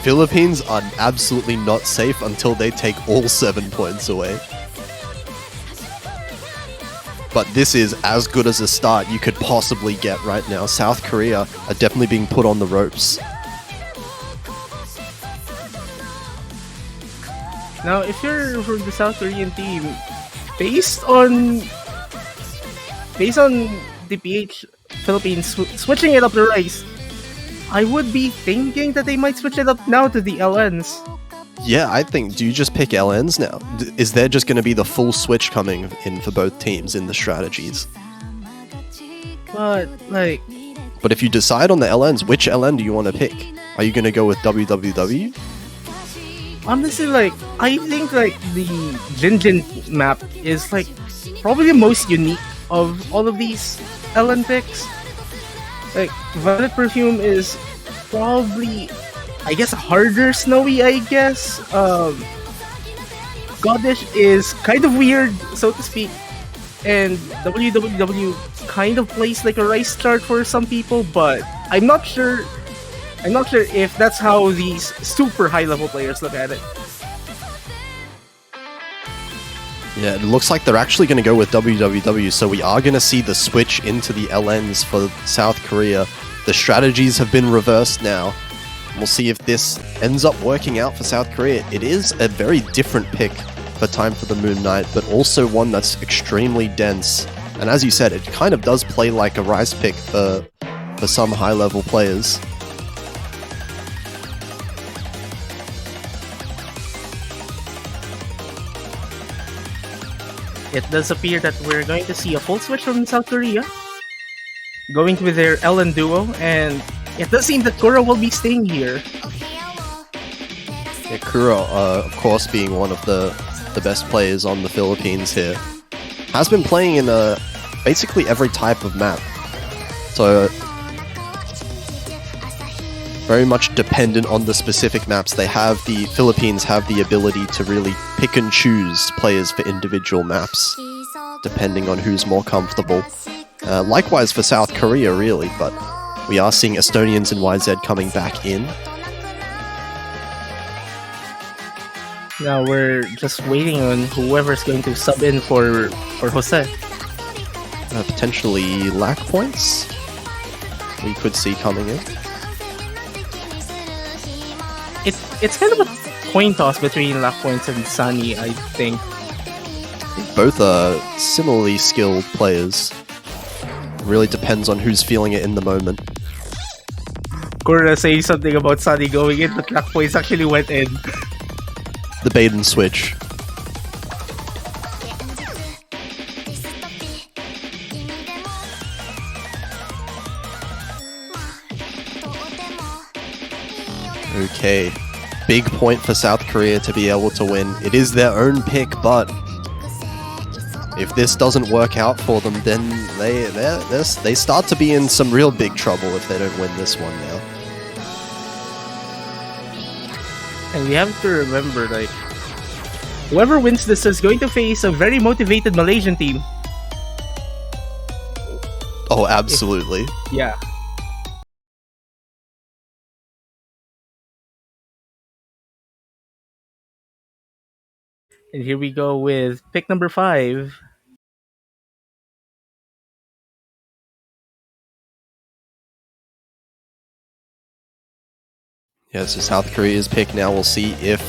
Philippines are absolutely not safe until they take all 7 points away. But this is as good as a start you could possibly get right now. South Korea are definitely being put on the ropes. Now, if you're from the South Korean team, based on the PH Philippines switching it up to rice, I would be thinking that they might switch it up now to the LNs. Yeah, I think, do you just pick LNs now? Is there just going to be the full switch coming in for both teams in the strategies? But if you decide on the LNs, which LN do you want to pick? Are you going to go with WWW? honestly, I think the Jinjin map is probably the most unique of all of these LN picks. Violet Perfume is probably, I guess, harder snowy, I guess. Goddish is kind of weird, so to speak. And WWW kind of plays like a rice chart for some people, but I'm not sure if that's how these super high level players look at it. Yeah, it looks like they're actually going to go with WWW, so we are going to see the switch into the LNs for South Korea. The strategies have been reversed now. We'll see if this ends up working out for South Korea. It is a very different pick for Time for the Moon Knight, but also one that's extremely dense. And as you said, it kind of does play like a rice pick for some high-level players. It does appear that we're going to see a full switch from South Korea, going with their LN duo, and it does seem that Kura will be staying here. Yeah, Kura, of course, being one of the best players on the Philippines here, has been playing in basically every type of map. So, very much dependent on the specific maps. The Philippines have the ability to really pick and choose players for individual maps, depending on who's more comfortable. Likewise for South Korea, really, but we are seeing Estonians and YZ coming back in. Now we're just waiting on whoever's going to sub in for Jose. Potentially lack points we could see coming in. It's kind of a coin toss between Lack Points and Sunny, I think. Both are similarly skilled players. It really depends on who's feeling it in the moment. Kura saying something about Sunny going in, but Lack Points actually went in. The bait and switch. Okay. big point for South Korea to be able to win. It is their own pick, but if this doesn't work out for them, then they start to be in some real big trouble if they don't win this one now. And we have to remember, like, whoever wins this is going to face a very motivated Malaysian team. Oh, absolutely. Yeah. And here we go with pick number 5. Yeah, so South Korea's pick now. We'll see if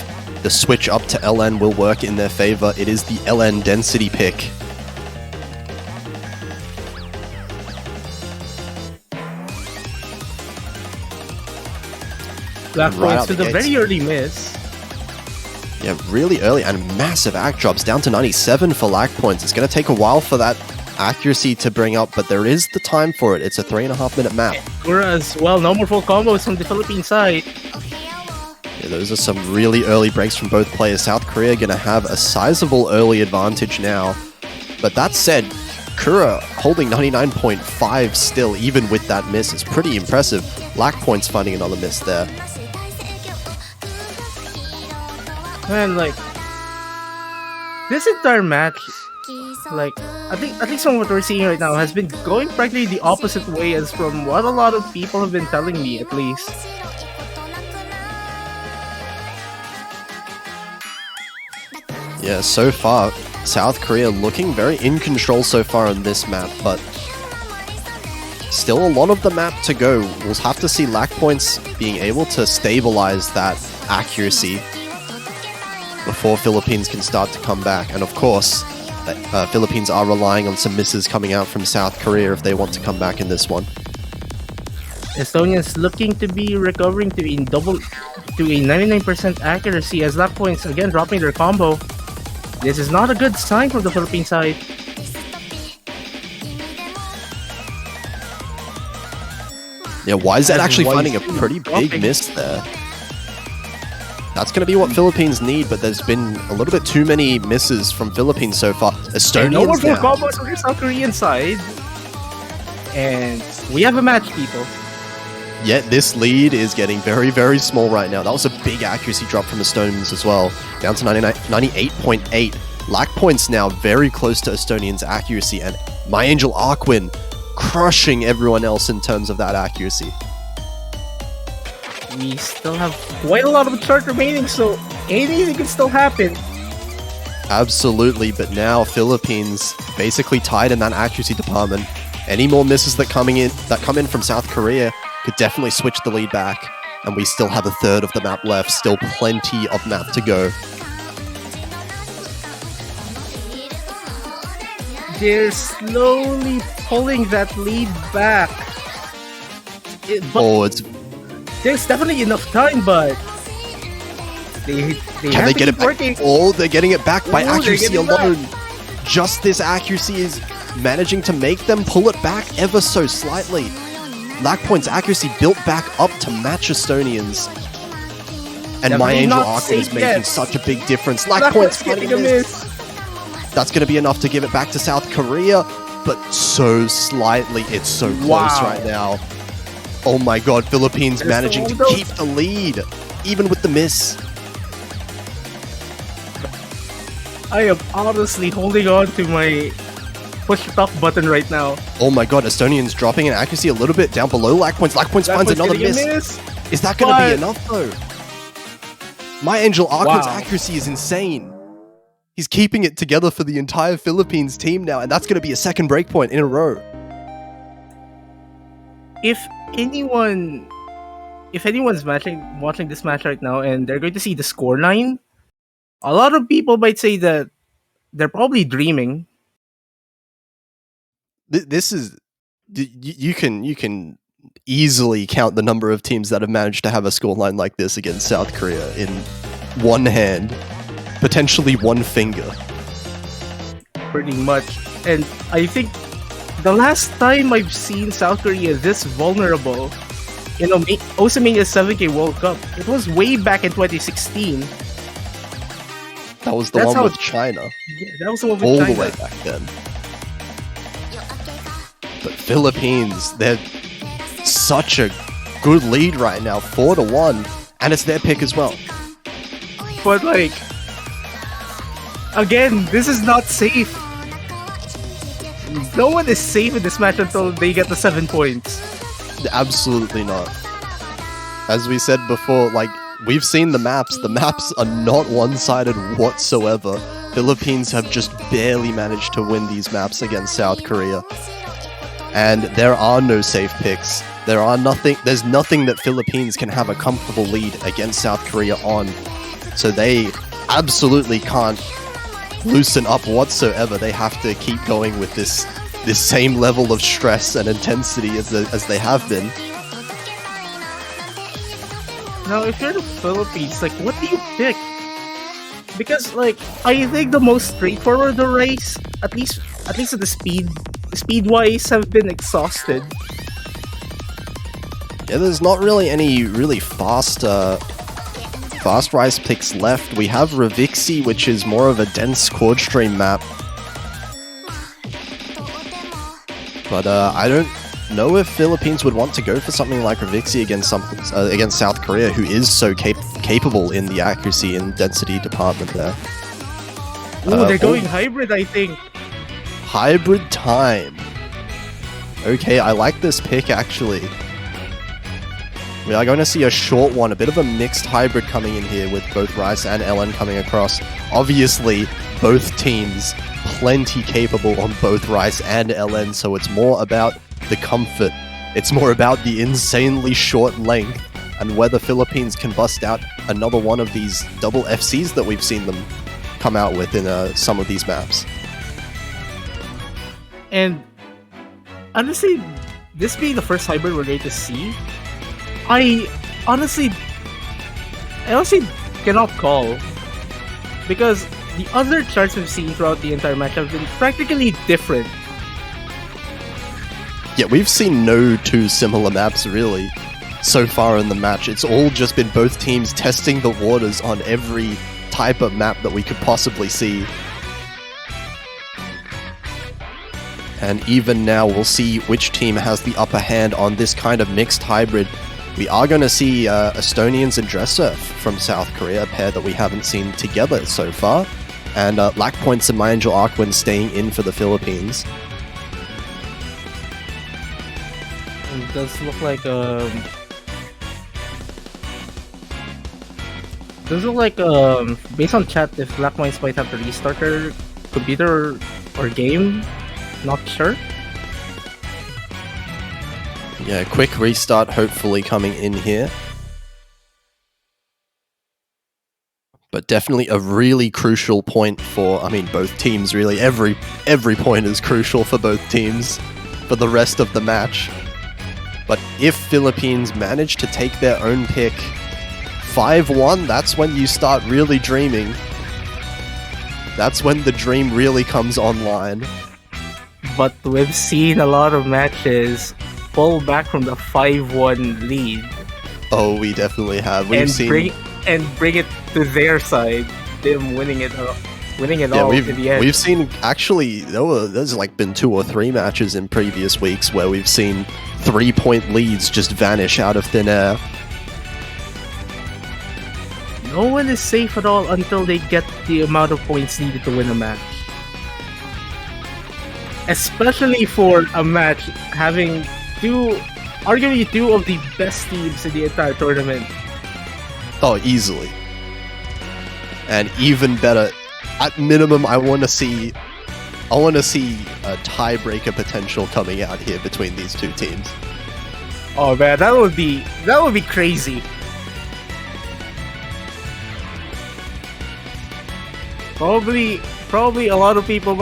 the switch up to LN will work in their favor. It is the LN density pick. Black Right points out to the the gates. very early miss. Yeah, really early and massive act drops down to 97 for lack points. It's going to take a while for that accuracy to bring up, but there is the time for it. It's a 3.5 minute map. Kura as well, no more full combos from the Philippine side. Yeah, those are some really early breaks from both players. South Korea going to have a sizable early advantage now. But that said, Kura holding 99.5 still, even with that miss, is pretty impressive. Lack points finding another miss there. Man, like, this entire match, like, at least from what we're seeing right now, has been going practically the opposite way as from what a lot of people have been telling me, at least. Yeah, so far, South Korea looking very in control so far on this map, but still a lot of the map to go. We'll have to see lack points being able to stabilize that accuracy before Philippines can start to come back. And of course, Philippines are relying on some misses coming out from South Korea if they want to come back in this one. Estonians looking to be recovering to a 99% accuracy as lack points again dropping their combo. This is not a good sign for the Philippine side. Yeah, YZ actually YZ finding a pretty big dropping. miss there. That's going to be what Philippines need, but there's been a little bit too many misses from Philippines so far. And no more Estonians full now. combos on the South Korean side. And we have a match, people. Yet this lead is getting very, very small right now. That was a big accuracy drop from Estonians as well. Down to 98.8. Lack points now very close to Estonians' accuracy, and My Angel Arquin crushing everyone else in terms of that accuracy. We still have quite a lot of the chart remaining, so anything can still happen. Absolutely, but now Philippines basically tied in that accuracy department. Any more misses that come in from South Korea could definitely switch the lead back, and we still have a third of the map left. Still plenty of map to go. They're slowly pulling that lead back. But there's definitely enough time, but they can have they to get keep it back? working. Oh, they're getting it back by Ooh, they're accuracy getting it back. alone. Just this accuracy is managing to make them pull it back ever so slightly. Lack points accuracy built back up to match Estonians. And My Definitely Angel not Arquin is safe making yet. such a big difference. Lack Black points Point's getting getting a a miss. That's going to be enough to give it back to South Korea, but so slightly. It's so close Wow. right now. Oh my god, Philippines There's managing to all those- keep the lead, even with the miss. I am honestly holding on to my push talk button right now. Oh my god, Estonians dropping in accuracy a little bit down below lack points. Lack points Black finds Point's another getting a miss. Is that going to but- be enough though? My Angel Arquin's Wow. accuracy is insane. He's keeping it together for the entire Philippines team now, and that's going to be a second breakpoint in a row. If anyone's watching this match right now and they're going to see the scoreline, a lot of people might say that they're probably dreaming. This is you can easily count the number of teams that have managed to have a scoreline like this against South Korea in one hand, potentially one finger. Pretty much. And I think the last time I've seen South Korea this vulnerable Osamania's 7K World Cup. It was way back in 2016. That was the That's one how- with China. Yeah, that was the one with All China. the way back then. But Philippines, they're such a good lead right now, 4-1, and it's their pick as well. But like, again, this is not safe. No one is safe in this match until they get the 7 points. Absolutely not. As we said before, like, we've seen the maps. The maps are not one-sided whatsoever. Philippines have just barely managed to win these maps against South Korea. And there are no safe picks. There's nothing that Philippines can have a comfortable lead against South Korea on. So they absolutely can't loosen up whatsoever. They have to keep going with this same level of stress and intensity as they have been. Now, if you're the Philippines, like, what do you pick? Because, like, I think the most straightforward race, at least at the speed-wise, have been exhausted. Yeah, there's not really any really fast rise picks left. We have Ravixi, which is more of a dense quad stream map. But I don't know if Philippines would want to go for something like Ravixi against South Korea, who is so capable in the accuracy and density department there. Ooh, they're going hybrid, I think. Hybrid time. Okay, I like this pick actually. We are going to see a short one, a bit of a mixed hybrid coming in here with both Rice and Ellen coming across. Obviously, both teams plenty capable on both Rice and Ellen, so it's more about the comfort. It's more about the insanely short length and whether Philippines can bust out another one of these double FCs that we've seen them come out with in some of these maps. And honestly, this being the first hybrid we're going to see, I honestly cannot call, because the other charts we've seen throughout the entire match have been practically different. Yeah, we've seen no two similar maps really so far in the match. It's all just been both teams testing the waters on every type of map that we could possibly see. And even now, we'll see which team has the upper hand on this kind of mixed hybrid. We are going to see Estonians and Dresser from South Korea, a pair that we haven't seen together so far. And Lack Points and My Angel Arkwin staying in for the Philippines. It does look like based on chat, if Black Minds might have to restart their computer or game. Not sure. Yeah, quick restart hopefully coming in here. But definitely a really crucial point for, I mean, both teams really. Every point is crucial for both teams for the rest of the match. But if Philippines manage to take their own pick 5-1, that's when you start really dreaming. That's when the dream really comes online. But we've seen a lot of matches pull back from the 5-1 lead. Oh, we definitely have. We've seen bring it to their side, them winning it all in the end. We've seen, actually, there's like been 2 or 3 matches in previous weeks where we've seen 3-point leads just vanish out of thin air. No one is safe at all until they get the amount of points needed to win a match. Especially for a match having arguably two of the best teams in the entire tournament. Oh, easily. And even better, at minimum, I want to see a tiebreaker potential coming out here between these two teams. Oh man, that would be crazy. Probably a lot of people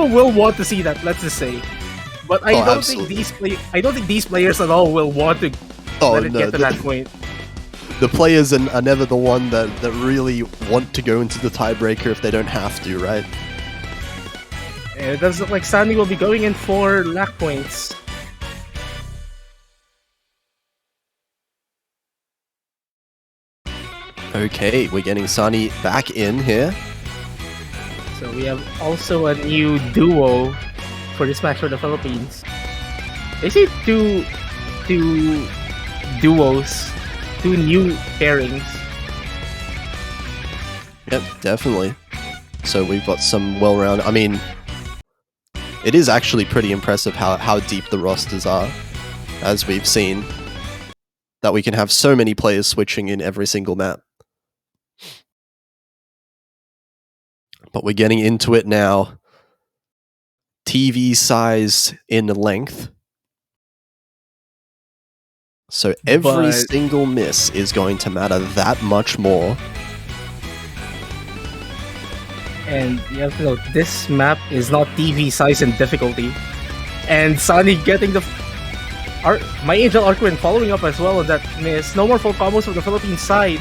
will want to see that, let's just say. But I don't think these players at all will want to let it get to that point. The players are never the one that really want to go into the tiebreaker if they don't have to, right? It does look like Sandy will be going in for Lack Points. Okay, we're getting Sunny back in here. So we have also a new duo for this match for the Philippines. They say two duos, two new pairings. Yep, definitely. So we've got some well-rounded... I mean, it is actually pretty impressive how deep the rosters are, as we've seen. That we can have so many players switching in every single map. But we're getting into it now. TV size in length. So every single miss is going to matter that much more. And you have to know, this map is not TV size and difficulty. And Sunny getting the... My Angel Arquin following up as well on that miss. No more full combos from the Philippines side.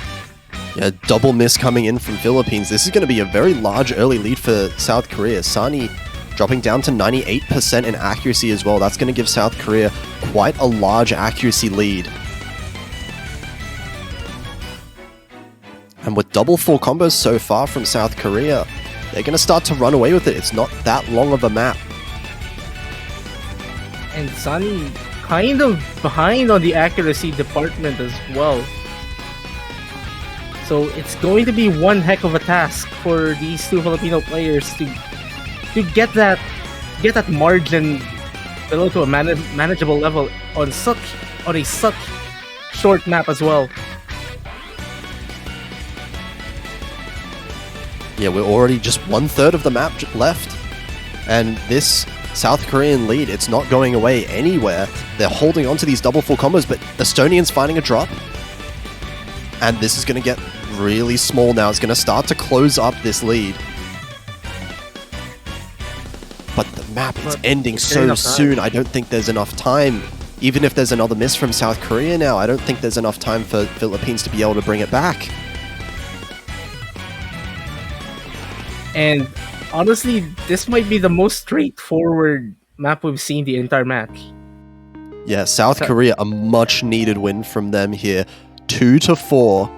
Yeah, double miss coming in from Philippines. This is going to be a very large early lead for South Korea. Sani dropping down to 98% in accuracy as well. That's going to give South Korea quite a large accuracy lead. And with double full combos so far from South Korea, they're going to start to run away with it. It's not that long of a map. And Sunny kind of behind on the accuracy department as well. So it's going to be one heck of a task for these two Filipino players to get that margin below to a manageable level on such short map as well. Yeah, we're already just 1/3 of the map left. And this South Korean lead, it's not going away anywhere. They're holding on to these double full combos, but Estonian's finding a drop. And this is going to get really small now. It's going to start to close up this lead. But the map is ending so soon. I don't think there's enough time. Even if there's another miss from South Korea now, I don't think there's enough time for Philippines to be able to bring it back. And honestly, this might be the most straightforward map we've seen the entire match. Yeah, South Korea, a much needed win from them here. 2-4.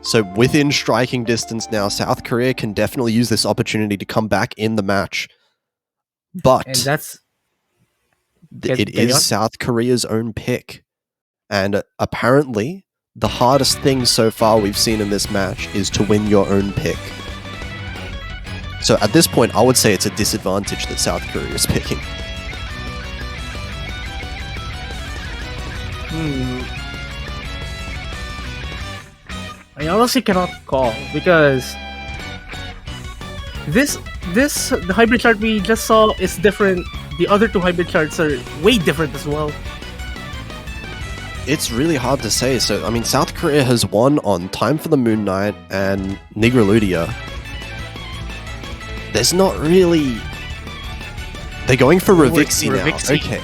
So within striking distance now, South Korea can definitely use this opportunity to come back in the match. But and that's it is South Korea's own pick. And apparently, the hardest thing so far we've seen in this match is to win your own pick. So at this point, I would say it's a disadvantage that South Korea is picking. I honestly cannot call because the hybrid chart we just saw is different. The other two hybrid charts are way different as well. It's really hard to say. So, I mean, South Korea has won on Time for the Moon Knight and Nigraludia. There's not really... They're going for Ravixi now. Okay.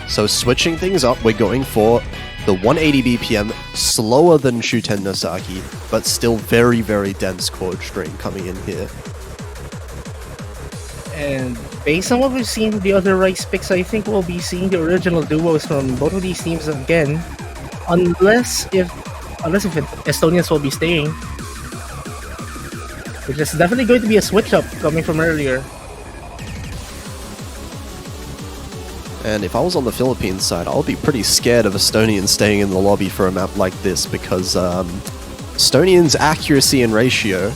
So switching things up, we're going for the 180 BPM, slower than Shuten Nosaki, but still very, very dense chord string coming in here. And based on what we've seen from the other Rice picks, I think we'll be seeing the original duos from both of these teams again, unless if Estonians will be staying, which is definitely going to be a switch up coming from earlier. And if I was on the Philippines side, I would be pretty scared of Estonians staying in the lobby for a map like this because Estonians' accuracy and ratio,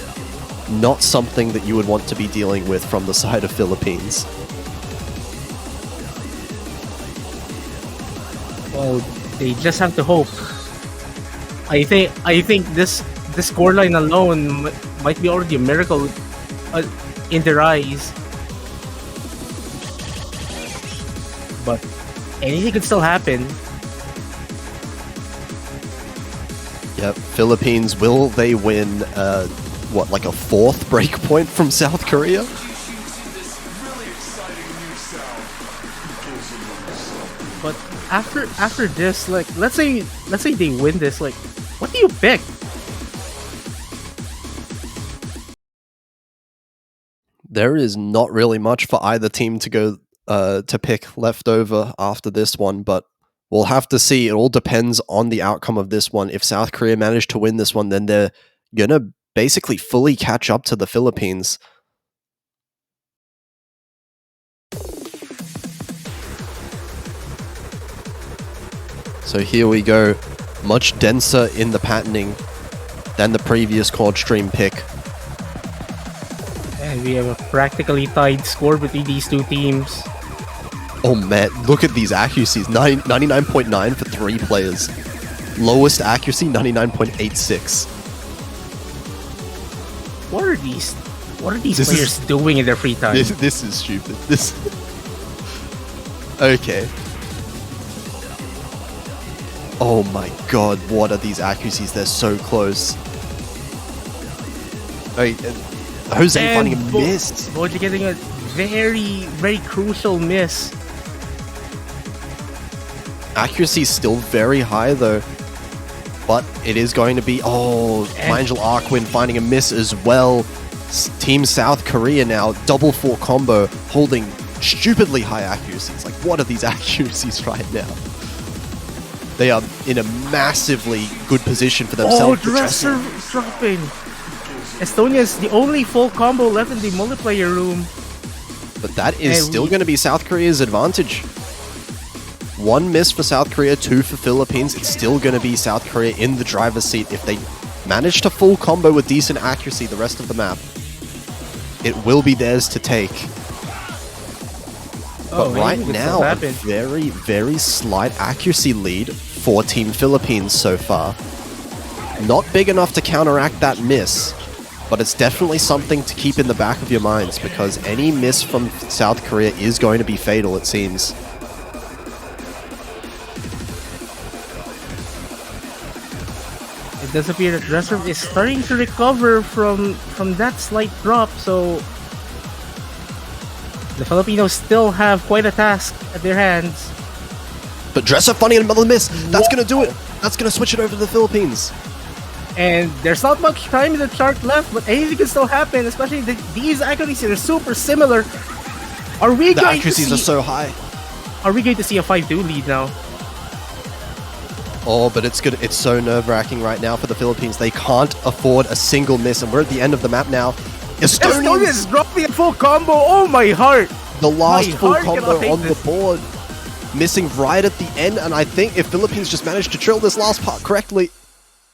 not something that you would want to be dealing with from the side of Philippines. Well, they just have to hope. I think this scoreline alone might be already a miracle in their eyes. But anything could still happen. Yep, Philippines, will they win, like a 4th breakpoint from South Korea? But after this, like, let's say they win this, like, what do you pick? There is not really much for either team to go to pick left over after this one, but We'll have to see. It all depends on the outcome of this one. If South Korea manage to win this one, then they're gonna basically fully catch up to the Philippines. So here we go. Much denser in the patterning than the previous quad stream pick. And we have a practically tied score between these two teams. Oh man, look at these accuracies. 99.9 for 3 players. Lowest accuracy, 99.86. What are these This players doing in their free time? This is stupid. This. Okay. Oh my god, what are these accuracies? They're so close. Jose And finding a miss. Boji getting a very, very crucial miss. Accuracy is still very high though. But it is going to be... Oh, Angel Arquin finding a miss as well. Team South Korea now, double 4 combo, holding stupidly high accuracies. Like, what are these accuracies right now? They are in a massively good position for themselves. Oh, Dresser dropping. Estonia is the only full combo left in the multiplayer room. But that is still going to be South Korea's advantage. 1 miss for South Korea, 2 for Philippines. It's still going to be South Korea in the driver's seat. If they manage to full combo with decent accuracy the rest of the map, it will be theirs to take. But right now, a very, very slight accuracy lead for Team Philippines so far. Not big enough to counteract that miss, but it's definitely something to keep in the back of your minds, because any miss from South Korea is going to be fatal, it seems. It does appear that Dresser is starting to recover from that slight drop, so the Filipinos still have quite a task at their hands. But Dresser finding another miss. That's going to do it. That's going to switch it over to the Philippines. And there's not much time in the chart left, but anything can still happen, especially these accuracies are super similar. The accuracies are so high. Are we going to see a 5-2 lead now? Oh, but it's good. It's so nerve-wracking right now for the Philippines. They can't afford a single miss, and we're at the end of the map now. Estonia is dropping a full combo. Oh my heart! The last full combo on the board, missing right at the end. And I think if Philippines just managed to trill this last part correctly,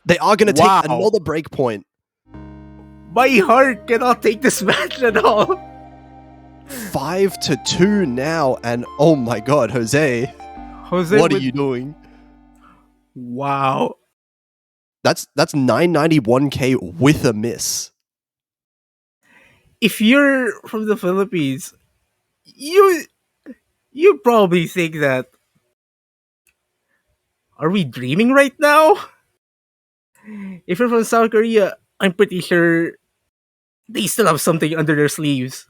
they are going to take another break point. My heart cannot take this match at all. 5-2 now, and oh my god, Jose, what are you doing? Wow. That's 991k with a miss. If you're from the Philippines, you probably think that, are we dreaming right now? If you're from South Korea, I'm pretty sure they still have something under their sleeves.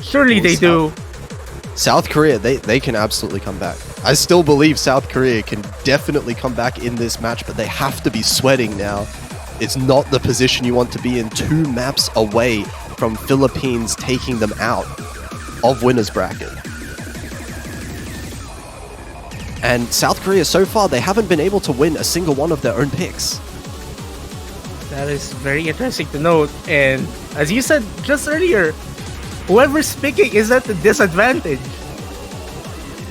Surely they do. South Korea, they can absolutely come back. I still believe South Korea can definitely come back in this match, but they have to be sweating now. It's not the position you want to be in, 2 maps away from Philippines taking them out of winner's bracket. And South Korea, so far, they haven't been able to win a single one of their own picks. That is very interesting to note. And as you said just earlier, whoever's picking is at the disadvantage.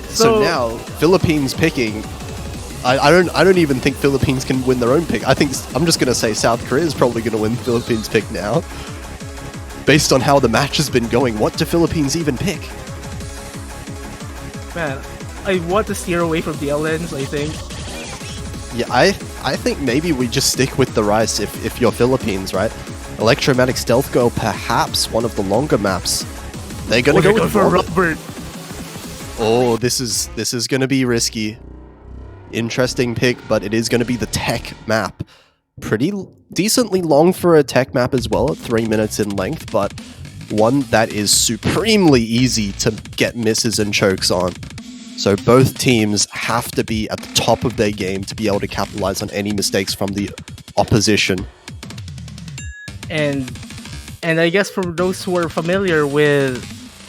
So now, Philippines picking, I don't even think Philippines can win their own pick. I'm just gonna say South Korea is probably gonna win Philippines pick now. Based on how the match has been going, what do Philippines even pick? Man, I want to steer away from the LNs, I think. Yeah, I think maybe we just stick with the Rice if you're Philippines, right? Electromagnetic Stealth Girl, perhaps one of the longer maps. They're gonna go for Robert. Oh, this is gonna be risky. Interesting pick, but it is gonna be the tech map. Pretty decently long for a tech map as well, at 3 minutes in length, but one that is supremely easy to get misses and chokes on. So both teams have to be at the top of their game to be able to capitalize on any mistakes from the opposition. And I guess for those who are familiar with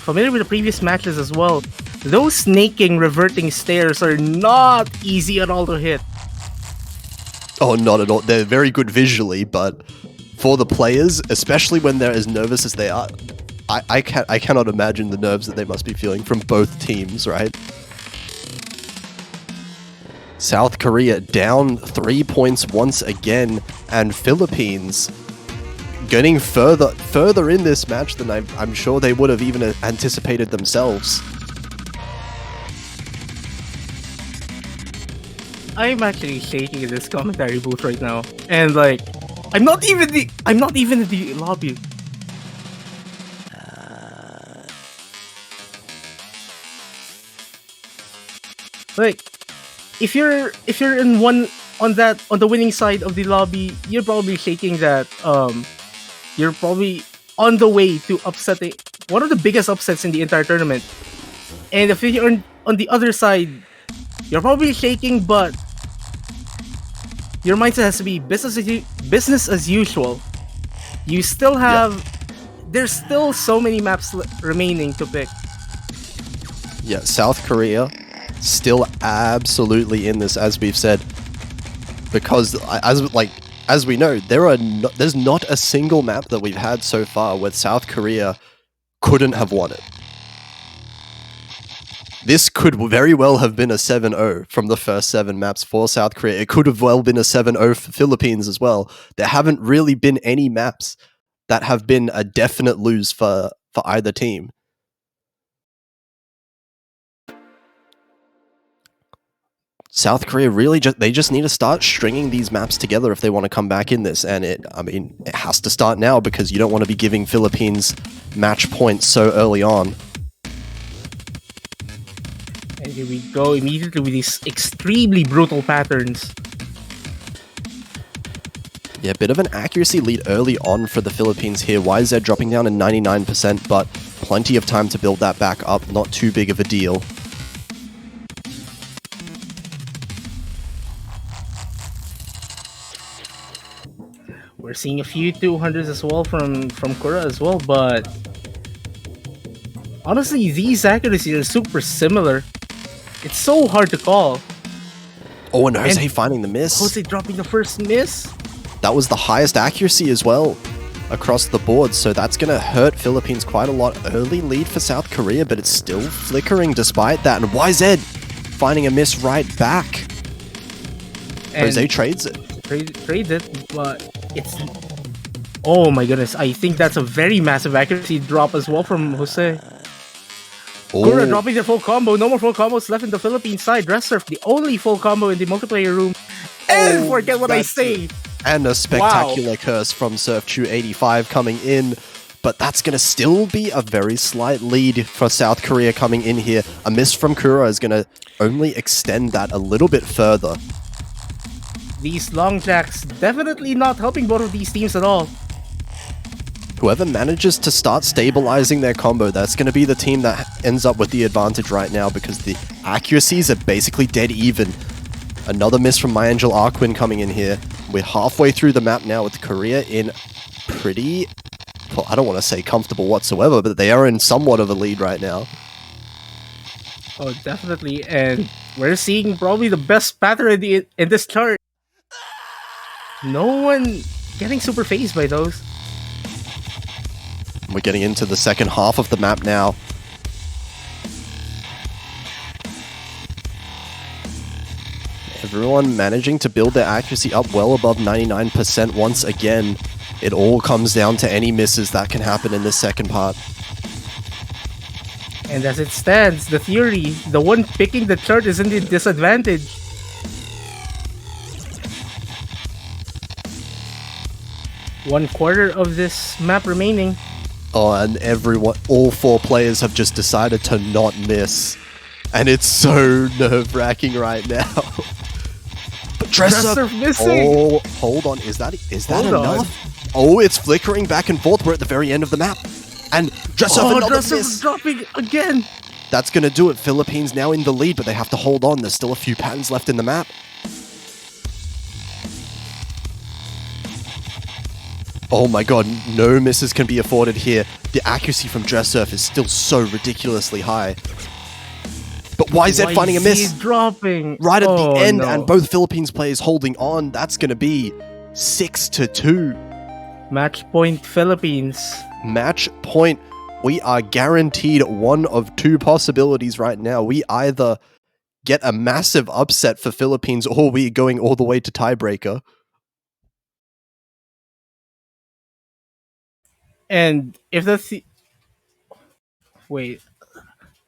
the previous matches as well, those snaking reverting stairs are not easy at all to hit. Oh, not at all. They're very good visually, but for the players, especially when they're as nervous as they are, I cannot imagine the nerves that they must be feeling from both teams, right? South Korea down 3 points once again, and Philippines getting further in this match than I'm sure they would have even anticipated themselves. I'm actually shaking in this commentary booth right now, and like, I'm not even in the lobby. Like, if you're in one on the winning side of the lobby, you're probably shaking that you're probably on the way to upsetting one of the biggest upsets in the entire tournament. And if you're on the other side, you're probably shaking, but your mindset has to be business as usual. You still have there's still so many maps remaining to pick. Yeah, South Korea still absolutely in this, as we've said, because as we know, there's not a single map that we've had so far where South Korea couldn't have won it. This could very well have been a 7-0 from the first 7 maps for South Korea. It could have well been a 7-0 for Philippines as well. There haven't really been any maps that have been a definite lose for either team. South Korea really just need to start stringing these maps together if they want to come back in this, and it has to start now because you don't want to be giving Philippines match points so early on. And here we go immediately with these extremely brutal patterns. Yeah, a bit of an accuracy lead early on for the Philippines here. YZ dropping down to 99%, but plenty of time to build that back up. Not too big of a deal. We're seeing a few 200s as well from Kura as well, but honestly, these accuracies are super similar. It's so hard to call. Oh, and Jose finding the miss. Jose dropping the first miss. That was the highest accuracy as well across the board, so that's going to hurt Philippines quite a lot. Early lead for South Korea, but it's still flickering despite that. And YZ finding a miss right back. And Jose trades it. Trades it, but it's... Oh my goodness, I think that's a very massive accuracy drop as well from Jose. Kura dropping their full combo. No more full combos left in the Philippine side. Dress Surf, the only full combo in the multiplayer room. And forget what I say. And a spectacular curse from Surf285 coming in. But that's going to still be a very slight lead for South Korea coming in here. A miss from Kura is going to only extend that a little bit further. These long jacks definitely not helping both of these teams at all. Whoever manages to start stabilizing their combo, that's going to be the team that ends up with the advantage right now because the accuracies are basically dead even. Another miss from My Angel Arquin coming in here. We're halfway through the map now with Korea in pretty, well, I don't want to say comfortable whatsoever, but they are in somewhat of a lead right now. Oh, definitely. And we're seeing probably the best pattern in this chart. No one getting super phased by those. We're getting into the second half of the map now. Everyone managing to build their accuracy up well above 99% once again. It all comes down to any misses that can happen in this second part. And as it stands, the theory, the one picking the chart is in the disadvantage. One quarter of this map remaining. Oh, and all 4 players have just decided to not miss. And it's so nerve-wracking right now. But Dresser missing! Oh, hold on. Is that enough? Oh, it's flickering back and forth. We're at the very end of the map. And Dresser another miss. Dropping again. That's going to do it. Philippines now in the lead, but they have to hold on. There's still a few patterns left in the map. Oh my god, no misses can be afforded here. The accuracy from Dress Surf is still so ridiculously high. But YZ finding a miss dropping right at the end, no. and both Philippines players holding on. That's going to be 6-2. Match point Philippines. Match point. We are guaranteed one of two possibilities right now. We either get a massive upset for Philippines, or we're going all the way to tiebreaker. And if wait,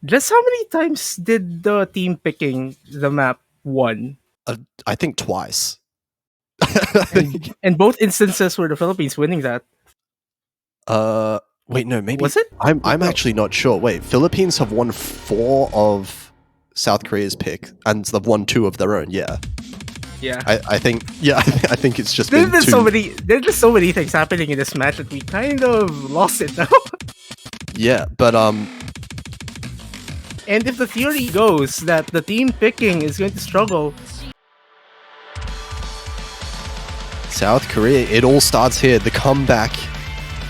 just how many times did the team picking the map won? I think twice. And both instances were the Philippines winning that. Wait, no, maybe Was it? I'm No. actually not sure. Wait, Philippines have won 4 of South Korea's pick, and they've won 2 of their own. Yeah, Yeah. I think. Yeah, I think it's just There's been just 2. there's just so many things happening in this match that we kind of lost it now. Yeah, but And if the theory goes that the team picking is going to struggle, South Korea, it all starts here. The comeback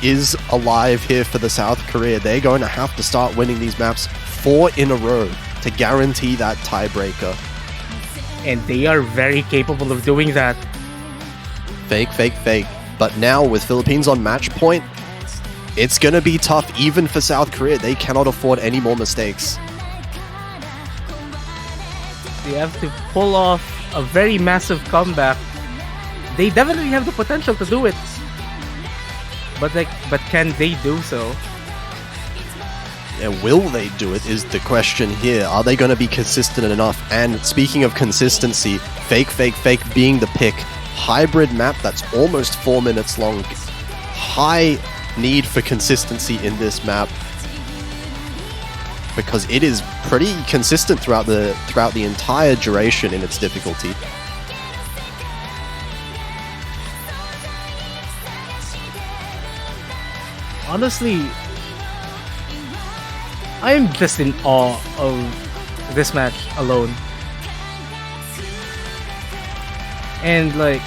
is alive here for the South Korea. They're going to have to start winning these maps 4 in a row to guarantee that tiebreaker. and they are very capable of doing that. Fake, fake, fake. But now with Philippines on match point, it's going to be tough even for South Korea. They cannot afford any more mistakes. They have to pull off a very massive comeback. They definitely have the potential to do it. But can they do so? Yeah, will they do it is the question here. Are they going to be consistent enough? And speaking of consistency, fake, fake, fake being the pick. Hybrid map that's almost 4 minutes long. High need for consistency in this map, because it is pretty consistent throughout the entire duration in its difficulty. Honestly, I'm just in awe of this match alone. And like,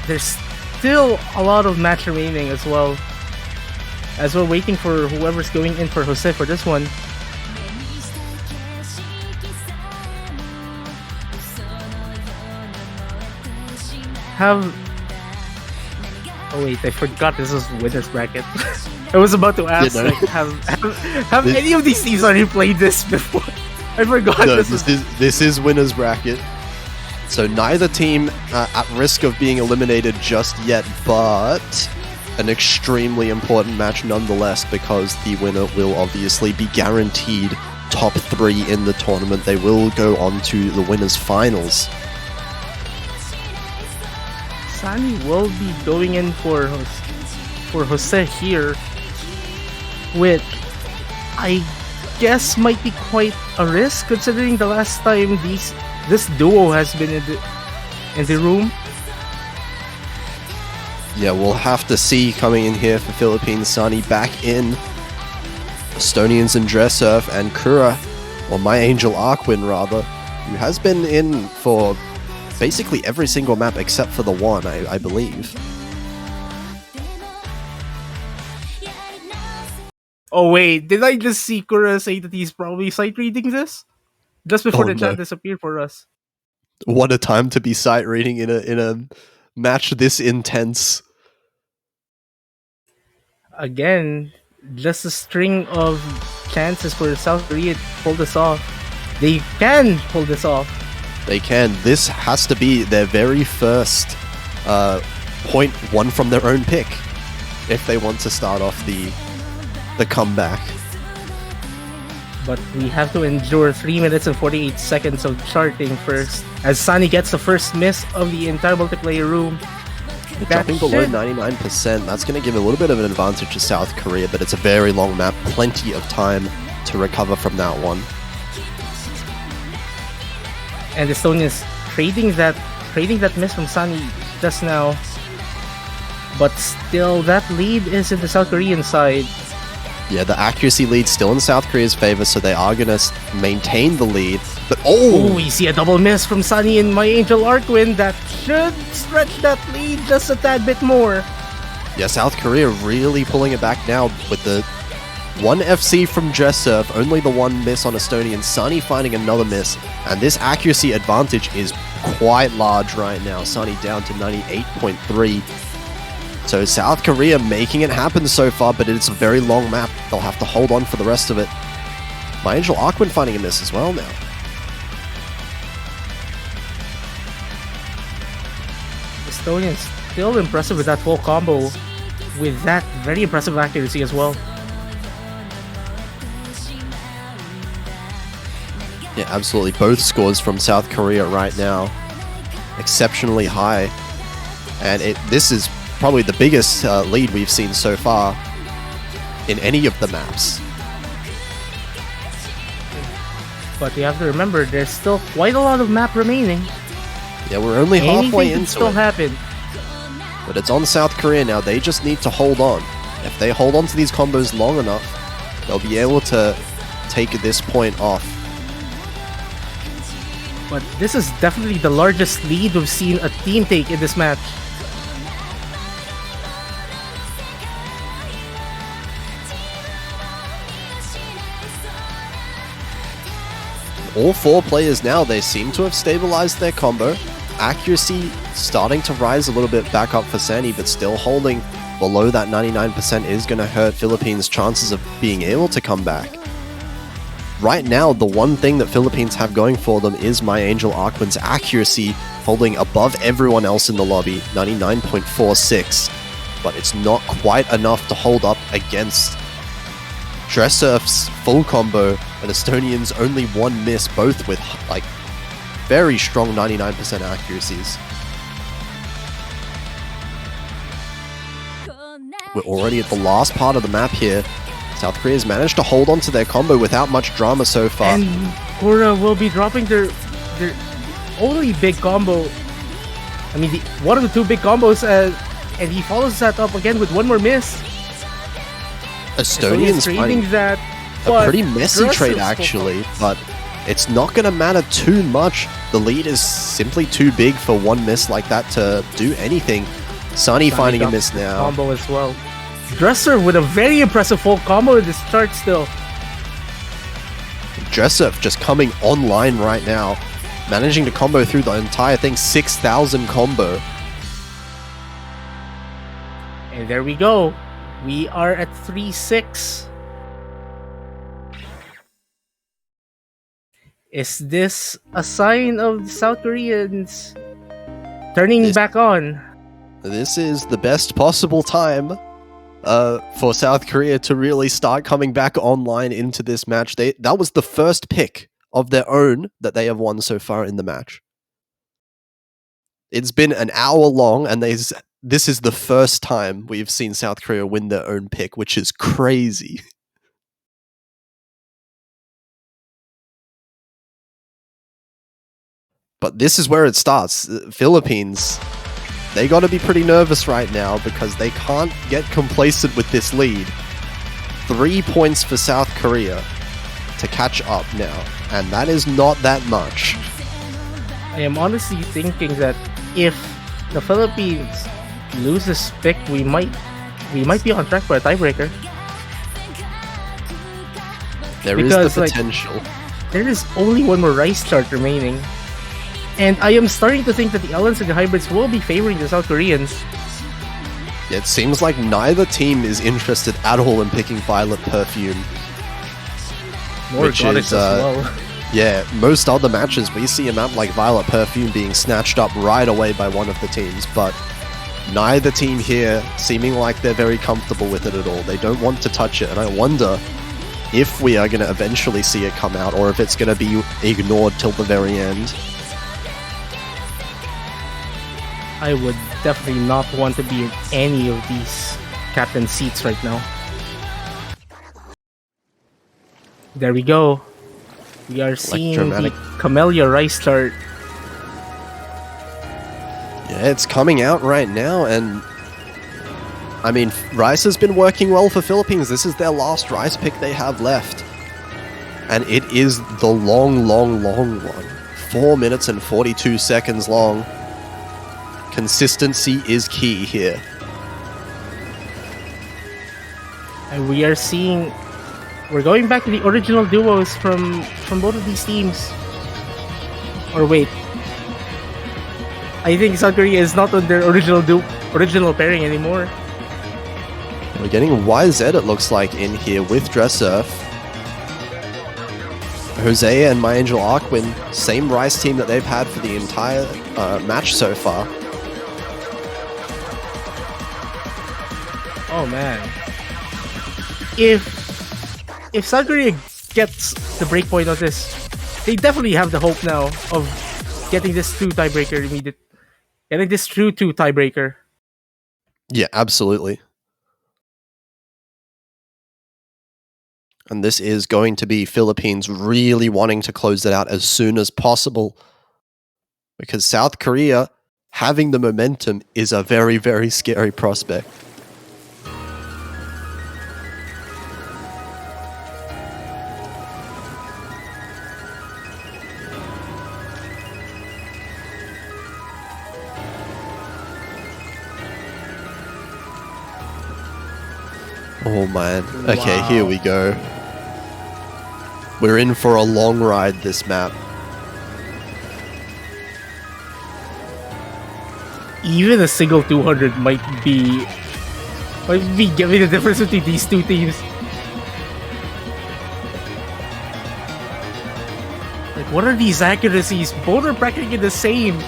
there's still a lot of match remaining as well, as we're waiting for whoever's going in for Jose for this one. Oh wait, I forgot this was winner's bracket. I was about to ask, Yeah, no. like, have any of these teams already played this before? I forgot No, this was. this is winner's bracket. So neither team at risk of being eliminated just yet, but an extremely important match nonetheless, because the winner will obviously be guaranteed top 3 in the tournament. They will go on to the winners finals. Sunny will be going in for Jose here, which I guess might be quite a risk considering the last time this duo has been in the room. Yeah, we'll have to see coming in here for Philippines. Sunny back in. Estonians and Dressurf and Kura, or My Angel Arkwin rather, who has been in for basically every single map except for the one, I believe. Oh wait, did I just see Kura say that he's probably sight reading this? Just before Oh, the no. chat disappeared for us. What a time to be sight reading in a match this intense. Again, just a string of chances for South Korea to pull this off. They can pull this off. They can. This has to be their very first point won from their own pick if they want to start off the comeback. But we have to endure 3 minutes and 48 seconds of charting first, as Sunny gets the first miss of the entire multiplayer room. Dropping below 99%, that's going to give a little bit of an advantage to South Korea, but it's a very long map, plenty of time to recover from that one. And Estonians trading that miss from Sunny just now. But still, that lead is in the South Korean side. Yeah, the accuracy lead still in South Korea's favor, so they are going to maintain the lead. But Oh, we see a double miss from Sunny and My Angel Arkwin. That should stretch that lead just a tad bit more. yeah, South Korea really pulling it back now with the One FC from Jessurf, only the one miss on Estonian. Sunny finding another miss, and this accuracy advantage is quite large right now. Sunny down to 98.3. So South Korea making it happen so far, but it's a very long map. They'll have to hold on for the rest of it. My Angel Aquin finding a miss as well now. Estonians still impressive with that full combo, with that very impressive accuracy as well. Yeah, absolutely. Both scores from South Korea right now exceptionally high, and this is probably the biggest lead we've seen so far in any of the maps. But you have to remember, there's still quite a lot of map remaining. Yeah, we're only halfway Anything can into still it. happen. But it's on South Korea now. They just need to hold on. If they hold on to these combos long enough, they'll be able to take this point off. But this is definitely the largest lead we've seen a team take in this match. All four players now, they seem to have stabilized their combo. Accuracy starting to rise a little bit back up for Sani, but still holding below that 99% is going to hurt Philippines' chances of being able to come back. Right now, the one thing that Philippines have going for them is My Angel Aquin's accuracy, holding above everyone else in the lobby, 99.46. But it's not quite enough to hold up against Jessurf's full combo and Estonian's only one miss, both with like very strong 99% accuracies. We're already at the last part of the map here. South Korea's managed to hold on to their combo without much drama so far. And Korea will be dropping their only big combo. I mean, one of the two big combos, and he follows that up again with one more miss. Estonian's trading finding that, a pretty messy Jessurf's trade full actually, but it's not going to matter too much. The lead is simply too big for one miss like that to do anything. Sunny finding a miss now. Combo as well. Dresser with a very impressive full combo in this chart still. Jessurf just coming online right now, managing to combo through the entire thing, 6,000 combo. And there we go. We are at 3-6. Is this a sign of the South Koreans turning back on? This is the best possible time for South Korea to really start coming back online into this match. That was the first pick of their own that they have won so far in the match. It's been an hour long, and this is the first time we've seen South Korea win their own pick, which is crazy. But this is where it starts. Philippines, they got to be pretty nervous right now because they can't get complacent with this lead. 3 points for South Korea to catch up now, and that is not that much. I am honestly thinking that if the Philippines lose this pick, we might be on track for a tiebreaker. There is the potential. There is only one more rice chart remaining. And I am starting to think that the Ellens and the Hybrids will be favoring the South Koreans. It seems like neither team is interested at all in picking Violet Perfume. More Goddess as well. Yeah, most other matches we see a map like Violet Perfume being snatched up right away by one of the teams, but neither team here seeming like they're very comfortable with it at all. They don't want to touch it, and I wonder if we are going to eventually see it come out, or if it's going to be ignored till the very end. I would definitely not want to be in any of these captain seats right now. There we go. We are seeing the Camellia Rice chart. Yeah, it's coming out right now, and I mean, Rice has been working well for Philippines. This is their last Rice pick they have left. And it is the long one. 4 minutes and 42 seconds long. Consistency is key here. And we are seeing we're going back to the original duos from both of these teams. Or wait, I think South Korea is not on their original pairing anymore. We're getting YZ, it looks like, in here with Dressurf. Jose and My Angel Arquin, same Rice team that they've had for the entire match so far. Oh man. If South Korea gets the breakpoint on this, they definitely have the hope now of getting this true tiebreaker immediate. Getting this true 2 tiebreaker. Yeah, absolutely. And this is going to be Philippines really wanting to close it out as soon as possible. Because South Korea having the momentum is a very, very scary prospect. Oh man. Okay, here we go. We're in for a long ride this map. Even a single 200 might be giving the difference between these two teams. Like, what are these accuracies? Both are practically the same.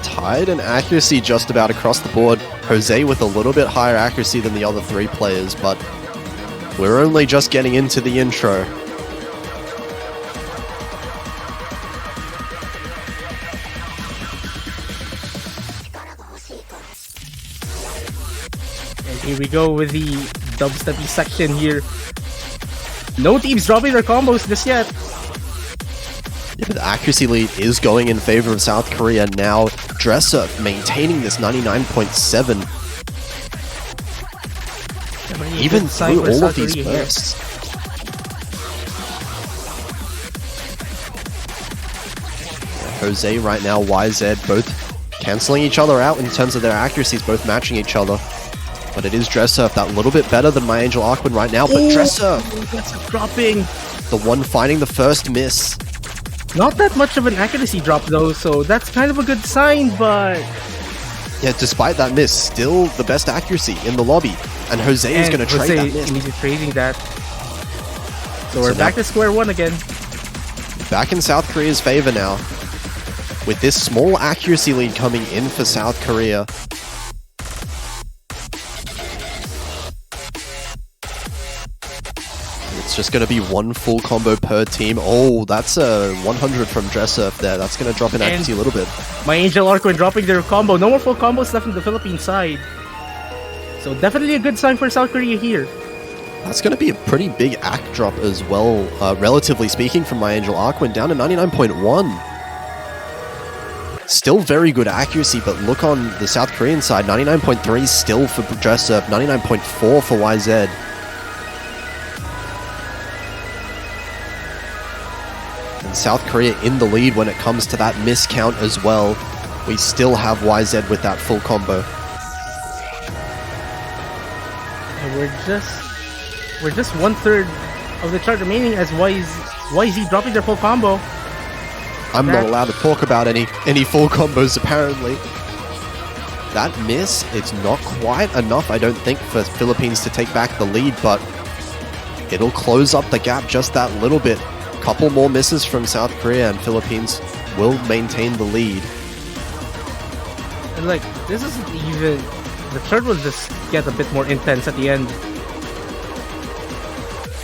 Tied in accuracy just about across the board. Jose with a little bit higher accuracy than the other 3 players, but we're only just getting into the intro. And here we go with the dubsteppy section here. No teams dropping their combos just yet. Yeah, the accuracy lead is going in favor of South Korea now. Dresser maintaining this 99.7. Even through all of these bursts. Jose right now, YZ, both cancelling each other out in terms of their accuracies, both matching each other. But it is Dresser that little bit better than My Angel Arquin right now, but Dresser, dropping. The one finding the first miss. Not that much of an accuracy drop though, so that's kind of a good sign, but... Yeah, despite that miss, still the best accuracy in the lobby. And Jose is going to trade that miss. He's trading that. So we're back to square one again. Back in South Korea's favor now. With this small accuracy lead coming in for South Korea. It's just going to be one full combo per team. Oh, that's a 100 from Dresser there. That's going to drop in accuracy a little bit. My Angel Arquin dropping their combo. No more full combos left on the Philippine side. So definitely a good sign for South Korea here. That's going to be a pretty big act drop as well, relatively speaking, from My Angel Arquin, down to 99.1. Still very good accuracy, but look on the South Korean side, 99.3 still for Dresser, 99.4 for YZ. And South Korea in the lead when it comes to that miscount as well. We still have YZ with that full combo. And we're just 1/3 of the chart remaining as YZ dropping their full combo. I'm not allowed to talk about any full combos apparently. That miss, it's not quite enough, I don't think, for Philippines to take back the lead, but it'll close up the gap just that little bit. Couple more misses from South Korea and Philippines will maintain the lead. And like, this isn't even... The third will just get a bit more intense at the end.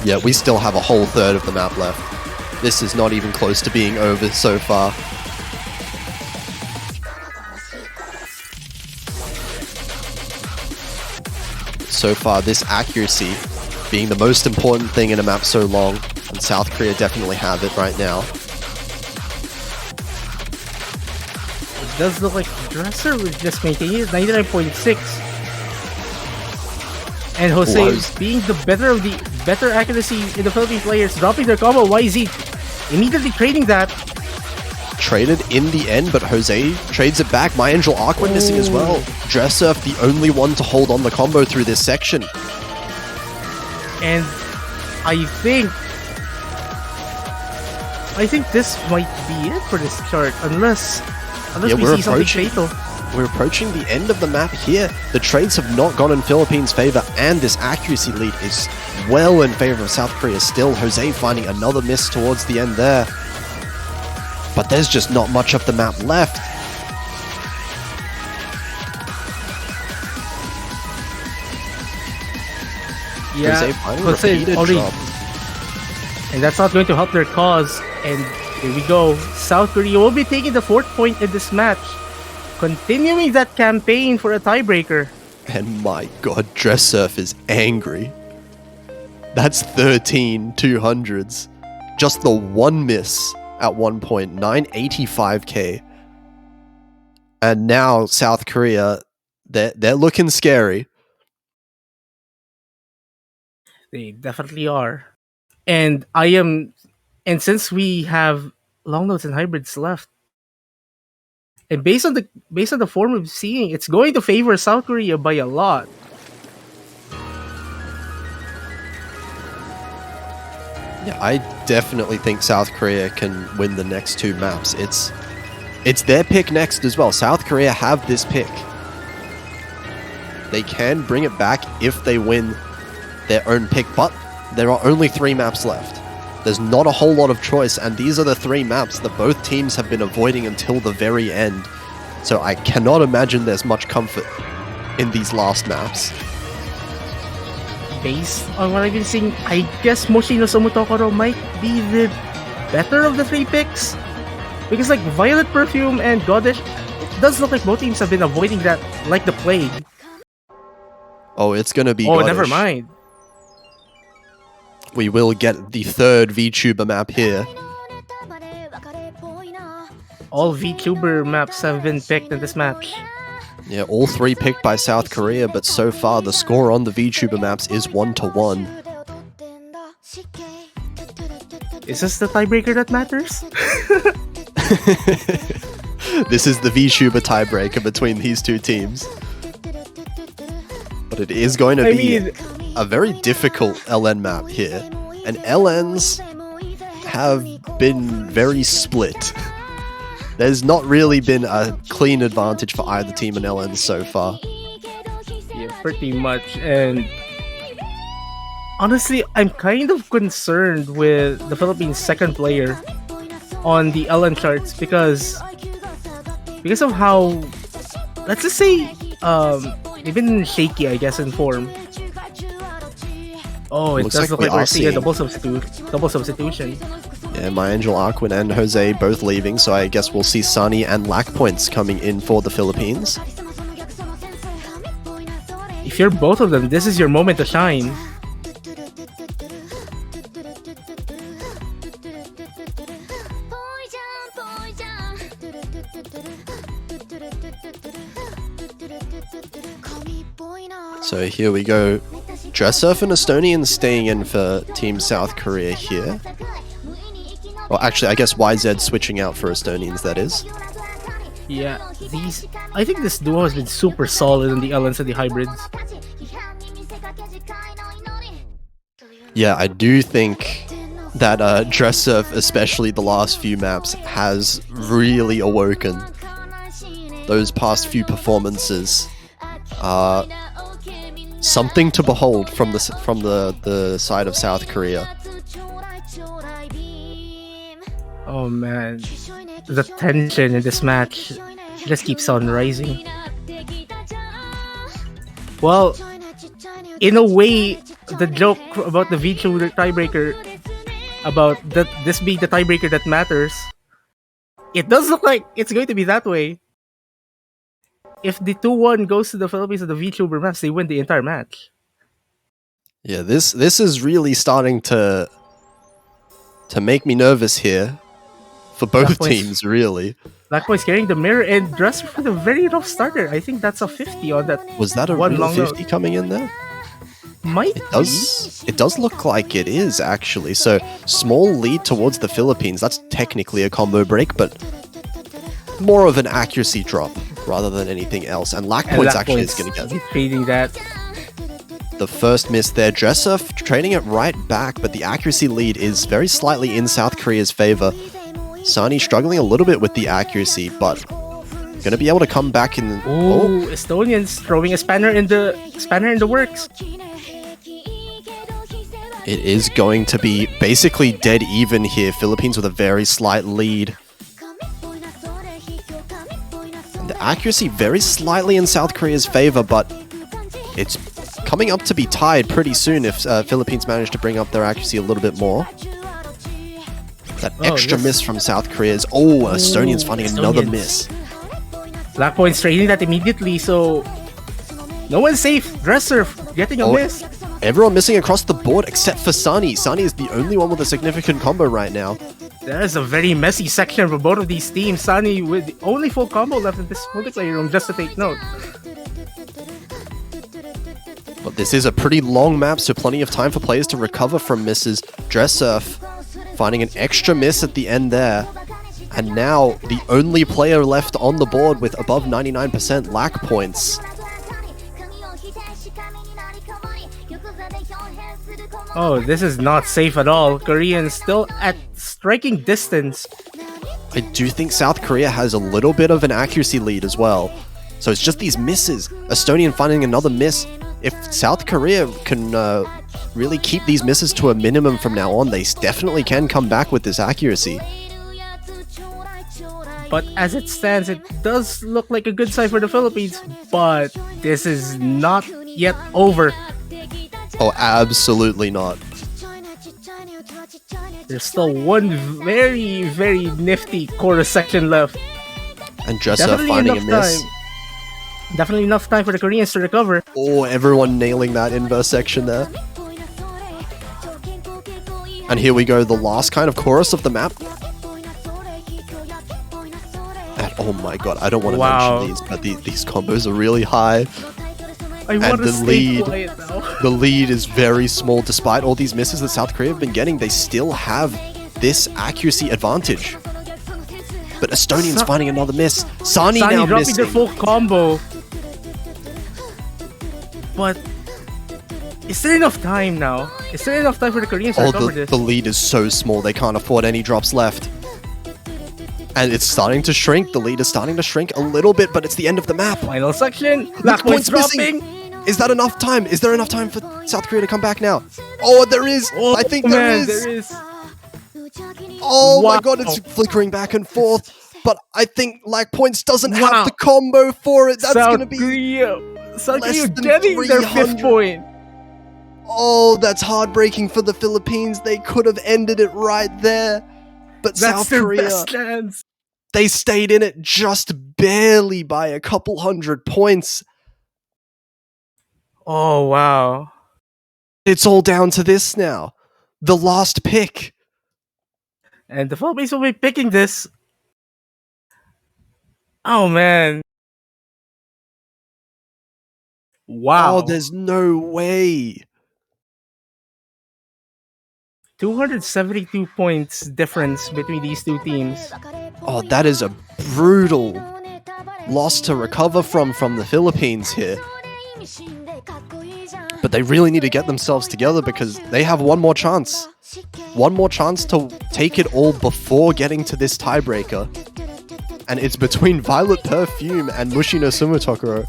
Yeah, we still have a whole third of the map left. This is not even close to being over so far. So far, this accuracy being the most important thing in a map so long, and South Korea definitely have it right now. It does look like Dresser was just maintaining it, 99.6. And Jose being the better accuracy in the Philippine players, dropping their combo. YZ immediately trading that. Traded in the end, but Jose trades it back. My Angel Arquin missing as well. Dresser, the only one to hold on the combo through this section. And I think this might be it for this chart, unless Yeah, we we're see something approaching- fatal. We're approaching the end of the map here. The trades have not gone in Philippines' favor, and this accuracy lead is well in favor of South Korea still. Jose finding another miss towards the end there. But there's just not much of the map left. Yeah, Jose finding Jose repeated already- drop. and that's not going to help their cause. And here we go. South Korea will be taking the 4th point in this match, continuing that campaign for a tiebreaker. And my god, Dress Surf is angry. That's 13 200s. Just the one miss at one point, 985k. And now South Korea, they're looking scary. They definitely are. And since we have long notes and hybrids left, and based on the form of seeing, it's going to favor South Korea by a lot. Yeah, I definitely think South Korea can win the next two maps. It's their pick next as well. South Korea have this pick. They can bring it back if they win their own pick, but there are only 3 maps left. There's not a whole lot of choice, and these are the 3 maps that both teams have been avoiding until the very end. So I cannot imagine there's much comfort in these last maps. Based on what I've been seeing, I guess Moshino Somotokoro might be the better of the 3 picks. Because like Violet Perfume and Goddess, it does look like both teams have been avoiding that like the plague. Oh, it's gonna be Oh, Goddish. never mind. We will get the 3rd VTuber map here. All VTuber maps have been picked in this match. Yeah, all 3 picked by South Korea, but so far the score on the VTuber maps is 1-1. Is this the tiebreaker that matters? This is the VTuber tiebreaker between these two teams. But it is going to be a very difficult LN map here. And LNs have been very split. There's not really been a clean advantage for either team in LNs so far. Yeah, pretty much. And honestly, I'm kind of concerned with the Philippines' second player on the LN charts because of how, let's just say, they've been shaky, I guess, in form. Oh, it Looks does like look we like we're are seeing a seeing- double substitution. Yeah, My Angel Arquin and Jose both leaving, so I guess we'll see Sunny and Lack Points coming in for the Philippines. If you're both of them, this is your moment to shine. So here we go. Dressurf and Estonian staying in for Team South Korea here. Well, actually, I guess YZ switching out for Estonians, that is. Yeah, I think this duo has been super solid in the LNs and the hybrids. Yeah, I do think that Dressurf, especially the last few maps, has really awoken. Those past few performances are something to behold from the side of South Korea. Oh man, the tension in this match just keeps on rising. Well, in a way, the joke about the VTuber tiebreaker, about this being the tiebreaker that matters, it does look like it's going to be that way. If the 2-1 goes to the Philippines at the VTuber maps, they win the entire match. Yeah, this is really starting to make me nervous here for both That point's- teams, really. Blackboy's carrying the mirror and Dresser for the very rough starter. I think that's a 50 on that. Was that a One real long 50 coming in there? Might It does look like it is, actually. So, small lead towards the Philippines. That's technically a combo break, but more of an accuracy drop rather than anything else. And Lack Points actually is going to get trading that. the first miss there. Dresser trading it right back, but the accuracy lead is very slightly in South Korea's favor. Sani struggling a little bit with the accuracy, but gonna be able to come back in. Ooh, Estonians throwing a spanner in the works. It is going to be basically dead even here. Philippines with a very slight lead. And the accuracy very slightly in South Korea's favor, but it's coming up to be tied pretty soon if Philippines manage to bring up their accuracy a little bit more. That extra miss from South Korea is... Oh, Estonians finding another miss. Black points trading that immediately, so no one's safe. Dresser getting a miss. Everyone missing across the board except for Sani. Sani is the only one with a significant combo right now. That is a very messy section for both of these teams. Sani with the only full combo left in this multiplayer room, just to take note. But this is a pretty long map, so plenty of time for players to recover from misses. Dressurf finding an extra miss at the end there. And now the only player left on the board with above 99% lack points. Oh, this is not safe at all. Koreans still at striking distance. I do think South Korea has a little bit of an accuracy lead as well. So it's just these misses. Estonian finding another miss. If South Korea can really keep these misses to a minimum from now on, they definitely can come back with this accuracy. But as it stands, it does look like a good sign for the Philippines. But this is not yet over. Oh, absolutely not. There's still one very, very nifty chorus section left. And Dresser finding a miss. Definitely enough time for the Koreans to recover. Oh, everyone nailing that inverse section there. And here we go, the last kind of chorus of the map. And oh my god, I don't want to mention these, but these combos are really high. I want to stay quiet now. The lead is very small. Despite all these misses that South Korea have been getting, they still have this accuracy advantage. But Estonians finding another miss. Sani now dropping missing. their full combo. But is there enough time now? Is there enough time for the Koreans to recover this? The lead is so small, they can't afford any drops left. And it's starting to shrink. The lead is starting to shrink a little bit, but it's the end of the map. Final section. Black points dropping. Is that enough time? Is there enough time for South Korea to come back now? Oh, there is. Oh, I think there is. Oh my god, it's flickering back and forth. But I think Lack Points doesn't have the combo for it. That's going to be South Korea getting their 5th point. Oh, that's heartbreaking for the Philippines. They could have ended it right there. But That's South their Korea, best chance. they stayed in it just barely by a couple hundred points. Oh, wow. It's all down to this now. The last pick. And the Philippines will be picking this. Oh, man. Wow. Oh, there's no way. 272 points difference between these two teams. Oh, that is a brutal loss to recover from the Philippines here. But they really need to get themselves together because they have one more chance. One more chance to take it all before getting to this tiebreaker. And it's between Violet Perfume and Mushino Sumotokoro.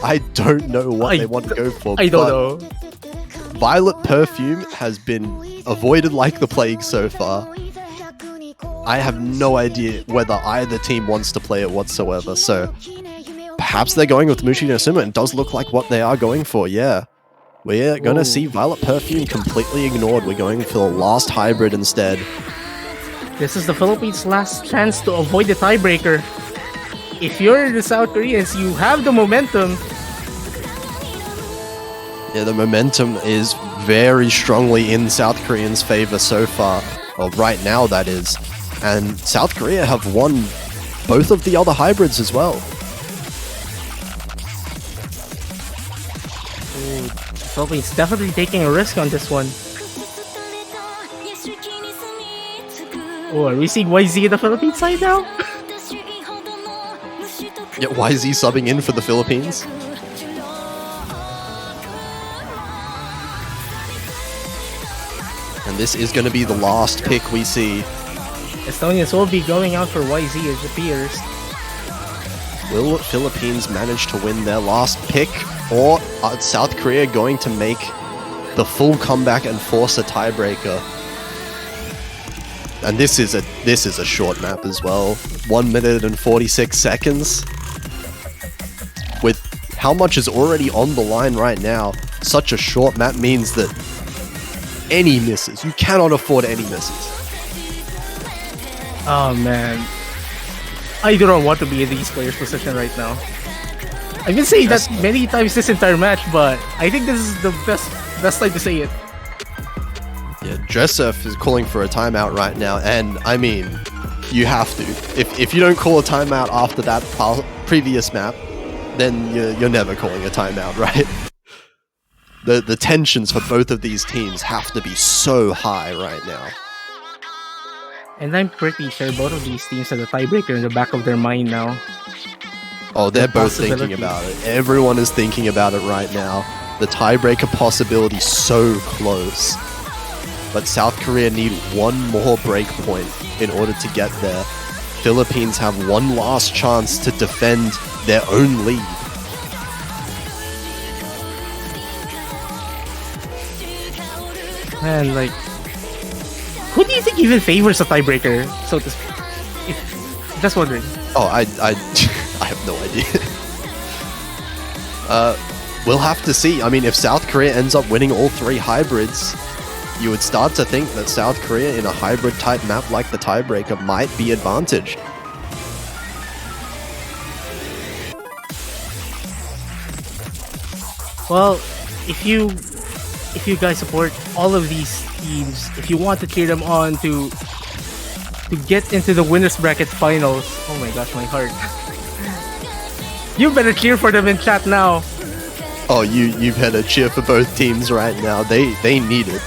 I don't know what they want to go for. I don't know. Violet Perfume has been avoided like the plague so far. I have no idea whether either team wants to play it whatsoever, so perhaps they're going with Mushino Sumo. It does look like what they are going for, yeah. We're gonna see Violet Perfume completely ignored. We're going for the last hybrid instead. This is the Philippines' last chance to avoid the tiebreaker. If you're the South Koreans, you have the momentum. Yeah, the momentum is very strongly in South Koreans' favor so far. Well, right now, that is. And South Korea have won both of the other hybrids as well. Ooh, the Philippines definitely taking a risk on this one. Oh, are we seeing YZ in the Philippines side now? Yeah, YZ subbing in for the Philippines. this is going to be the last pick we see. Estonians will be going out for YZ, it appears. Will Philippines manage to win their last pick, or are South Korea going to make the full comeback and force a tiebreaker? And this is a short map as well. 1 minute and 46 seconds. With how much is already on the line right now, such a short map means that any misses, you cannot afford any misses. Oh man. I do not want to be in these players' position right now. I've been saying that many times this entire match, but I think this is the best time to say it. Yeah, Dressurf is calling for a timeout right now, and I mean, you have to. If you don't call a timeout after that previous map, then you're never calling a timeout, right? The tensions for both of these teams have to be so high right now. And I'm pretty sure both of these teams have a tiebreaker in the back of their mind now. Oh, they're The both thinking possibility. about it. Everyone is thinking about it right now. The tiebreaker possibility so close. But South Korea need one more break point in order to get there. Philippines have one last chance to defend their own lead. Man, like, who do you think even favors a tiebreaker? So to speak? Just wondering. Oh, I have no idea. We'll have to see. I mean, if South Korea ends up winning all three hybrids, you would start to think that South Korea in a hybrid type map like the tiebreaker might be advantaged. Well, if you guys support all of these teams, if you want to cheer them on to get into the winners bracket finals, oh my gosh, my heart. You better cheer for them in chat now. Oh, you've had a cheer for both teams right now. They need it.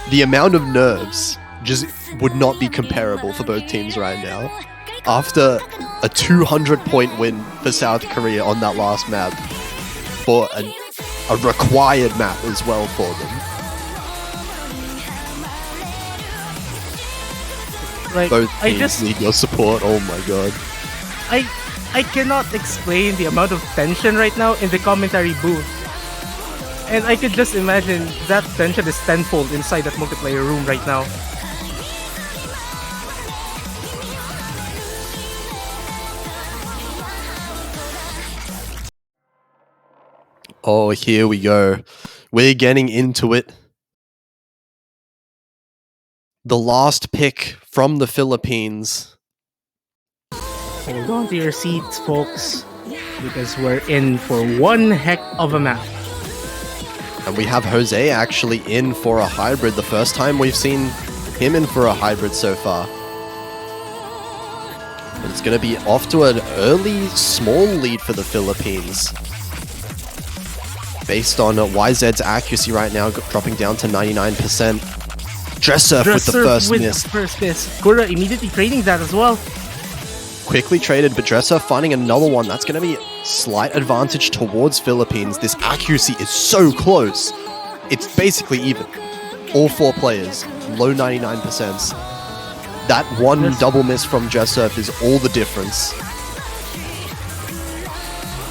The amount of nerves just would not be comparable for both teams right now. After a 200-point win for South Korea on that last map, for a required map as well for them. Like, Both I teams just need your support. Oh my god. I cannot explain the amount of tension right now in the commentary booth. And I could just imagine that tension is tenfold inside that multiplayer room right now. Oh, here we go. We're getting into it. The last pick from the Philippines. Hold on to your seats, folks, because we're in for one heck of a map. And we have Jose actually in for a hybrid. The first time we've seen him in for a hybrid so far. But it's going to be off to an early, small lead for the Philippines. Based on YZ's accuracy right now, dropping down to 99%. Dressurf with the first miss. First miss. Kura immediately trading that as well. Quickly traded, but Dressurf finding another one. That's going to be a slight advantage towards Philippines. This accuracy is so close. It's basically even. All four players, low 99%. That one double miss from Dressurf is all the difference.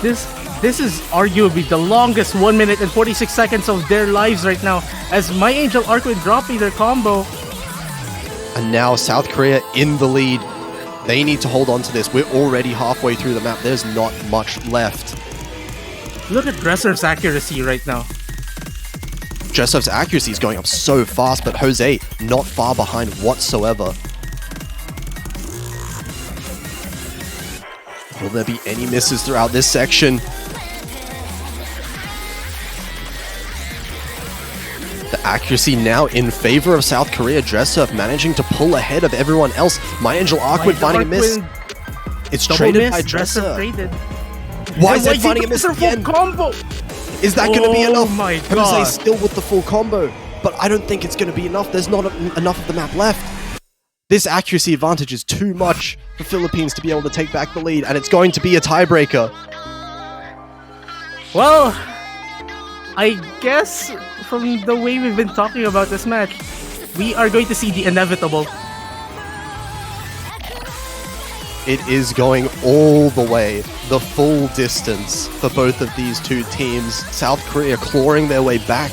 This is arguably the longest 1 minute and 46 seconds of their lives right now, as My Angel Arcwin dropping their combo. And now South Korea in the lead. They need to hold on to this. We're already halfway through the map. There's not much left. Look at Dressurf's accuracy right now. Dressurf's accuracy is going up so fast, but Jose not far behind whatsoever. Will there be any misses throughout this section? The accuracy now in favor of South Korea. Dressurf managing to pull ahead of everyone else. My Angel Arcwin finding a miss. It's traded by Dressurf. Why is it finding a miss again? Combo. Is that going to be enough? Oh my god. Jose's still with the full combo, but I don't think it's going to be enough. There's not enough of the map left. This accuracy advantage is too much for Philippines to be able to take back the lead, and it's going to be a tiebreaker. Well, I guess from the way we've been talking about this match, we are going to see the inevitable. It is going all the way, the full distance for both of these two teams. South Korea clawing their way back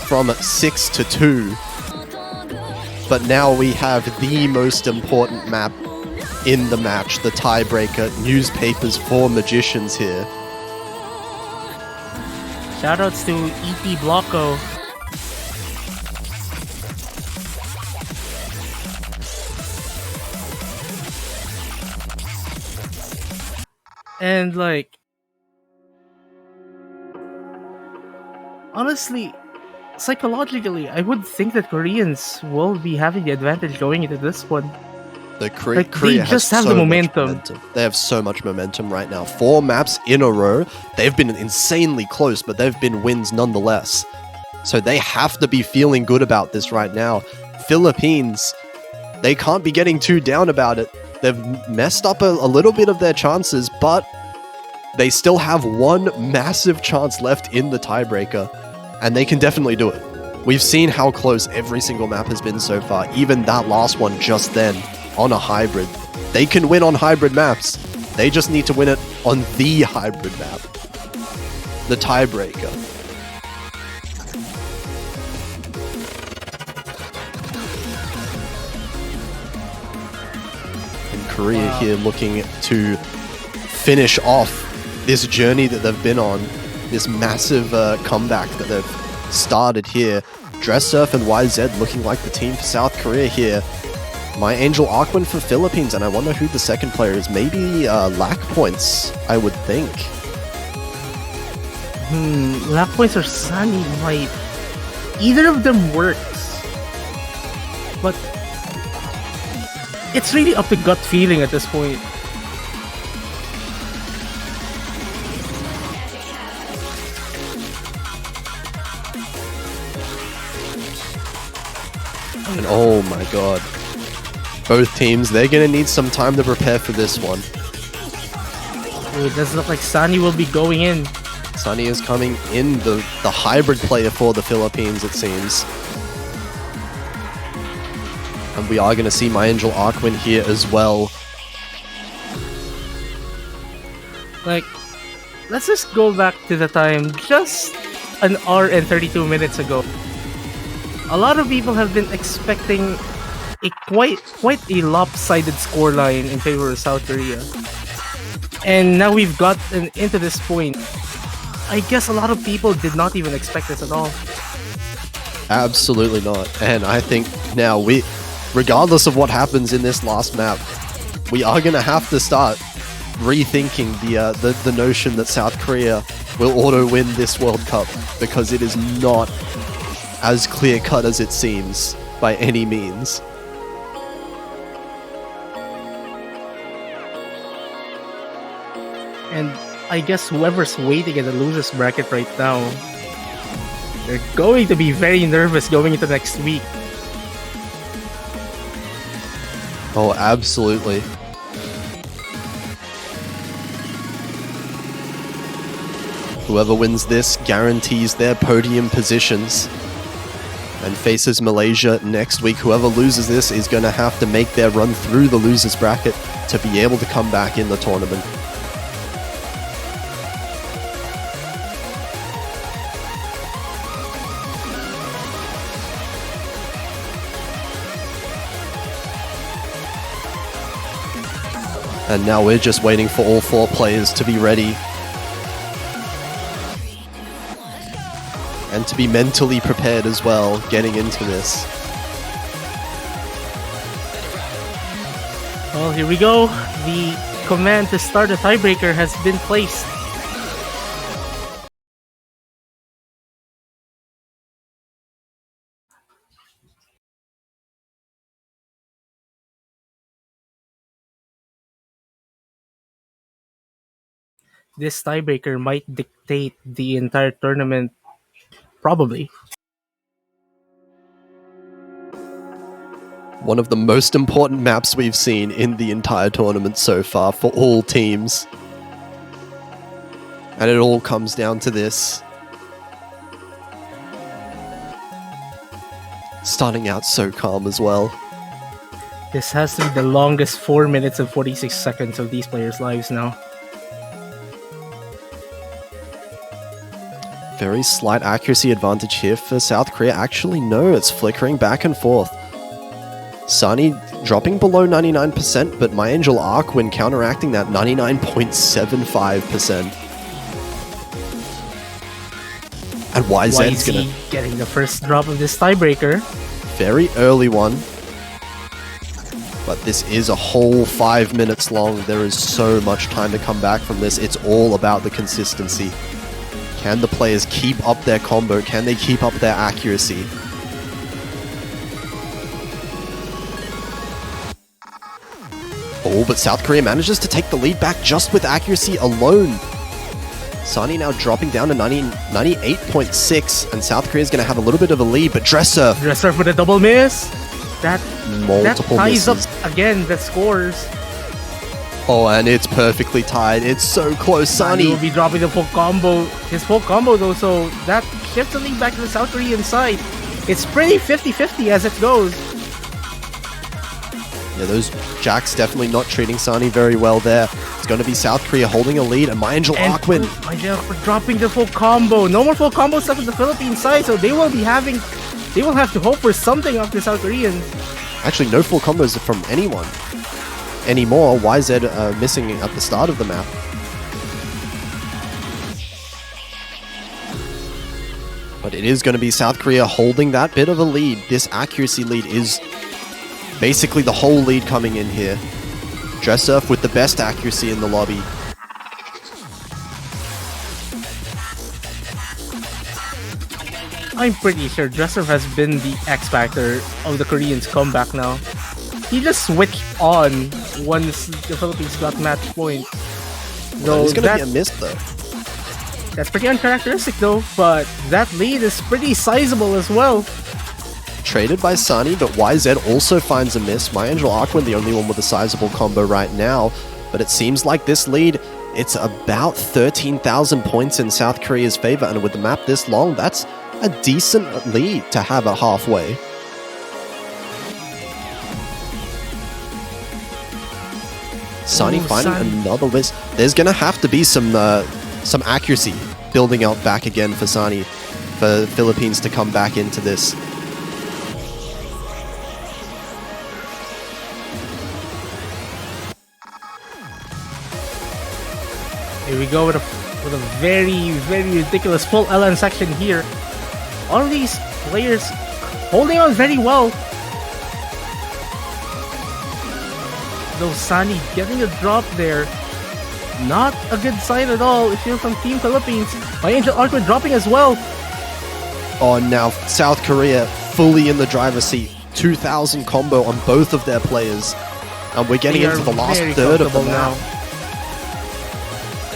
from 6-2. But now we have the most important map in the match, the tiebreaker, newspapers for magicians here. Shoutouts to EP Blocko. And like, honestly, psychologically, I would think that Koreans will be having the advantage going into this one. Korea they has just have so the much momentum. They have so much momentum right now. 4 maps in a row. They've been insanely close, but they've been wins nonetheless. So they have to be feeling good about this right now. Philippines, they can't be getting too down about it. They've messed up a little bit of their chances, but they still have one massive chance left in the tiebreaker, and they can definitely do it. We've seen how close every single map has been so far, even that last one just then, on a hybrid. They can win on hybrid maps. They just need to win it on the hybrid map. The tiebreaker. And Korea here looking to finish off this journey that they've been on, this massive comeback that they've started here. Dress Surf and YZ looking like the team for South Korea here. My Angel Arkwin for Philippines, and I wonder who the second player is. Maybe Lack Points, I would think. Lack Points or Sunny might. Either of them works. But it's really up to gut feeling at this point. And oh my god. Both teams, they're going to need some time to prepare for this one. Ooh, it does look like Sunny will be going in. Sunny is coming in, the hybrid player for the Philippines, it seems. And we are going to see My Angel Arkwin here as well. Like, let's just go back to the time just an hour and 32 minutes ago. A lot of people have been expecting a quite a lopsided scoreline in favor of South Korea. And now we've gotten into this point. I guess a lot of people did not even expect this at all. Absolutely not. And I think now regardless of what happens in this last map, we are going to have to start rethinking the notion that South Korea will auto-win this World Cup, because it is not as clear-cut as it seems by any means. And I guess whoever's waiting in the losers bracket right now, they're going to be very nervous going into next week. Oh, absolutely. Whoever wins this guarantees their podium positions and faces Malaysia next week. Whoever loses this is going to have to make their run through the losers bracket to be able to come back in the tournament. And now we're just waiting for all 4 players to be ready and to be mentally prepared as well, getting into this. Well, here we go. The command to start a tiebreaker has been placed. This tiebreaker might dictate the entire tournament, probably. One of the most important maps we've seen in the entire tournament so far for all teams. And it all comes down to this. Starting out so calm as well. This has to be the longest 4 minutes and 46 seconds of these players' lives now. Very slight accuracy advantage here for South Korea. Actually, no, it's flickering back and forth. Sunny dropping below 99%, but My Angel Arkwin counteracting that 99.75%. And YZ's gonna... getting the first drop of this tiebreaker. Very early one. But this is a whole 5 minutes long. There is so much time to come back from this. It's all about the consistency. Can the players keep up their combo? Can they keep up their accuracy? Oh, but South Korea manages to take the lead back just with accuracy alone. Sunny now dropping down to 98.6, and South Korea is going to have a little bit of a lead, but Dress Surf. Dress Surf with a double miss. That ties misses. up again the scores. Oh, and it's perfectly tied. It's so close. Sunny Sunny. will be dropping the full combo. His full combo though, so that shifts the lead back to the South Korean side. It's pretty 50-50 as it goes. Yeah, those jacks definitely not treating Sunny very well there. It's going to be South Korea holding a lead, and My Angel Arkwin. My Angel dropping the full combo. No more full combos left on the Philippine side, so they will have to hope for something off the South Koreans. Actually, no full combos from anyone anymore. YZ missing at the start of the map. But it is going to be South Korea holding that bit of a lead. This accuracy lead is basically the whole lead coming in here. Dress Surf with the best accuracy in the lobby. I'm pretty sure Dress Surf has been the X factor of the Koreans' comeback now. He just switched on once the Philippines got match point. Well, it's going to be a miss though. That's pretty uncharacteristic though, but that lead is pretty sizable as well. Traded by Sunny, but YZ also finds a miss. My Angel Arkwin, the only one with a sizable combo right now. But it seems like this lead, it's about 13,000 points in South Korea's favor. And with the map this long, that's a decent lead to have at halfway. Sunny finding another miss. There's going to have to be some accuracy building out back again for Sunny, for the Philippines to come back into this. Here we go with a very, very ridiculous full LN section here. All of these players holding on very well. Though Sunny getting a drop there. Not a good sign at all if you're from Team Philippines. My Angel Arkwin dropping as well. Oh, now South Korea fully in the driver's seat. 2,000 combo on both of their players. And we're getting into the last third of the map.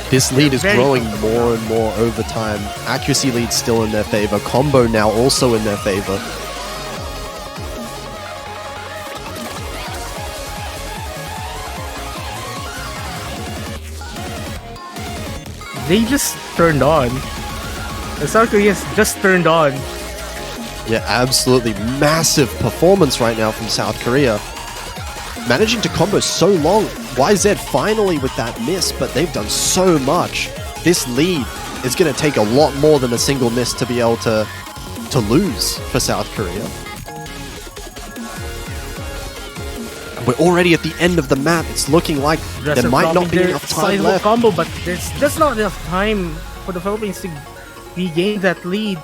This lead is growing more and more over time. Accuracy lead still in their favor. Combo now also in their favor. They just turned on. The South Koreans just turned on. Yeah, absolutely massive performance right now from South Korea. Managing to combo so long. YZ finally with that miss, but they've done so much. This lead is going to take a lot more than a single miss to be able to lose for South Korea. And we're already at the end of the map. It's looking like there might not be enough time left. Combo, but there's just not enough time for the Philippines to regain that lead.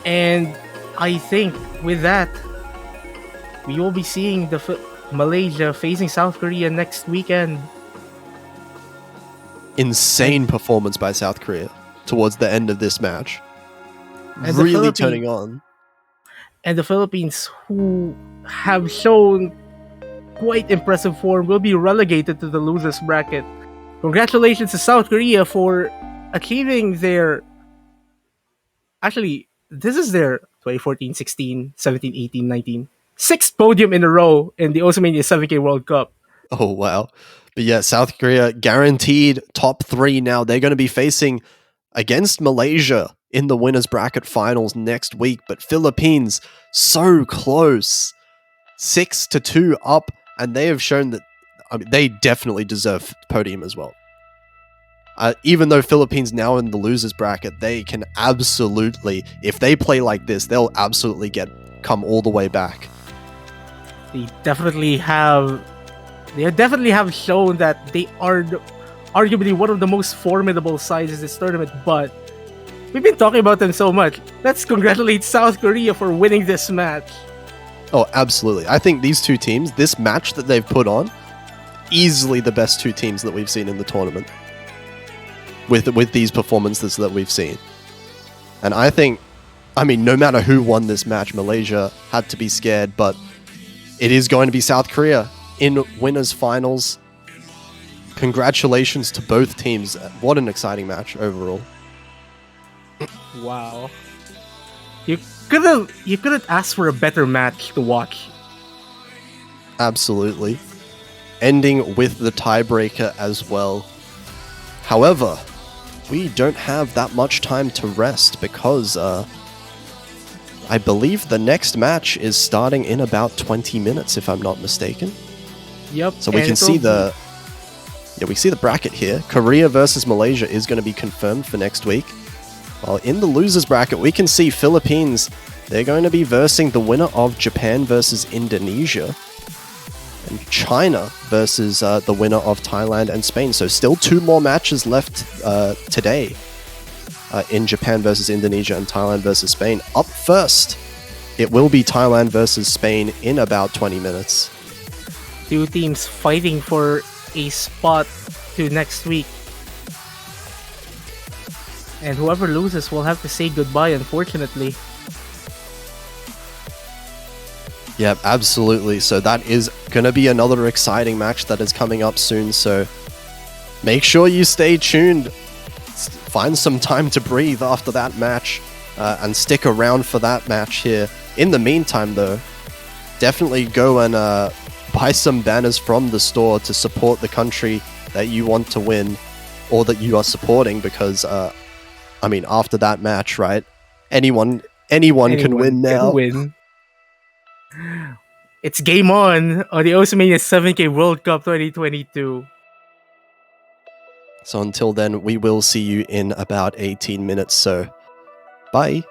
And I think with that, we will be seeing Malaysia facing South Korea next weekend. Insane performance by South Korea towards the end of this match. And really turning on. And the Philippines, who have shown quite impressive form, will be relegated to the losers bracket. Congratulations to South Korea for achieving their... Actually, this is their 2014, 16, 17, 18, 19... sixth podium in a row in the Oceania 7K World Cup. Oh, wow. But yeah, South Korea guaranteed top 3 now. They're going to be facing against Malaysia in the winners bracket finals next week, but Philippines so close. 6-2 up, and they have shown that they definitely deserve podium as well. Even though Philippines now in the losers bracket, they can absolutely, if they play like this, they'll absolutely come all the way back. They definitely have shown that they are arguably one of the most formidable sides in this tournament, but we've been talking about them so much. Let's congratulate South Korea for winning this match. Oh, absolutely. I think these two teams, this match that they've put on, easily the best two teams that we've seen in the tournament. With these performances that we've seen. And I think, no matter who won this match, Malaysia had to be scared, but it is going to be South Korea in winners finals. Congratulations to both teams. What an exciting match overall. Wow. You couldn't ask for a better match to watch. Absolutely. Ending with the tiebreaker as well. However, we don't have that much time to rest because I believe the next match is starting in about 20 minutes, if I'm not mistaken. Yep. So we can see the bracket here. Korea versus Malaysia is going to be confirmed for next week. While in the losers bracket, we can see Philippines. They're going to be versing the winner of Japan versus Indonesia. And China versus the winner of Thailand and Spain. So still 2 more matches left today in Japan versus Indonesia and Thailand versus Spain. Up first, it will be Thailand versus Spain in about 20 minutes. 2 teams fighting for a spot to next week. And whoever loses will have to say goodbye, unfortunately. Yeah, absolutely. So that is going to be another exciting match that is coming up soon. So make sure you stay tuned. Find some time to breathe after that match and stick around for that match here. In the meantime, though, definitely go and buy some banners from the store to support the country that you want to win or that you are supporting because, after that match, right? Anyone can win now. Can win. It's game on the Oceania 7K World Cup 2022. So until then, we will see you in about 18 minutes. So, bye.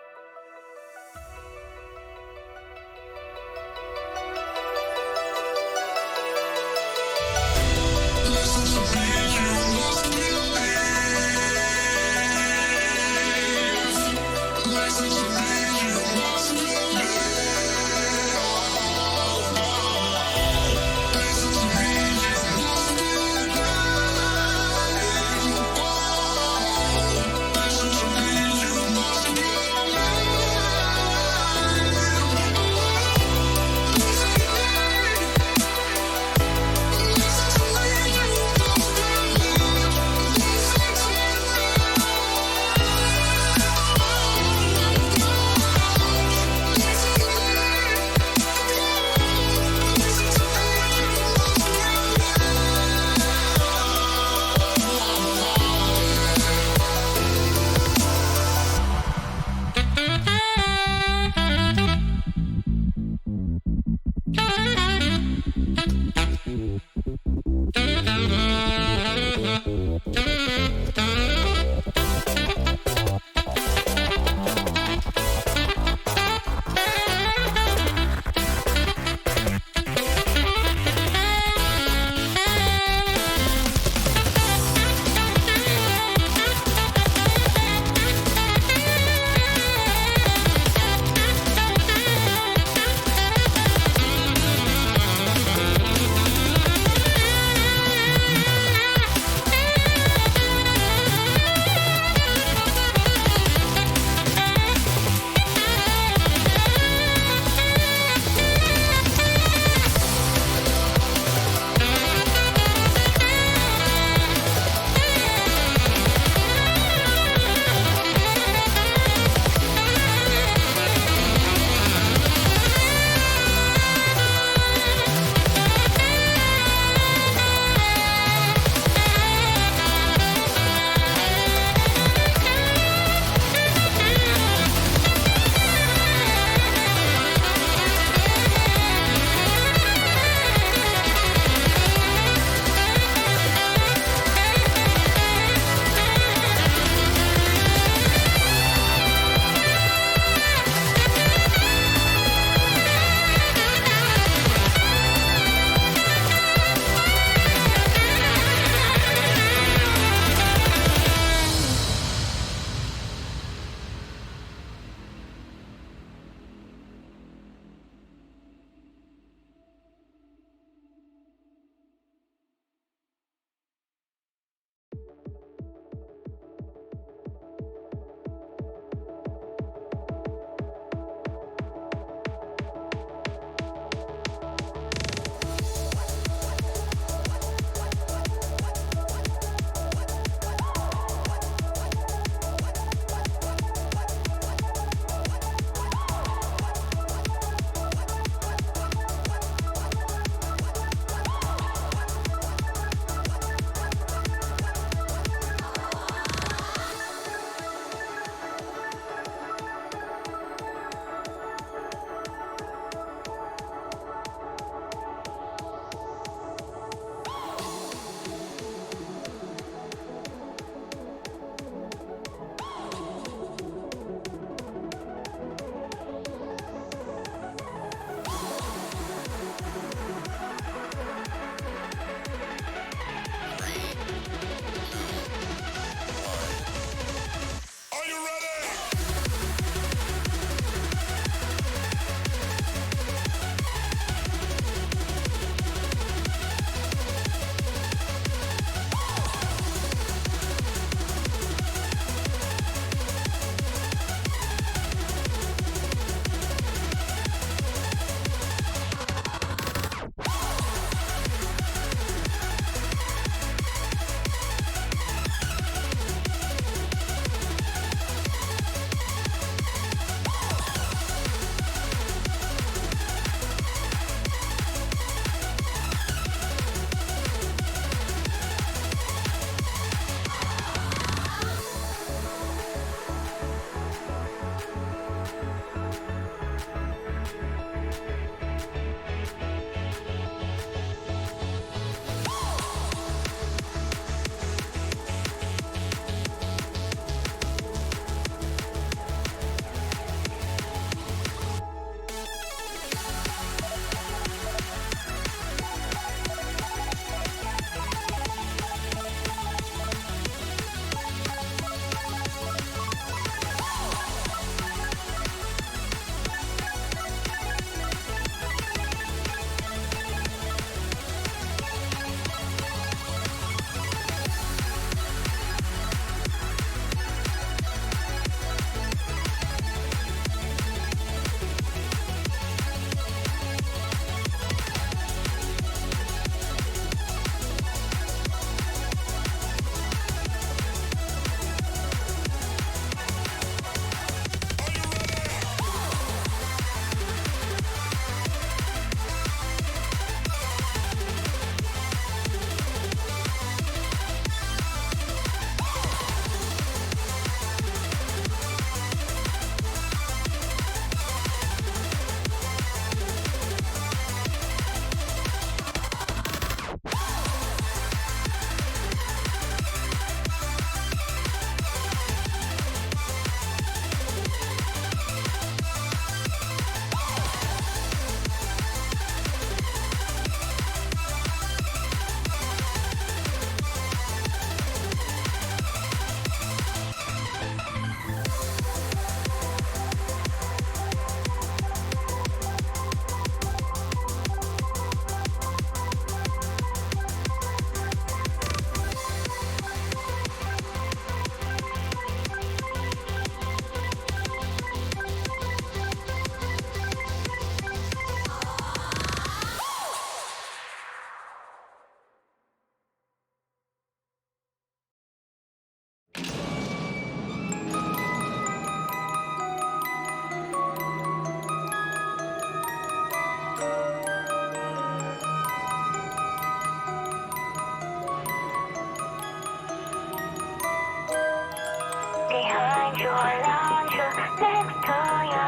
you around you, next to you.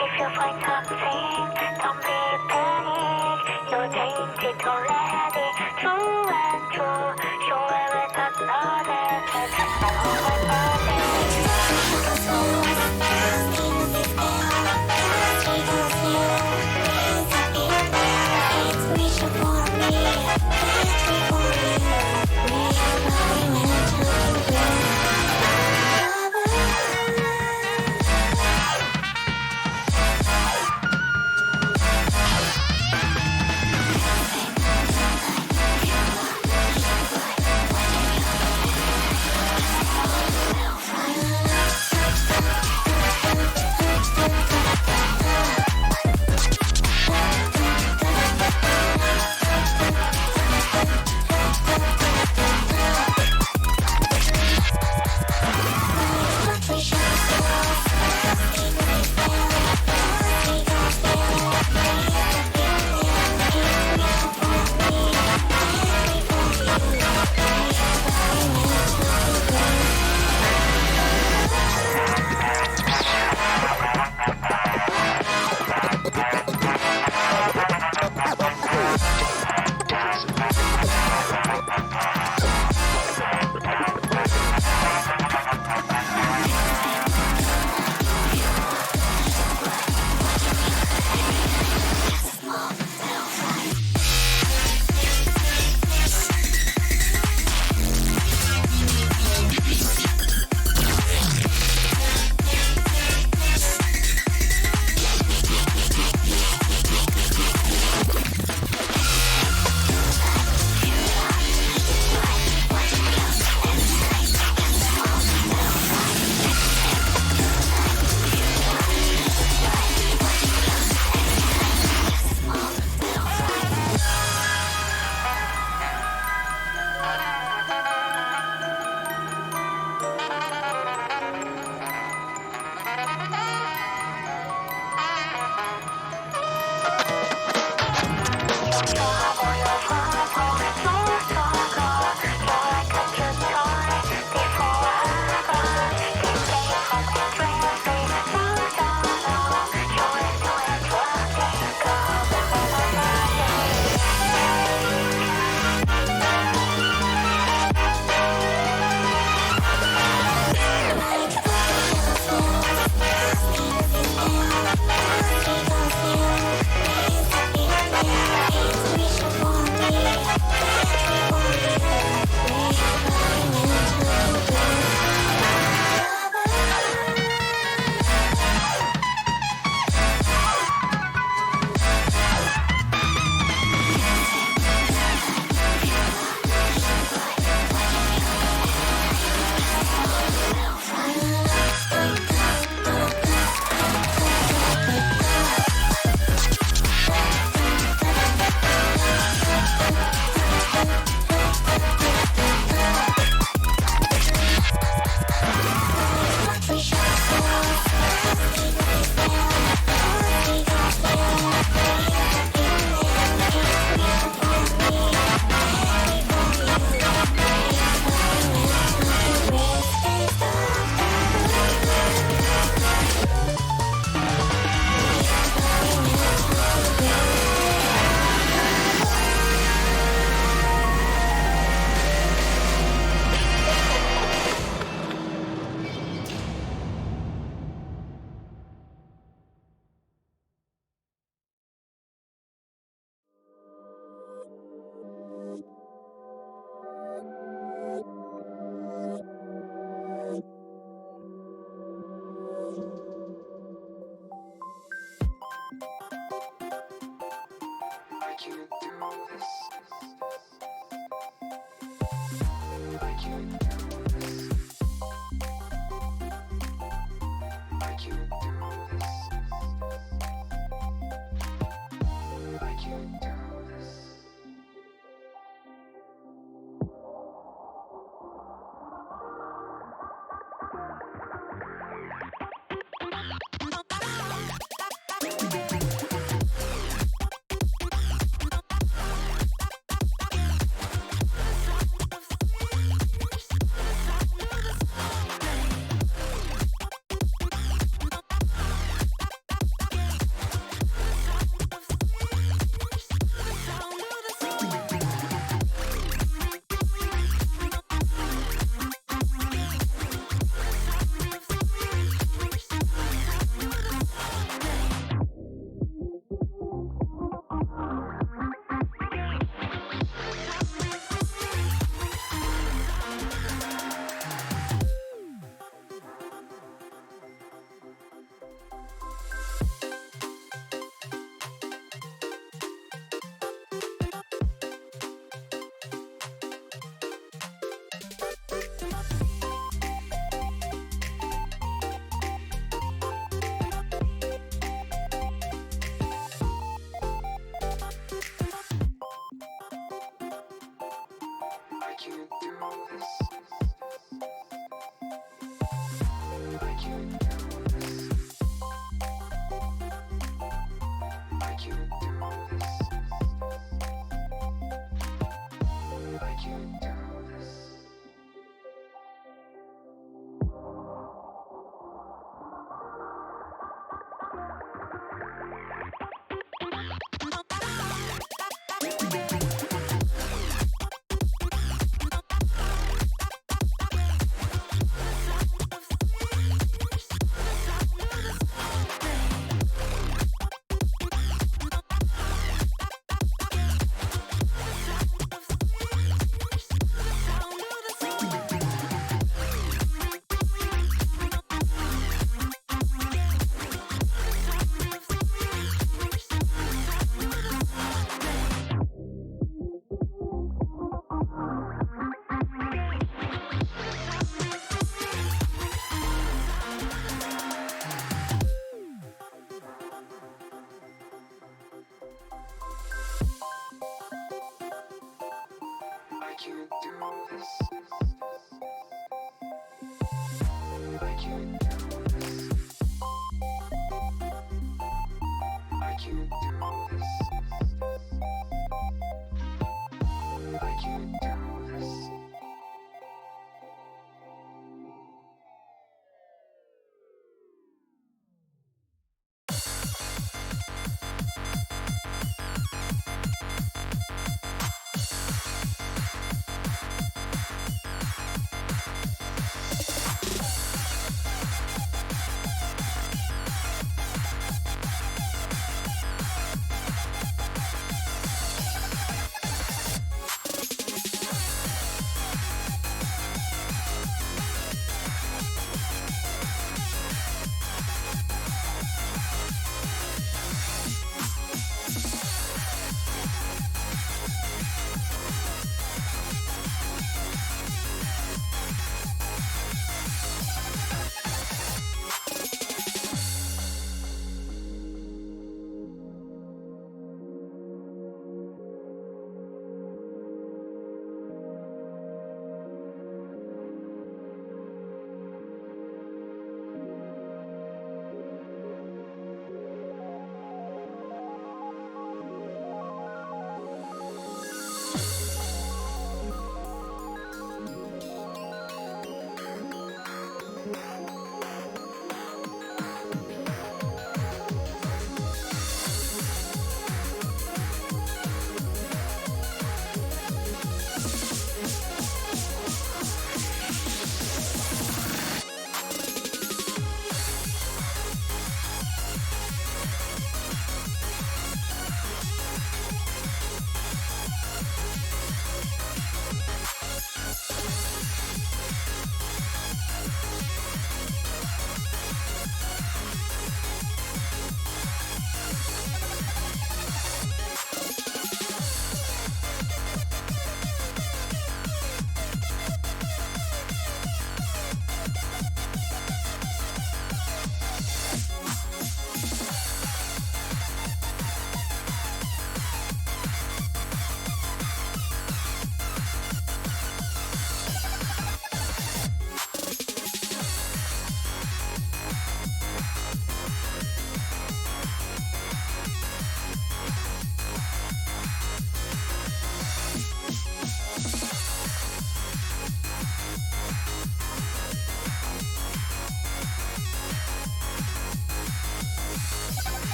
If you find something, don't be panic. You're tainted already, true and true. Show every that knowledge and know my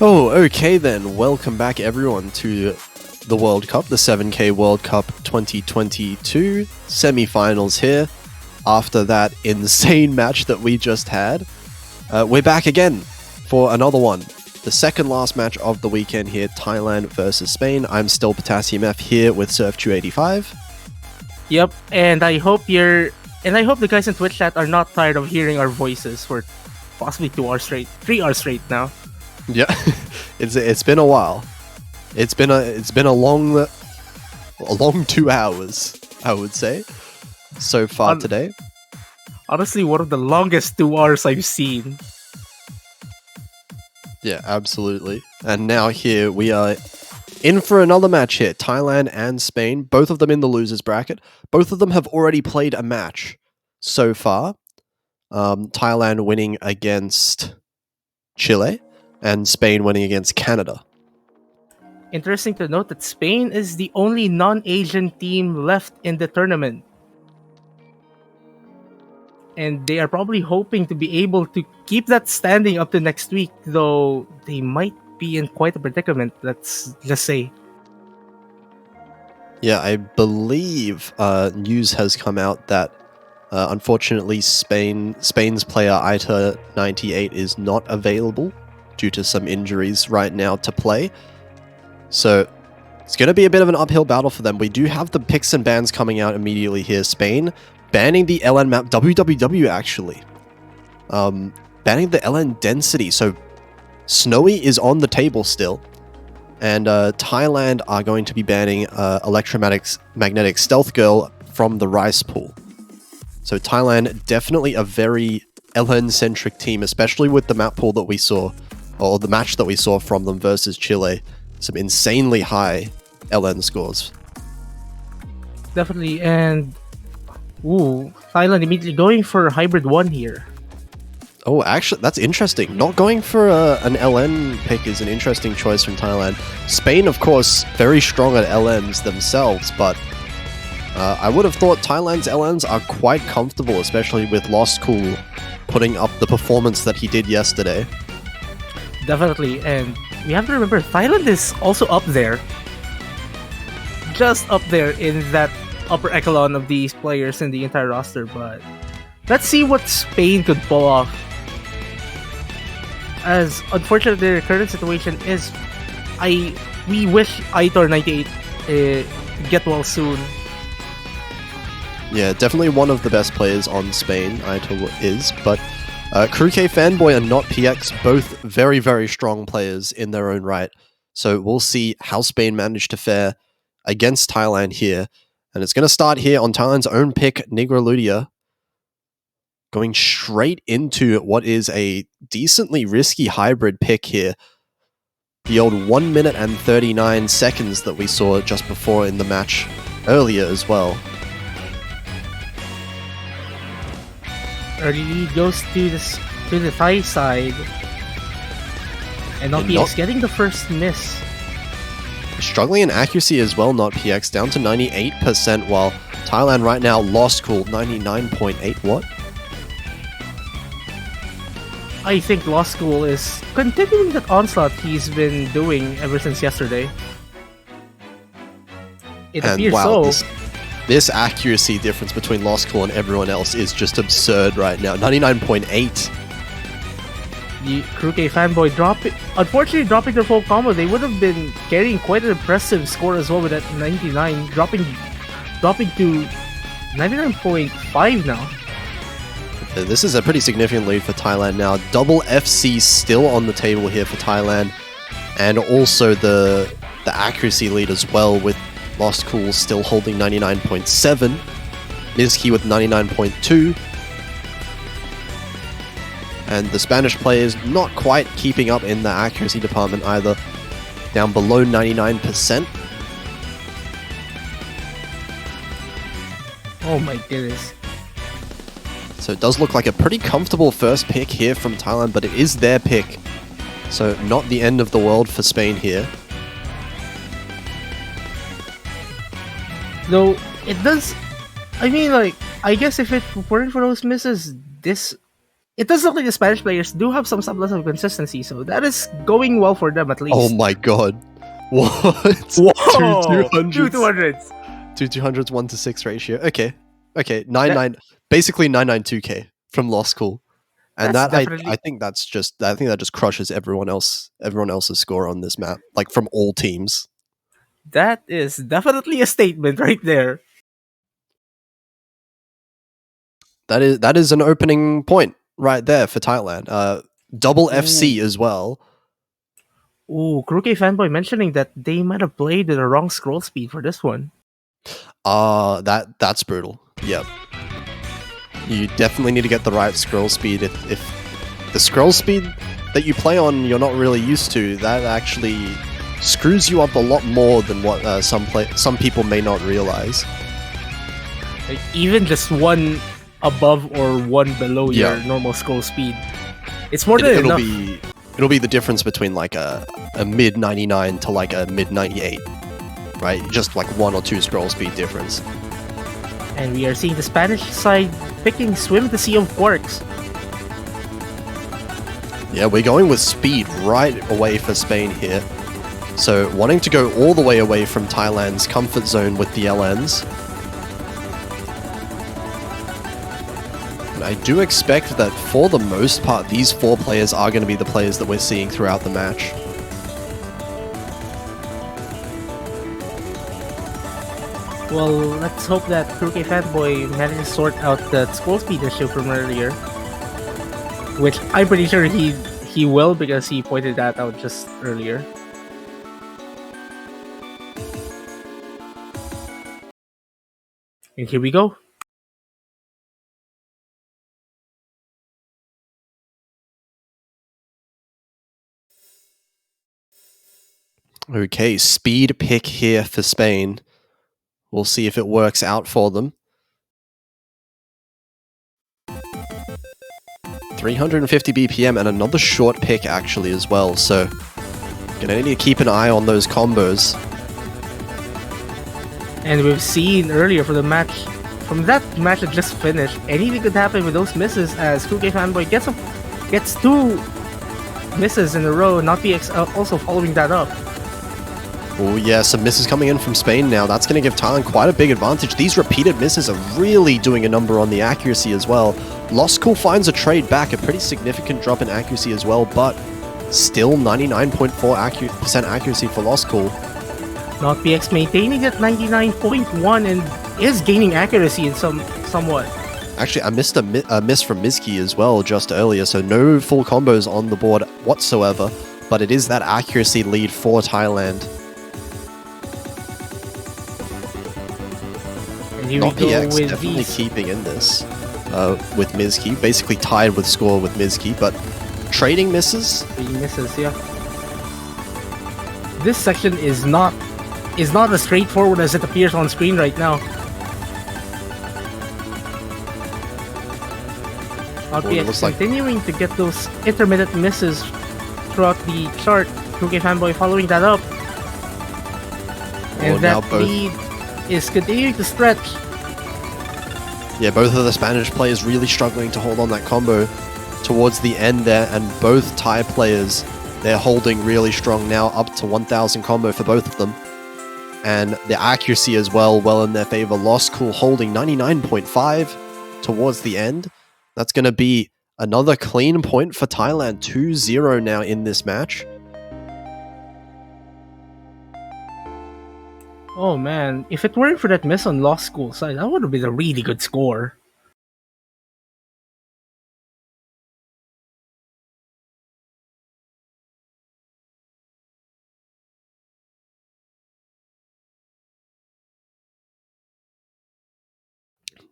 Oh, okay then. Welcome back everyone to the World Cup, the 7K World Cup 2022 semi-finals here. After that insane match that we just had, we're back again for another one. The second last match of the weekend here, Thailand versus Spain. I'm still Potassium F here with Surf285. Yep, and I hope the guys in Twitch chat are not tired of hearing our voices for possibly 2 hours straight, 3 hours straight now. Yeah, it's been a while. It's been a long 2 hours, I would say, so far Hon- today. Honestly, one of the longest 2 hours I've seen. Yeah, absolutely. And now here we are in for another match here. Thailand and Spain, both of them in the losers bracket. Both of them have already played a match so far. Thailand winning against Chile and Spain winning against Canada. Interesting to note that Spain is the only non-Asian team left in the tournament. And they are probably hoping to be able to keep that standing up to next week, though they might be in quite a predicament, let's just say. Yeah, I believe news has come out that unfortunately Spain's player Ita98 is not available due to some injuries right now to play. So it's going to be a bit of an uphill battle for them. We do have the picks and bans coming out immediately here. Spain banning the LN map, WWW actually. Banning the LN density, so Snowy is on the table still. And Thailand are going to be banning Electromagnetic Stealth Girl from the Rice Pool. So Thailand, definitely a very LN-centric team, especially with the map pool that we saw, or the match that we saw from them versus Chile. Some insanely high LN scores. Definitely, and Thailand immediately going for hybrid 1 here. Oh, actually, that's interesting. Not going for an LN pick is an interesting choice from Thailand. Spain, of course, very strong at LNs themselves, but I would have thought Thailand's LNs are quite comfortable, especially with Lost Cool putting up the performance that he did yesterday. Definitely, and we have to remember Thailand is also up there. Just up there in that upper echelon of these players in the entire roster, but let's see what Spain could pull off. As unfortunate their current situation is, we wish Aitor98 get well soon. Yeah, definitely one of the best players on Spain, Aito is, but Crew K Fanboy and Not PX, both very, very strong players in their own right. So we'll see how Spain manage to fare against Thailand here. And it's going to start here on Thailand's own pick, Nigraludia, going straight into what is a decently risky hybrid pick here. The old 1 minute and 39 seconds that we saw just before in the match earlier as well. Early lead goes to the Thai side. And And NLPX getting the first miss. Struggling in accuracy as well, Not PX, down to 98%, while Thailand right now lost cool 99.8. What? I think Law School is continuing that onslaught he's been doing ever since yesterday. It And appears wow, so. this accuracy difference between Lost Cool and everyone else is just absurd right now. 99.8. The Crew K Fanboy unfortunately dropping their full combo. They would have been carrying quite an impressive score as well with that 99, dropping to 99.5 now. This is a pretty significant lead for Thailand now. Double FC still on the table here for Thailand. And also the accuracy lead as well, with Lost Cool still holding 99.7. Mizki with 99.2. And the Spanish players not quite keeping up in the accuracy department either. Down below 99%. Oh my goodness. So it does look like a pretty comfortable first pick here from Thailand, but it is their pick. So not the end of the world for Spain here. Though it does, I mean, like, I guess if it weren't for those misses, it does look like the Spanish players do have some semblance of consistency, so that is going well for them at least. Oh my god. What? Whoa! Two 200s. 200s. Two 200s, 1-to-6 ratio. Okay. 9-9. Basically 992k from Lost Cool. And That's that definitely- I think that just crushes everyone else's score on this map, like from all teams. That is definitely a statement right there. that is an opening point right there for Thailand. Double FC as well. Ooh, Kuroke fanboy mentioning that they might have played at the wrong scroll speed for this one. That's brutal. Yep. You definitely need to get the right scroll speed. If the scroll speed that you play on you're not really used to, that actually screws you up a lot more than what some people may not realize. Like, even just one above or one below your Yeah. normal scroll speed, it's more than enough. It'll be the difference between like a mid 99 to like a mid 98, right? Just like 1 or 2 scroll speed difference. And we are seeing the Spanish side picking Swim the Sea of Quarks. Yeah, we're going with speed right away for Spain here. So wanting to go all the way away from Thailand's comfort zone with the LNs. And I do expect that for the most part, these 4 players are going to be the players that we're seeing throughout the match. Well, let's hope that Kuroke fanboy manages to sort out that scroll speed issue from earlier. Which I'm pretty sure he will, because he pointed that out just earlier. And here we go. Okay, speed pick here for Spain. We'll see if it works out for them. 350 BPM and another short pick actually as well, so gonna need to keep an eye on those combos. And we've seen earlier from that match that just finished, anything could happen with those misses, as Kuroke fanboy gets 2 misses in a row, not BX also following that up. Oh yeah, some misses coming in from Spain now. That's going to give Thailand quite a big advantage. These repeated misses are really doing a number on the accuracy as well. Lost Cool finds a trade back, a pretty significant drop in accuracy as well, but still 99.4% accuracy for Lost Cool. Not BX maintaining at 99.1 and is gaining accuracy in somewhat. Actually, I missed a miss from Mizki as well just earlier, so no full combos on the board whatsoever, but it is that accuracy lead for Thailand. And here Not we go PX, with definitely these. keeping in this with Mizki, basically tied with score with Mizki, but trading misses. He misses, yeah. This section is not as straightforward as it appears on screen right now. it looks like- continuing to get those intermittent misses throughout the chart. Kuroke fanboy following that up. And now that both- lead is continuing to stretch. Yeah, both of the Spanish players really struggling to hold on that combo towards the end there, and both Thai players, they're holding really strong now, up to 1000 combo for both of them. And the accuracy as well in their favor. Lost Cool holding 99.5 towards the end. That's going to be another clean point for Thailand, 2-0 now in this match. Oh man, if it weren't for that miss on Lost School side, that would have been a really good score.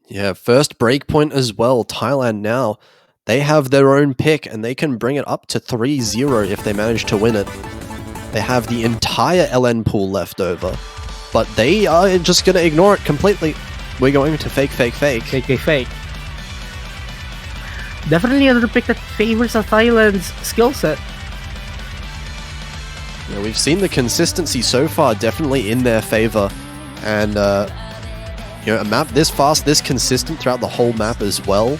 Yeah, first breakpoint as well. Thailand now, they have their own pick and they can bring it up to 3-0 if they manage to win it. They have the entire LN pool left over, but they are just going to ignore it completely. We're going to fake. Fake. Definitely another pick that favors a Thailand's skill set. Yeah, we've seen the consistency so far definitely in their favor, and a map this fast, this consistent throughout the whole map as well.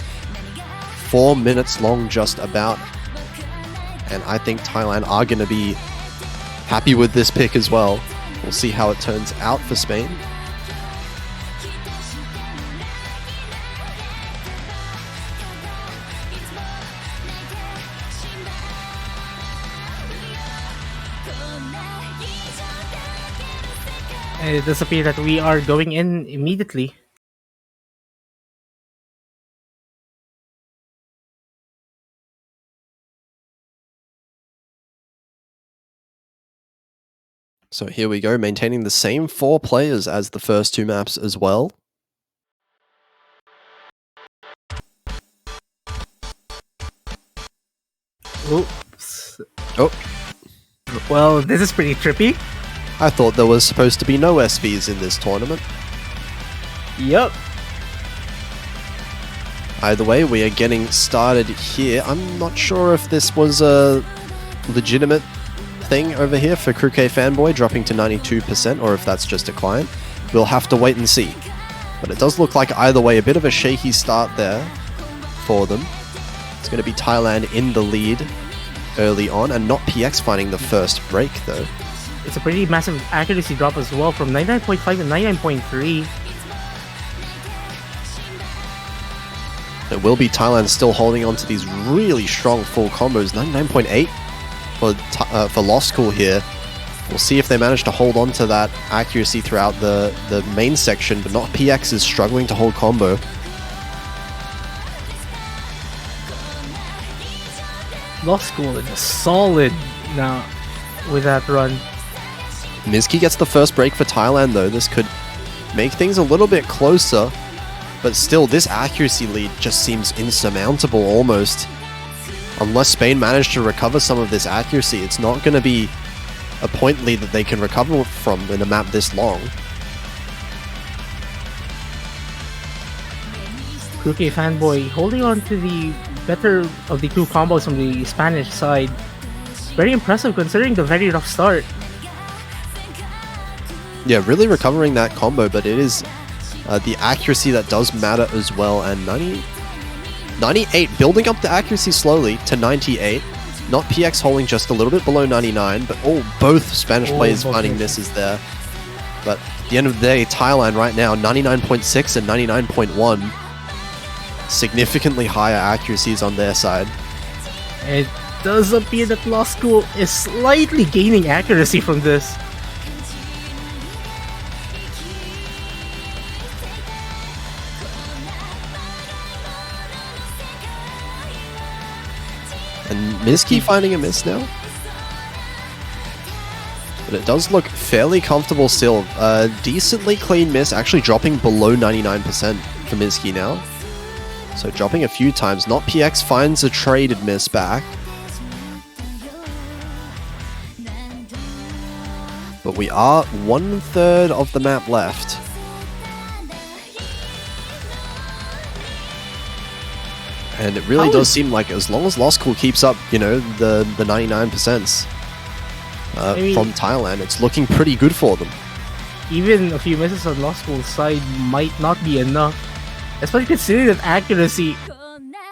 4 minutes long just about, and I think Thailand are going to be happy with this pick as well. We'll see how it turns out for Spain. And it does appear that we are going in immediately. So here we go, maintaining the same 4 players as the first 2 maps as well. Oops. Oh, Well, this is pretty trippy. I thought there was supposed to be no SVs in this tournament. Yup. Either way, we are getting started here. I'm not sure if this was a legitimate thing over here for Kruke Fanboy dropping to 92% or if that's just a client. We'll have to wait and see. But it does look like either way, a bit of a shaky start there for them. It's going to be Thailand in the lead early on and not PX finding the first break though. It's a pretty massive accuracy drop as well from 99.5 to 99.3. It will be Thailand still holding on to these really strong full combos. 99.8 for Lost School here. We'll see if they manage to hold on to that accuracy throughout the main section, but not PX is struggling to hold combo. Lost School is solid now with that run. Mizki gets the first break for Thailand though. This could make things a little bit closer, but still this accuracy lead just seems insurmountable almost. Unless Spain managed to recover some of this accuracy, it's not going to be a point lead that they can recover from in a map this long. Kruke Fanboy holding on to the better of the 2 combos from the Spanish side. Very impressive considering the very rough start. Yeah, really recovering that combo, but it is the accuracy that does matter as well. And 98, building up the accuracy slowly to 98. Not PX holding just a little bit below 99, but both Spanish players finding misses there. But at the end of the day, Thailand right now, 99.6 and 99.1. Significantly higher accuracies on their side. It does appear that Lost School is slightly gaining accuracy from this. And Mizki finding a miss now. But it does look fairly comfortable still. Decently clean miss, actually dropping below 99% for Mizki now. So dropping a few times. Not PX finds a traded miss back. But we are 1/3 of the map left. And it really does seem like as long as Lost School keeps up, you know, the 99% from Thailand, it's looking pretty good for them. Even a few misses on Lost School's side might not be enough. Especially considering that accuracy,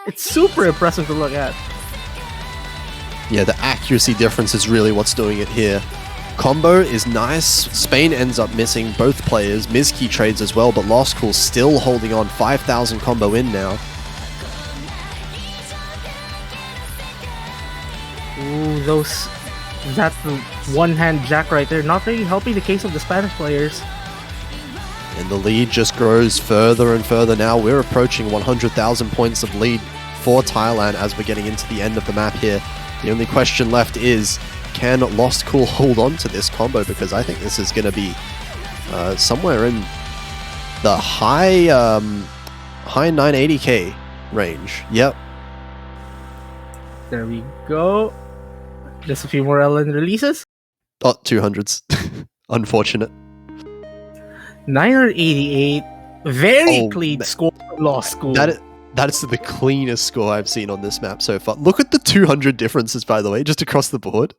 it's super impressive to look at. Yeah, the accuracy difference is really what's doing it here. Combo is nice. Spain ends up missing both players. Mizki trades as well, but Lost School still holding on. 5,000 combo in now. Ooh, that one-hand jack right there, not really helping the case of the Spanish players. And the lead just grows further and further now. We're approaching 100,000 points of lead for Thailand as we're getting into the end of the map here. The only question left is, can Lost School hold on to this combo? Because I think this is going to be somewhere in the high 980k range. Yep. There we go. Just a few more LN releases. Oh, 200s. Unfortunate. 988. Very clean score from Lost School. That is the cleanest score I've seen on this map so far. Look at the 200 differences, by the way, just across the board.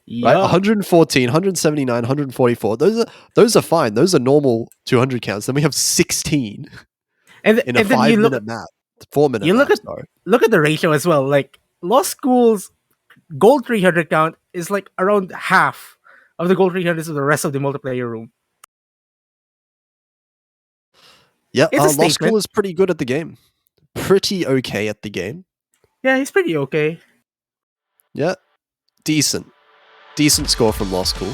Yeah. Right? 114, 179, 144. Those are fine. Those are normal 200 counts. Then we have 16 in a 5-minute map. 4-minute map, sorry. Look at the ratio as well. Like, Lost School's gold 300 count is like around half of the gold 300s of the rest of the multiplayer room. Yeah, Lost School is pretty good at the game. Pretty okay at the game. Yeah, he's pretty okay. Yeah, decent. Decent score from Lost School.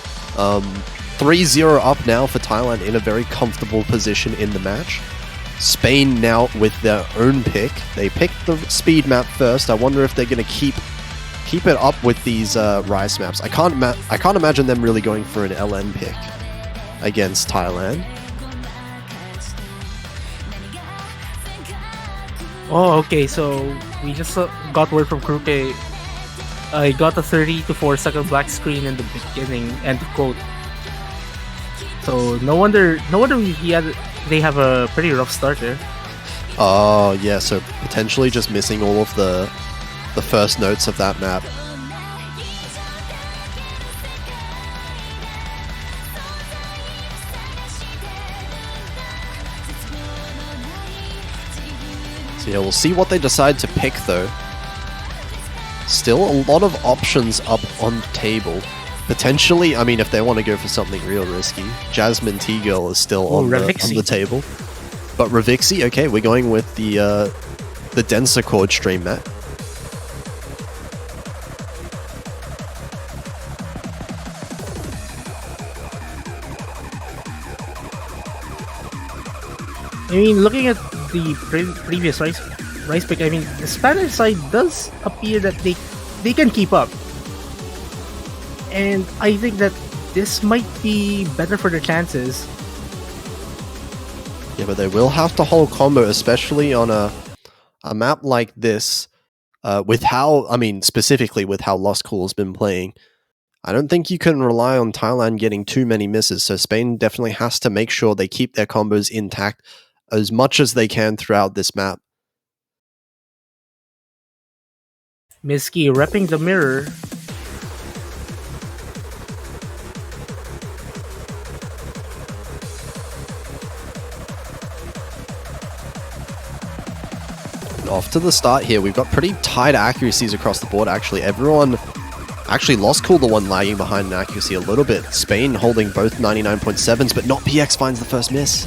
3-0 up now for Thailand in a very comfortable position in the match. Spain now with their own pick. They picked the speed map first. I wonder if they're going to keep keep it up with these Rise maps. I can't imagine them really going for an LN pick against Thailand. Oh, okay. So we just got word from Kruke. I got a 30 to 4 second black screen in the beginning. End quote. So no wonder they have a pretty rough start there. Oh yeah, so potentially just missing all of the first notes of that map. So yeah, we'll see what they decide to pick though. Still a lot of options up on the table. Potentially, I mean, if they want to go for something real risky, Jasmine T-Girl is still on the table. But Ravixi, okay, we're going with the denser chord stream map. I mean, looking at the previous rice pick, I mean, the Spanish side does appear that they can keep up. And I think that this might be better for their chances. Yeah, but they will have to hold combo, especially on a map like this, specifically with how Lost Cool has been playing. I don't think you can rely on Thailand getting too many misses, so Spain definitely has to make sure they keep their combos intact as much as they can throughout this map. Miski repping the mirror. Off to the start here, we've got pretty tight accuracies across the board actually. Everyone actually Lost Cool the one lagging behind in accuracy a little bit. Spain holding both 99.7s, but not PX finds the first miss.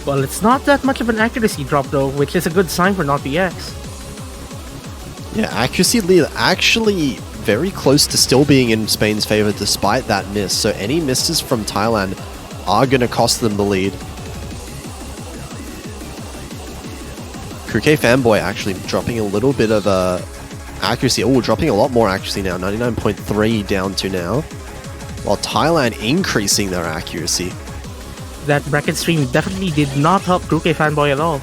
Well, it's not that much of an accuracy drop though, which is a good sign for not PX. Yeah, accuracy lead actually very close to still being in Spain's favor despite that miss. So any misses from Thailand are going to cost them the lead. Kruke Fanboy actually dropping a little bit of accuracy. Oh, dropping a lot more accuracy now. 99.3 down to now. While Thailand increasing their accuracy. That bracket stream definitely did not help Kruke Fanboy at all.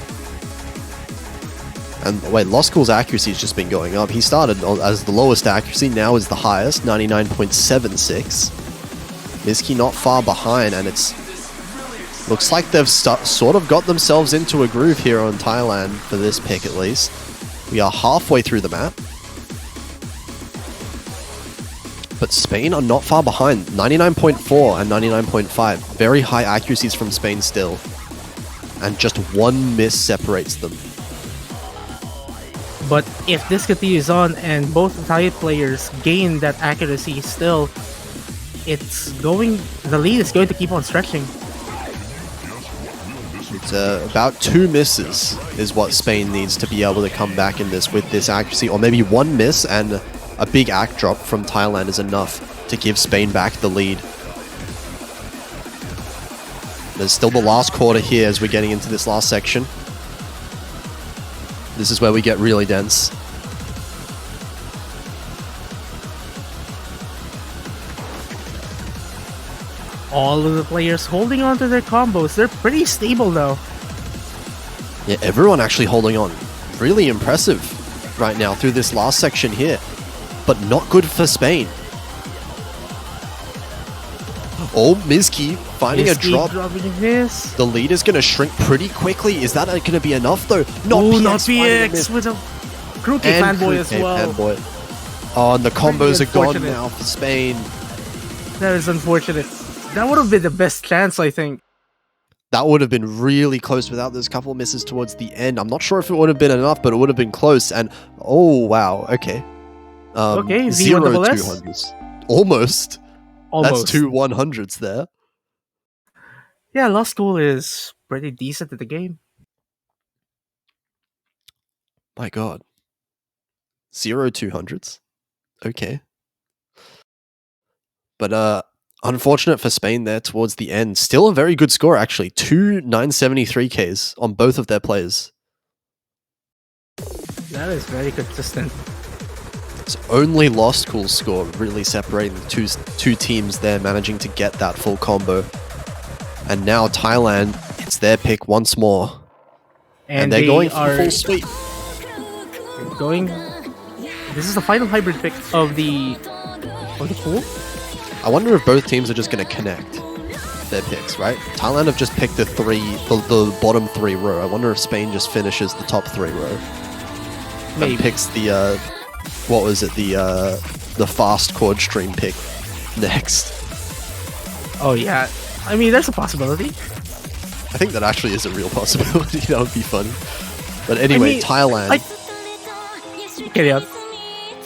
And wait, Lost Cool's accuracy has just been going up. He started as the lowest accuracy, now is the highest, 99.76. Miski not far behind, and it's looks like they've sort of got themselves into a groove here on Thailand for this pick at least. We are halfway through the map. But Spain are not far behind, 99.4 and 99.5. Very high accuracies from Spain still. And just one miss separates them. But if this continues on and both Thai players gain that accuracy still, the lead is going to keep on stretching. It's about 2 misses is what Spain needs to be able to come back in this with this accuracy, or maybe 1 miss and a big act drop from Thailand is enough to give Spain back the lead. There's still the last quarter here as we're getting into this last section. This is where we get really dense. All of the players holding on to their combos. They're pretty stable though. Yeah, everyone actually holding on. Really impressive right now through this last section here. But not good for Spain. Oh, Miski finding a drop. This. The lead is going to shrink pretty quickly. Is that going to be enough though? Not PX with a Kruke Fanboy as well. Fanboy. Oh, and the combos are gone now for Spain. That is unfortunate. That would have been the best chance, I think. That would have been really close without those couple of misses towards the end. I'm not sure if it would have been enough, but it would have been close. And oh wow, okay. Okay, 0 Z1SS? 200s. Almost. That's 2 100s there. Yeah, Lost Cool is pretty decent at the game. My god. 0 200s. Okay. But unfortunate for Spain there towards the end. Still a very good score actually. 2 973Ks on both of their players. That is very consistent. It's only Lost Cool's score really separating the two teams there, managing to get that full combo. And now Thailand, it's their pick once more. And they're going for the full sweep. This is the final hybrid pick of the pool. I wonder if both teams are just going to connect their picks, right? Thailand have just picked the bottom 3 row. I wonder if Spain just finishes the top 3 row. Maybe. And picks the the fast chord stream pick next. Oh yeah, I mean there's a possibility. I think that actually is a real possibility. That would be funny. But anyway, Thailand. Carry on.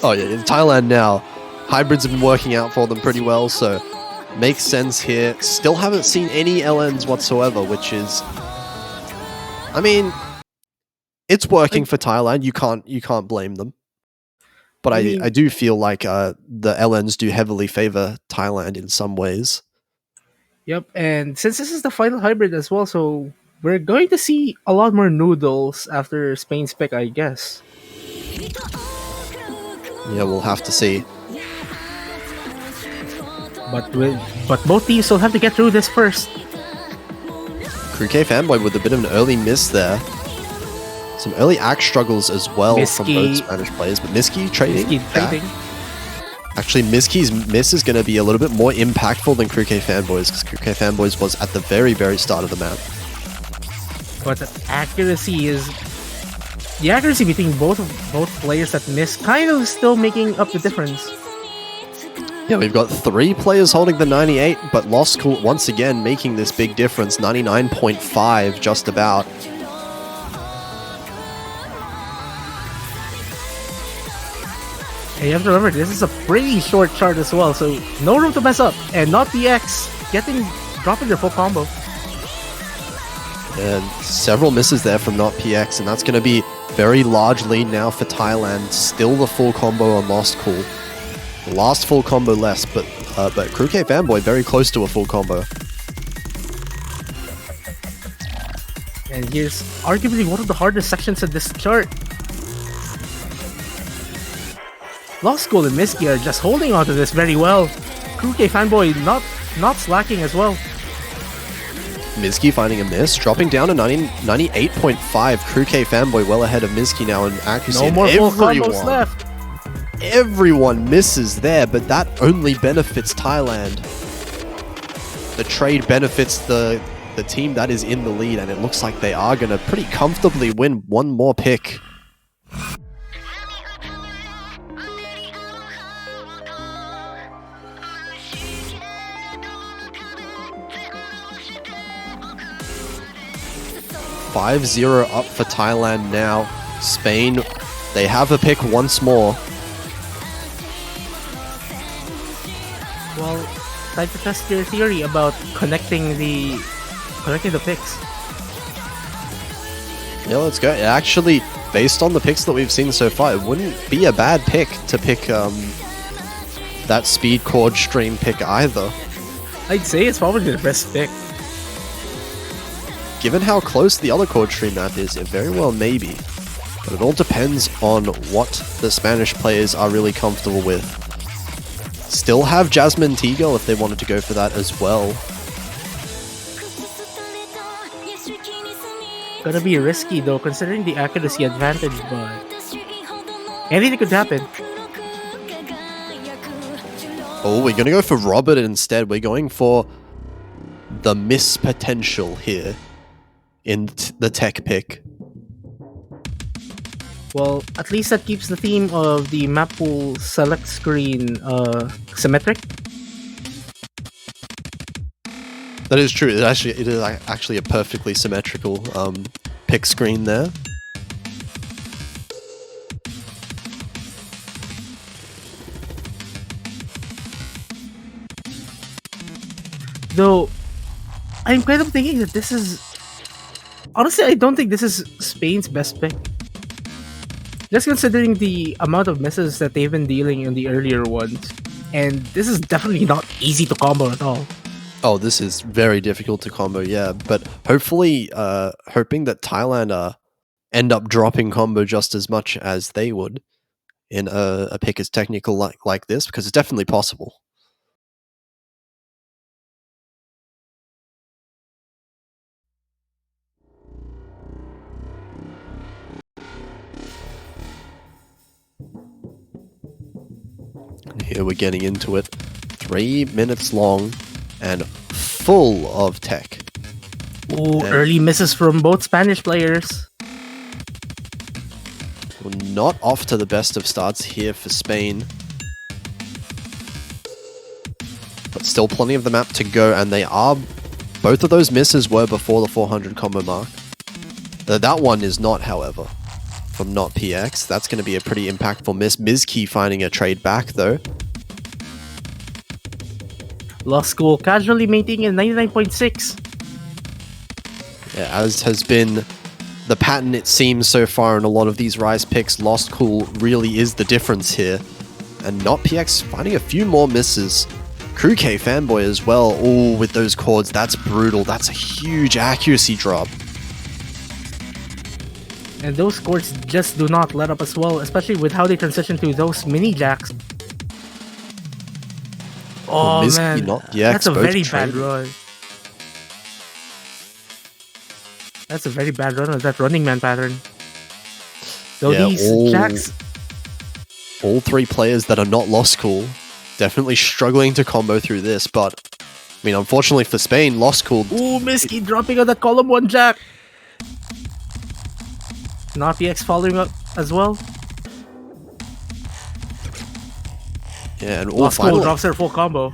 Oh yeah, in Thailand now, hybrids have been working out for them pretty well, so makes sense here. Still haven't seen any LNs whatsoever, which is, I mean, it's working for Thailand. You can't blame them. But I do feel like the LNs do heavily favor Thailand in some ways. Yep, and since this is the final hybrid as well, so we're going to see a lot more noodles after Spain's pick, I guess. Yeah, we'll have to see. But both teams will have to get through this first. K Fanboy with a bit of an early miss there. Some early act struggles as well from both Spanish players, but Miski trading. Actually, Miski's miss is going to be a little bit more impactful than K Fanboy's, because K Fanboy's was at the very, very start of the map. But the accuracy between both players that miss kind of still making up the difference. Yeah, we've got 3 players holding the 98, but Lost Cool once again making this big difference, 99.5 just about. And you have to remember, this is a pretty short chart as well, so no room to mess up, and not PX dropping their full combo. And several misses there from not PX, and that's going to be very large lead now for Thailand. Still the full combo on Lost Cool. Last full combo less, but K Fanboy very close to a full combo. And here's arguably one of the hardest sections of this chart. Lost Cool and Miski are just holding on to this very well. K Fanboy not slacking as well. Miski finding a miss, dropping down to 98.5. K Fanboy well ahead of Miski now in accuracy. No more full combos left. Everyone misses there, but that only benefits Thailand. The trade benefits the team that is in the lead, and it looks like they are going to pretty comfortably win one more pick. $5-0 up for Thailand now. Spain, they have a pick once more. Well, time to test your theory about connecting the picks. Yeah, let's go. Actually, based on the picks that we've seen so far, it wouldn't be a bad pick to pick that speed chord stream pick either. I'd say it's probably the best pick. Given how close the other chord stream map is, it very well may be. But it all depends on what the Spanish players are really comfortable with. Still have Jasmine Teagle if they wanted to go for that as well. Gonna be risky though, considering the accuracy advantage, but anything could happen. Oh, we're gonna go for Robert instead. We're going for the miss potential here in the tech pick. Well, at least that keeps the theme of the map pool select screen symmetric. That is true. It is actually a perfectly symmetrical pick screen there. Though, I'm kind of thinking that this is... Honestly, I don't think this is Spain's best pick. Just considering the amount of misses that they've been dealing in the earlier ones. And this is definitely not easy to combo at all. Oh, this is very difficult to combo, yeah. But hopefully, hoping that Thailand end up dropping combo just as much as they would in a pick as technical like this, because it's definitely possible. And here we're getting into it. 3 minutes long and full of tech. Ooh, And early misses from both Spanish players. we're not off to the best of starts here for Spain. But still plenty of the map to go, and they are... Both of those misses were before the 400 combo mark. That one is not, however, from not PX. That's going to be a pretty impactful miss. Mizkey finding a trade back, though. Lost School casually maintaining a 99.6. Yeah, as has been the pattern, it seems, so far in a lot of these Rise picks, Lost Cool really is the difference here. And not PX finding a few more misses. Crew K Fanboy as well. Oh, with those chords, that's brutal. That's a huge accuracy drop. And those chords just do not let up as well, especially with how they transition to those mini jacks. Oh Mizkey, man, not DX, that's a both very bad traded. run. That's a very bad run of that Running Man pattern. So Yeah, these jacks... all three players that are not Lost Cool definitely struggling to combo through this, but I mean, unfortunately for Spain, Lost Cool... Ooh, Mizkey dropping on that column 1 jack. Not PX following up as well. Yeah, and Lost Cool finally, drops their full combo.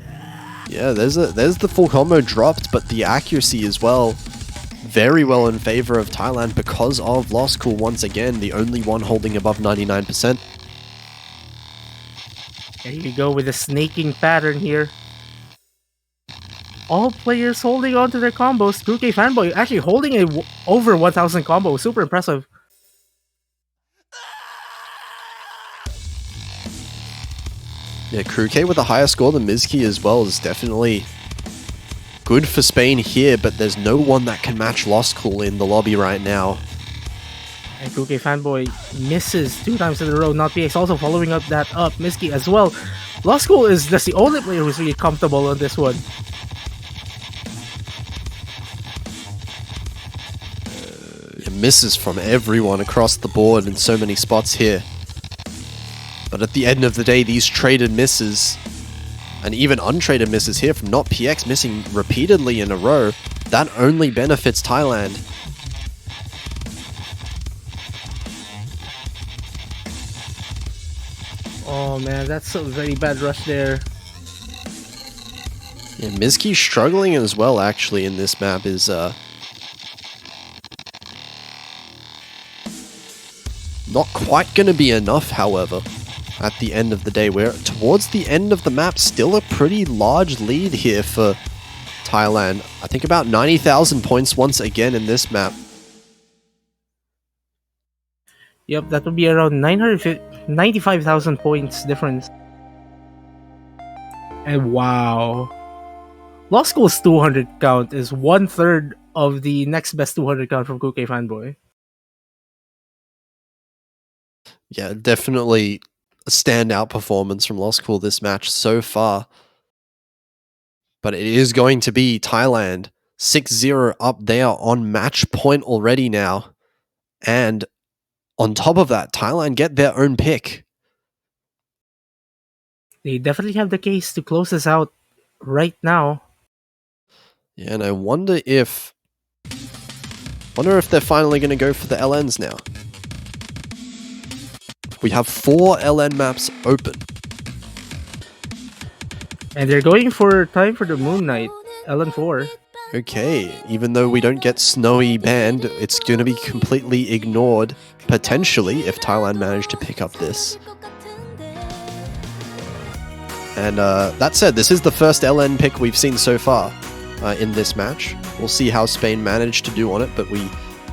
yeah, there's the full combo dropped, but the accuracy as well, very well in favor of Thailand because of Lost Cool once again, the only one holding above 99%. There you go with the snaking pattern here. All players holding on to their combos. 2K Fanboy actually holding over 1,000 combo. Super impressive. Yeah, Crew K with a higher score than Mizkey as well is definitely good for Spain here, but there's no one that can match Lost Cool in the lobby right now. And 2K Fanboy misses 2 times in a row. Not PX also following up that up. Mizkey as well. Lost Cool is just the only player who's really comfortable on this one. Misses from everyone across the board in so many spots here. But at the end of the day, these traded misses, and even untraded misses here from not PX missing repeatedly in a row, that only benefits Thailand. Oh man, that's a very bad rush there. Yeah, Mizkey struggling as well, actually, in this map is not quite going to be enough, however, at the end of the day. We're towards the end of the map, still a pretty large lead here for Thailand. I think about 90,000 points once again in this map. Yep, that would be around 95,000 points difference. And wow. Lost School's 200 count is 1/3 of the next best 200 count from 2K Fanboy. Yeah, definitely a standout performance from Lost Cool this match so far. But it is going to be Thailand 6-0 up there on match point already now. And on top of that, Thailand get their own pick. They definitely have the case to close this out right now. Yeah, and I wonder if they're finally going to go for the LNs now. We have 4 LN maps open. And they're going for time for the Moon Knight, LN4. Okay, even though we don't get Snowy banned, it's going to be completely ignored, potentially, if Thailand manage to pick up this. And that said, this is the first LN pick we've seen so far in this match. We'll see how Spain managed to do on it, but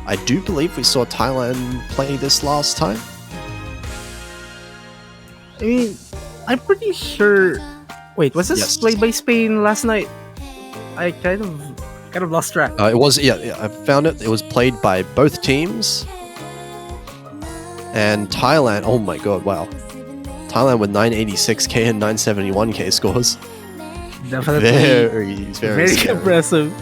I do believe we saw Thailand play this last time. I mean, I'm pretty sure... Wait, was this Yes. played by Spain last night? I kind of lost track. It was, yeah, I found it. It was played by both teams. And Thailand, oh my god, wow. Thailand with 986k and 971k scores. Definitely Very scary. impressive.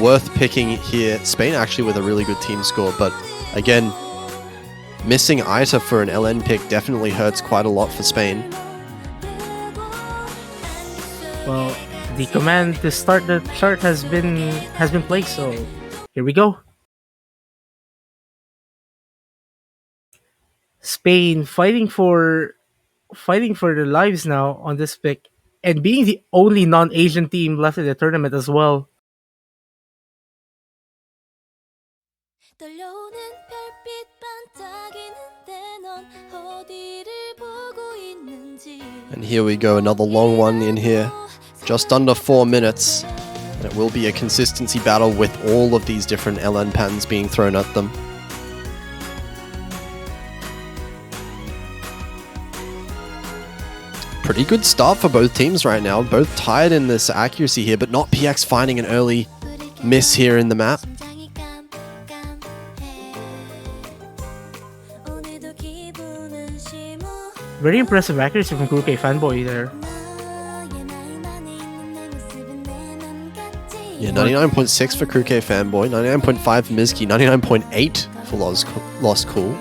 Worth picking here. Spain actually with a really good team score, but again, missing Aita for an LN pick definitely hurts quite a lot for Spain. Well, the command to start the chart has been placed, so here we go. Spain fighting for their lives now on this pick, and being the only non-Asian team left in the tournament as well. 떨려오는 별빛 반짝이는데 넌 어디를 보고 있는지 And here we go, another long one in here. Just under 4 minutes. And it will be a consistency battle with all of these different LN patterns being thrown at them. Pretty good start for both teams right now. Both tied in this accuracy here, but not PX finding an early miss here in the map. 심장이 깜깜해 오늘도 기분은 심오 Very impressive accuracy from Kuke Fanboy there. 너의 마음 안에 있는 내 모습은 내맘 같지 Yeah, 99.6 for Kruke Fanboy, 99.5 for Mizki, 99.8 for Lost Cool.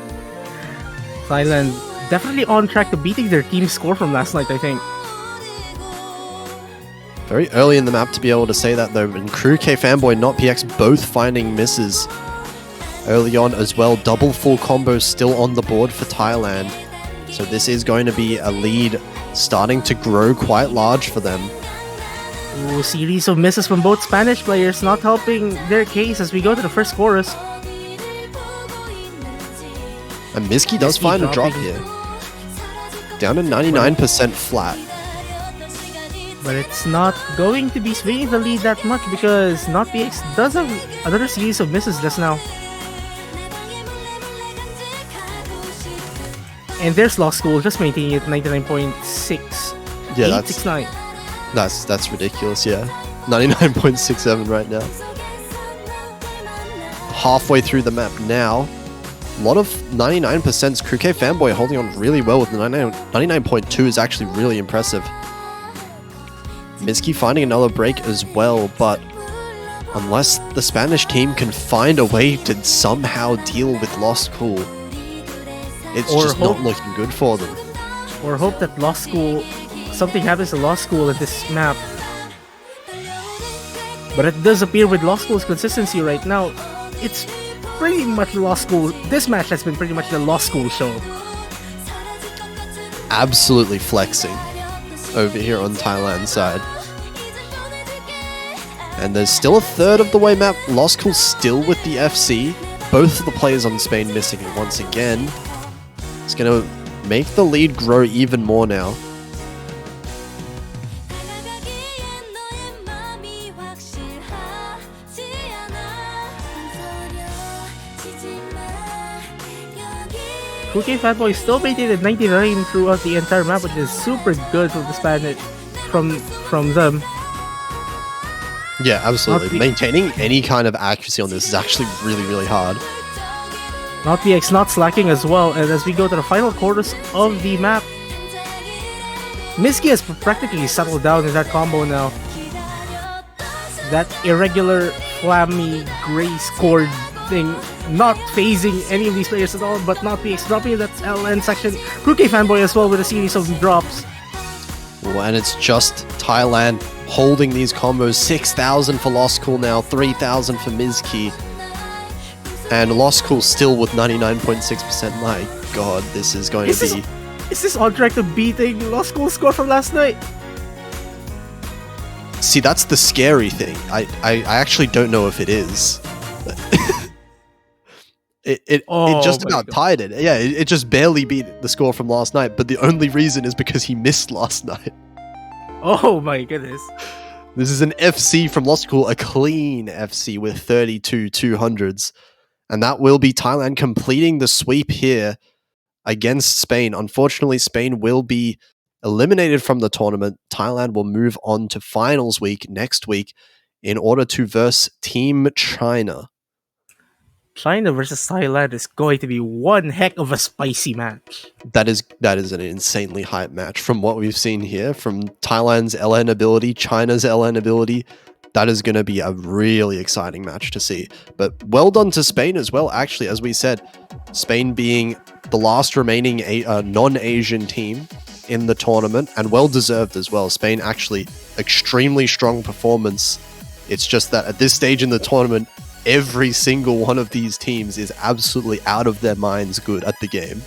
Thailand definitely on track to beating their team score from last night, I think. Very early in the map to be able to say that though, and Kruke Fanboy, not PX, both finding misses early on as well. Double full combos still on the board for Thailand. So this is going to be a lead starting to grow quite large for them. Ooh, series of misses from both Spanish players, not helping their case as we go to the first chorus. And Mizki does Mizki find a drop dropping. here. Down to 99% flat. But it's not going to be swinging the lead that much because Not PX does have another series of misses just now. And there's Lost School just maintaining it 99.6. Yeah, 869. that's ridiculous, yeah. 99.67 right now. Halfway through the map now. A lot of 99%'s Kruke Fanboy holding on really well with 99.2 is actually really impressive. Mizki finding another break as well, but unless the Spanish team can find a way to somehow deal with Lost Cool, it's Or just not hope- looking good for them. Or hope that Lost School, something happens to Lost School at this map. But it does appear with Lost School's consistency right now, it's pretty much Lost School. This match has been pretty much the Lost School show. Absolutely flexing over here on Thailand's side. And there's still a third of the way map. Lost Cool still with the FC. Both of the players on Spain missing it once again. It's going to make the lead grow even more now. 다가가기엔 너의 맘이 확실하지 않아 서려지지 마 여기 Kuke Fatboy still maintained at 99 throughout the entire map, which is super good from the Spanish from them. Yeah, absolutely. Not the- Maintaining any kind of accuracy on this is actually really, really hard. Not PX not slacking as well, and as we go to the final quarters of the map, Mizki has practically settled down in that combo now. That irregular, flammy, gray scored thing, not phasing any of these players at all, but Not PX dropping in that LN section. Kruke Fanboy as well with a series of drops. Ooh, and it's just Thailand holding these combos. 6,000 for Lost Cool now, 3,000 for Mizki. And Lost Cool still with 99.6%. My god, this is going to be... Is this on track to beating Lost School score from last night? See, that's the scary thing. I actually don't know if it is. It Oh just my about God. tied it. Yeah, it just barely beat the score from last night, but the only reason is because he missed last night. Oh my goodness. This is an FC from Lost Cool, a clean FC with 32 200s. And that will be Thailand completing the sweep here against Spain. Unfortunately, Spain will be eliminated from the tournament. Thailand will move on to finals week next week in order to verse Team China. China versus Thailand is going to be one heck of a spicy match. That is an insanely hype match from what we've seen here, from Thailand's LN ability, China's LN ability. That is going to be a really exciting match to see. But well done to Spain as well, actually, as we said, Spain being the last remaining non-Asian team in the tournament, and well deserved as well. Spain actually extremely strong performance. It's just that at this stage in the tournament, every single one of these teams is absolutely out of their minds good at the game.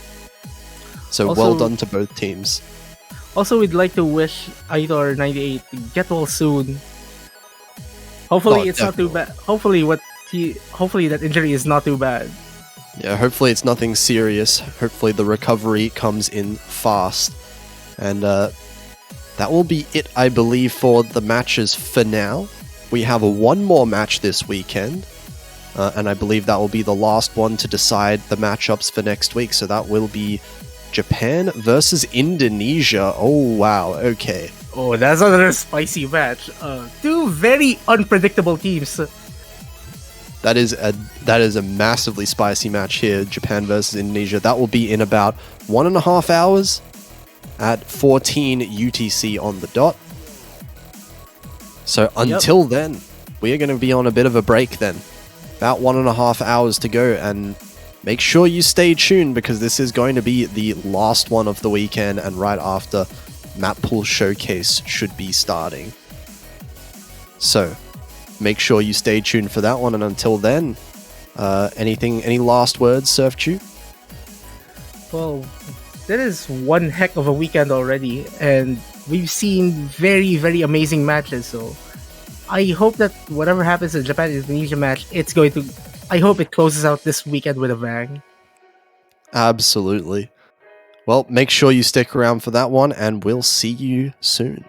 So Also- well done to both teams. Also, we'd like to wish Aitor98 to get well soon. Hopefully, Oh, it's not too bad. Hopefully, hopefully that injury is not too bad. Yeah, hopefully it's nothing serious. Hopefully the recovery comes in fast. And that will be it, I believe, for the matches for now. We have one more match this weekend. And I believe that will be the last one to decide the matchups for next week. So that will be Japan versus Indonesia. Oh, wow. Okay. Oh, that's another spicy match. Two very unpredictable teams. That is a massively spicy match here, Japan versus Indonesia. That will be in about 1.5 hours at 14 UTC on the dot. So until then, we are going to be on a bit of a break then. About 1.5 hours to go, and make sure you stay tuned because this is going to be the last one of the weekend, and right after, Map Pool Showcase should be starting. So make sure you stay tuned for that one, and until then, any last words, Surfchew? Well, that is one heck of a weekend already, and we've seen very, very amazing matches. So I hope that whatever happens in Japan-Indonesia match, I hope it closes out this weekend with a bang. Absolutely. Well, make sure you stick around for that one, and we'll see you soon.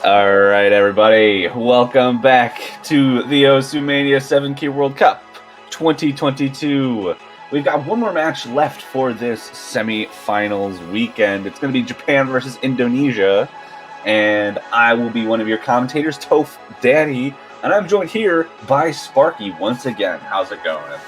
All right, everybody, welcome back to the Mania 7K World Cup 2022. We've got one more match left for this semi-finals weekend. It's going to be Japan versus Indonesia, and I will be one of your commentators, Toph Daddy, and I'm joined here by Sparky once again. How's it going?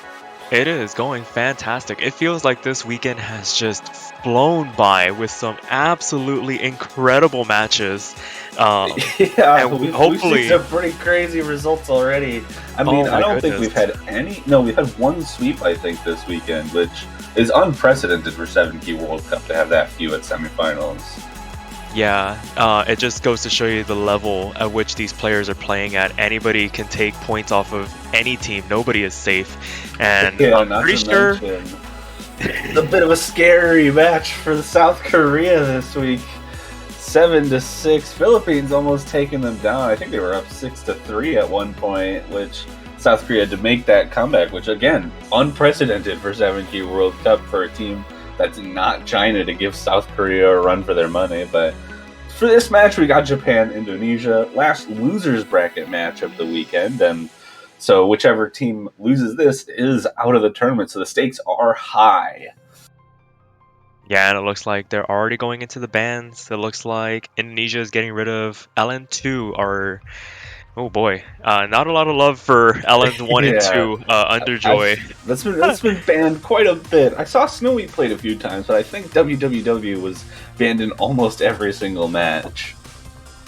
It is going fantastic. It feels like this weekend has just flown by with some absolutely incredible matches. Yeah, and we've hopefully seen some pretty crazy results already. I mean, my I don't think goodness. we've had any. No, we've had one sweep, I think, this weekend, which is unprecedented for 7K World Cup to have that few at semifinals. Yeah, it just goes to show you the level at which these players are playing at. Anybody can take points off of any team. Nobody is safe. And Yeah, I'm not pretty to sure mention, it's a bit of a scary match for the South Korea this week. 7-6. Philippines almost taking them down. I think they were up 6-3 at one point, which South Korea had to make that comeback, which again, unprecedented for 7K World Cup for a team that's not China to give South Korea a run for their money. But for this match, we got Japan, Indonesia, last losers bracket match of the weekend, and so whichever team loses this is out of the tournament. So the stakes are high. Yeah, and it looks like they're already going into the bans. It looks like Indonesia is getting rid of LN2 or oh boy, not a lot of love for LN1 and Yeah. 2 Underjoy. That's been banned quite a bit. I saw Snowy played a few times, but I think WWW was banned in almost every single match.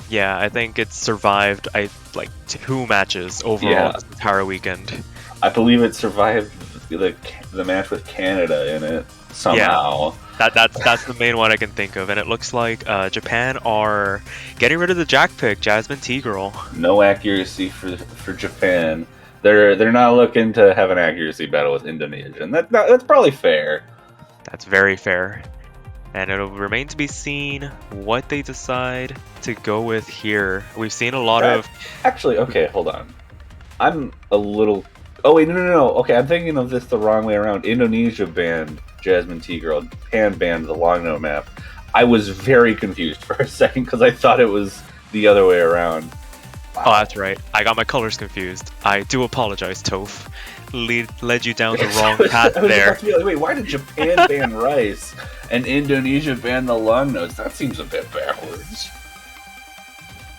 Yeah, I think it's survived like 2 matches overall this entire weekend. I believe it survived the match with Canada in it somehow. That's the main one I can think of, and it looks like Japan are getting rid of the Jack pick, Jasmine T Girl. No accuracy for Japan. They're not looking to have an accuracy battle with Indonesia, and that's probably fair. That's very fair. And it'll remain to be seen what they decide to go with here. We've seen a lot of... Actually, okay, hold on. I'm a little... Oh, wait, no. Okay, I'm thinking of this the wrong way around. Indonesia banned Jasmine T Girl. Japan banned the long note map. I was very confused for a second because I thought it was the other way around. Wow. Oh, that's right. I got my colors confused. I do apologize, Toph. Led you down the wrong path there. Wait, why did Japan ban rice and Indonesia ban the long notes? That seems a bit backwards.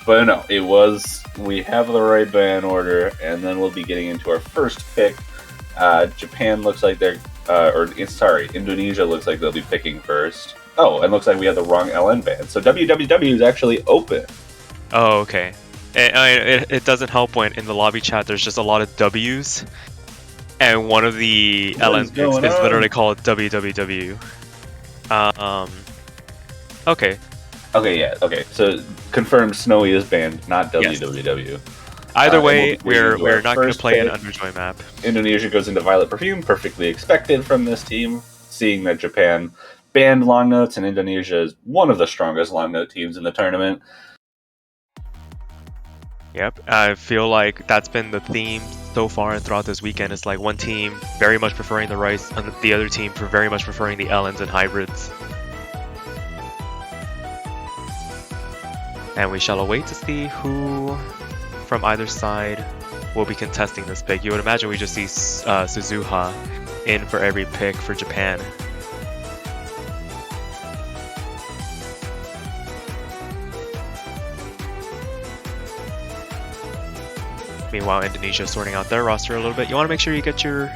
But no, it was. We have the right ban order, and then we'll be getting into our first pick. Japan looks like they're, Indonesia looks like they'll be picking first. Oh, and looks like we have the wrong LN ban. So WWW is actually open. Oh, okay. It doesn't help when in the lobby chat there's just a lot of W's, and one of the LN picks is literally called WWW. Okay. Okay, yeah, okay. So confirmed Snowy is banned, not WWW. Yes. Either way, we're we're not going to play an pick. Underjoy map. Indonesia goes into Violet Perfume, perfectly expected from this team, seeing that Japan banned long notes and Indonesia is one of the strongest long note teams in the tournament. Yep, I feel like that's been the theme so far and throughout this weekend. It's like one team very much preferring the rice and the other team for very much preferring the LNs and hybrids. And we shall await to see who from either side will be contesting this pick. You would imagine we just see Suzuha in for every pick for Japan. Meanwhile, Indonesia is sorting out their roster a little bit. You want to make sure you get your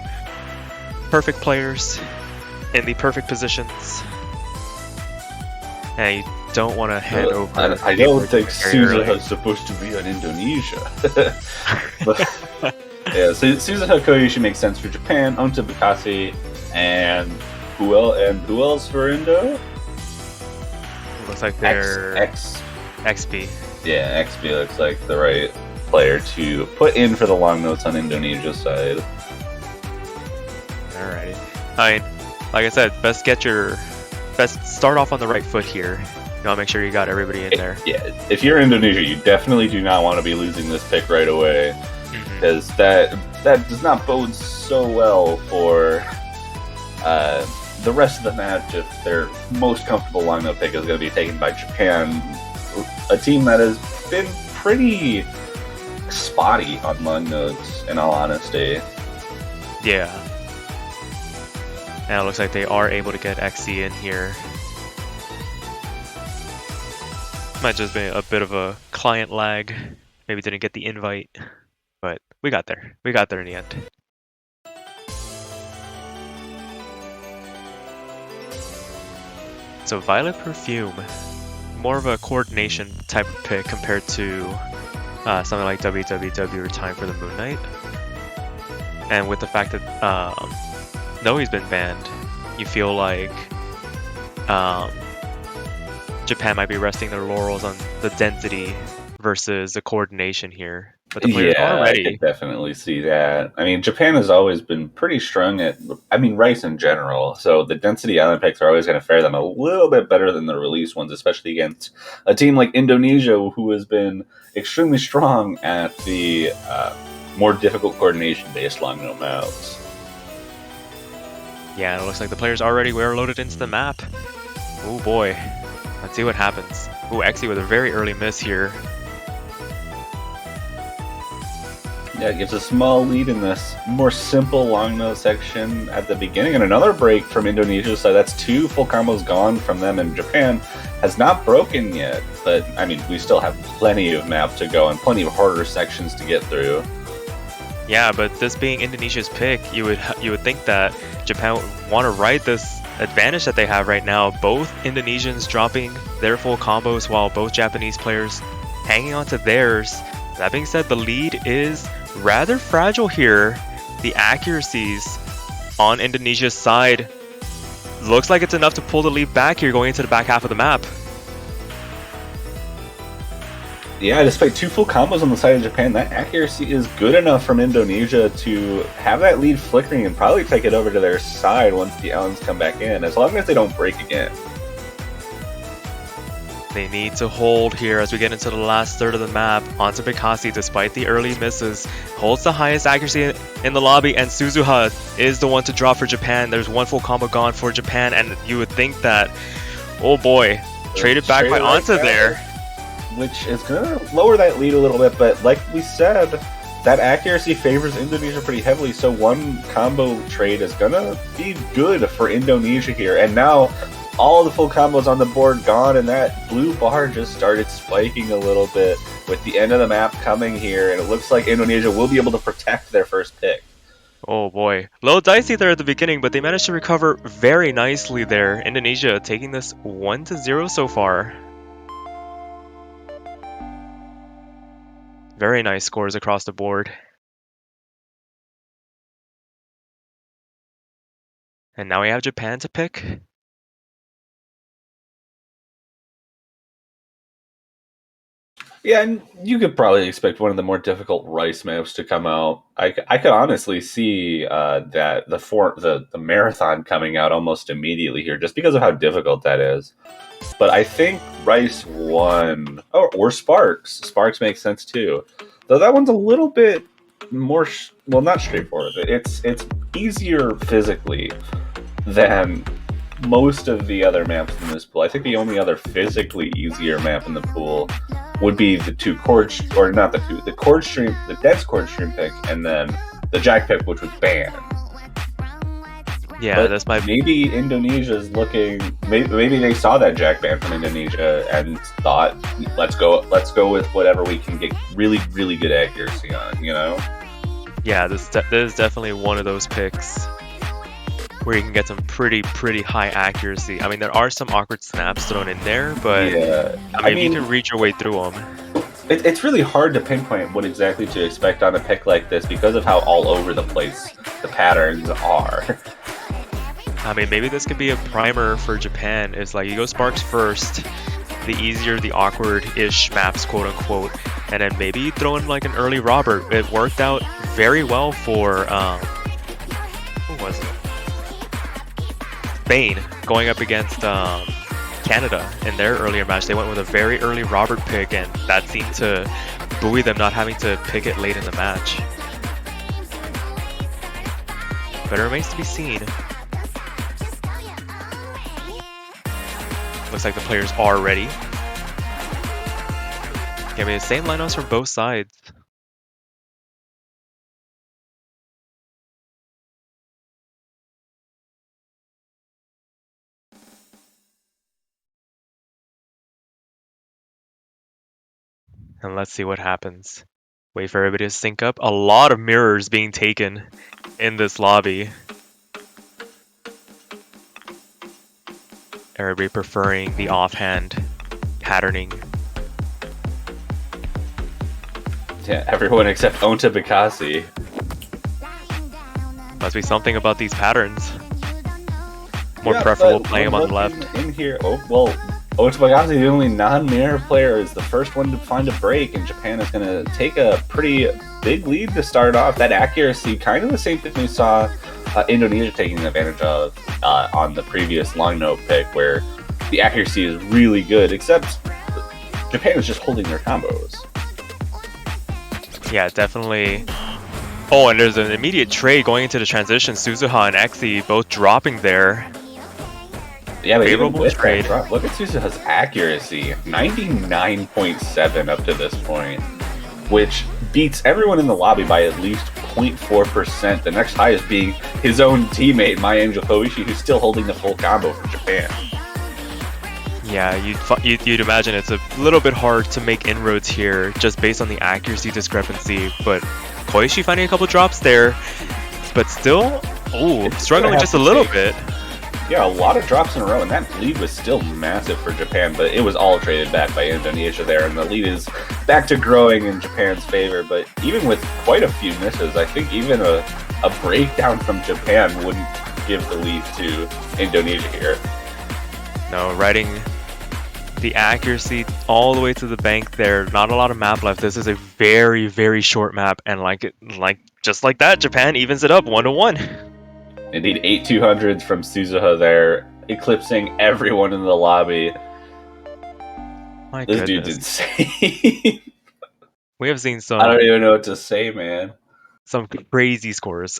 perfect players in the perfect positions. And you don't want to hand over. I don't think Suzuha is supposed to be in Indonesia. But, yeah, so Suzuha Koichi makes sense for Japan. Onta Bukasi and who else for Indo? Looks like they're XP. Yeah, XP looks like the right player to put in for the long notes on Indonesia's side. Alrighty. I mean, like I said, best start off on the right foot here. You want to make sure you got everybody in there. Yeah, if you're Indonesia, you definitely do not want to be losing this pick right away, because that does not bode so well for the rest of the match if their most comfortable long note pick is going to be taken by Japan, a team that has been pretty spotty on lung nodes, in all honesty. Yeah. And it looks like they are able to get XC in here. Might just be a bit of a client lag. Maybe didn't get the invite, but we got there. We got there in the end. So Violet Perfume, more of a coordination type of pick compared to something like WWW or Time for the Moon Knight. And with the fact that Noe's been banned, you feel like Japan might be resting their laurels on the density versus the coordination here. But the players are ready. I could definitely see that. I mean, Japan has always been pretty strong at, Rice in general. So the density island picks are always going to fare them a little bit better than the release ones, especially against a team like Indonesia, who has been extremely strong at the more difficult coordination-based long no maps. Yeah, it looks like the players already were loaded into the map. Oh boy. Let's see what happens. Ooh, Exy with a very early miss here. Yeah, it gives a small lead in this more simple long nose section at the beginning, and another break from Indonesia, so that's 2 full combos gone from them, and Japan has not broken yet, but I mean, we still have plenty of map to go and plenty of harder sections to get through. Yeah, but this being Indonesia's pick, you would think that Japan would want to ride this advantage that they have right now. Both Indonesians dropping their full combos while both Japanese players hanging on to theirs. That being said, the lead is rather fragile here. The accuracies on Indonesia's side looks like it's enough to pull the lead back here going into the back half of the map. Yeah, despite 2 full combos on the side of Japan, that accuracy is good enough from Indonesia to have that lead flickering and probably take it over to their side once the Allens come back in, as long as they don't break again. They need to hold here as we get into the last third of the map. Onto Bikasi, despite the early misses, holds the highest accuracy in the lobby, and Suzuha is the one to drop for Japan. There's 1 full combo gone for Japan, and you would think that, oh boy, traded back by Anta there. Which is going to lower that lead a little bit, but like we said, that accuracy favors Indonesia pretty heavily, so 1 combo trade is going to be good for Indonesia here. And now all the full combos on the board gone, and that blue bar just started spiking a little bit with the end of the map coming here, and it looks like Indonesia will be able to protect their first pick. Oh boy. Low dicey there at the beginning, but they managed to recover very nicely there. Indonesia taking this 1-0 so far. Very nice scores across the board. And now we have Japan to pick. Yeah, and you could probably expect one of the more difficult Rice maps to come out. I could honestly see that the marathon coming out almost immediately here, just because of how difficult that is. But I think Rice won, or Sparks. Sparks makes sense too, though that one's a little bit more not straightforward. It's easier physically than most of the other maps in this pool. I think the only other physically easier map in the pool would be the dense chord stream pick, and then the jack pick, which was banned. Yeah, but that's my. Maybe Indonesia's looking. Maybe they saw that jack ban from Indonesia and thought, let's go with whatever we can get really, really good accuracy on. You know? Yeah, this is definitely one of those picks where you can get some pretty high accuracy. I mean, there are some awkward snaps thrown in there, but yeah. I mean, you can read your way through them. It's really hard to pinpoint what exactly to expect on a pick like this because of how all over the place the patterns are. I mean, maybe this could be a primer for Japan. It's like you go Sparks first, the easier the awkward-ish maps, quote-unquote, and then maybe you throw in like an early Robert. It worked out very well for, who was it? Spain, going up against Canada in their earlier match. They went with a very early Robert pick, and that seemed to buoy them not having to pick it late in the match. But it remains to be seen. Looks like the players are ready. Yeah, I mean, same lineups from both sides. And let's see what happens. Wait for everybody to sync up. A lot of mirrors being taken in this lobby. Everybody preferring the offhand patterning. Yeah, everyone except Onta Bikasi. Must be something about these patterns. More Yeah, preferable but playing them when on the left. looking in here, Onta Bikasi, the only non-mirror player, is the first one to find a break, and Japan is going to take a pretty big lead to start off. That accuracy, kind of the same thing we saw Indonesia taking advantage of on the previous long note pick, where the accuracy is really good, except Japan is just holding their combos. Yeah, definitely. Oh, and there's an immediate trade going into the transition. Suzuha and Exi both dropping there. Yeah, but even Favorable with trade. that drop, look at Suzuha's accuracy, 99.7 up to this point, which beats everyone in the lobby by at least 0.4%. The next highest being his own teammate, My Angel Koichi, who's still holding the full combo for Japan. Yeah, you'd imagine it's a little bit hard to make inroads here just based on the accuracy discrepancy, but Koichi finding a couple drops there, but still, struggling just a little bit. Yeah, a lot of drops in a row, and that lead was still massive for Japan, but it was all traded back by Indonesia there, and the lead is back to growing in Japan's favor. But even with quite a few misses, I think even a breakdown from Japan wouldn't give the lead to Indonesia here. No, riding the accuracy all the way to the bank there. Not a lot of map left. This is a very, very short map, and just like that, Japan evens it up 1-1. Indeed, 8 200s from Suzuha there, eclipsing everyone in the lobby. My This goodness. dude's insane. We have seen I don't even know what to say, man. some crazy scores.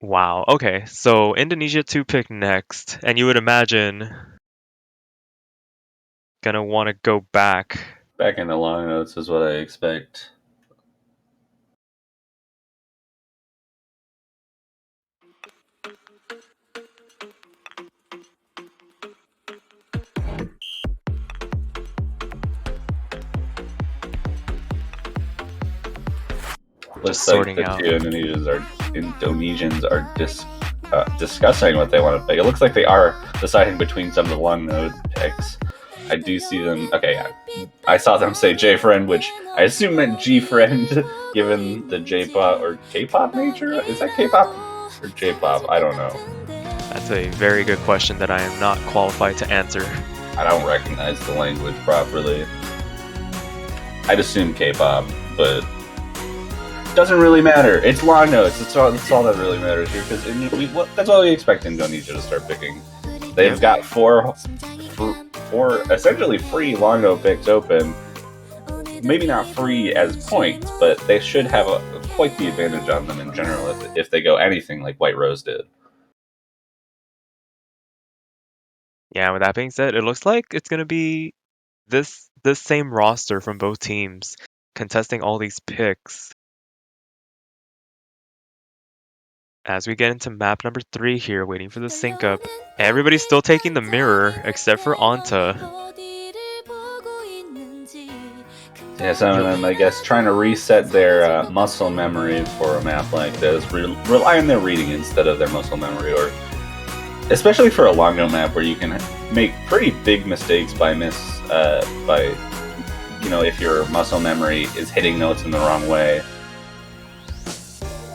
Wow. Okay, so Indonesia 2 pick next, and you would imagine gonna want to go back. Back in the long notes is what I expect. Looks like sorting the out. two Indonesians are discussing what they want to pick. It looks like they are deciding between some of the long node picks. I do see them. Okay, yeah. I saw them say J-Friend, which I assume meant G-Friend, given the J-pop or K-pop nature. Is that K-pop or J-pop? I don't know. That's a very good question that I am not qualified to answer. I don't recognize the language properly. I'd assume K-pop, but doesn't really matter. It's long notes. That's all that really matters here, because that's all we expect Indonesia to start picking. They've got four essentially free long note picks open. Maybe not free as points, but they should have quite the advantage on them in general if they go anything like White Rose did. Yeah, with that being said, it looks like it's gonna be this same roster from both teams contesting all these picks. As we get into map number 3 here, waiting for the sync up. Everybody's still taking the mirror except for Anta. Yeah, some of them, I guess, trying to reset their muscle memory for a map like this. Rely on their reading instead of their muscle memory, or especially for a long note map where you can make pretty big mistakes if your muscle memory is hitting notes in the wrong way.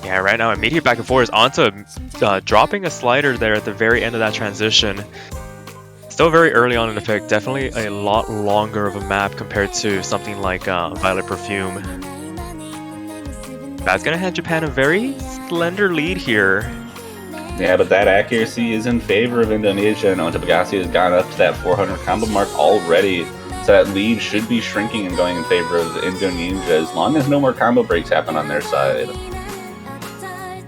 Yeah, right now immediate back and forth. Anta dropping a slider there at the very end of that transition. Still very early on in the pick. Definitely a lot longer of a map compared to something like Violet Perfume. That's going to hand Japan a very slender lead here. Yeah, but that accuracy is in favor of Indonesia, and Onta Bikasi has gone up to that 400 combo mark already. So that lead should be shrinking and going in favor of Indonesia as long as no more combo breaks happen on their side.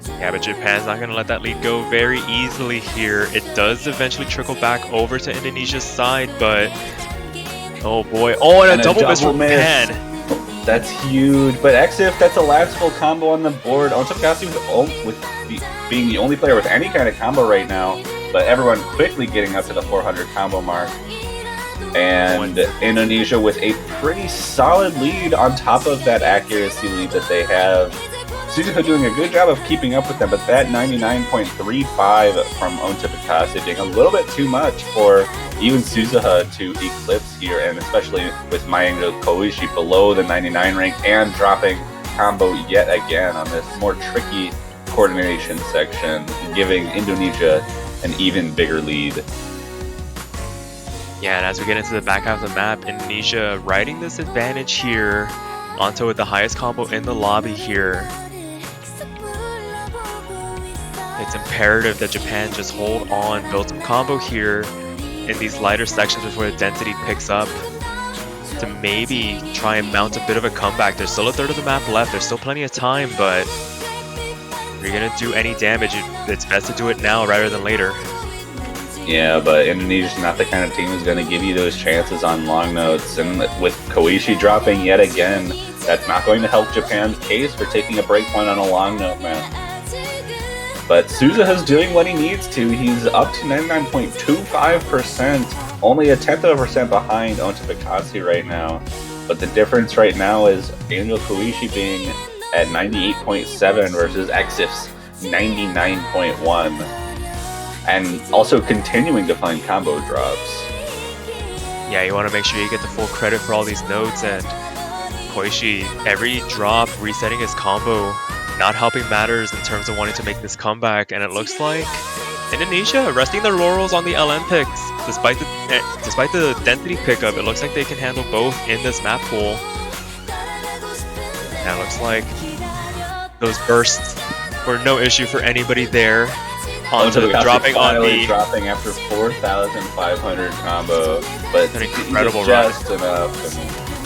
Yeah, but Japan's not going to let that lead go very easily here. It does eventually trickle back over to Indonesia's side, but oh boy. Oh, and a double miss from Japan. That's huge. But Exif, that's a last full combo on the board. Ontopkasi being the only player with any kind of combo right now, but everyone quickly getting up to the 400 combo mark. And Indonesia with a pretty solid lead on top of that accuracy lead that they have. Suzuka doing a good job of keeping up with them, but that 99.35 from Ontopkasi being a little bit too much for even Suzuha to eclipse here, and especially with Maengo Koishi below the 99 rank and dropping combo yet again on this more tricky coordination section, giving Indonesia an even bigger lead. Yeah, and as we get into the back half of the map, Indonesia riding this advantage here. Onto with the highest combo in the lobby here. It's imperative that Japan just hold on, build some combo here in these lighter sections before the density picks up to maybe try and mount a bit of a comeback. There's still a third of the map left. There's still plenty of time, but if you're going to do any damage, it's best to do it now rather than later. Yeah, but Indonesia's not the kind of team who's going to give you those chances on long notes. And with Koishi dropping yet again, that's not going to help Japan's case for taking a breakpoint on a long note map. But Suzuha's doing what he needs to. He's up to 99.25%, only a 1/10% behind Ontopkasi right now. But the difference right now is Angel Koishi being at 98.7 versus Exif's 99.1. And also continuing to find combo drops. Yeah, you want to make sure you get the full credit for all these nodes, and Koishi, every drop, resetting his combo, not helping matters in terms of wanting to make this comeback, and it looks like Indonesia resting their laurels on the LN picks. Despite the density pickup, it looks like they can handle both in this map pool. And it looks like those bursts were no issue for anybody there. Onto dropping on the dropping after 4,500 combo, but an incredible just enough. And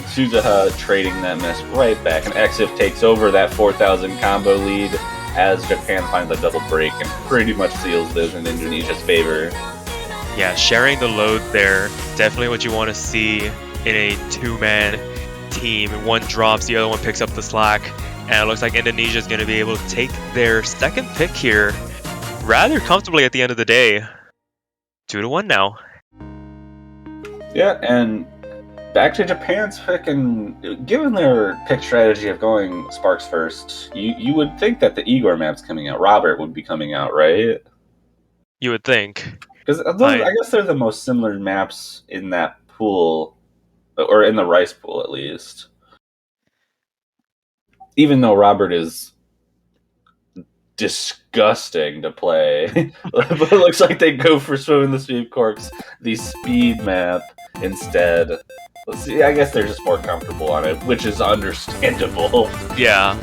Suzuha trading that miss right back, and Exif takes over that 4,000 combo lead as Japan finds a double break and pretty much seals this in Indonesia's favor. Yeah, sharing the load there, definitely what you want to see in a two-man team. One drops, the other one picks up the slack, and it looks like Indonesia is going to be able to take their second pick here rather comfortably at the end of the day. 2-1 now. Yeah, and back to Japan's pick, and given their pick strategy of going Sparks first, you would think that the Igor map's coming out. Robert would be coming out, right? You would think. Because I guess they're the most similar maps in that pool, or in the Rice pool at least. Even though Robert is disgusting to play. But it looks like they go for Swimming the Speed Corks, the speed map, instead. Let's see, I guess they're just more comfortable on it, which is understandable. Yeah,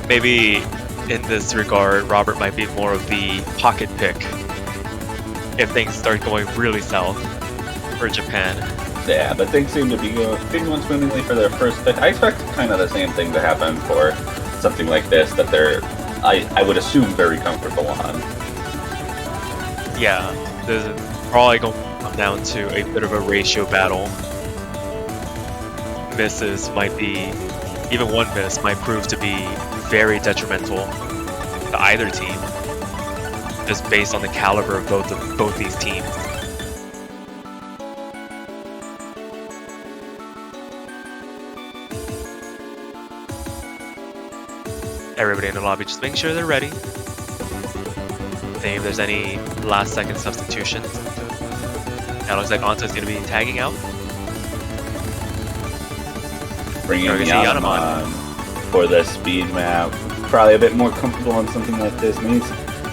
maybe in this regard, Robert might be more of the pocket pick if things start going really south for Japan. Yeah, but things seem to be things went swimmingly for their first pick. I expect kind of the same thing to happen for something like this, that they're, I would assume, very comfortable on. Yeah, this is probably going to come down to a bit of a ratio battle. Misses might be, even one miss might prove to be very detrimental to either team, just based on the caliber of both these teams. Everybody in the lobby, just make sure they're ready. See if there's any last second substitutions. Now it looks like Anta is going to be tagging out. Bringing Yanaman for the speed map. Probably a bit more comfortable on something like this.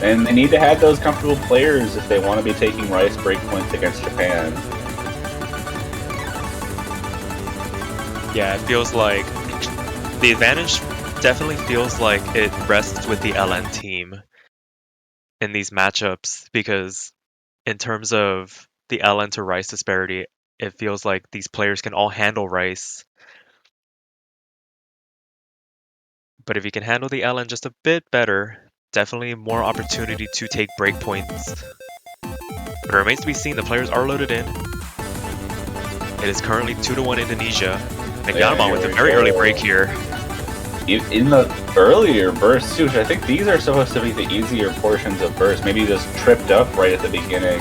And they need to have those comfortable players if they want to be taking Rice breakpoints against Japan. Yeah, it feels like the advantage definitely feels like it rests with the LN team in these matchups, because in terms of the LN to Rice disparity, it feels like these players can all handle Rice. But if you can handle the LN just a bit better, definitely more opportunity to take breakpoints. But it remains to be seen. The players are loaded in. It is currently 2-1 Indonesia. And Yanman with a very early break here. In the earlier bursts too, which I think these are supposed to be the easier portions of bursts, maybe just tripped up right at the beginning.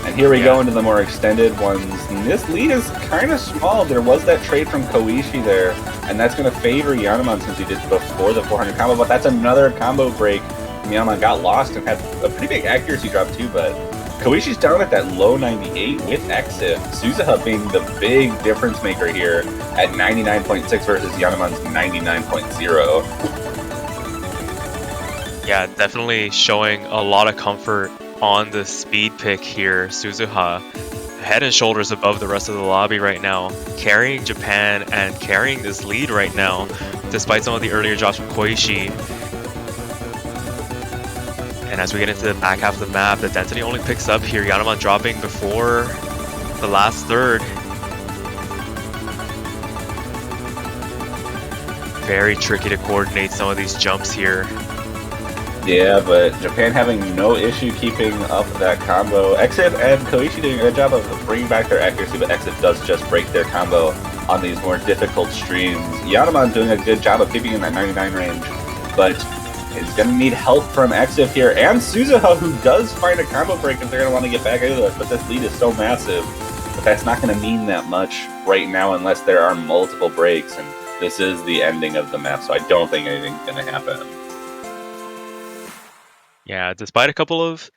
And here we go into the more extended ones. And this lead is kind of small. There was that trade from Koichi there, and that's going to favor Yanman since he did before the 400 combo, but that's another combo break. Yanman got lost and had a pretty big accuracy drop too, but Koichi's down at that low 98 with Exif. Suzuha being the big difference maker here at 99.6 versus Yanaman's 99.0. Yeah, definitely showing a lot of comfort on the speed pick here. Suzuha head and shoulders above the rest of the lobby right now, carrying Japan and carrying this lead right now, despite some of the earlier drops from Koichi. And as we get into the back half of the map, the density only picks up here. Yanaman dropping before the last third. Very tricky to coordinate some of these jumps here. Yeah, but Japan having no issue keeping up that combo. Exif and Koichi doing a good job of bringing back their accuracy, but Exif does just break their combo on these more difficult streams. Yanaman doing a good job of keeping in that 99 range, but is going to need help from Exif here, and Suzuha, who does find a combo break if they're going to want to get back into this, but this lead is so massive that that's not going to mean that much right now unless there are multiple breaks, and this is the ending of the map, so I don't think anything's going to happen. Yeah, despite a couple of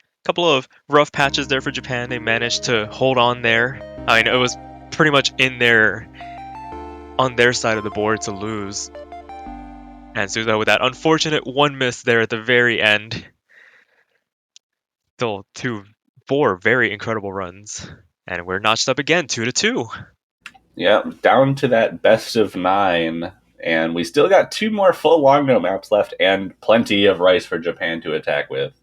rough patches there for Japan, they managed to hold on there. I mean, it was pretty much on their side of the board to lose. And Suzuha with that unfortunate one miss there at the very end. Still 4 very incredible runs. And we're notched up again, 2-2. Yeah, down to that best of 9. And we still got 2 more full long note maps left and plenty of rice for Japan to attack with.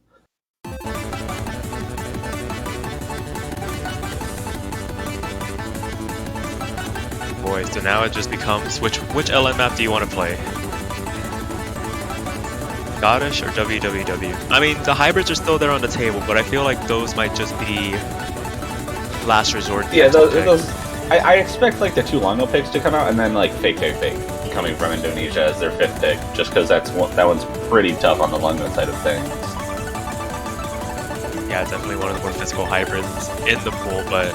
Boy, so now it just becomes which LN map do you want to play? Scottish or WWW? I mean, the hybrids are still there on the table, but I feel like those might just be last resort. Yeah, those I expect like the 2 Longo picks to come out, and then like fake coming from Indonesia as their 5th pick, just because that one's pretty tough on the Longo side of things. Yeah, it's definitely one of the more physical hybrids in the pool, but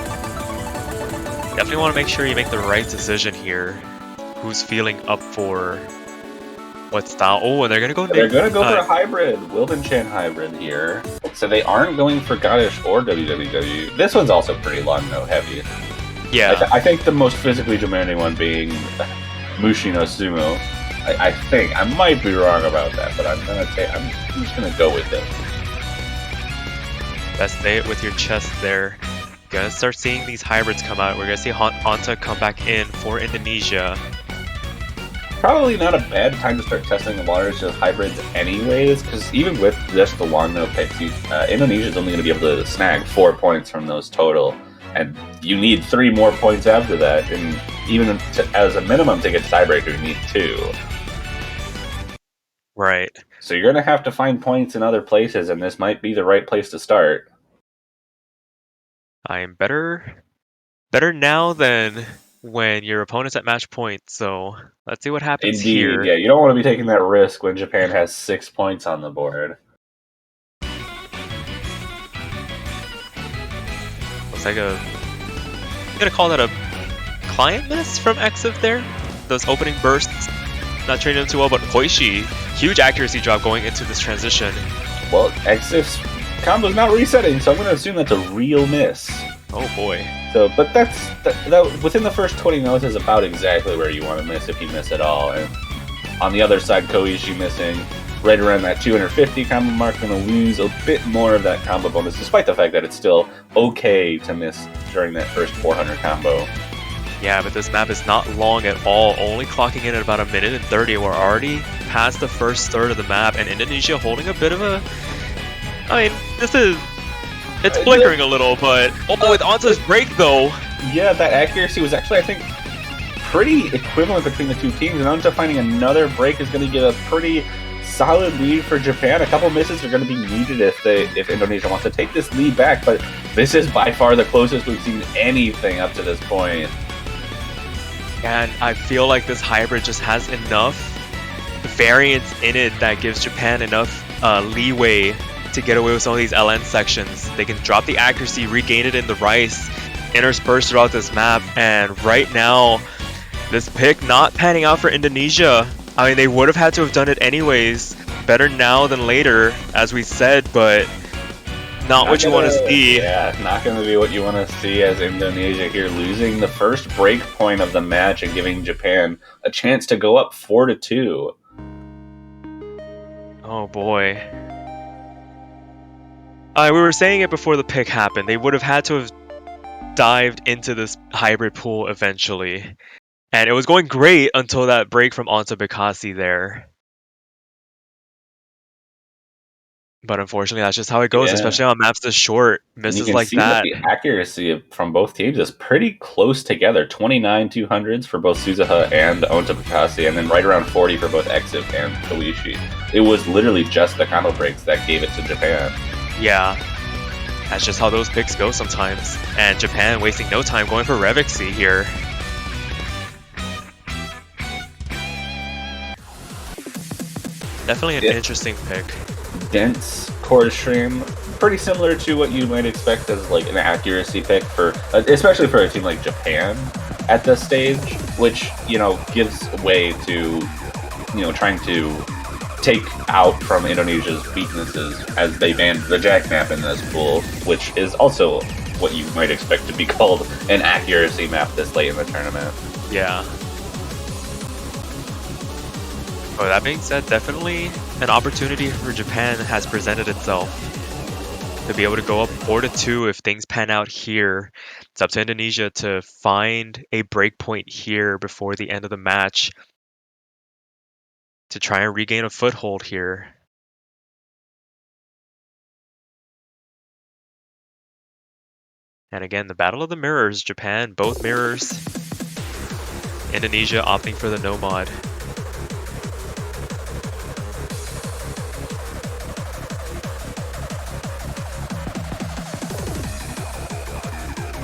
definitely want to make sure you make the right decision here. Who's feeling up for what style? Oh, and they're gonna go. They're gonna go for a hybrid, Wilden Chan hybrid here. So they aren't going for Godish or WWW. This one's also pretty long note heavy. Yeah, I think the most physically demanding one being Mushino Sumo. I think I might be wrong about that, but I'm just gonna go with it. Best say it with your chest there. Gonna start seeing these hybrids come out. We're gonna see Anta come back in for Indonesia. Probably not a bad time to start testing the waters of hybrids anyways, because even with just the long note picks, Indonesia's only going to be able to snag 4 points from those total, and you need 3 more points after that, and even as a minimum to get tiebreaker, you need 2. Right. So you're going to have to find points in other places, and this might be the right place to start. I am better now than when your opponent's at match point, so let's see what happens Indeed, here. Yeah, you don't want to be taking that risk when Japan has 6 points on the board. Looks like I'm gonna call that a client miss from Exif there. Those opening bursts, not treating them too well, but Koichi, huge accuracy drop going into this transition. Well, Exif's combo's not resetting, so I'm going to assume that's a real miss. Oh boy. So, but that within the first 20 notes is about exactly where you want to miss if you miss at all. And on the other side, Koichi missing right around that 250 combo mark, going to lose a bit more of that combo bonus, despite the fact that it's still okay to miss during that first 400 combo. Yeah, but this map is not long at all, only clocking in at about 1:30. We're already past the first third of the map, and Indonesia holding a bit of a... I mean, it's flickering a little, but... Oh, with Anta's break, though! Yeah, that accuracy was actually, I think, pretty equivalent between the two teams, and Anta finding another break is going to get a pretty solid lead for Japan. A couple misses are going to be needed if Indonesia wants to take this lead back, but this is by far the closest we've seen anything up to this point. And I feel like this hybrid just has enough variance in it that gives Japan enough leeway to get away with some of these LN sections. They can drop the accuracy, regain it in the rice, intersperse throughout this map, and right now, this pick not panning out for Indonesia. I mean, they would have had to have done it anyways. Better now than later, as we said, but not what you want to see. Yeah, not going to be what you want to see, as Indonesia here losing the first break point of the match and giving Japan a chance to go up 4-2. Oh boy. We were saying it before the pick happened. They would have had to have dived into this hybrid pool eventually. And it was going great until that break from Onto Bikasi there. But unfortunately, that's just how it goes, especially on maps this short. Misses like that. The accuracy from both teams is pretty close together. 29 200s for both Suzuha and Onto Bikasi, and then right around 40 for both Exif and Koishi. It was literally just the combo breaks that gave it to Japan. Yeah. That's just how those picks go sometimes. And Japan wasting no time going for Revixie here. Definitely an interesting pick. Dense core stream, pretty similar to what you might expect as like an accuracy pick for, especially for a team like Japan at this stage, which, you know, gives way to, you know, trying to take out from Indonesia's weaknesses as they banned the Jack map in this pool, which is also what you might expect to be called an accuracy map this late in the tournament. Yeah. But that being said, definitely an opportunity for Japan has presented itself to be able to go up 4-2 if things pan out here. It's up to Indonesia to find a breakpoint here before the end of the match to try and regain a foothold here. And again, the Battle of the Mirrors, Japan, both mirrors. Indonesia opting for the no mod.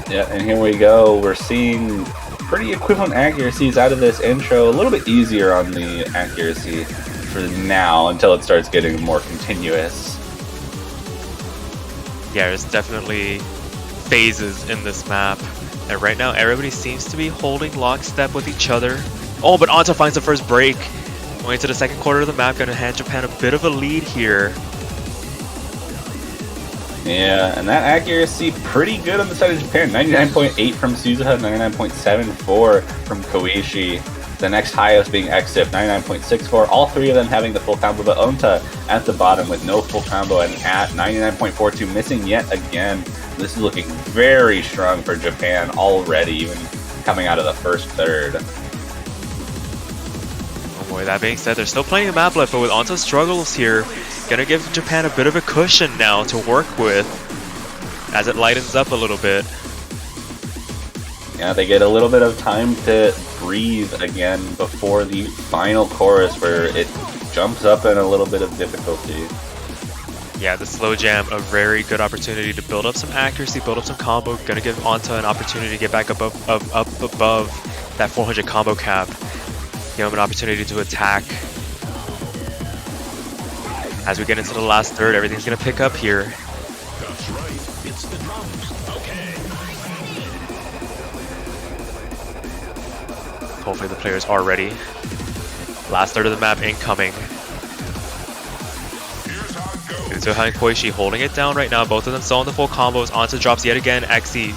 Yeah, and here we go. We're seeing pretty equivalent accuracies out of this intro. A little bit easier on the accuracy for now until it starts getting more continuous. Yeah, there's definitely phases in this map. And right now, everybody seems to be holding lockstep with each other. Oh, but Anta finds the first break. Going into the second quarter of the map, going to hand Japan a bit of a lead here. Yeah, and that accuracy pretty good on the side of Japan. 99.8 from Suzuha, 99.74 from Koishi. The next highest being Exif, 99.64. All three of them having the full combo, but Onta at the bottom with no full combo and at 99.42, missing yet again. This is looking very strong for Japan already, even coming out of the first third. Oh boy, that being said, there's still plenty of map left, but with Onta's struggles here, gonna give Japan a bit of a cushion now to work with as it lightens up a little bit. Yeah, they get a little bit of time to breathe again before the final chorus where it jumps up in a little bit of difficulty. Yeah, the slow jam, a very good opportunity to build up some accuracy, build up some combo. Gonna give Onta an opportunity to get back up above that 400 combo cap. Give him an opportunity to attack. As we get into the last third, everything's gonna pick up here. That's right, it's the drums. Okay. Hopefully the players are ready. Last third of the map incoming. Suzuha and Koishi holding it down right now. Both of them still on the full combos. Onta drops yet again. Exi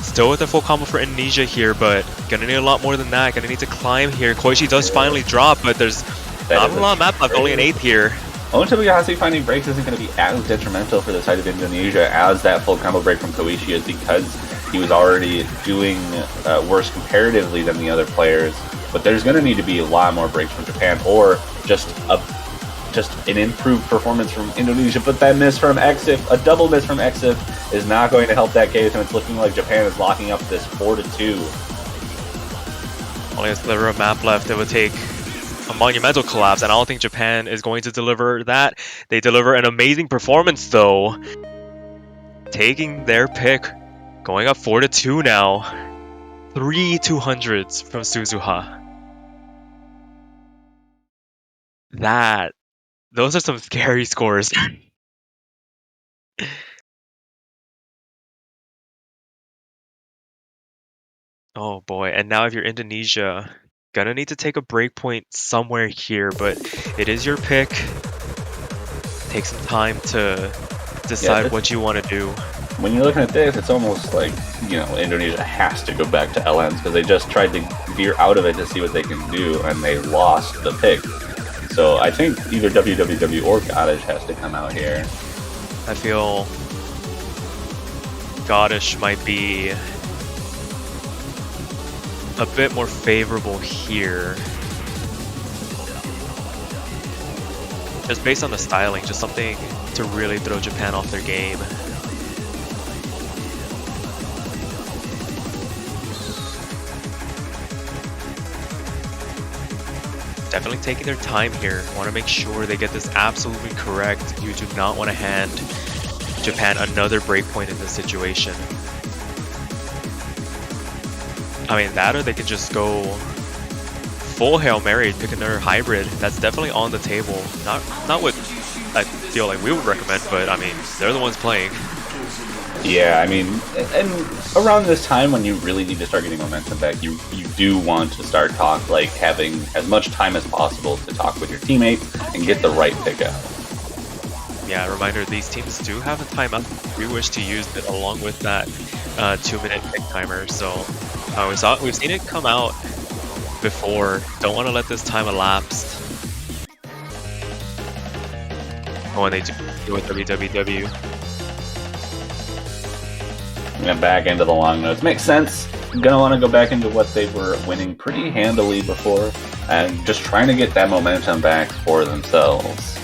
still with the full combo for Indonesia here, but gonna need a lot more than that. Gonna need to climb here. Koishi does finally drop, but there's not a lot of map left. Only an 8th here. Onta Bikasi finding breaks isn't going to be as detrimental for the side of Indonesia as that full combo break from Koishi is, because he was already doing worse comparatively than the other players. But there's going to need to be a lot more breaks from Japan, or just an improved performance from Indonesia. But that miss from Exif, a double miss from Exif, is not going to help that case, and it's looking like Japan is locking up this 4-2. Only a sliver of map left. It would take a monumental collapse, and I don't think Japan is going to deliver that. They deliver an amazing performance, though. Taking their pick, going up 4-2 now. 3 200s from Suzuha. Those are some scary scores. Oh boy, and now if you're Indonesia, gonna need to take a breakpoint somewhere here, but it is your pick. Take some time to decide what you want to do. When you're looking at this, it's almost like, you know, Indonesia has to go back to LNs because they just tried to veer out of it to see what they can do, and they lost the pick. So I think either WWW or Goddess has to come out here. I feel Goddess might be a bit more favorable here. Just based on the styling, just something to really throw Japan off their game. Definitely taking their time here. Want to make sure they get this absolutely correct. You do not want to hand Japan another breakpoint in this situation. I mean, that or they could just go full Hail Mary, pick another hybrid. That's definitely on the table. Not what I feel like we would recommend, but I mean, they're the ones playing. Yeah, I mean, and around this time when you really need to start getting momentum back, you do want to start having as much time as possible to talk with your teammates and get the right pick out. Yeah, reminder, these teams do have a timeout if you wish to use it along with that 2-minute pick timer. So we've seen it come out before. Don't want to let this time elapse. When they do with WWW. And back into the long notes. Makes sense. Gonna want to go back into what they were winning pretty handily before and just trying to get that momentum back for themselves.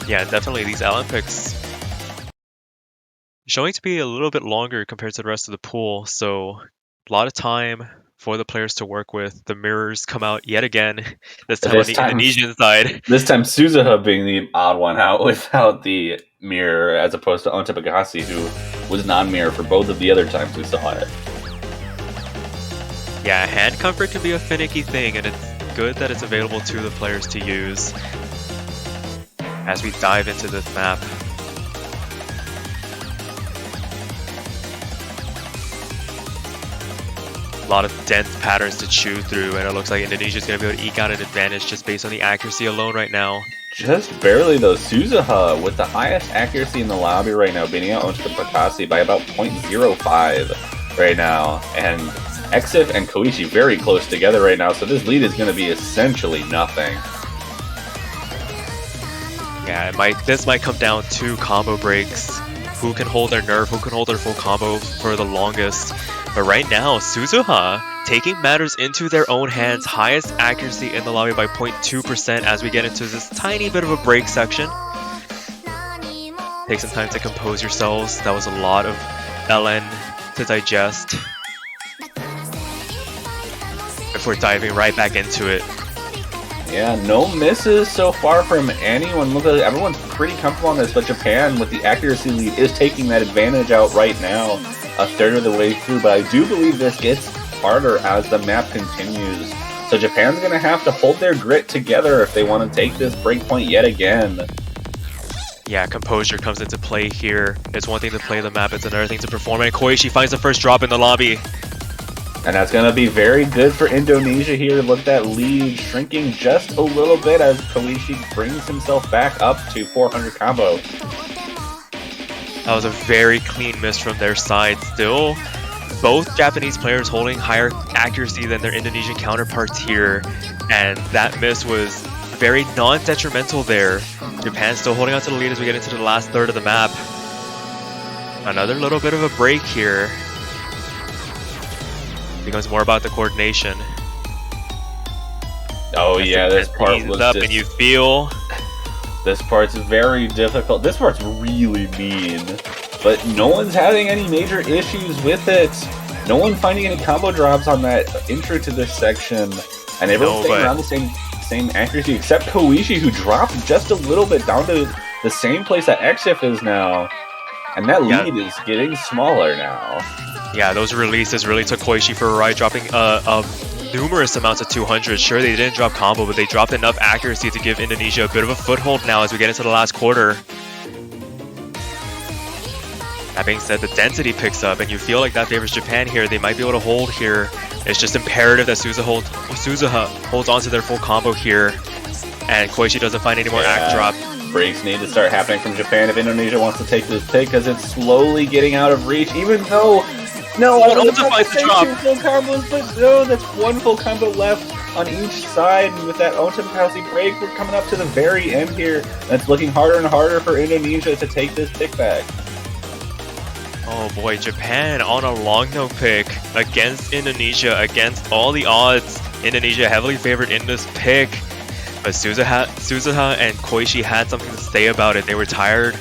Yeah, definitely these LN picks showing to be a little bit longer compared to the rest of the pool, so a lot of time for the players to work with. The mirrors come out yet again, this time on the Indonesian side. This time Suzuha being the odd one out without the mirror, as opposed to Onta Bagasi, who was non-mirror for both of the other times we saw it. Yeah, hand comfort can be a finicky thing, and it's good that it's available to the players to use as we dive into this map. A lot of dense patterns to chew through, and it looks like Indonesia's going to be able to eke out an advantage just based on the accuracy alone right now. Just barely though. Suzuha with the highest accuracy in the lobby right now, beating out Onta Bagasi by about 0.05 right now. And Exif and Koichi very close together right now, so this lead is going to be essentially nothing. Yeah, this might come down to combo breaks. Who can hold their nerve, who can hold their full combo for the longest. But right now, Suzuha taking matters into their own hands. Highest accuracy in the lobby by 0.2% as we get into this tiny bit of a break section. Take some time to compose yourselves. That was a lot of LN to digest before diving right back into it. Yeah, no misses so far from anyone. Look at it, everyone's pretty comfortable on this, but Japan with the accuracy lead is taking that advantage out right now, a third of the way through. But I do believe this gets harder as the map continues. So Japan's going to have to hold their grit together if they want to take this breakpoint yet again. Yeah, composure comes into play here. It's one thing to play the map, it's another thing to perform. And Koichi finds the first drop in the lobby. And that's going to be very good for Indonesia here. Look at that lead shrinking just a little bit as Koichi brings himself back up to 400 combo. That was a very clean miss from their side. Still, both Japanese players holding higher accuracy than their Indonesian counterparts here. And that miss was very non-detrimental there. Japan still holding on to the lead as we get into the last third of the map. Another little bit of a break here. Becomes more about the coordination. Oh yeah, this part was up and you feel this part's very difficult. This part's really mean, but no one's having any major issues with it. No one finding any combo drops on that intro to this section, and everyone's staying around the same accuracy except Koichi, who dropped just a little bit down to the same place that XF is now, and that lead is getting smaller now. Yeah, those releases really took Koichi for a ride, dropping numerous amounts of 200. Sure, they didn't drop combo, but they dropped enough accuracy to give Indonesia a bit of a foothold now as we get into the last quarter. That being said, the density picks up, and you feel like that favors Japan here. They might be able to hold here. It's just imperative that Suzuha holds onto their full combo here, and Koichi doesn't find any more act drop. Breaks need to start happening from Japan if Indonesia wants to take this pick, because it's slowly getting out of reach, even though... No, I was about to say 2 full combos, but no, that's 1 full combo left on each side, and with that Ultimate break, we're coming up to the very end here. That's looking harder and harder for Indonesia to take this pick back. Oh boy, Japan on a long no pick against Indonesia, against all the odds. Indonesia heavily favored in this pick, but Suzuha and Koichi had something to say about it. They were tired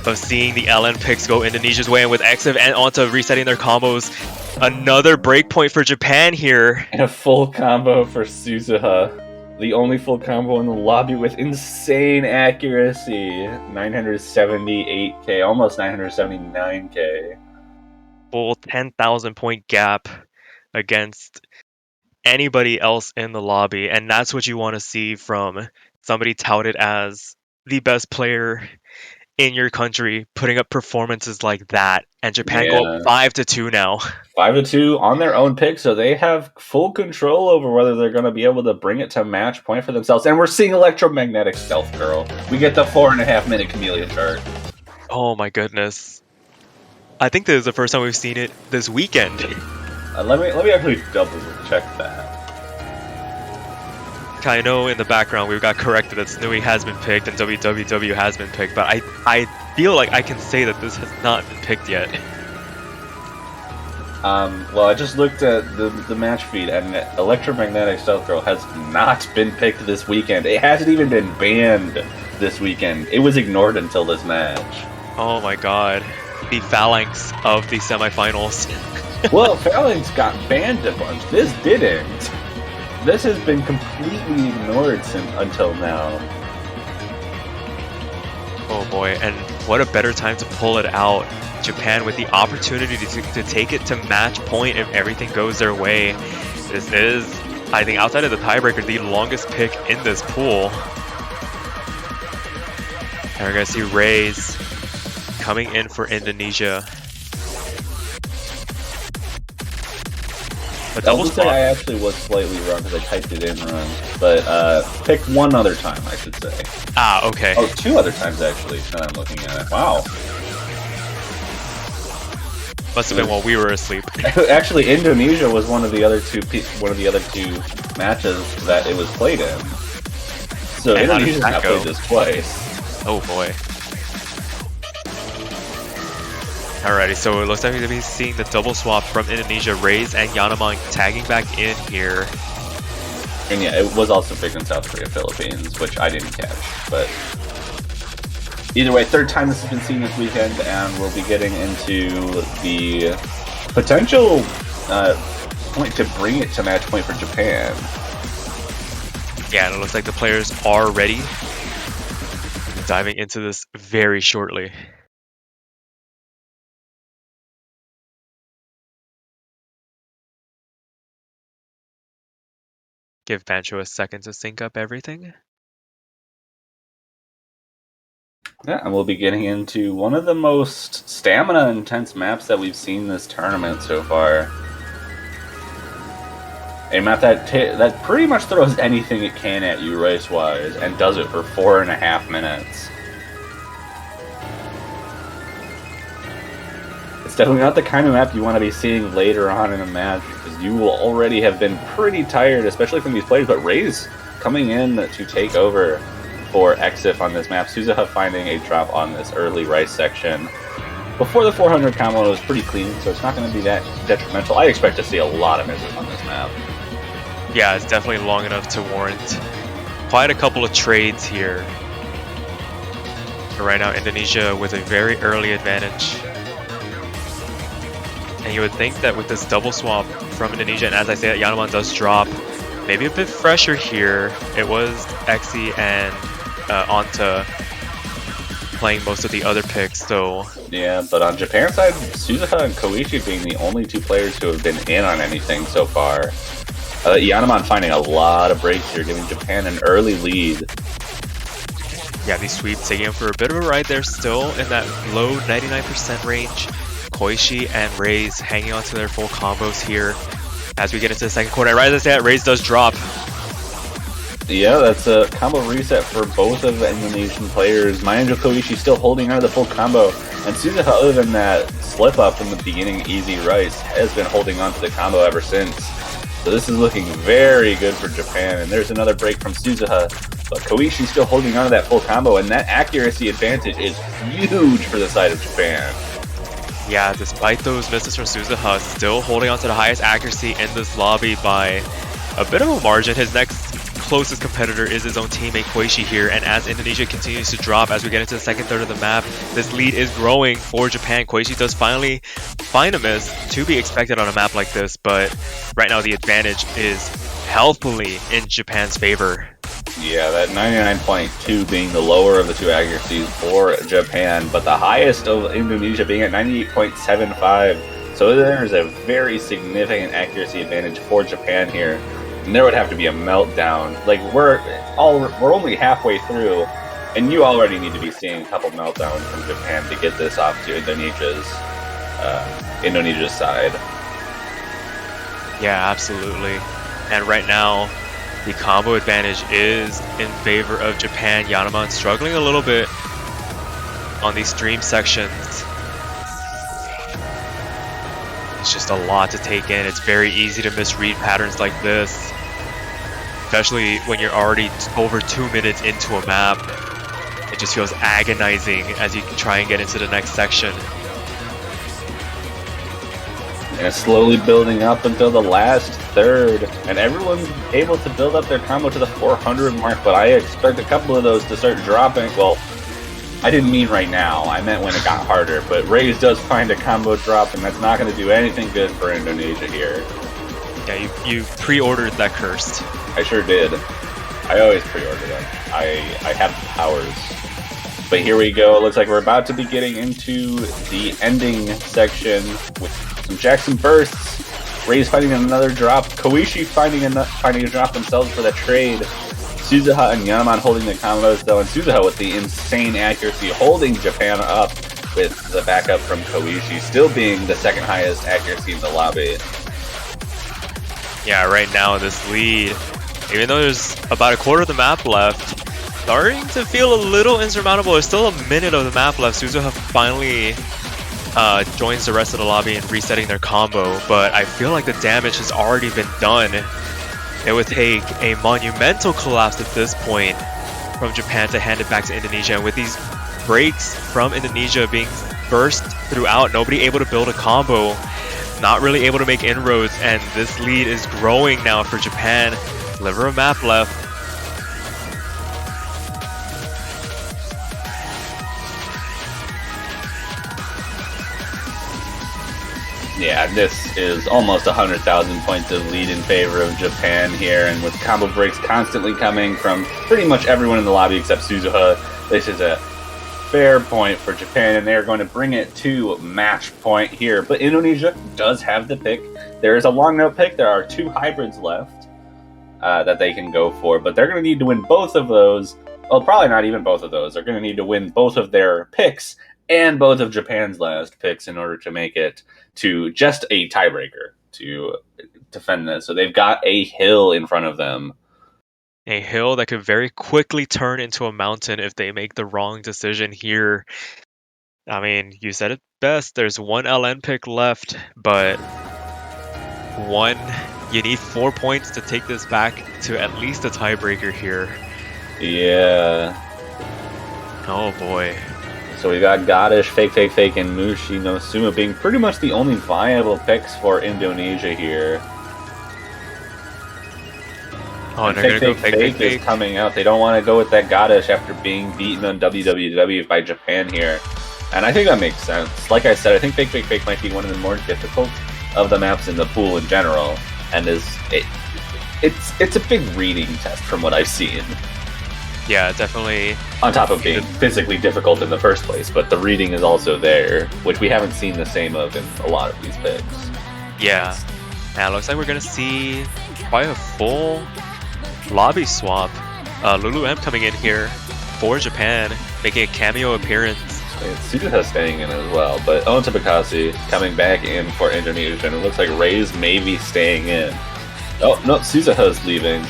of seeing the LN picks go Indonesia's way, and with XF and Onta resetting their combos, another breakpoint for Japan here. And a full combo for Suzuha. The only full combo in the lobby with insane accuracy. 978k, almost 979k. Full 10,000 point gap against anybody else in the lobby, and that's what you want to see from somebody touted as the best player in your country, putting up performances like that. And Japan go up 5-2 now. 5-2 on their own pick, so they have full control over whether they're going to be able to bring it to match point for themselves. And we're seeing Electromagnetic Stealth Girl. We get the 4.5-minute Chameleon chart. Oh my goodness. I think this is the first time we've seen it this weekend. Let me actually double check that. I know in the background we got corrected that Snui has been picked and WWW has been picked, but I feel like I can say that this has not been picked yet. Well, I just looked at the match feed, and Electromagnetic Stealth Girl has not been picked this weekend. It hasn't even been banned this weekend. It was ignored until this match. Oh my god. The phalanx of the semifinals. Well, Phalanx got banned a bunch. This didn't. This has been completely ignored until now. Oh boy, and what a better time to pull it out. Japan with the opportunity to take it to match point if everything goes their way. This is, I think, outside of the tiebreaker, the longest pick in this pool. And we're going to see Rays coming in for Indonesia. I actually was slightly wrong because I typed it in wrong. But pick one other time, I should say. Ah, okay. Oh, 2 other times actually. Now I'm looking at it. Wow. Must have been while we were asleep. Actually, Indonesia was one of the other two matches that it was played in. So Indonesia's not played this twice. Oh boy. Alrighty, so it looks like we're going to be seeing the double swap from Indonesia. Rays and Yanamang tagging back in here. And yeah, it was also picked in South Korea, Philippines, which I didn't catch. But either way, 3rd time this has been seen this weekend, and we'll be getting into the potential point to bring it to match point for Japan. Yeah, and it looks like the players are ready. Diving into this very shortly. Give Pancho a second to sync up everything. Yeah, and we'll be getting into one of the most stamina-intense maps that we've seen this tournament so far. A map that pretty much throws anything it can at you race-wise, and does it for 4.5 minutes. It's definitely not the kind of map you want to be seeing later on in a match, because you will already have been pretty tired, especially from these players, but Rays coming in to take over for XF on this map. Suzuha finding a drop on this early rice section. Before the 400 combo, it was pretty clean, so it's not going to be that detrimental. I expect to see a lot of misses on this map. Yeah, it's definitely long enough to warrant quite a couple of trades here. But right now, Indonesia with a very early advantage. And you would think that with this double swap from Indonesia, and as I say that Yanaman does drop, maybe a bit fresher here. It was Exi and Anta playing most of the other picks, so... Yeah, but on Japan's side, Suzuha and Koichi being the only two players who have been in on anything so far. Yanaman finding a lot of breaks here, giving Japan an early lead. Yeah, these sweeps taking him for a bit of a ride there, still in that low 99% range. Koichi and Raze hanging on to their full combos here as we get into the second quarter. Right as I say that, Raze does drop. Yeah, that's a combo reset for both of the Indonesian players. Mayanjo Koichi still holding on to the full combo, and Suzuha, other than that slip up in the beginning, easy rice, has been holding on to the combo ever since. So this is looking very good for Japan, and there's another break from Suzuha, but Koichi still holding on to that full combo, and that accuracy advantage is huge for the side of Japan. Yeah, despite those misses from Suzuha, still holding on to the highest accuracy in this lobby by a bit of a margin. His next closest competitor is his own teammate Koichi here, and as Indonesia continues to drop as we get into the second third of the map, this lead is growing for Japan. Koichi does finally find a miss, to be expected on a map like this, but right now the advantage is healthily in Japan's favor. Yeah, that 99.2 being the lower of the two accuracies for Japan, but the highest of Indonesia being at 98.75. So there's a very significant accuracy advantage for Japan here. And there would have to be a meltdown. Like we're only halfway through, and you already need to be seeing a couple meltdowns from Japan to get this off to Indonesia's side. Yeah, absolutely. And right now, the combo advantage is in favor of Japan. Yanaman struggling a little bit on these stream sections. It's just a lot to take in. It's very easy to misread patterns like this, especially when you're already over 2 minutes into a map. It just feels agonizing as you try and get into the next section. And it's slowly building up until the last third, and everyone's able to build up their combo to the 400 mark, but I expect a couple of those to start dropping. Well, I didn't mean right now, I meant when it got harder, but Raze does find a combo drop, and that's not going to do anything good for Indonesia here. Yeah, you pre-ordered that cursed. I sure did. I always pre-order them. I have the powers. But here we go. It looks like we're about to be getting into the ending section with some Jackson bursts. Raze finding another drop. Koichi finding a drop themselves for the trade. Suzuha and Yanaman holding the combos though, and Suzuha with the insane accuracy holding Japan up with the backup from Koichi, still being the second highest accuracy in the lobby. Yeah, right now this lead, even though there's about a quarter of the map left, starting to feel a little insurmountable. There's still a minute of the map left. Suzuha finally joins the rest of the lobby and resetting their combo, but I feel like the damage has already been done. It would take a monumental collapse at this point from Japan to hand it back to Indonesia, and with these breaks from Indonesia being burst throughout, nobody able to build a combo, not really able to make inroads, and this lead is growing now for Japan. Sliver of map left. Yeah, this is almost 100,000 points of lead in favor of Japan here, and with combo breaks constantly coming from pretty much everyone in the lobby except Suzuha, this is a fair point for Japan, and they're going to bring it to match point here. But Indonesia does have the pick. There is a long note pick. There are 2 hybrids left that they can go for, but they're going to need to win both of those. Well, probably not even both of those. They're going to need to win both of their picks and both of Japan's last picks in order to make it to just a tiebreaker to defend this. So they've got a hill in front of them. A hill that could very quickly turn into a mountain if they make the wrong decision here. I mean, you said it best. There's 1 LN pick left, but you need 4 points to take this back to at least a tiebreaker here. Yeah. Oh boy. So we got Gadish, Fake, and Mushi no Suma being pretty much the only viable picks for Indonesia here. Oh, and they're gonna go Fake is coming out. They don't want to go with that Gadish after being beaten on WWW by Japan here. And I think that makes sense. Like I said, I think Fake Fake Fake might be one of the more difficult of the maps in the pool in general, and it's a big reading test from what I've seen. Yeah, definitely. On top of being physically difficult in the first place, but the reading is also there, which we haven't seen the same of in a lot of these picks. Yeah. And it looks like we're going to see quite a full lobby swap. Lulu M coming in here for Japan, making a cameo appearance. Suzuha staying in as well, but Onta Bakasi coming back in for Indonesia, and it looks like Ray's maybe staying in. Oh, no, Suzuha's leaving.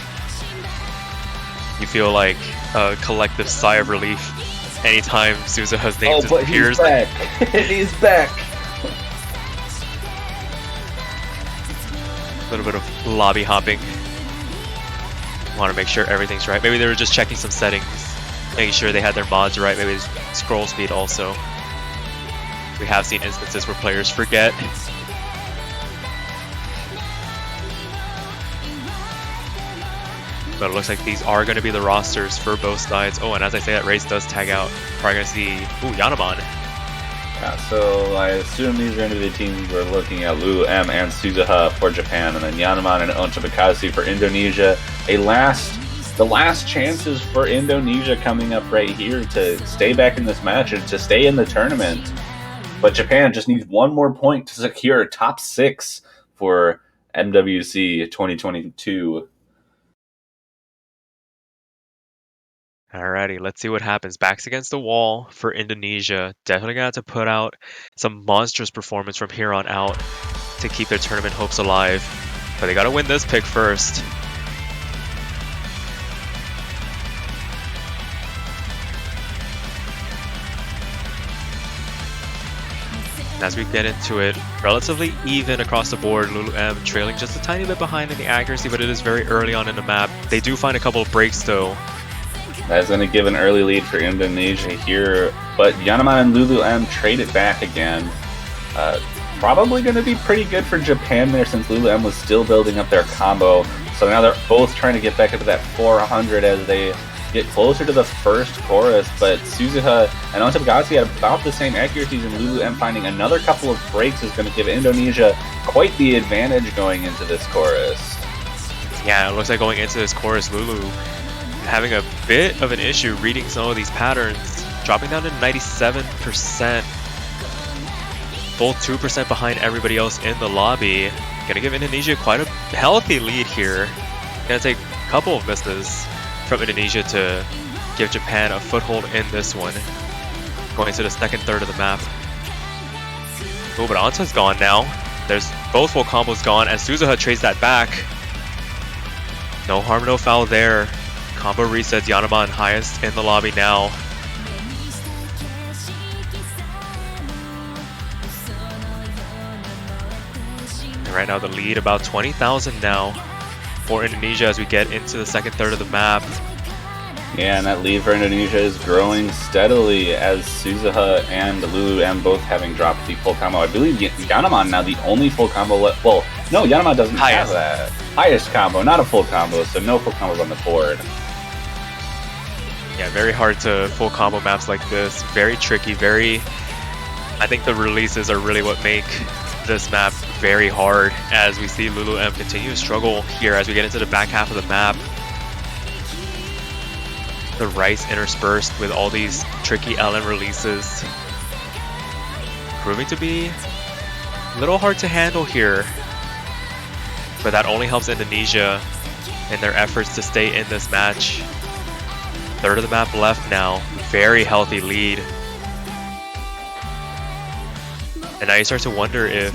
You feel like a collective sigh of relief anytime Suzuha's name But disappears. he's back. He's back. A little bit of lobby hopping. Want to make sure everything's right. Maybe they were just checking some settings, making sure they had their mods right. Maybe scroll speed also. We have seen instances where players forget. But it looks like these are going to be the rosters for both sides. Oh, and as I say that, Race does tag out. Probably going to see, Yanaman. Yeah, so I assume these are going to be the teams we're looking at. Lulu M and Suzuha for Japan, and then Yanaman and Onta Bakasi for Indonesia. The last chances for Indonesia coming up right here to stay back in this match and to stay in the tournament. But Japan just needs one more point to secure top 6 for MWC 2022. Alrighty, let's see what happens. Backs against the wall for Indonesia. Definitely gonna have to put out some monstrous performance from here on out to keep their tournament hopes alive. But they gotta win this pick first. As we get into it, relatively even across the board. Lulu M trailing just a tiny bit behind in the accuracy, but it is very early on in the map. They do find a couple of breaks though. That's going to give an early lead for Indonesia here, but Yanaman and Lulu M trade it back again. Probably going to be pretty good for Japan there since Lulu M was still building up their combo. So now they're both trying to get back up to that 400 as they get closer to the first chorus, but Suzuha and Onta Bakasi had about the same accuracies, and Lulu M finding another couple of breaks is going to give Indonesia quite the advantage going into this chorus. Yeah, it looks like going into this chorus, Lulu having a bit of an issue reading some of these patterns, dropping down to 97%, full 2% behind everybody else in the lobby. Gonna give Indonesia quite a healthy lead here. Gonna take a couple of misses from Indonesia to give Japan a foothold in this one, going to the second third of the map. Oh, but Onta's gone now. There's both full combos gone as Suzuha trades that back. No harm, no foul there. Combo resets. Yanaman highest in the lobby now. And right now the lead about 20,000 now for Indonesia as we get into the second third of the map. Yeah, and that lead for Indonesia is growing steadily as Suzuha and Lulu M both having dropped the full combo. I believe Yanaman now the only full combo left. Well, no, Yanaman doesn't have that. Highest combo, not a full combo, so no full combos on the board. Yeah, very hard to full combo maps like this. Very tricky, I think the releases are really what make this map very hard as we see Lulu M continue to struggle here as we get into the back half of the map. The Rice interspersed with all these tricky LM releases. Proving to be a little hard to handle here. But that only helps Indonesia in their efforts to stay in this match. Third of the map left now. Very healthy lead. And now you start to wonder if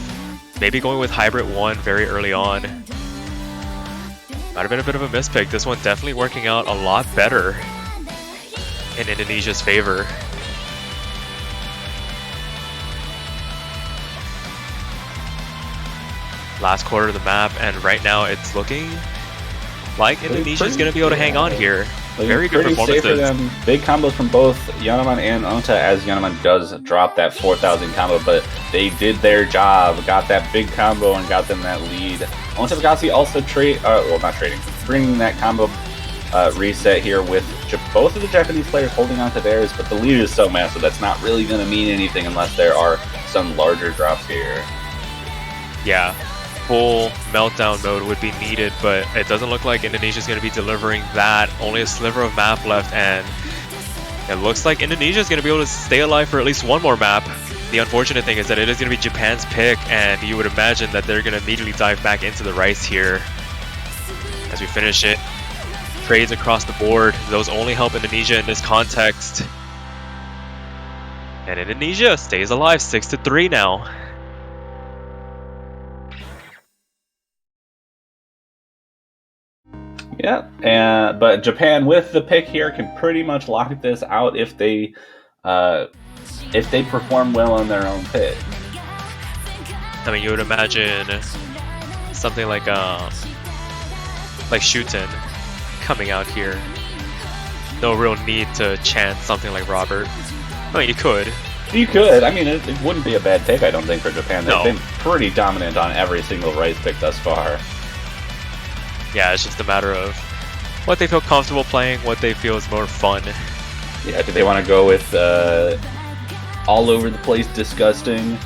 maybe going with Hybrid 1 very early on might have been a bit of a mispick. This one definitely working out a lot better in Indonesia's favor. Last quarter of the map, and right now it's looking like Indonesia's going to be able to hang on here. Very good performances. For them. Big combos from both Yanaman and Onta as Yanaman does drop that 4,000 combo, but they did their job, got that big combo and got them that lead. Onta Bakasi also not trading, bringing that combo reset here with both of the Japanese players holding on to theirs, but the lead is so massive that's not really going to mean anything unless there are some larger drops here. Yeah, full meltdown mode would be needed, but it doesn't look like Indonesia's going to be delivering that. Only a sliver of map left, and it looks like Indonesia's going to be able to stay alive for at least one more map. The unfortunate thing is that it is going to be Japan's pick, and you would imagine that they're going to immediately dive back into the rice here. As we finish it, trades across the board. Those only help Indonesia in this context. And Indonesia stays alive 6-3 now. Yeah, but Japan with the pick here can pretty much lock this out if they perform well on their own pick. I mean, you would imagine something like Shuten coming out here. No real need to chant something like Robert. I mean, you could. You could. I mean, it wouldn't be a bad pick, I don't think, for Japan. They've No. been pretty dominant on every single rice pick thus far. Yeah, it's just a matter of what they feel comfortable playing, what they feel is more fun. Yeah, do they want to go with all over the place disgusting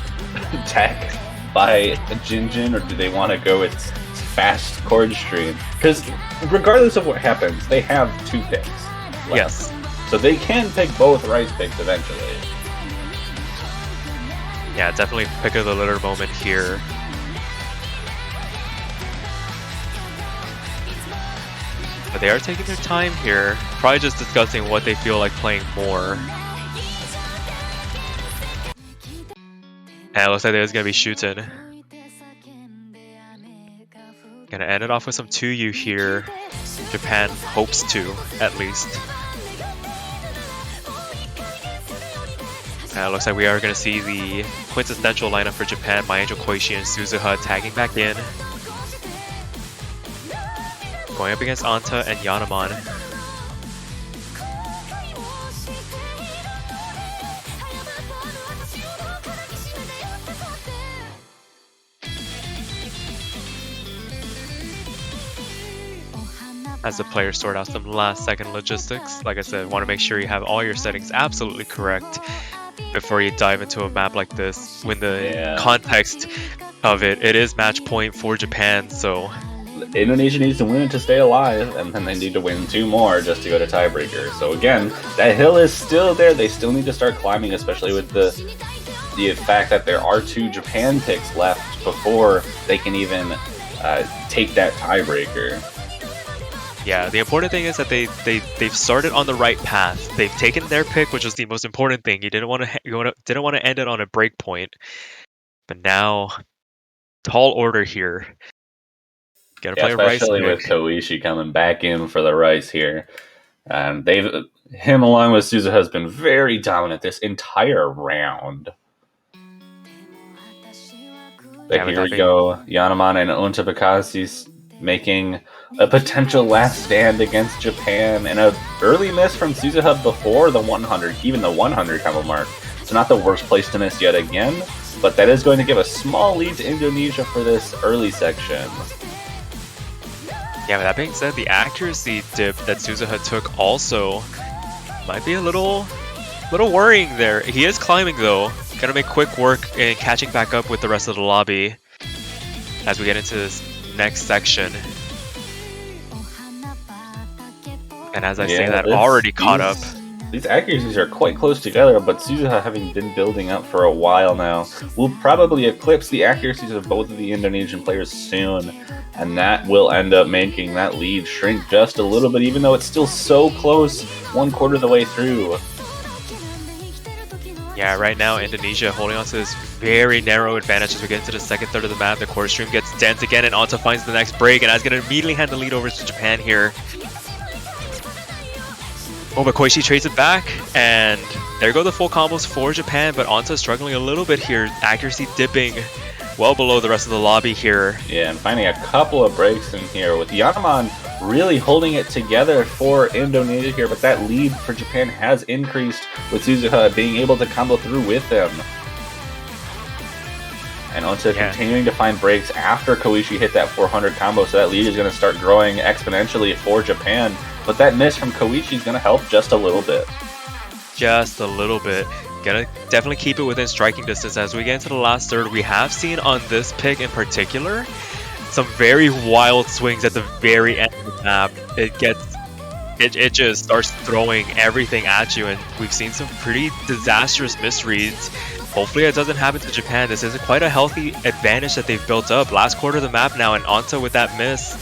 tech by Jinjin, or do they want to go with fast chord stream? Because regardless of what happens, they have 2 picks left. Yes. So they can pick both rice picks eventually. Yeah, definitely pick of the litter moment here. But they are taking their time here, probably just discussing what they feel like playing more. And it looks like there's gonna be Shuten. Gonna end it off with some 2U here. Japan hopes to, at least. And it looks like we are gonna see the quintessential lineup for Japan, My Angel Koichi and Suzuha tagging back in. Going up against Anta and Yanaman. As the players sort out some last second logistics. Like I said, want to make sure you have all your settings absolutely correct before you dive into a map like this. When the context of it is match point for Japan, so Indonesia needs to win it to stay alive, and then they need to win 2 more just to go to tiebreaker. So again, that hill is still there. They still need to start climbing, especially with the fact that there are 2 Japan picks left before they can even take that tiebreaker. yeah, the important thing is that they've started on the right path. They've taken their pick, which was the most important thing. You didn't want to end it on a break point, but now tall order here. Gotta play a rice especially pick. with Koichi coming back in for the rice here. And him along with Suzuha has been very dominant this entire round. But here we go, Yanaman and Onta Bakasi's making a potential last stand against Japan, and an early miss from Suzuha before the 100, even the 100 combo mark. So not the worst place to miss yet again, but that is going to give a small lead to Indonesia for this early section. Yeah, but that being said, the accuracy dip that Suzuha took also might be a little worrying there. He is climbing though. Gotta make quick work in catching back up with the rest of the lobby as we get into this next section. And as I say that, already caught up. These accuracies are quite close together, but Suzuha, having been building up for a while now, will probably eclipse the accuracies of both of the Indonesian players soon, and that will end up making that lead shrink just a little bit, even though it's still so close 1/4 of the way through. Yeah, right now Indonesia holding on to this very narrow advantage as we get into the second third of the map. The core stream gets dense again, and Anta finds the next break, and that's going to immediately hand the lead over to Japan here. Oh, but Koichi trades it back, and there go the full combos for Japan, but Anta struggling a little bit here. Accuracy dipping well below the rest of the lobby here. Yeah, and finding a couple of breaks in here with Yanaman really holding it together for Indonesia here, but that lead for Japan has increased with Suzuha being able to combo through with them. And Anta continuing to find breaks after Koichi hit that 400 combo, so that lead is going to start growing exponentially for Japan. but that miss from Koichi is going to help just a little bit. Just a little bit. Gonna definitely keep it within striking distance as we get into the last third. We have seen on this pick in particular some very wild swings at the very end of the map. It just starts throwing everything at you, and we've seen some pretty disastrous misreads. Hopefully it doesn't happen to Japan. This is quite a healthy advantage that they've built up. Last quarter of the map now, and Anta with that miss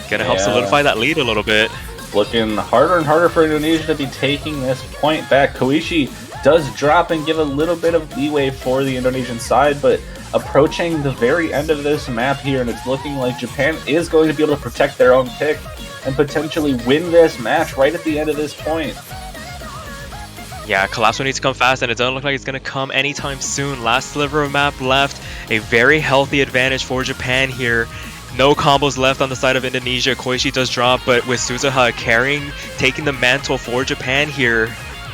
gonna help solidify that lead a little bit. Looking harder and harder for Indonesia to be taking this point back. Koichi does drop and give a little bit of leeway for the Indonesian side, but approaching the very end of this map here, and it's looking like Japan is going to be able to protect their own pick and potentially win this match right at the end of this point. Yeah, Collapse will need to come fast, and it doesn't look like it's going to come anytime soon. Last sliver of map left. A very healthy advantage for Japan here. No combos left on the side of Indonesia. Koichi does drop, but with Suzuha taking the mantle for Japan here.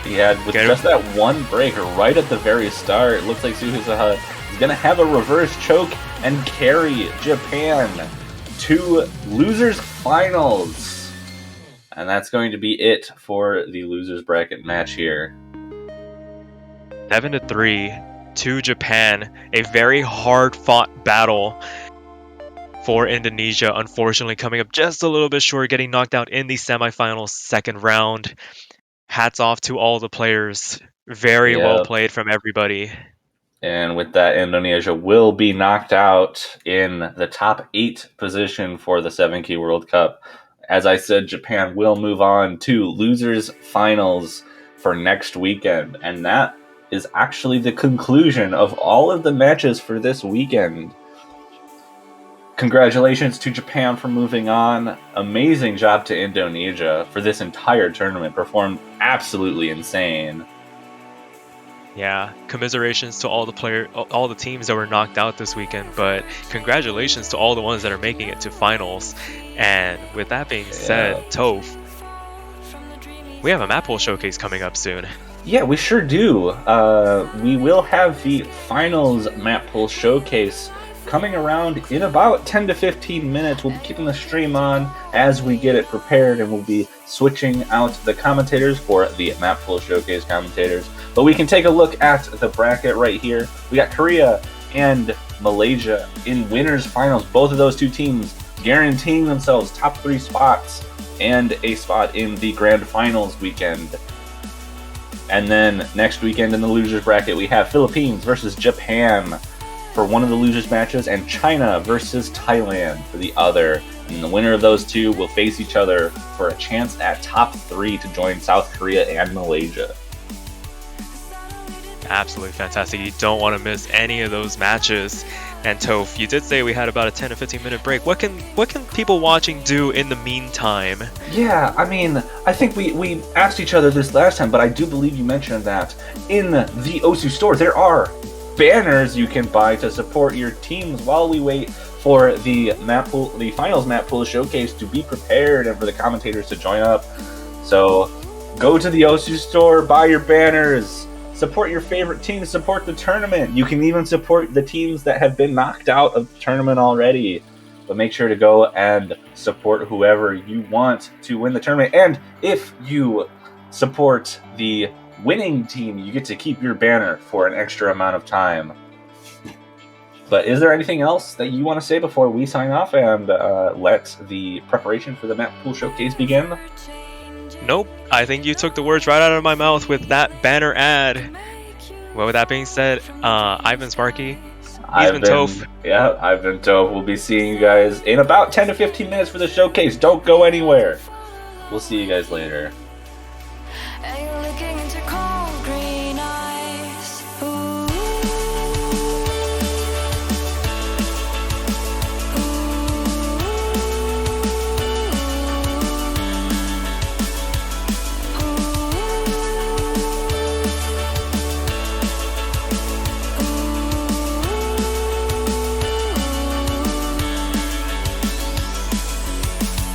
Yeah, with just that one break right at the very start, it looks like Suzuha is going to have a reverse choke and carry Japan to losers finals. And that's going to be it for the losers bracket match here. 7-3 to Japan. A very hard fought battle for Indonesia, unfortunately coming up just a little bit short, getting knocked out in the semifinals second round. Hats off to all the players. Very well played from everybody. And with that, Indonesia will be knocked out in the top 8 position for the 7-key World Cup. As I said, Japan will move on to losers finals for next weekend. And that is actually the conclusion of all of the matches for this weekend. Congratulations to Japan for moving on. Amazing job to Indonesia for this entire tournament. Performed absolutely insane. Yeah, commiserations to all the teams that were knocked out this weekend, but congratulations to all the ones that are making it to finals. And with that being said, Toph, we have a map pool showcase coming up soon. Yeah, we sure do. We will have the finals map pool showcase coming around in about 10 to 15 minutes. We'll be keeping the stream on as we get it prepared, and we'll be switching out the commentators for the map pool showcase commentators. But we can take a look at the bracket right here. We got Korea and Malaysia in winners finals. Both of those two teams guaranteeing themselves top 3 spots and a spot in the grand finals weekend. And then next weekend in the losers bracket, we have Philippines versus Japan for one of the losers matches, and China versus Thailand for the other. And the winner of those two will face each other for a chance at top 3 to join South Korea and Malaysia. Absolutely fantastic. You don't want to miss any of those matches. And Toph, you did say we had about a 10 to 15 minute break. What can people watching do in the meantime? Yeah, I mean, I think we asked each other this last time, but I do believe you mentioned that in the Osu store there are banners you can buy to support your teams while we wait for the finals map pool showcase to be prepared and for the commentators to join up. So go to the Osu store, buy your banners, support your favorite teams, support the tournament. You can even support the teams that have been knocked out of the tournament already. But make sure to go and support whoever you want to win the tournament. And if you support the winning team, you get to keep your banner for an extra amount of time. But is there anything else that you want to say before we sign off and let the preparation for the map pool showcase begin? Nope. I think you took the words right out of my mouth with that banner ad. Well, with that being said, I've been Sparky. I've been Toph. Yeah, I've been Toph. We'll be seeing you guys in about 10 to 15 minutes for the showcase. Don't go anywhere. We'll see you guys later. Looking into cold green eyes. Ooh.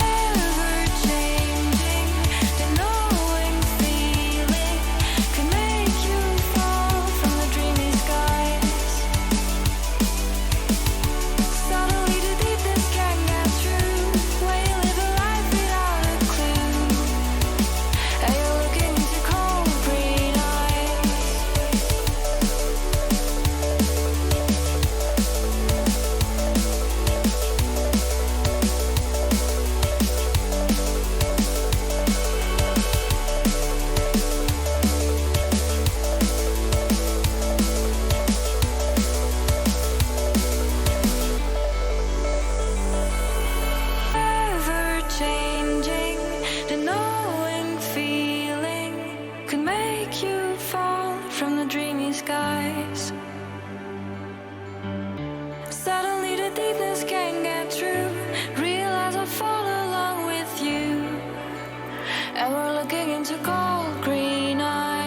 Ever changing, the knowing feeling. could make you fall from the dreamy skies. Suddenly the deepness can't get through. Realize I'll fall along with you, and we're looking into cold green eyes.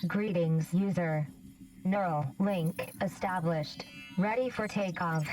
Greetings, user. Neural link established. Ready for takeoff.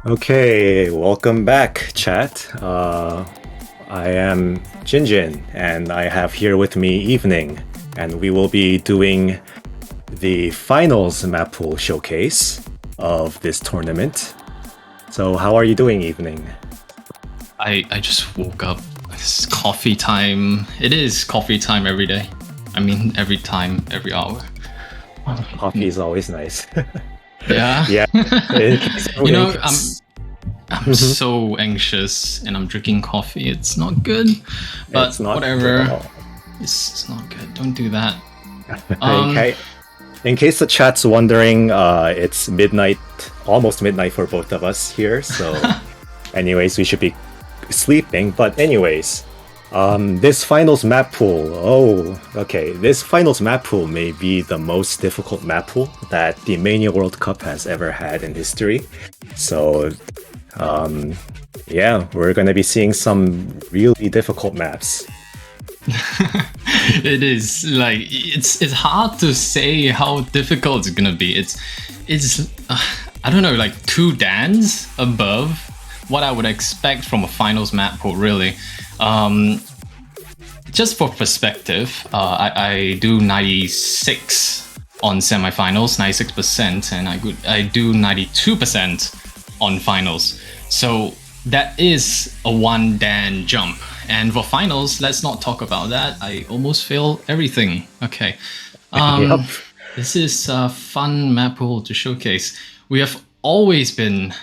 Okay, welcome back, chat. I am Jinjin, and I have here with me Evening, and we will be doing the finals map pool showcase of this tournament. So, how are you doing, Evening? I just woke up. It's coffee time. It is coffee time every day. I mean, every time, every hour. Coffee is always nice. Yeah. Yeah. You know, I'm so anxious and I'm drinking coffee. It's not good. But It's not whatever. good at all. It's not good. Don't do that. Okay. In case the chat's wondering, it's midnight, almost midnight for both of us here. So Anyways, we should be sleeping. But anyways, this finals map pool. Oh, okay. This finals map pool may be the most difficult map pool that the Mania World Cup has ever had in history. So, yeah, we're gonna be seeing some really difficult maps. It is like it's hard to say how difficult it's gonna be. It's I don't know, like 2 dans above what I would expect from a finals map pool, really. Just for perspective, I do 96 on semifinals, 96%, and I do 92% on finals. So that is a 1 dan jump. And for finals, let's not talk about that. I almost fail everything. Okay. Yep. This is a fun map pool to showcase. We have always been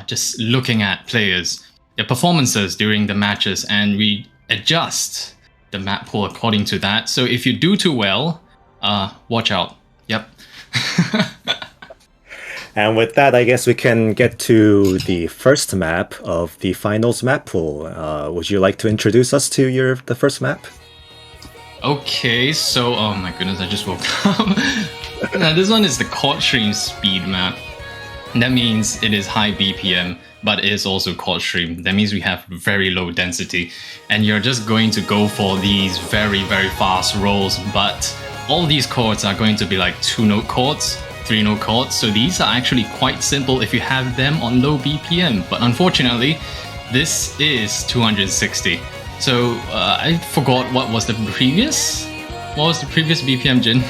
just looking at players, their performances during the matches, and we adjust the map pool according to that. So if you do too well, watch out. Yep. And with that, I guess we can get to the first map of the finals map pool. Would you like to introduce us to the first map? Okay, so oh my goodness, I just woke up. Now this one is the chord stream speed map. That means it is high BPM, but it is also chord stream. That means we have very low density, and you're just going to go for these very, very fast rolls. But all these chords are going to be like 2-note chords, 3-note chords. So these are actually quite simple if you have them on low BPM. But unfortunately, this is 260. So I forgot what was the previous BPM, Jin?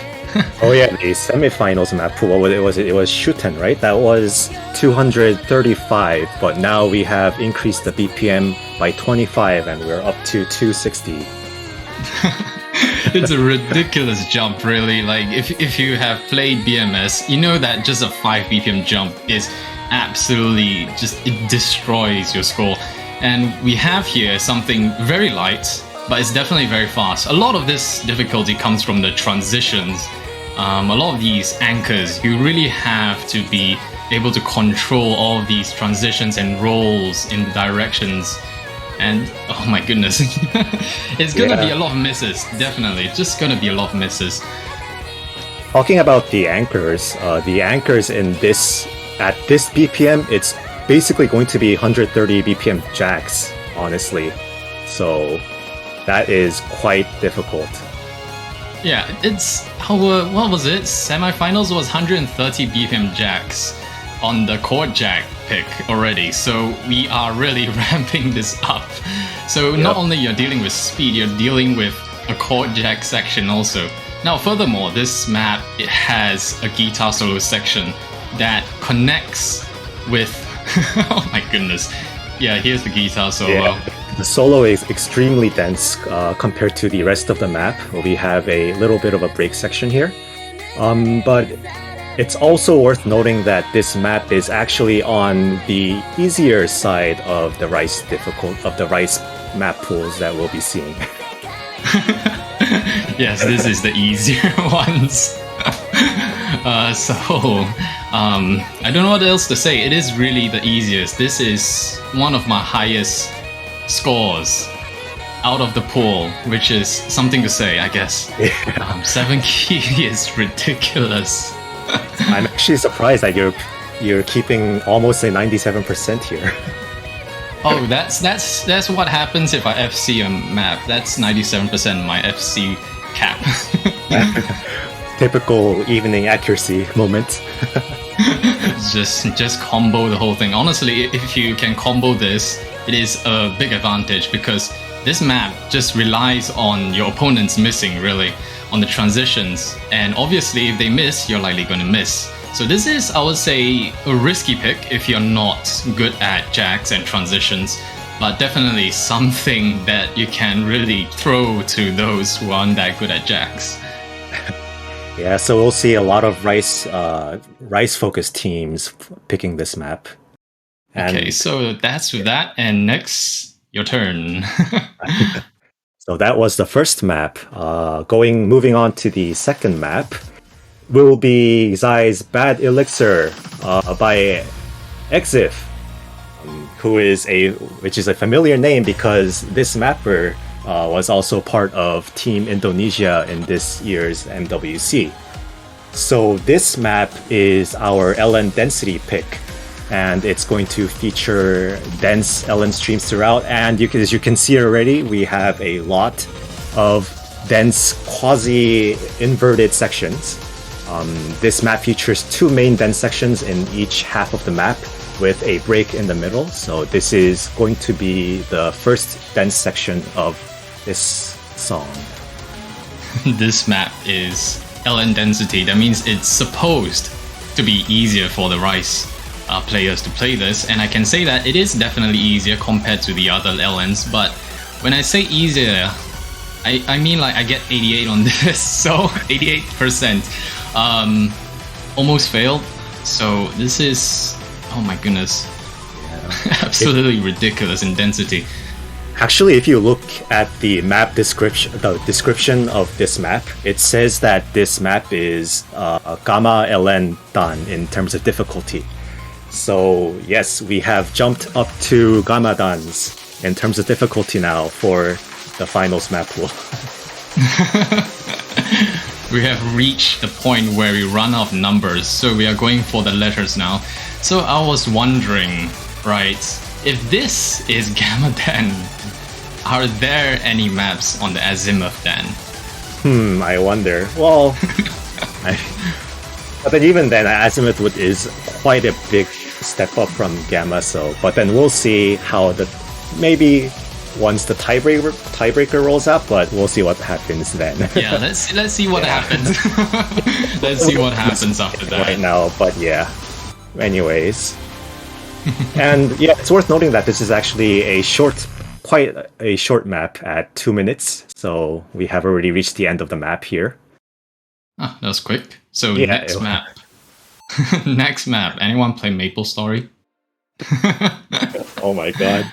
Oh yeah, the semifinals map pool. What was it? It was Shuten, right? That was 235, but now we have increased the BPM by 25, and we're up to 260. It's a ridiculous jump, really. Like if you have played BMS, you know that just a 5 BPM jump is absolutely it destroys your score. And we have here something very light, but it's definitely very fast. A lot of this difficulty comes from the transitions. A lot of these anchors, you really have to be able to control all of these transitions and rolls in the directions. And oh my goodness, it's gonna be a lot of misses, definitely. Just gonna be a lot of misses. Talking about the anchors in this, at this BPM, it's basically going to be 130 BPM jacks, honestly. So that is quite difficult. Yeah, it's our, what was it? Semifinals was 130 BPM jacks on the chord jack pick already. So we are really ramping this up. So not only you're dealing with speed, you're dealing with a chord jack section also. Now furthermore, this map, it has a guitar solo section that connects with, oh my goodness. Yeah, here's the guitar solo. Yeah. The solo is extremely dense compared to the rest of the map. We have a little bit of a break section here. But it's also worth noting that this map is actually on the easier side of the Rice map pools that we'll be seeing. Yes, this is the easier ones. I don't know what else to say. It is really the easiest. This is one of my highest scores out of the pool, which is something to say, I guess. 7 key is ridiculous. I'm actually surprised that you're keeping almost a 97% here. Oh, that's what happens if I FC a map. That's 97% my FC cap. Typical evening accuracy moment. just combo the whole thing. Honestly, if you can combo this, it is a big advantage because this map just relies on your opponents missing, really, on the transitions. And obviously, if they miss, you're likely going to miss. So this is, I would say, a risky pick if you're not good at jacks and transitions, but definitely something that you can really throw to those who aren't that good at jacks. Yeah, so we'll see a lot of Rice-focused teams picking this map. And okay, so that's with that, and next, your turn. so that was the first map. Moving on to the second map, will be Zai's Bad Elixir by Exif, which is a familiar name because this mapper was also part of Team Indonesia in this year's MWC. So this map is our LN density pick, and it's going to feature dense LN streams throughout. And as you can see already, we have a lot of dense quasi-inverted sections. This map features 2 main dense sections in each half of the map with a break in the middle. So this is going to be the first dense section of this song. This map is LN density. That means it's supposed to be easier for the Rice players to play this, and I can say that it is definitely easier compared to the other LNs. But when I say easier, I mean like I get 88 on this, so 88%. Almost failed. So this is, oh my goodness, absolutely ridiculous in density. Actually, if you look at the map description, the description of this map, it says that this map is Gamma LN Dan in terms of difficulty. So yes, we have jumped up to Gamma Dans in terms of difficulty now for the finals map pool. We have reached the point where we run out of numbers, so we are going for the letters now. So I was wondering, right, if this is Gamma Dan, are there any maps on the Azimuth Dan? I wonder. Well, but then even then, Azimuth is quite a big step up from Gamma. So, but then we'll see how maybe once the tiebreaker rolls out, but we'll see what happens then. Yeah, let's see what happens. Let's see what happens after that. Right now, but yeah. Anyways, and yeah, it's worth noting that this is actually quite a short map at 2 minutes. So we have already reached the end of the map here. Ah, that was quick. So yeah, next map. Next map. Anyone play Maple Story? Oh my god.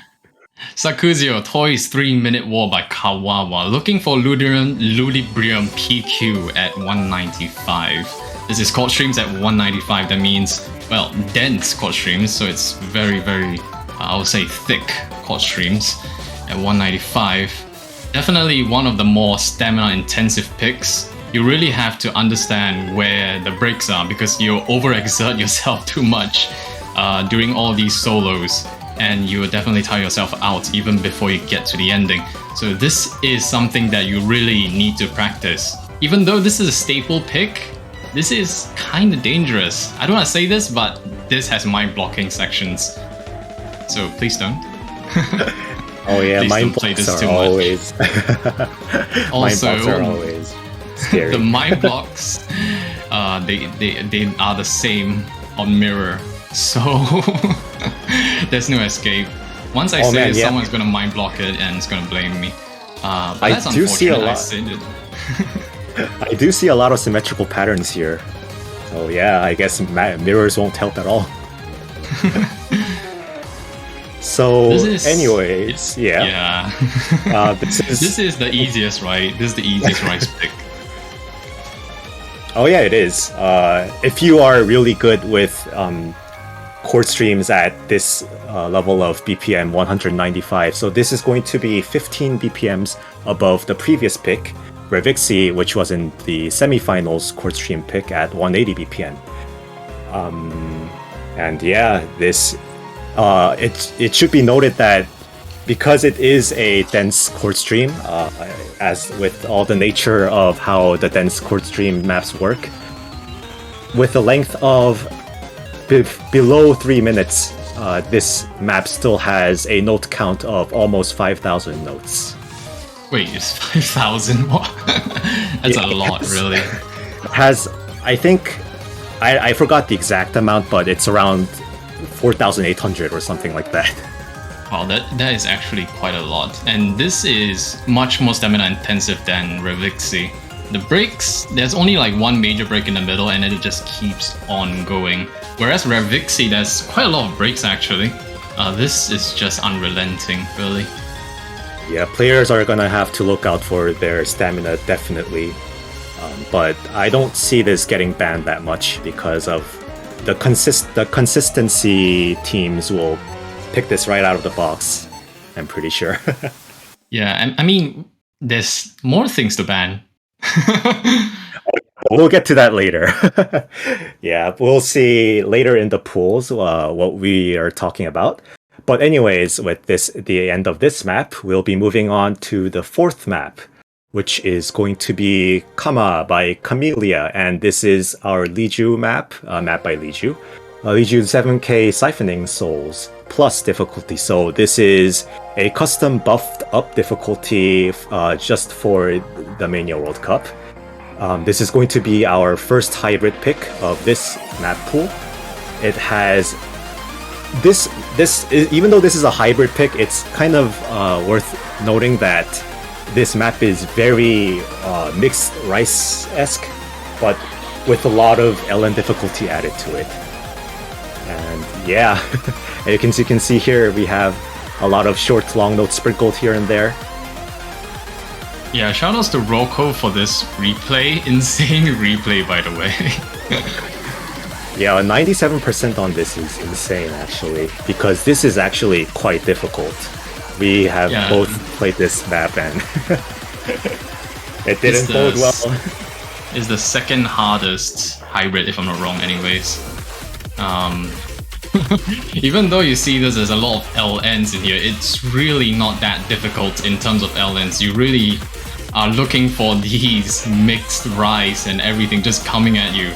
Sakuzio, Toys 3-Minute War by Kawawa. Looking for Ludibrium PQ at 195. This is chord streams at 195. That means, well, dense chord streams. So it's very, very, I would say, thick chord streams at 195. Definitely one of the more stamina-intensive picks. You really have to understand where the breaks are because you overexert yourself too much during all these solos. And you will definitely tire yourself out even before you get to the ending. So this is something that you really need to practice. Even though this is a staple pick, this is kind of dangerous. I don't want to say this, but this has mind-blocking sections. So please don't. Oh yeah, mind blocks are always. Also, mind blocks are always scary. The mind blocks, they are the same on mirror. So there's no escape. Once I say it, someone's gonna mind block it and it's gonna blame me. But that's I do see a lot. I said it. I do see a lot of symmetrical patterns here. So yeah, I guess mirrors won't help at all. So anyways, yeah. This is the easiest, right? This is the easiest Rice pick. Oh yeah, it is. If you are really good with chord streams at this level of BPM 195, so this is going to be 15 BPMs above the previous pick, Revixi, which was in the semifinals chord stream pick at 180 BPM. And yeah, this it should be noted that because it is a dense chord stream, as with all the nature of how the dense chord stream maps work, with a length of below 3 minutes, this map still has a note count of almost 5,000 notes. Wait, it's 5,000? That's a lot, really. I think, I forgot the exact amount, but it's around 4,800 or something like that. Wow, that is actually quite a lot. And this is much more stamina intensive than Revixi. The breaks, there's only like one major break in the middle and then it just keeps on going. Whereas Revixi, there's quite a lot of breaks actually. This is just unrelenting, really. Yeah, players are gonna have to look out for their stamina, definitely. But I don't see this getting banned that much because of the consistency teams will picked this right out of the box. I'm pretty sure. Yeah, and I mean, there's more things to ban. We'll get to that later. Yeah, we'll see later in the pools what we are talking about. But anyways, with the end of this map, we'll be moving on to the fourth map, which is going to be Kama by Camellia, and this is our Liju map, map by Liju. Liju 7K Siphoning Souls plus difficulty. So this is a custom buffed up difficulty just for the Mania World Cup. This is going to be our first hybrid pick of this map pool. It has this even though this is a hybrid pick, it's kind of worth noting that this map is very mixed rice-esque, but with a lot of LN difficulty added to it. And yeah, you can see here we have a lot of short long notes sprinkled here and there. Yeah, shoutouts to Rocco for this replay. Insane replay, by the way. Yeah, 97% on this is insane, actually, because this is actually quite difficult. We have both played this map and it didn't bode well. It's the second hardest hybrid, if I'm not wrong, anyways. Even though you see there's a lot of LNs in here, it's really not that difficult in terms of LNs. You really are looking for these mixed rice and everything just coming at you.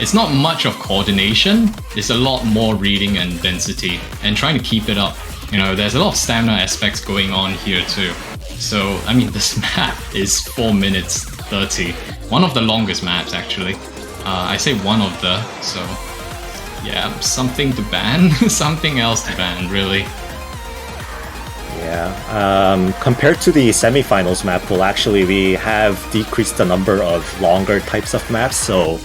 It's not much of coordination, it's a lot more reading and density and trying to keep it up. You know, there's a lot of stamina aspects going on here too. So, I mean, this map is 4 minutes 30. One of the longest maps, actually. I say one of the, so yeah, something to ban, something else to ban, really. Yeah, compared to the semifinals map pool, actually, we have decreased the number of longer types of maps, so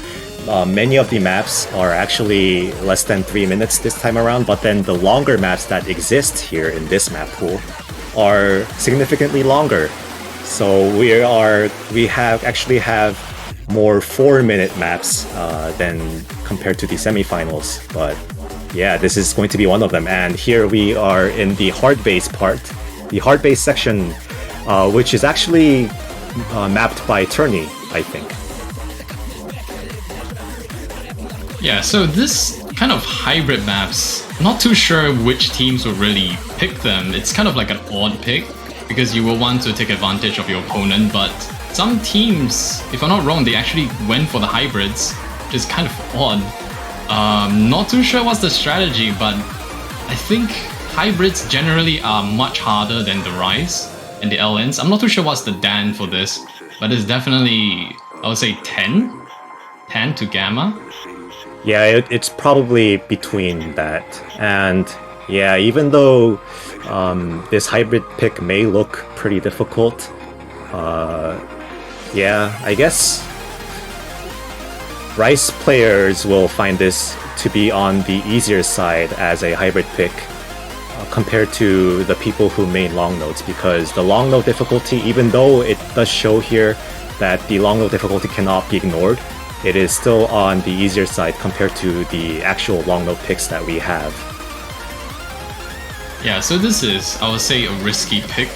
many of the maps are actually less than 3 minutes this time around, but then the longer maps that exist here in this map pool are significantly longer. So we actually have more 4-minute maps than compared to the semifinals, but yeah, this is going to be one of them. And here we are in the hard base part, the hard base section, which is actually mapped by Tourney, I think. Yeah, so this kind of hybrid maps, not too sure which teams will really pick them. It's kind of like an odd pick, because you will want to take advantage of your opponent, but some teams, if I'm not wrong, they actually went for the hybrids, which is kind of odd. Not too sure what's the strategy, but I think hybrids generally are much harder than the Rise and the LNs. I'm not too sure what's the Dan for this, but it's definitely, I would say 10 to Gamma. Yeah, it's probably between that. And yeah, even though this hybrid pick may look pretty difficult, yeah, I guess Rice players will find this to be on the easier side as a hybrid pick compared to the people who main long notes, because the long note difficulty, even though it does show here that the long note difficulty cannot be ignored, it is still on the easier side compared to the actual long note picks that we have. Yeah, so this is, I would say, a risky pick.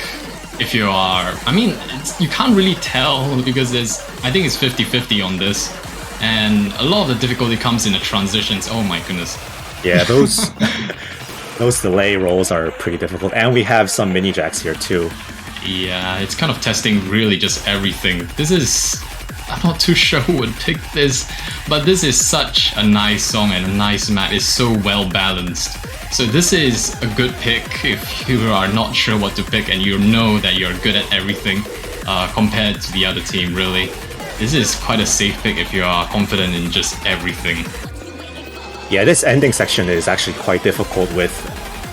If you are, I mean, you can't really tell because I think it's 50-50 on this. And a lot of the difficulty comes in the transitions. Oh my goodness. Yeah, those those delay rolls are pretty difficult. And we have some mini jacks here too. Yeah, it's kind of testing really just everything. This is, I'm not too sure who would pick this, but this is such a nice song and a nice map. It's so well balanced. So this is a good pick if you are not sure what to pick and you know that you're good at everything compared to the other team, really. This is quite a safe pick if you are confident in just everything. Yeah, this ending section is actually quite difficult with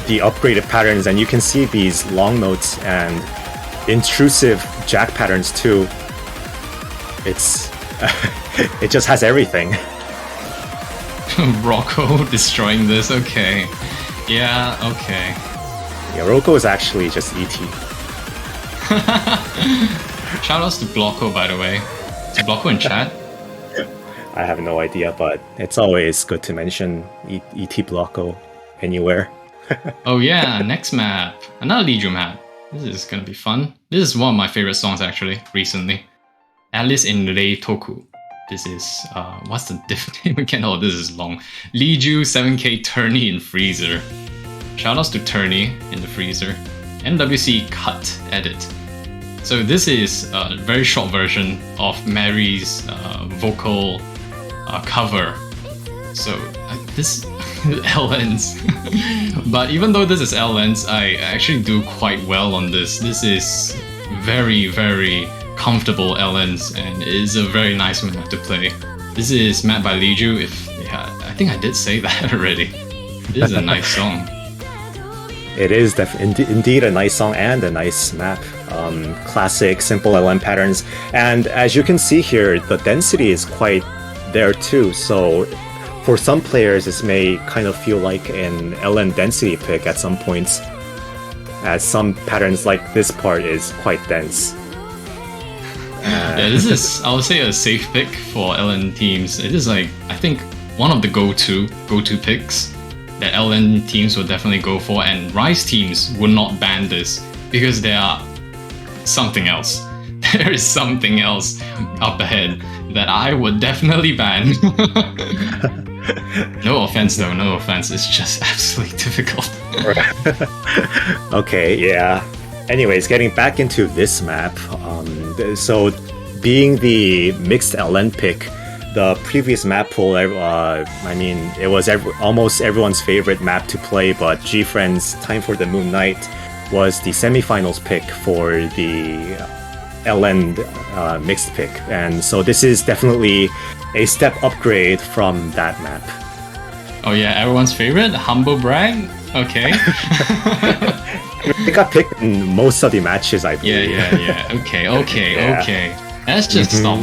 the upgraded patterns, and you can see these long notes and intrusive jack patterns too. It's it just has everything. Rocco destroying this, okay. Yeah, okay. Yeah, Rocco is actually just ET. Shoutouts to Blocko, by the way. Is Blocko in chat? I have no idea, but it's always good to mention ET Blocko anywhere. Oh yeah, next map. Another Legion map. This is gonna be fun. This is one of my favorite songs actually, recently. Alice in Rei Toku. This is, what's the different name again? Oh, this is long. Liju 7K Tourney in Freezer. Shoutouts to Tourney in the Freezer. NWC Cut Edit. So this is a very short version of Mary's vocal cover. So this LNs. But even though this is LNs, I actually do quite well on this. This is very, very comfortable LNs and it is a very nice map to play. This is map by Liju. I think I did say that already. This is a nice song. It is indeed a nice song and a nice map. Classic, simple LN patterns. And as you can see here, the density is quite there too. So for some players, this may kind of feel like an LN density pick at some points, as some patterns like this part is quite dense. Yeah, this is, I would say, a safe pick for LN teams. It is like, I think, one of the go-to picks that LN teams will definitely go for, and Rise teams will not ban this because there are something else. There is something else up ahead that I would definitely ban. No offense though, no offense. It's just absolutely difficult. Okay, yeah. Anyways, getting back into this map, so being the mixed LN pick, the previous map pool, I mean, it was almost everyone's favorite map to play, but G-Friend's Time for the Moon Night was the semifinals pick for the LN mixed pick, and so this is definitely a step upgrade from that map. Oh yeah, everyone's favorite? Humble brag? Okay. It got picked in most of the matches, I believe. Yeah. Okay. Let's just stop.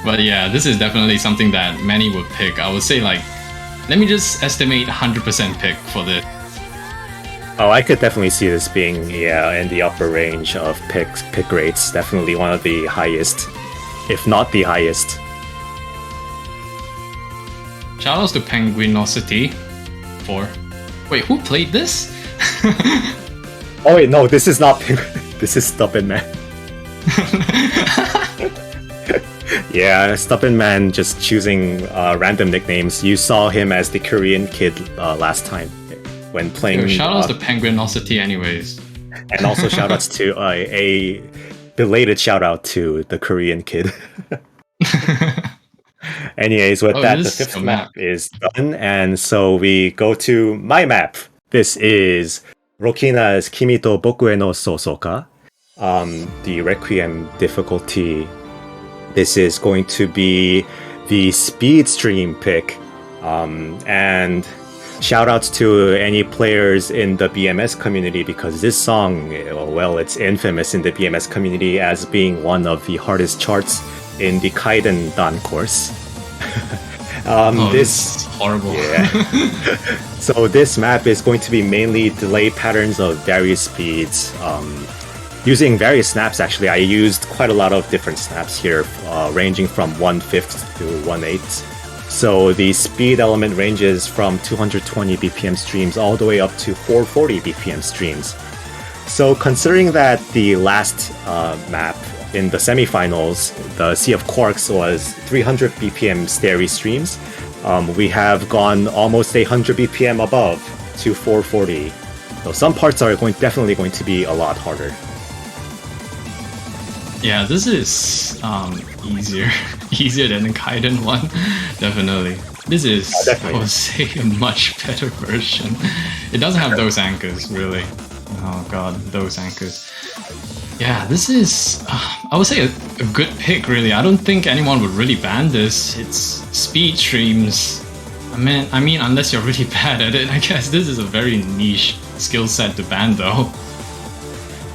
But yeah, this is definitely something that many would pick. I would say, like, let me just estimate 100% pick for this. Oh, I could definitely see this being, in the upper range of pick rates. Definitely one of the highest, if not the highest. Shoutouts to Penguinosity for... Wait, who played this? Oh wait, no, this is not this is Stubborn Man. Yeah, Stubborn Man just choosing random nicknames. You saw him as the Korean kid last time when playing... Shoutouts to Penguinosity anyways. And also shoutouts to a belated shoutout to the Korean kid. Anyways, with that, the fifth map is done, and so we go to my map. This is Rokina's Kimi to Boku no Sosoka, the Requiem difficulty. This is going to be the speed stream pick, and shoutouts to any players in the BMS community, because this song, well, it's infamous in the BMS community as being one of the hardest charts in the Kaiden Dan course. This is horrible. Yeah. So this map is going to be mainly delay patterns of various speeds. Using various snaps, actually, I used quite a lot of different snaps here, ranging from 1/5 to 1/8. So the speed element ranges from 220 BPM streams all the way up to 440 BPM streams. So considering that the last map in the semifinals, the Sea of Quarks was 300 BPM starry streams, we have gone almost 100 BPM above to 440. So some parts are definitely going to be a lot harder. Yeah, this is easier than the Kaiden one, definitely. This is, I would say, a much better version. It doesn't have those anchors, really. Oh god, those anchors. Yeah, this is, I would say, a good pick, really. I don't think anyone would really ban this. It's speed streams. I mean, unless you're really bad at it, I guess this is a very niche skill set to ban, though.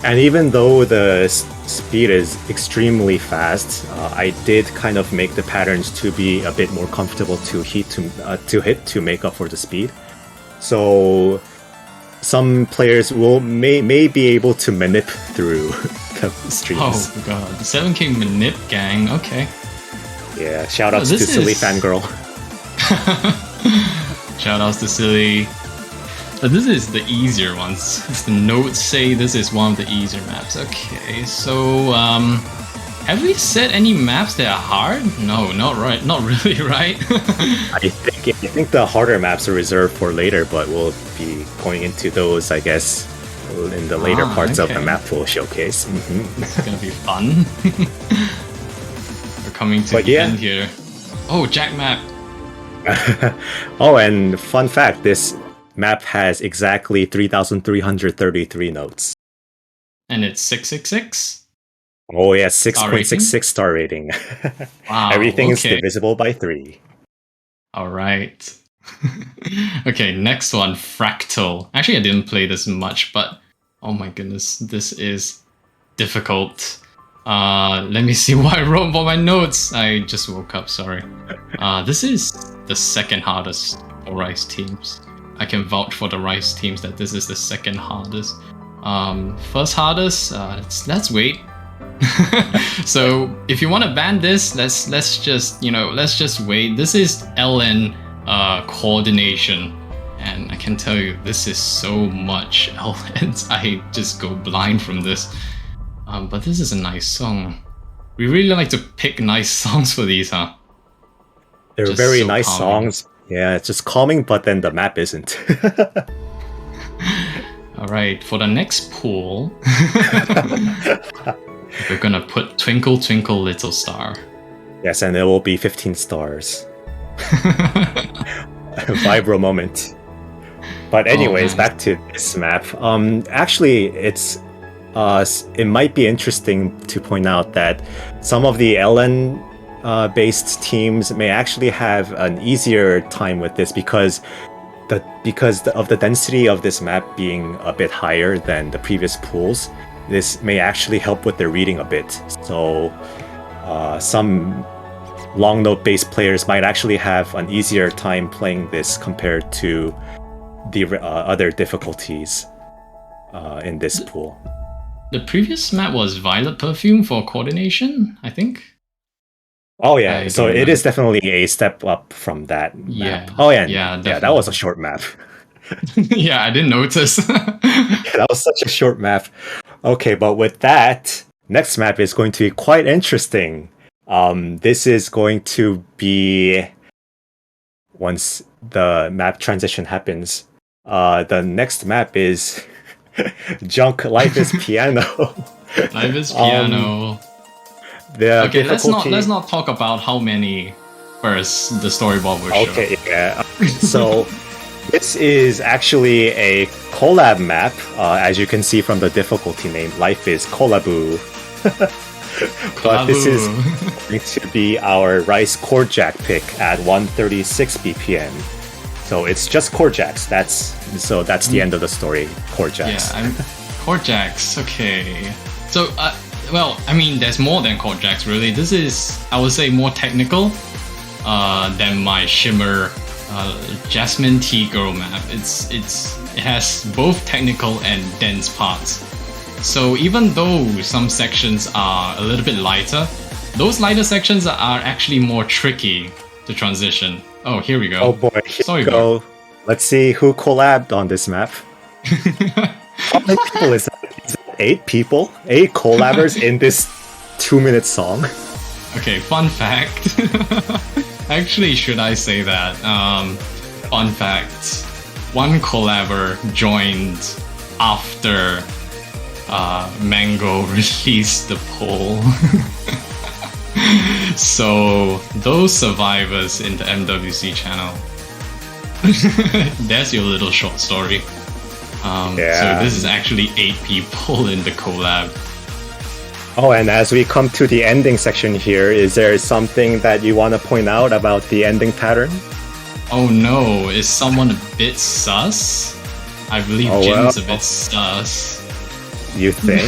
And even though the speed is extremely fast, I did kind of make the patterns to be a bit more comfortable to hit to make up for the speed. So some players may be able to manip through the streams. Oh god, 7K manip gang, okay. Yeah, shoutouts to Silly Fangirl. Shoutouts to Silly. But this is the easier ones. The notes say this is one of the easier maps. Okay, so have we set any maps that are hard? No, not really, right? I think the harder maps are reserved for later, but we'll be going into those, I guess, in the later parts of the map pool showcase. This is gonna be fun. We're coming to the end here. Oh, Jack map. Oh, and fun fact, this map has exactly 3,333 notes. And it's 666? Oh yeah, 6.66 star rating. Wow, Everything is divisible by 3. Alright. Okay, next one, Fractal. Actually, I didn't play this much, but oh my goodness, this is difficult. Let me see what I wrote for my notes. I just woke up, sorry. This is the second hardest for Rice teams. I can vouch for the Rice teams that this is the second hardest. First hardest, let's wait. So if you want to ban this, let's just wait. This is LN coordination, and I can tell you this is so much LNs. I just go blind from this. But this is a nice song. We really like to pick nice songs for these, huh? They're Just very so nice calming. songs. Yeah, it's just calming, but then the map isn't. Alright, for the next pool, we're gonna put Twinkle Twinkle Little Star. Yes, and it will be 15 stars. Vibro moment. But anyways, back to this map. Actually, it might be interesting to point out that some of the LN based teams may actually have an easier time with this because of the density of this map being a bit higher than the previous pools. This may actually help with their reading a bit. So some long note based players might actually have an easier time playing this compared to the other difficulties in this pool. The previous map was Violet Perfume for coordination, I think. Oh yeah, so it is definitely a step up from that map. Yeah. Oh yeah, Yeah, yeah, that was a short map. Yeah, I didn't notice. That was such a short map. Okay, but with that, next map is going to be quite interesting. This is going to be once the map transition happens. The next map is Junk Life is Piano. Life is Piano. Okay, let's not talk about how many first the storyboard will show. Okay, yeah. So this is actually a collab map, as you can see from the difficulty name. Life is Collaboo. But this is going to be our Rice Chord Jack pick at 136 BPM. So it's just Chord Jacks. That's the end of the story. Chord Jacks. Yeah, Chord Jacks. Okay. So well, I mean, there's more than Chord Jacks, really. This is, I would say, more technical than my Shimmer Jasmine Tea Girl map. It has both technical and dense parts. So even though some sections are a little bit lighter, those lighter sections are actually more tricky to transition. Oh, here we go. Oh boy, here we go. Let's see who collabed on this map. How many people is that? 8 people? 8 collabers in this 2-minute song? Okay, fun fact. Actually, should I say that? Fun fact. One collaborator joined after Mango released the poll. So, those survivors in the MWC channel. That's your little short story. So this is actually 8 people in the collab. Oh, and as we come to the ending section here, is there something that you want to point out about the ending pattern? Oh no, is someone a bit sus? I believe Jin's a bit sus. You think?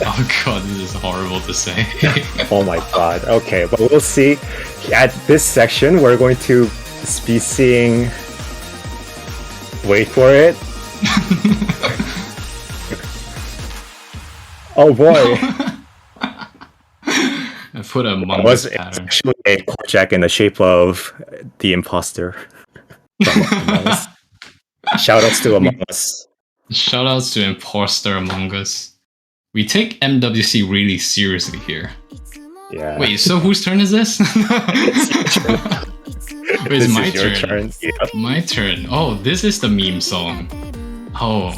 Oh god, this is horrible to say. Oh my god, okay, but we'll see. At this section, we're going to be seeing... Wait for it. Oh boy! I put a It was pattern. actually a Chord Jack in the shape of the imposter. Among Us. Shoutouts to Among Us. Shoutouts to Imposter Among Us. We take MWC really seriously here. Yeah. Wait, so whose turn is this? Wait, it's This my is your turn. Yeah. My turn. Oh, this is the meme song. Oh,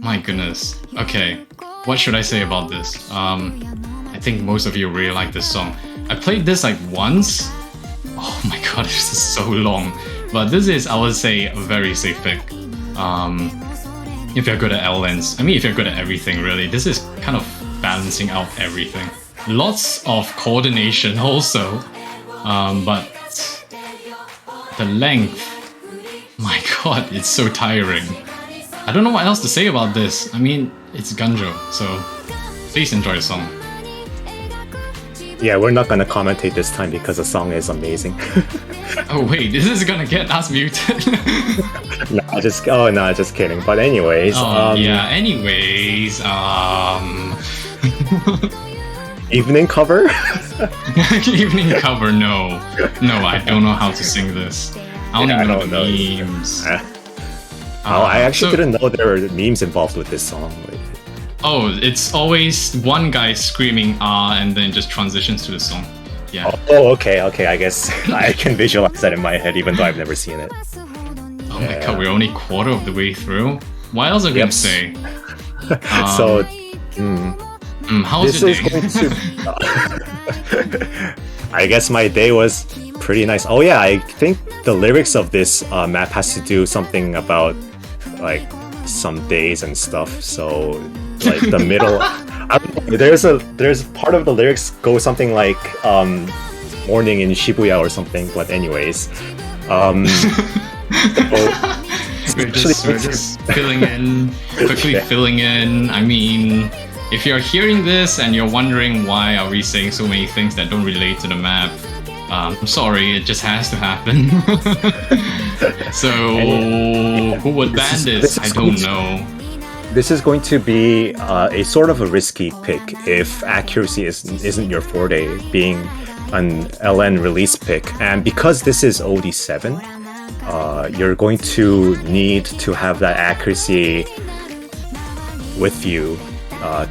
my goodness. Okay, what should I say about this? I think most of you really like this song. I played this like once. Oh my god, this is so long. But this is, I would say, a very safe pick. If you're good at LNs, I mean, if you're good at everything, really, this is kind of balancing out everything. Lots of coordination also, but the length, my god, it's so tiring. I don't know what else to say about this. I mean, it's Gunjo, so please enjoy the song. Yeah, we're not gonna commentate this time because the song is amazing. Oh wait, this is gonna get us muted. just kidding. But anyways, yeah. Anyways, evening cover. Evening cover. No, I don't know how to sing this. I don't even know the memes. I actually didn't know there were memes involved with this song. Oh, it's always one guy screaming and then just transitions to the song. Yeah. Oh, okay. I guess I can visualize that in my head, even though I've never seen it. Oh my god, we're only quarter of the way through. What else are we gonna say? So, how's this your is day? going to. I guess my day was pretty nice. Oh yeah, I think the lyrics of this map has to do something about like some days and stuff. So like the middle, I don't know, there's part of the lyrics go something like morning in Shibuya or something. But anyways, we're just filling in, quickly filling in. I mean, if you're hearing this and you're wondering why are we saying so many things that don't relate to the map, I'm sorry, it just has to happen. So, who would ban this? I don't know. This is going to be a sort of a risky pick if accuracy isn't your forte, being an LN release pick. And because this is OD7, you're going to need to have that accuracy with you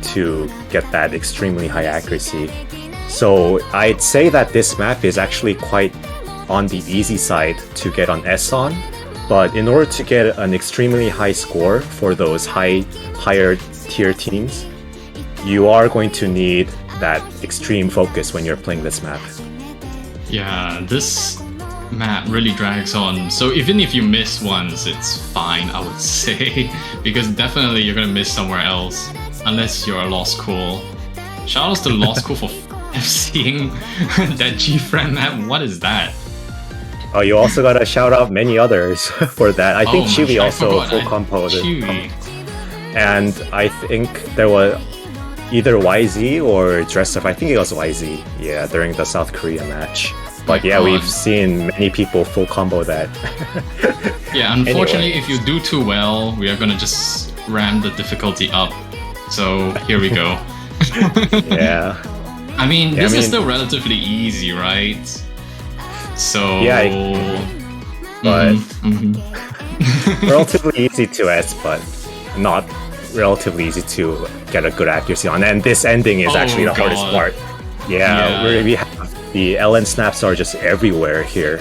to get that extremely high accuracy. So I'd say that this map is actually quite on the easy side to get on S on, but in order to get an extremely high score for those higher tier teams, you are going to need that extreme focus when you're playing this map. Yeah, this map really drags on. So even if you miss once, it's fine, I would say, because definitely you're gonna miss somewhere else, unless you're a Lost Cool. Shoutouts to Lost Cool for FCing that G-Friend map. What is that? Oh, you also gotta shout out many others for that. I think Chibi also full compoed it. And I think there was either YZ or Dressup. I think it was YZ, yeah, during the South Korea match. But yeah, we've seen many people full combo that. Yeah, unfortunately, if you do too well, we are gonna just ram the difficulty up. So here we go. Yeah. I mean, this is still relatively easy, right? So yeah, but relatively easy to S, but not relatively easy to get a good accuracy on. And this ending is actually the hardest part. Yeah, where we have the LN snaps are just everywhere here,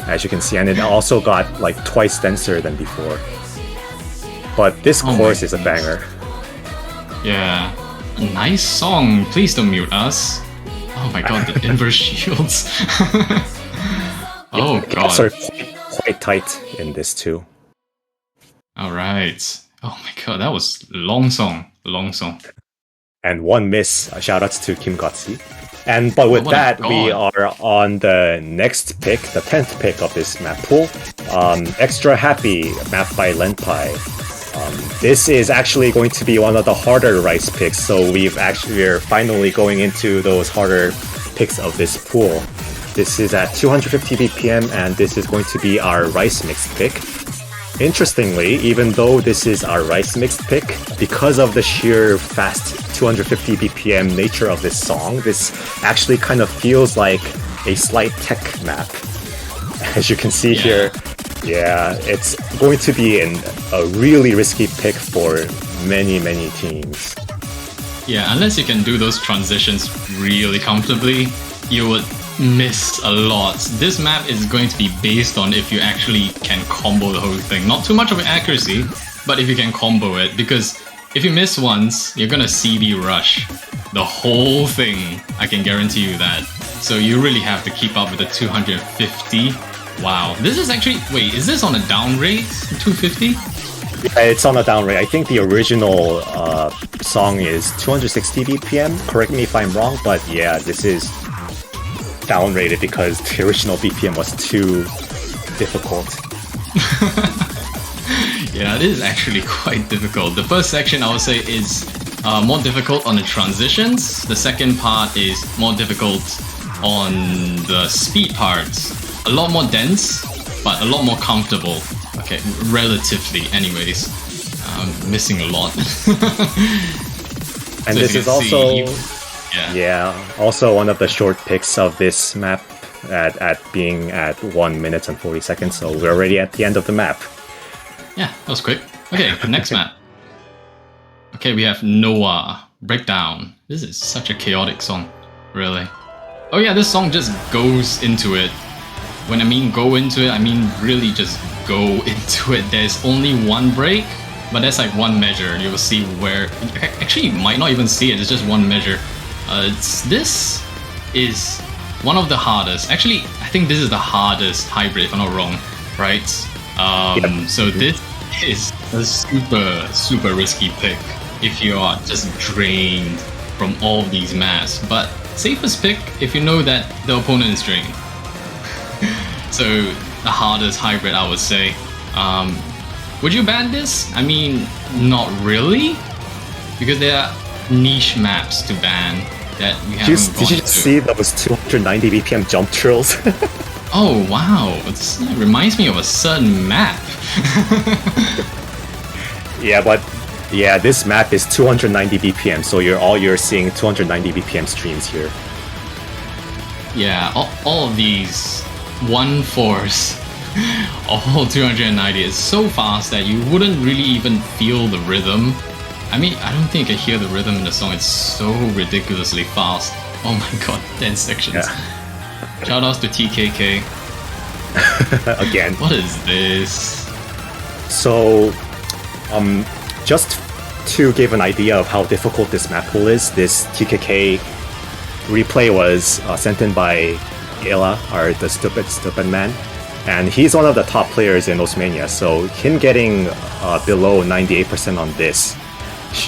as you can see, and it also got like twice denser than before. But this course is a banger. Yeah, a nice song. Please don't mute us. Oh my god, the inverse shields. Oh god. Are quite tight in this too. Alright. Oh my god, that was long song. And one miss. Shoutouts to Kim Gotsi. But with that, we are on the next pick, the 10th pick of this map pool. Extra Happy, map by Lenpai. This is actually going to be one of the harder rice picks, so we're finally going into those harder picks of this pool. This is at 250 BPM, and this is going to be our rice mixed pick. Interestingly, even though this is our rice mixed pick, because of the sheer fast 250 BPM nature of this song, this actually kind of feels like a slight tech map. As you can see here, Yeah, it's going to be a really risky pick for many teams. Yeah, unless you can do those transitions really comfortably, you would miss a lot. This map is going to be based on if you actually can combo the whole thing. Not too much of accuracy, but if you can combo it, because if you miss once, you're gonna CD rush the whole thing. I can guarantee you that. So you really have to keep up with the 250. Wow, this is actually, wait, is this on a down rate? 250? Yeah, it's on a down rate. I think the original song is 260 BPM. Correct me if I'm wrong, but yeah, this is downrated because the original BPM was too difficult. Yeah, it is actually quite difficult. The first section I would say is more difficult on the transitions. The second part is more difficult on the speed parts. A lot more dense, but a lot more comfortable. Okay, relatively anyways. I'm missing a lot. And So this you is can also... see, Yeah, also one of the short picks of this map at being at 1 minute and 40 seconds, so we're already at the end of the map. Yeah, that was quick. Okay, next map. Okay, we have Noah, Breakdown. This is such a chaotic song, really. Oh yeah, this song just goes into it. When I mean go into it, I mean really just go into it. There's only one break, but that's like one measure. You will see where... Actually, you might not even see it, it's just one measure. This is one of the hardest. Actually, I think this is the hardest hybrid, if I'm not wrong, right? So this is a super risky pick if you are just drained from all these maps. But safest pick if you know that the opponent is drained. So the hardest hybrid, I would say. Would you ban this? I mean, not really, because there are niche maps to ban that we haven't Did you just see those 290 BPM jump trills? Oh wow, this reminds me of a certain map. Yeah, but yeah, this map is 290 BPM, so you're seeing 290 BPM streams here. Yeah, all of these 1/4, all 290 is so fast that you wouldn't really even feel the rhythm. I mean, I don't think I hear the rhythm in the song. It's so ridiculously fast. Oh my god, 10 sections. Yeah. Shoutouts to TKK. Again. What is this? So, just to give an idea of how difficult this map pool is, this TKK replay was sent in by Ela, or the stupid man, and he's one of the top players in Mania. So him getting below 98% on this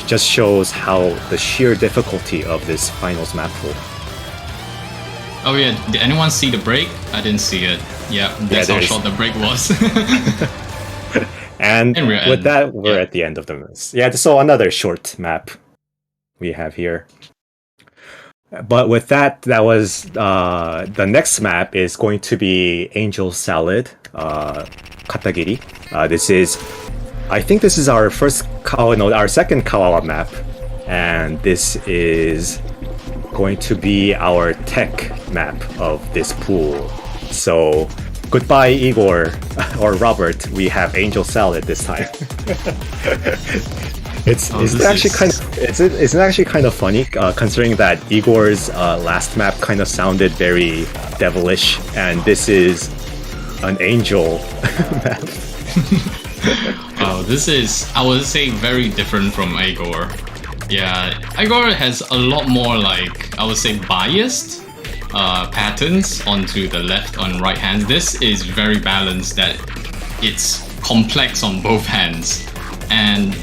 just shows how the sheer difficulty of this finals map pool. Oh yeah, did anyone see the break? I didn't see it. Yeah, that's how short the break was. And with that, we're at the end of the miss. Yeah, so another short map we have here. But with that, that was the next map is going to be Angel Salad, Katagiri. I think this is our our second Kawawa map, and this is going to be our tech map of this pool. So goodbye Igor or Robert, we have Angel Salad this time. It's actually kind of funny considering that Igor's last map kind of sounded very devilish, and this is an angel map. Oh, this is, I would say, very different from Igor. Yeah, Igor has a lot more, like, I would say, biased patterns onto the left and right hands. This is very balanced, that it's complex on both hands. And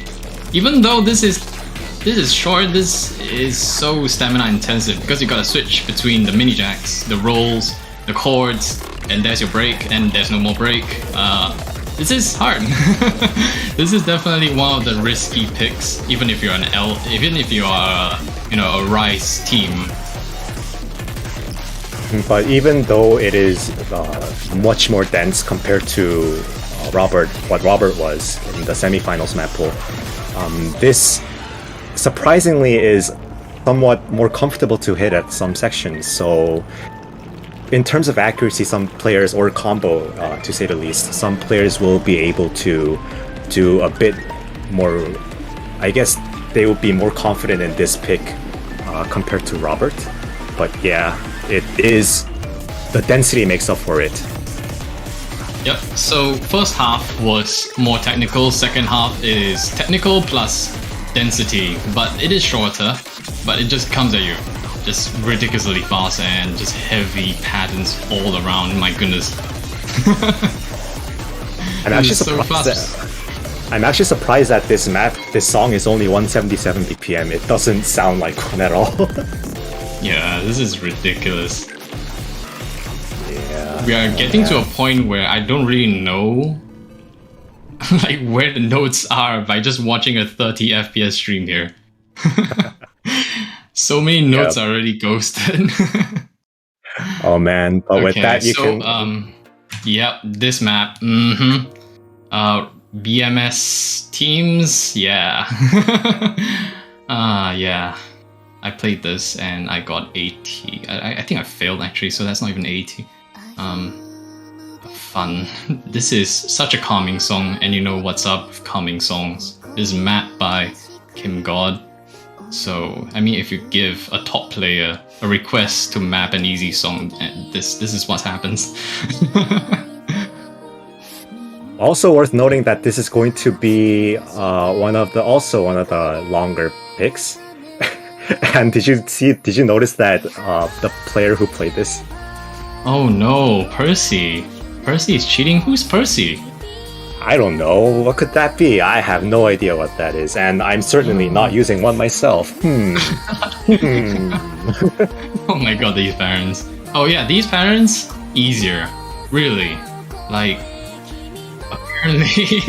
even though this is short, this is so stamina intensive because you gotta switch between the mini jacks, the rolls, the chords, and there's your break, and there's no more break. This is hard. This is definitely one of the risky picks, even if you're even if you are a Rice team. But even though it is much more dense compared to what Robert was in the semifinals map pool, this surprisingly is somewhat more comfortable to hit at some sections. So in terms of accuracy, some players, or combo to say the least, some players will be able to do a bit more. I guess they will be more confident in this pick compared to Robert. But yeah, it is, the density makes up for it. Yep, so first half was more technical, second half is technical plus density, but it is shorter, but it just comes at you. Just ridiculously fast and just heavy patterns all around, my goodness. I'm actually so surprised I'm actually surprised that this song is only 177 BPM. It doesn't sound like one at all. Yeah, this is ridiculous. Yeah. We are getting to a point where I don't really know like where the notes are by just watching a 30 FPS stream here. So many notes are already ghosted. Oh man, but with that you so, can... Yep, this map. BMS teams, yeah. Yeah. I played this and I got 80. I think I failed actually, so that's not even 80. Fun. This is such a calming song, and you know what's up with calming songs. This is mapped by Kim God. So, I mean, if you give a top player a request to map an easy song, this is what happens. Also worth noting that this is going to be one of the longer picks. And did you notice that the player who played this? Oh no, Percy. Percy is cheating? Who's Percy? I don't know. What could that be? I have no idea what that is, and I'm certainly not using one myself. Oh my god, these parents. Oh yeah, these parents? Easier. Really. Like, apparently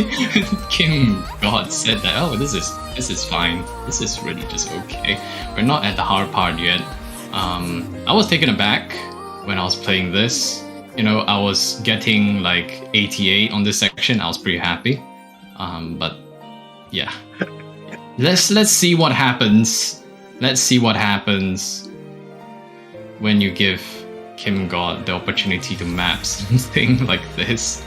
Kim God said that, oh, this is fine. This is really just okay. We're not at the hard part yet. I was taken aback when I was playing this. You know, I was getting like 88 on this section. I was pretty happy. But yeah. Let's see what happens. Let's see what happens when you give Kim God the opportunity to map something like this.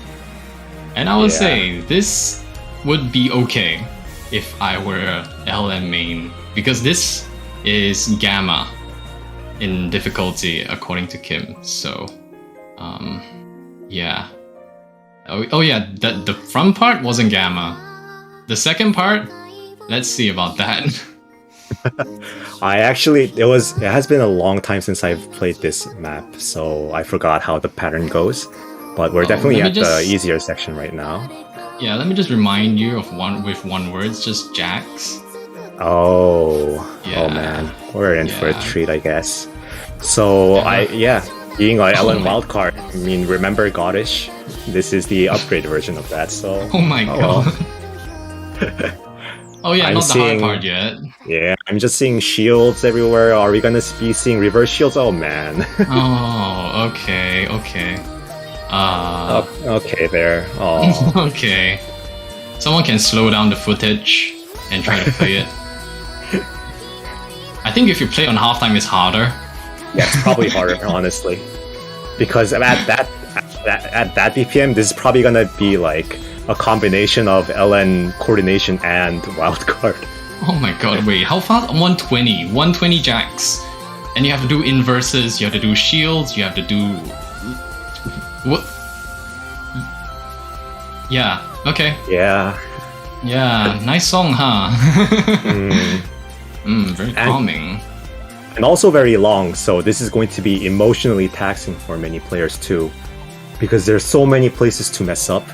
And I would say this would be okay if I were LM main, because this is Gamma in difficulty according to Kim. So yeah. Oh yeah, the front part wasn't Gamma. The second part, let's see about that. It has been a long time since I've played this map, so I forgot how the pattern goes. But we're definitely at the easier section right now. Yeah, let me just remind you of one word, it's just Jax. Oh man, we're in for a treat, I guess. So being an Ellen wildcard, I mean, remember Goddish? This is the upgrade version of that. So oh my god. Oh yeah, not the hard part yet. Yeah, I'm just seeing shields everywhere. Are we gonna be seeing reverse shields? Oh man. Oh, okay. Okay there. Oh. Okay. Someone can slow down the footage and try to play it. I think if you play on halftime, it's harder. Yeah, it's probably harder, honestly. Because at that BPM, this is probably gonna be like a combination of LN coordination and wildcard. Oh my god, wait, how fast? 120. 120 Jax. And you have to do inverses, you have to do shields, you have to do... What? Yeah, okay. Yeah. Yeah, nice song, huh? Very calming. And also very long, so this is going to be emotionally taxing for many players too. Because there's so many places to mess up,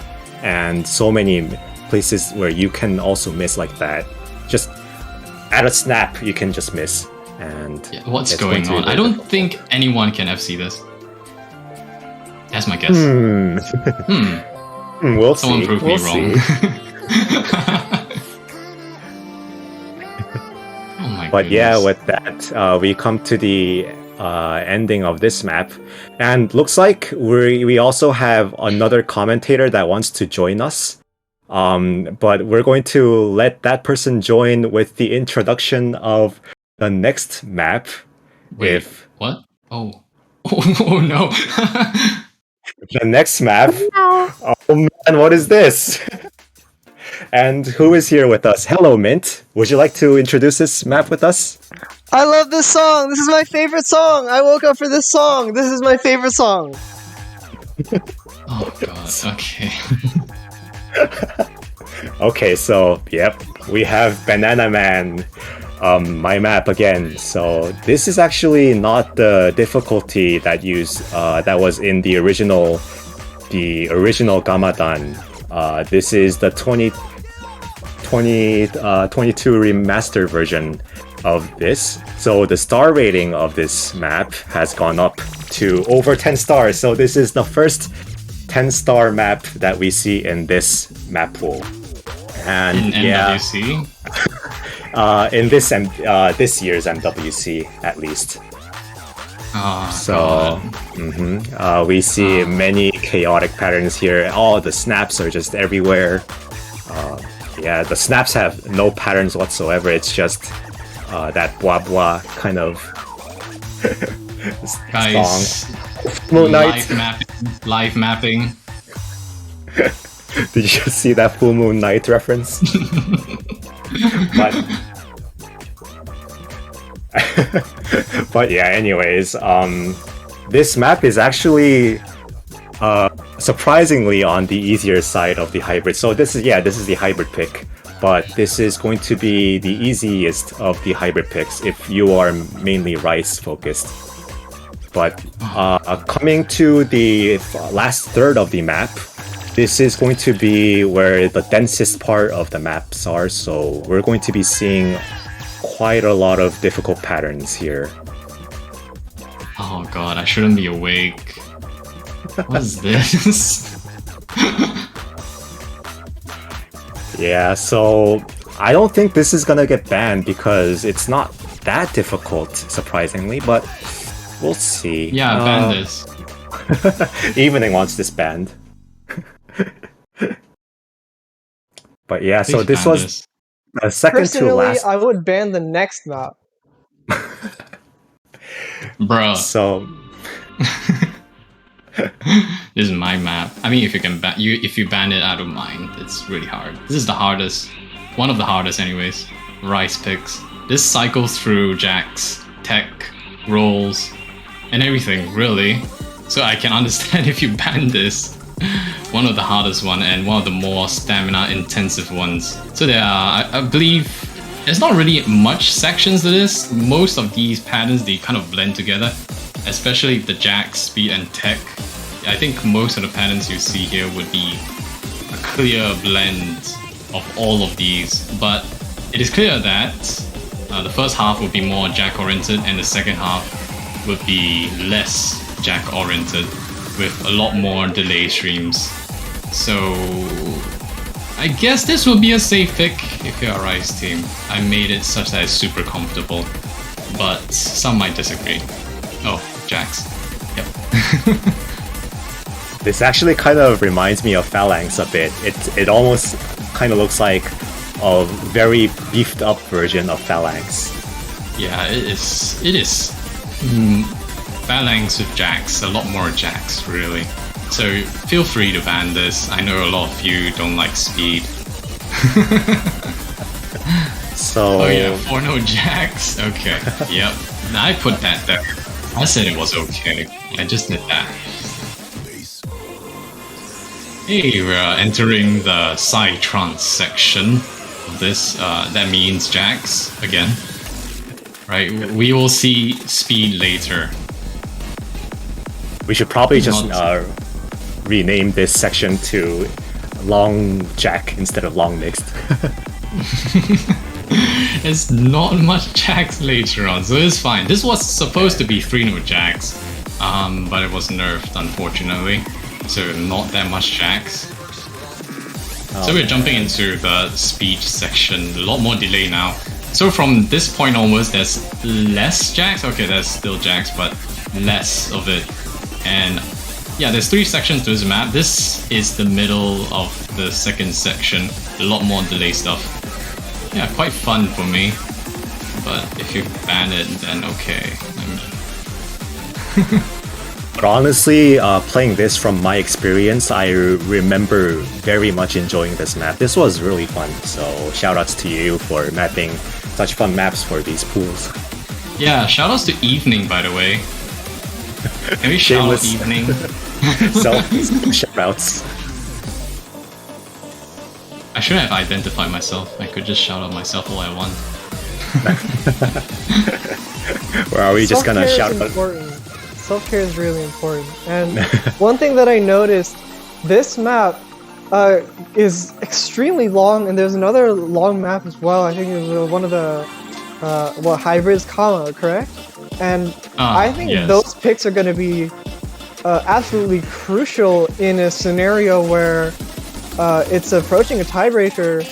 and so many places where you can also miss like that. Just at a snap, you can just miss. And what's going on? I don't think anyone can FC this. That's my guess. We'll Someone see. prove me wrong. Oh my But goodness. yeah, with that, we come to the ending of this map, and looks like we also have another commentator that wants to join us. But we're going to let that person join with the introduction of the next map. Wait, what? Oh. Oh no. The next map. Oh man, what is this? And who is here with us? Hello, Mint. Would you like to introduce this map with us? I love this song. This is my favorite song. I woke up for this song. This is my favorite song. Oh god. Okay. Okay, so yep, we have Banana Man, my map again. So this is actually not the difficulty that was in the original Gamadan. This is the 2022 remastered version of this. So the star rating of this map has gone up to over 10 stars. So this is the first 10-star map that we see in this map pool. And In MWC? In this year's MWC at least. Oh, So we see many chaotic patterns here. All the snaps are just everywhere. Yeah, the snaps have no patterns whatsoever. It's just that blah blah kind of guys, song. Moon Knight. live mapping. Did you see that Full Moon Night reference? but, but yeah, anyways, this map is actually surprisingly on the easier side of the hybrid. So this is the hybrid pick, but this is going to be the easiest of the hybrid picks if you are mainly Rice focused. But coming to the last third of the map, this is going to be where the densest part of the maps are, so we're going to be seeing quite a lot of difficult patterns here. Oh god, I shouldn't be awake. What is this? Yeah, so I don't think this is gonna get banned because it's not that difficult, surprisingly, but we'll see. Yeah, ban this. Evening wants this banned. But yeah, so Please this ban was this. the second to Personally, last. I would ban the next map. Bruh, So this is my map. I mean, if you can if you ban it, I don't mind. It's really hard. This is the hardest, one of the hardest, anyways. Rice picks. This cycles through jacks, tech, rolls, and everything, really. So I can understand if you ban this. One of the hardest one and one of the more stamina intensive ones. So there are, I believe, there's not really much sections to this. Most of these patterns, they kind of blend together, especially the jack, speed, and tech. I think most of the patterns you see here would be a clear blend of all of these, but it is clear that the first half would be more jack oriented and the second half would be less jack oriented with a lot more delay streams. So I guess this will be a safe pick if you're a Rice team. I made it such that it's super comfortable, but some might disagree. Oh, jacks. Yep. this actually kind of reminds me of Phalanx a bit. It almost kind of looks like a very beefed up version of Phalanx. Yeah, it is. Phalanx with jacks, a lot more jacks, really. So feel free to ban this. I know a lot of you don't like speed. So Oh yeah, 4 no jacks. Okay, yep. I put that there. I said it was okay. I just did that. Hey, we're entering the Psytrance section of this. That means jacks again. Right, we will see speed later. we should probably just rename this section to long jack instead of long mixed. There's not much jacks later on, so it's fine. This was supposed to be 3 no jacks, but it was nerfed unfortunately, so not that much jacks. So we're jumping into the speed section, a lot more delay now. So from this point onwards, there's less jacks. Okay, there's still jacks, but less of it. And yeah, there's 3 sections to this map. This is the middle of the second section. A lot more delay stuff. Yeah, quite fun for me. But if you ban it, then okay. But honestly, playing this from my experience, I remember very much enjoying this map. This was really fun, so shoutouts to you for mapping such fun maps for these pools. Yeah, shoutouts to Evening, by the way. Can we shout out Shameless. Evening? Shoutouts. I should have identified myself. I could just shout out myself all I want. Or are we just gonna shout out? Important. Self-care is really important. And one thing that I noticed, this map is extremely long, and there's another long map as well. I think it was one of the hybrids, Kama, correct? And I think yes. those picks are going to be absolutely crucial in a scenario where it's approaching a tiebreaker,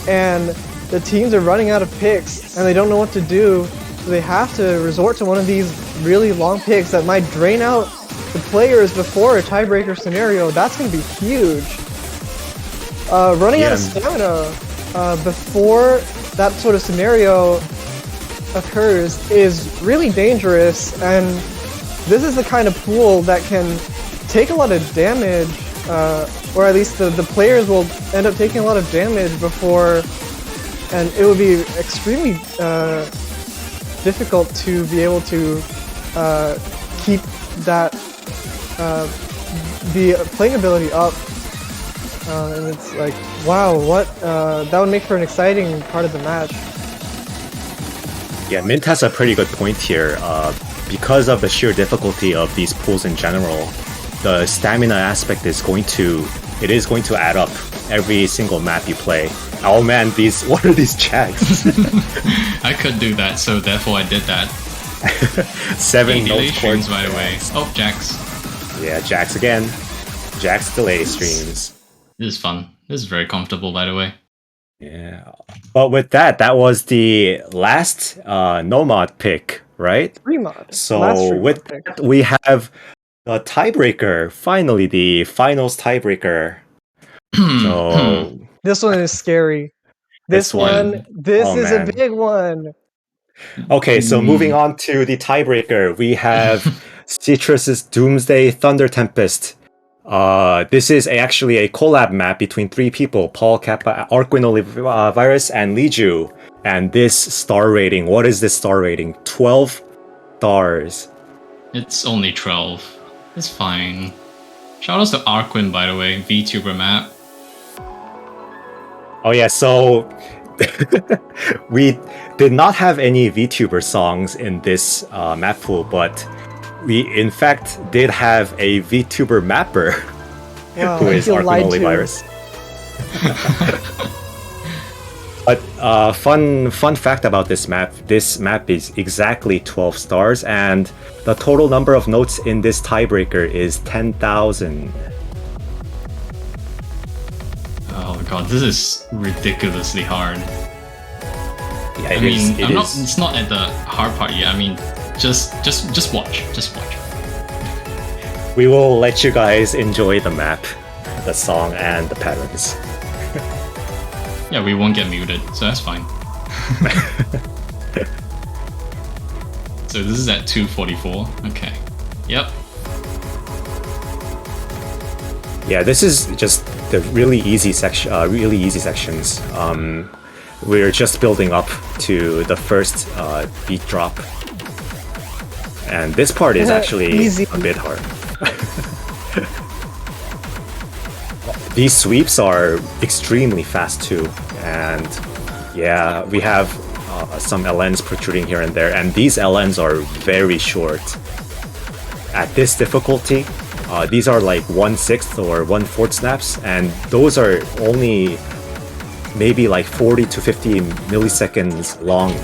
and the teams are running out of picks, and they don't know what to do. So they have to resort to one of these really long picks that might drain out the players before a tiebreaker scenario. That's going to be huge. Running out of stamina before that sort of scenario occurs is really dangerous, and this is the kind of pool that can take a lot of damage, or at least the players will end up taking a lot of damage before, and it would be extremely difficult to be able to keep that the playing ability up, and it's like, wow, what that would make for an exciting part of the match. Yeah, Mint has a pretty good point here. Because of the sheer difficulty of these pools in general, the stamina aspect is going to add up every single map you play. Oh man, what are these jacks? I could do that, so therefore I did that. 7 delay notes streams, chords. by the way. Oh, Jax. Yeah, Jax again. Jax delay streams. This is fun. This is very comfortable, by the way. Yeah. But with that was the last Nomad pick, right? Remod. So with that, we have the tiebreaker. Finally, the finals tiebreaker. So this one is scary. This one. This Oh, is man. a big one. Okay, so moving on to the tiebreaker, we have Citrus's Doomsday Thunder Tempest. This is actually a collab map between 3 people, Paul, Kappa, Arquin Virus, and Liju. And this star rating, what is this star rating? 12 stars. It's only 12. It's fine. Shoutouts to Arquin, by the way, VTuber map. Oh yeah, so we did not have any VTuber songs in this map pool, but we in fact did have a VTuber mapper who is Arquin Virus. But fun fact about this map is exactly 12 stars, and the total number of notes in this tiebreaker is 10,000. Oh god, this is ridiculously hard. Yeah, it's not at the hard part yet. I mean, just watch. Just watch. We will let you guys enjoy the map, the song, and the patterns. Yeah, we won't get muted, so that's fine. So this is at 2:44. Okay. Yep. Yeah, this is just the really easy sections. We're just building up to the first beat drop, and this part is actually a bit hard. These sweeps are extremely fast too, and yeah, we have some LNs protruding here and there, and these LNs are very short. At this difficulty, these are like 1/6 or 1/4 snaps, and those are only maybe like 40 to 50 milliseconds long.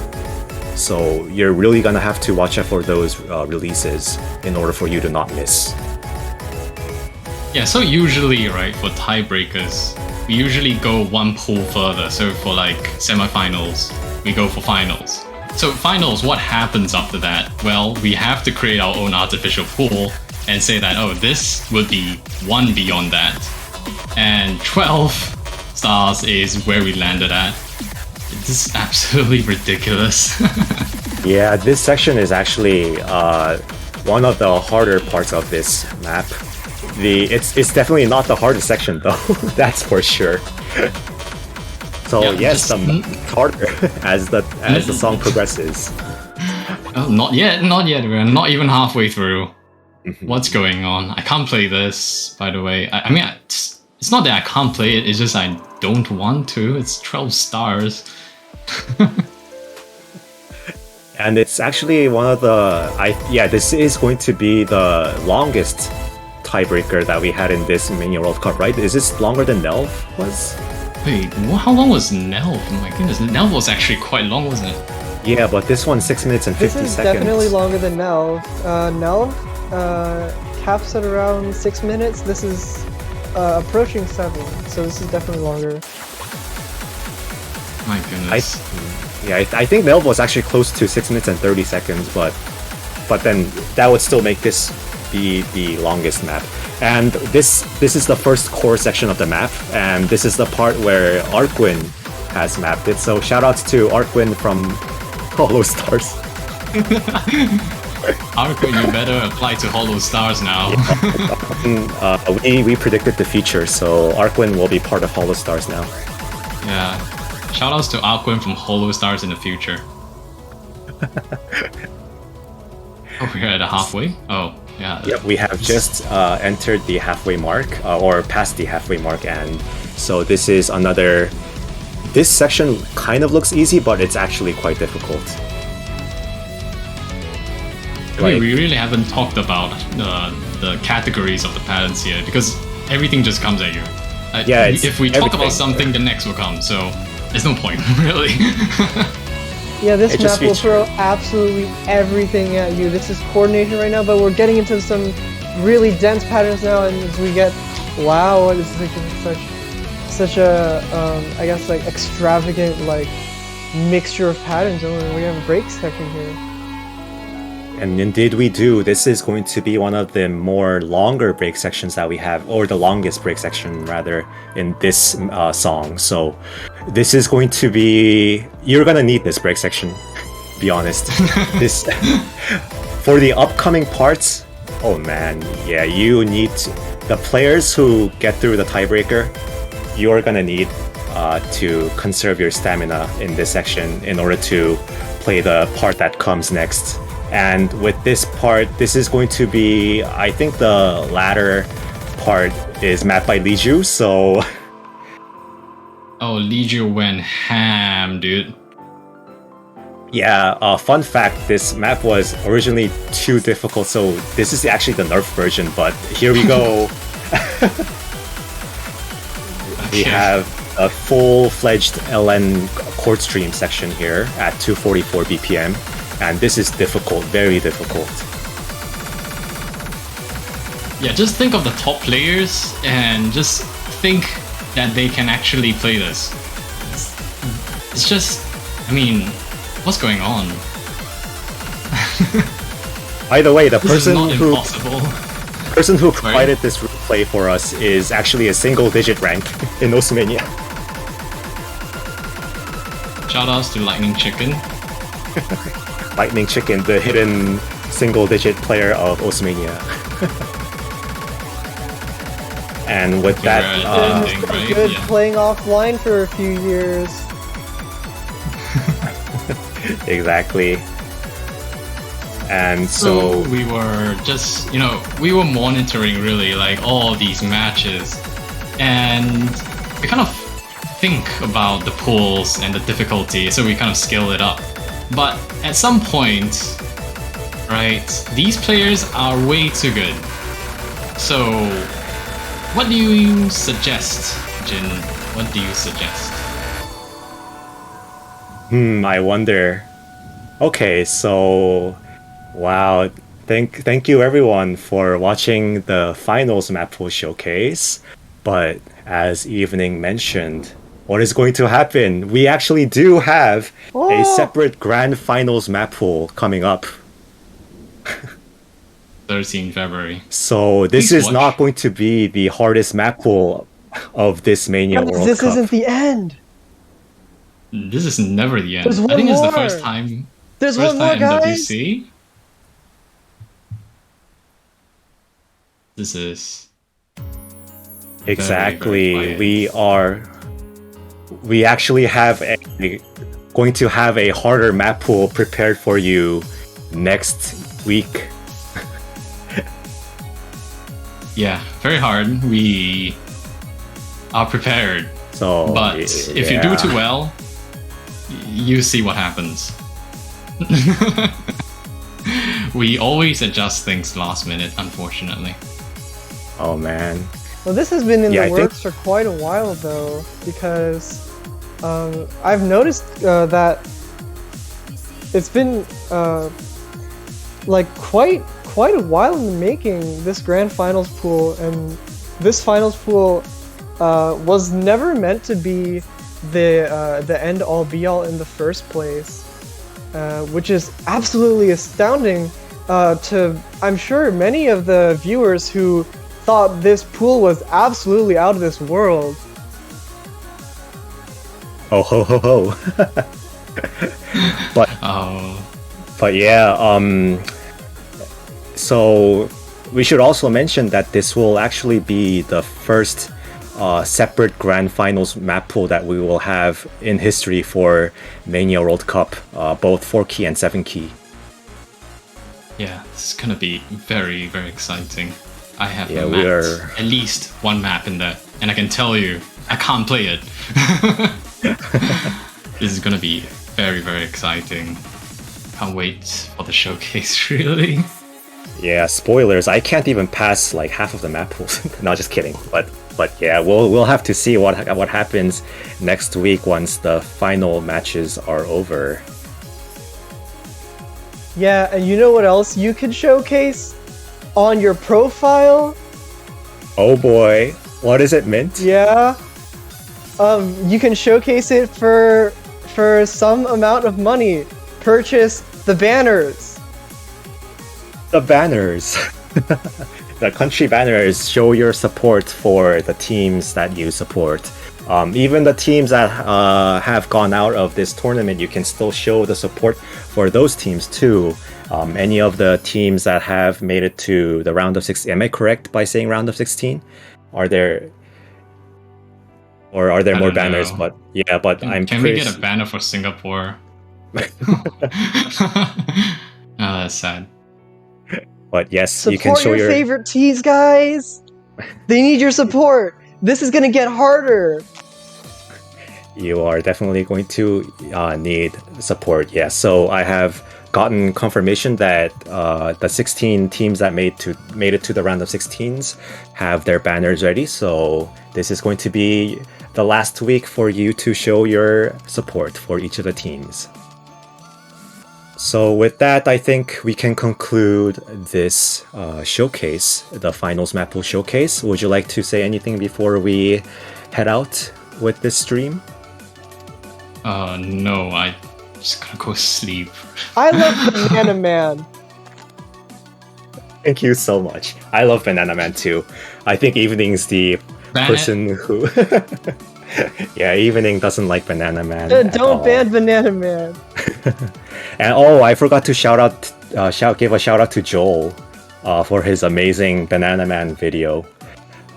So you're really gonna have to watch out for those releases in order for you to not miss. Yeah, so usually, right, for tiebreakers, we usually go one pool further. So for like semifinals, we go for finals. So finals, what happens after that? Well, we have to create our own artificial pool and say that, oh, this would be one beyond that. And 12 stars is where we landed at. This is absolutely ridiculous. Yeah, this section is actually one of the harder parts of this map. It's definitely not the hardest section though. That's for sure. So Yeah, yes, just- it's harder as the song progresses. Oh, not yet. We're not even halfway through. Mhm. What's going on? I can't play this, by the way. I mean, it's not that I can't play it, it's just I don't want to. It's 12 stars. And it's actually one of the this is going to be the longest tiebreaker that we had in this Mania World Cup, right? Is this longer than Nelv was? Wait, how long was Nelv? Oh my goodness, Nelv was actually quite long, wasn't it? Yeah, but this one's 6 minutes and 50 This is seconds. definitely longer than Nelv. Nelv caps at around 6 minutes. This is approaching 7, so this is definitely longer. My goodness. I think Nelv was actually close to 6 minutes and 30 seconds, but then that would still make this be the longest map. And this is the first core section of the map, and this is the part where Arkwin has mapped it. So shout outs to Arkwin from Hollow Stars. Arkwin, you better apply to Hollow Stars now. We predicted the future, so Arkwin will be part of Hollow Stars now. Yeah. Shoutouts to Arkwin from Hollow Stars in the future. Oh, we're at the halfway? Oh, yeah. Yep, we have just entered the halfway mark, or past the halfway mark, and so this is another... This section kind of looks easy, but it's actually quite difficult. I mean, we really haven't talked about the categories of the patterns here, because everything just comes at you. If we talk about something, the next will come, so there's no point, really. Yeah, this map will throw absolutely everything at you. This is coordination right now, but we're getting into some really dense patterns now, and as we get, wow, what is such a I guess like extravagant like mixture of patterns. And we have a break section here. And indeed we do. This is going to be one of the more longer break sections that we have, or the longest break section rather, in this song. So this is going to be... You're gonna need this break section, be honest. This for the upcoming parts, oh man, yeah, you need the players who get through the tiebreaker, you're gonna need to conserve your stamina in this section in order to play the part that comes next. And with this part, this is going to be, I think the latter part is mapped by Liju, so... Oh, Liju went ham, dude. Yeah, fun fact, this map was originally too difficult, so this is actually the nerf version, but here we go. We have a full-fledged LN chord stream section here at 244 BPM. And this is difficult, very difficult. Yeah, just think of the top players and just think that they can actually play this. It's just, I mean, what's going on? By the way, the This is person not impossible. who provided this replay for us is actually a single-digit rank in Osmania. Shoutouts to Lightning Chicken. Lightning Chicken, the hidden single-digit player of Osmania. And with that, Good playing offline for a few years. Exactly. And so we were just, we were monitoring really like all these matches, and we kind of think about the pools and the difficulty, so we kind of scale it up. But at some point, right, these players are way too good. So, what do you suggest, Jin? What do you suggest? I wonder. Okay, so wow, thank you everyone for watching the finals map pool showcase. But as Evening mentioned, what is going to happen? We actually do have a separate grand finals map pool coming up. 13 February. So this is not going to be the hardest map pool of this Mania World Cup. This isn't the end. This is never the end. There's one I think it's the more. first time. There's first one more, time guys. MWC. This is Exactly. very quiet. We actually have going to have a harder map pool prepared for you next week. Yeah, very hard. We are prepared. So, But if you do too well, you see what happens. We always adjust things last minute, unfortunately. Oh man. Well, this has been in Yeah, the I think- works for quite a while, though, because I've noticed that it's been like quite a while in the making, this grand finals pool, and this finals pool was never meant to be the end all be all in the first place, which is absolutely astounding to, I'm sure, many of the viewers who thought this pool was absolutely out of this world. Oh ho ho ho. But Oh, But yeah, so we should also mention that this will actually be the first separate grand finals map pool that we will have in history for Mania World Cup, both 4 key and 7 key. yeah, this is gonna be very, very exciting. I have Yeah, mapped we are- at least one map in there, and I can tell you, I can't play it. This is gonna be very, very exciting. Can't wait for the showcase, really. Yeah, spoilers. I can't even pass like half of the map pools. No, just kidding. But yeah, we'll have to see what happens next week once the final matches are over. Yeah, and you know what else you could showcase on your profile? Oh boy, what is it, Mint? Yeah. You can showcase it for some amount of money. Purchase the banners. The banners. The country banners show your support for the teams that you support. Even the teams that have gone out of this tournament, you can still show the support for those teams too. Any of the teams that have made it to the round of 16, am I correct by saying round of 16? Are there more don't banners? know. But yeah, but Can we get a banner for Singapore? Oh, that's sad. But yes, Support you can show your favorite teams, guys. They need your support. This is gonna get harder. You are definitely going to need support. Yes, so I have gotten confirmation that the 16 teams that made it to the round of 16s have their banners ready. So this is going to be the last week for you to show your support for each of the teams. So with that, I think we can conclude this showcase, the finals map pool showcase. Would you like to say anything before we head out with this stream? No, I just gonna go sleep. I love Banana Man. Thank you so much. I love Banana Man too. I think Evening's the Ban person who... Yeah, Evening doesn't like Banana Man. at Don't all. ban Banana Man. And I forgot to give a shout out to Joel for his amazing Banana Man video.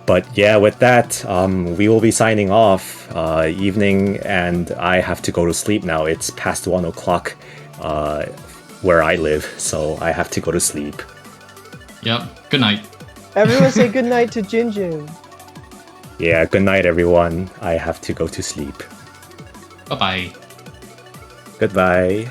But yeah, with that, we will be signing off. Evening, and I have to go to sleep now. It's past 1 o'clock where I live, so I have to go to sleep. Yep. Good night. Everyone say goodnight to Jinjin. Yeah, good night, everyone. I have to go to sleep. Bye bye. Goodbye.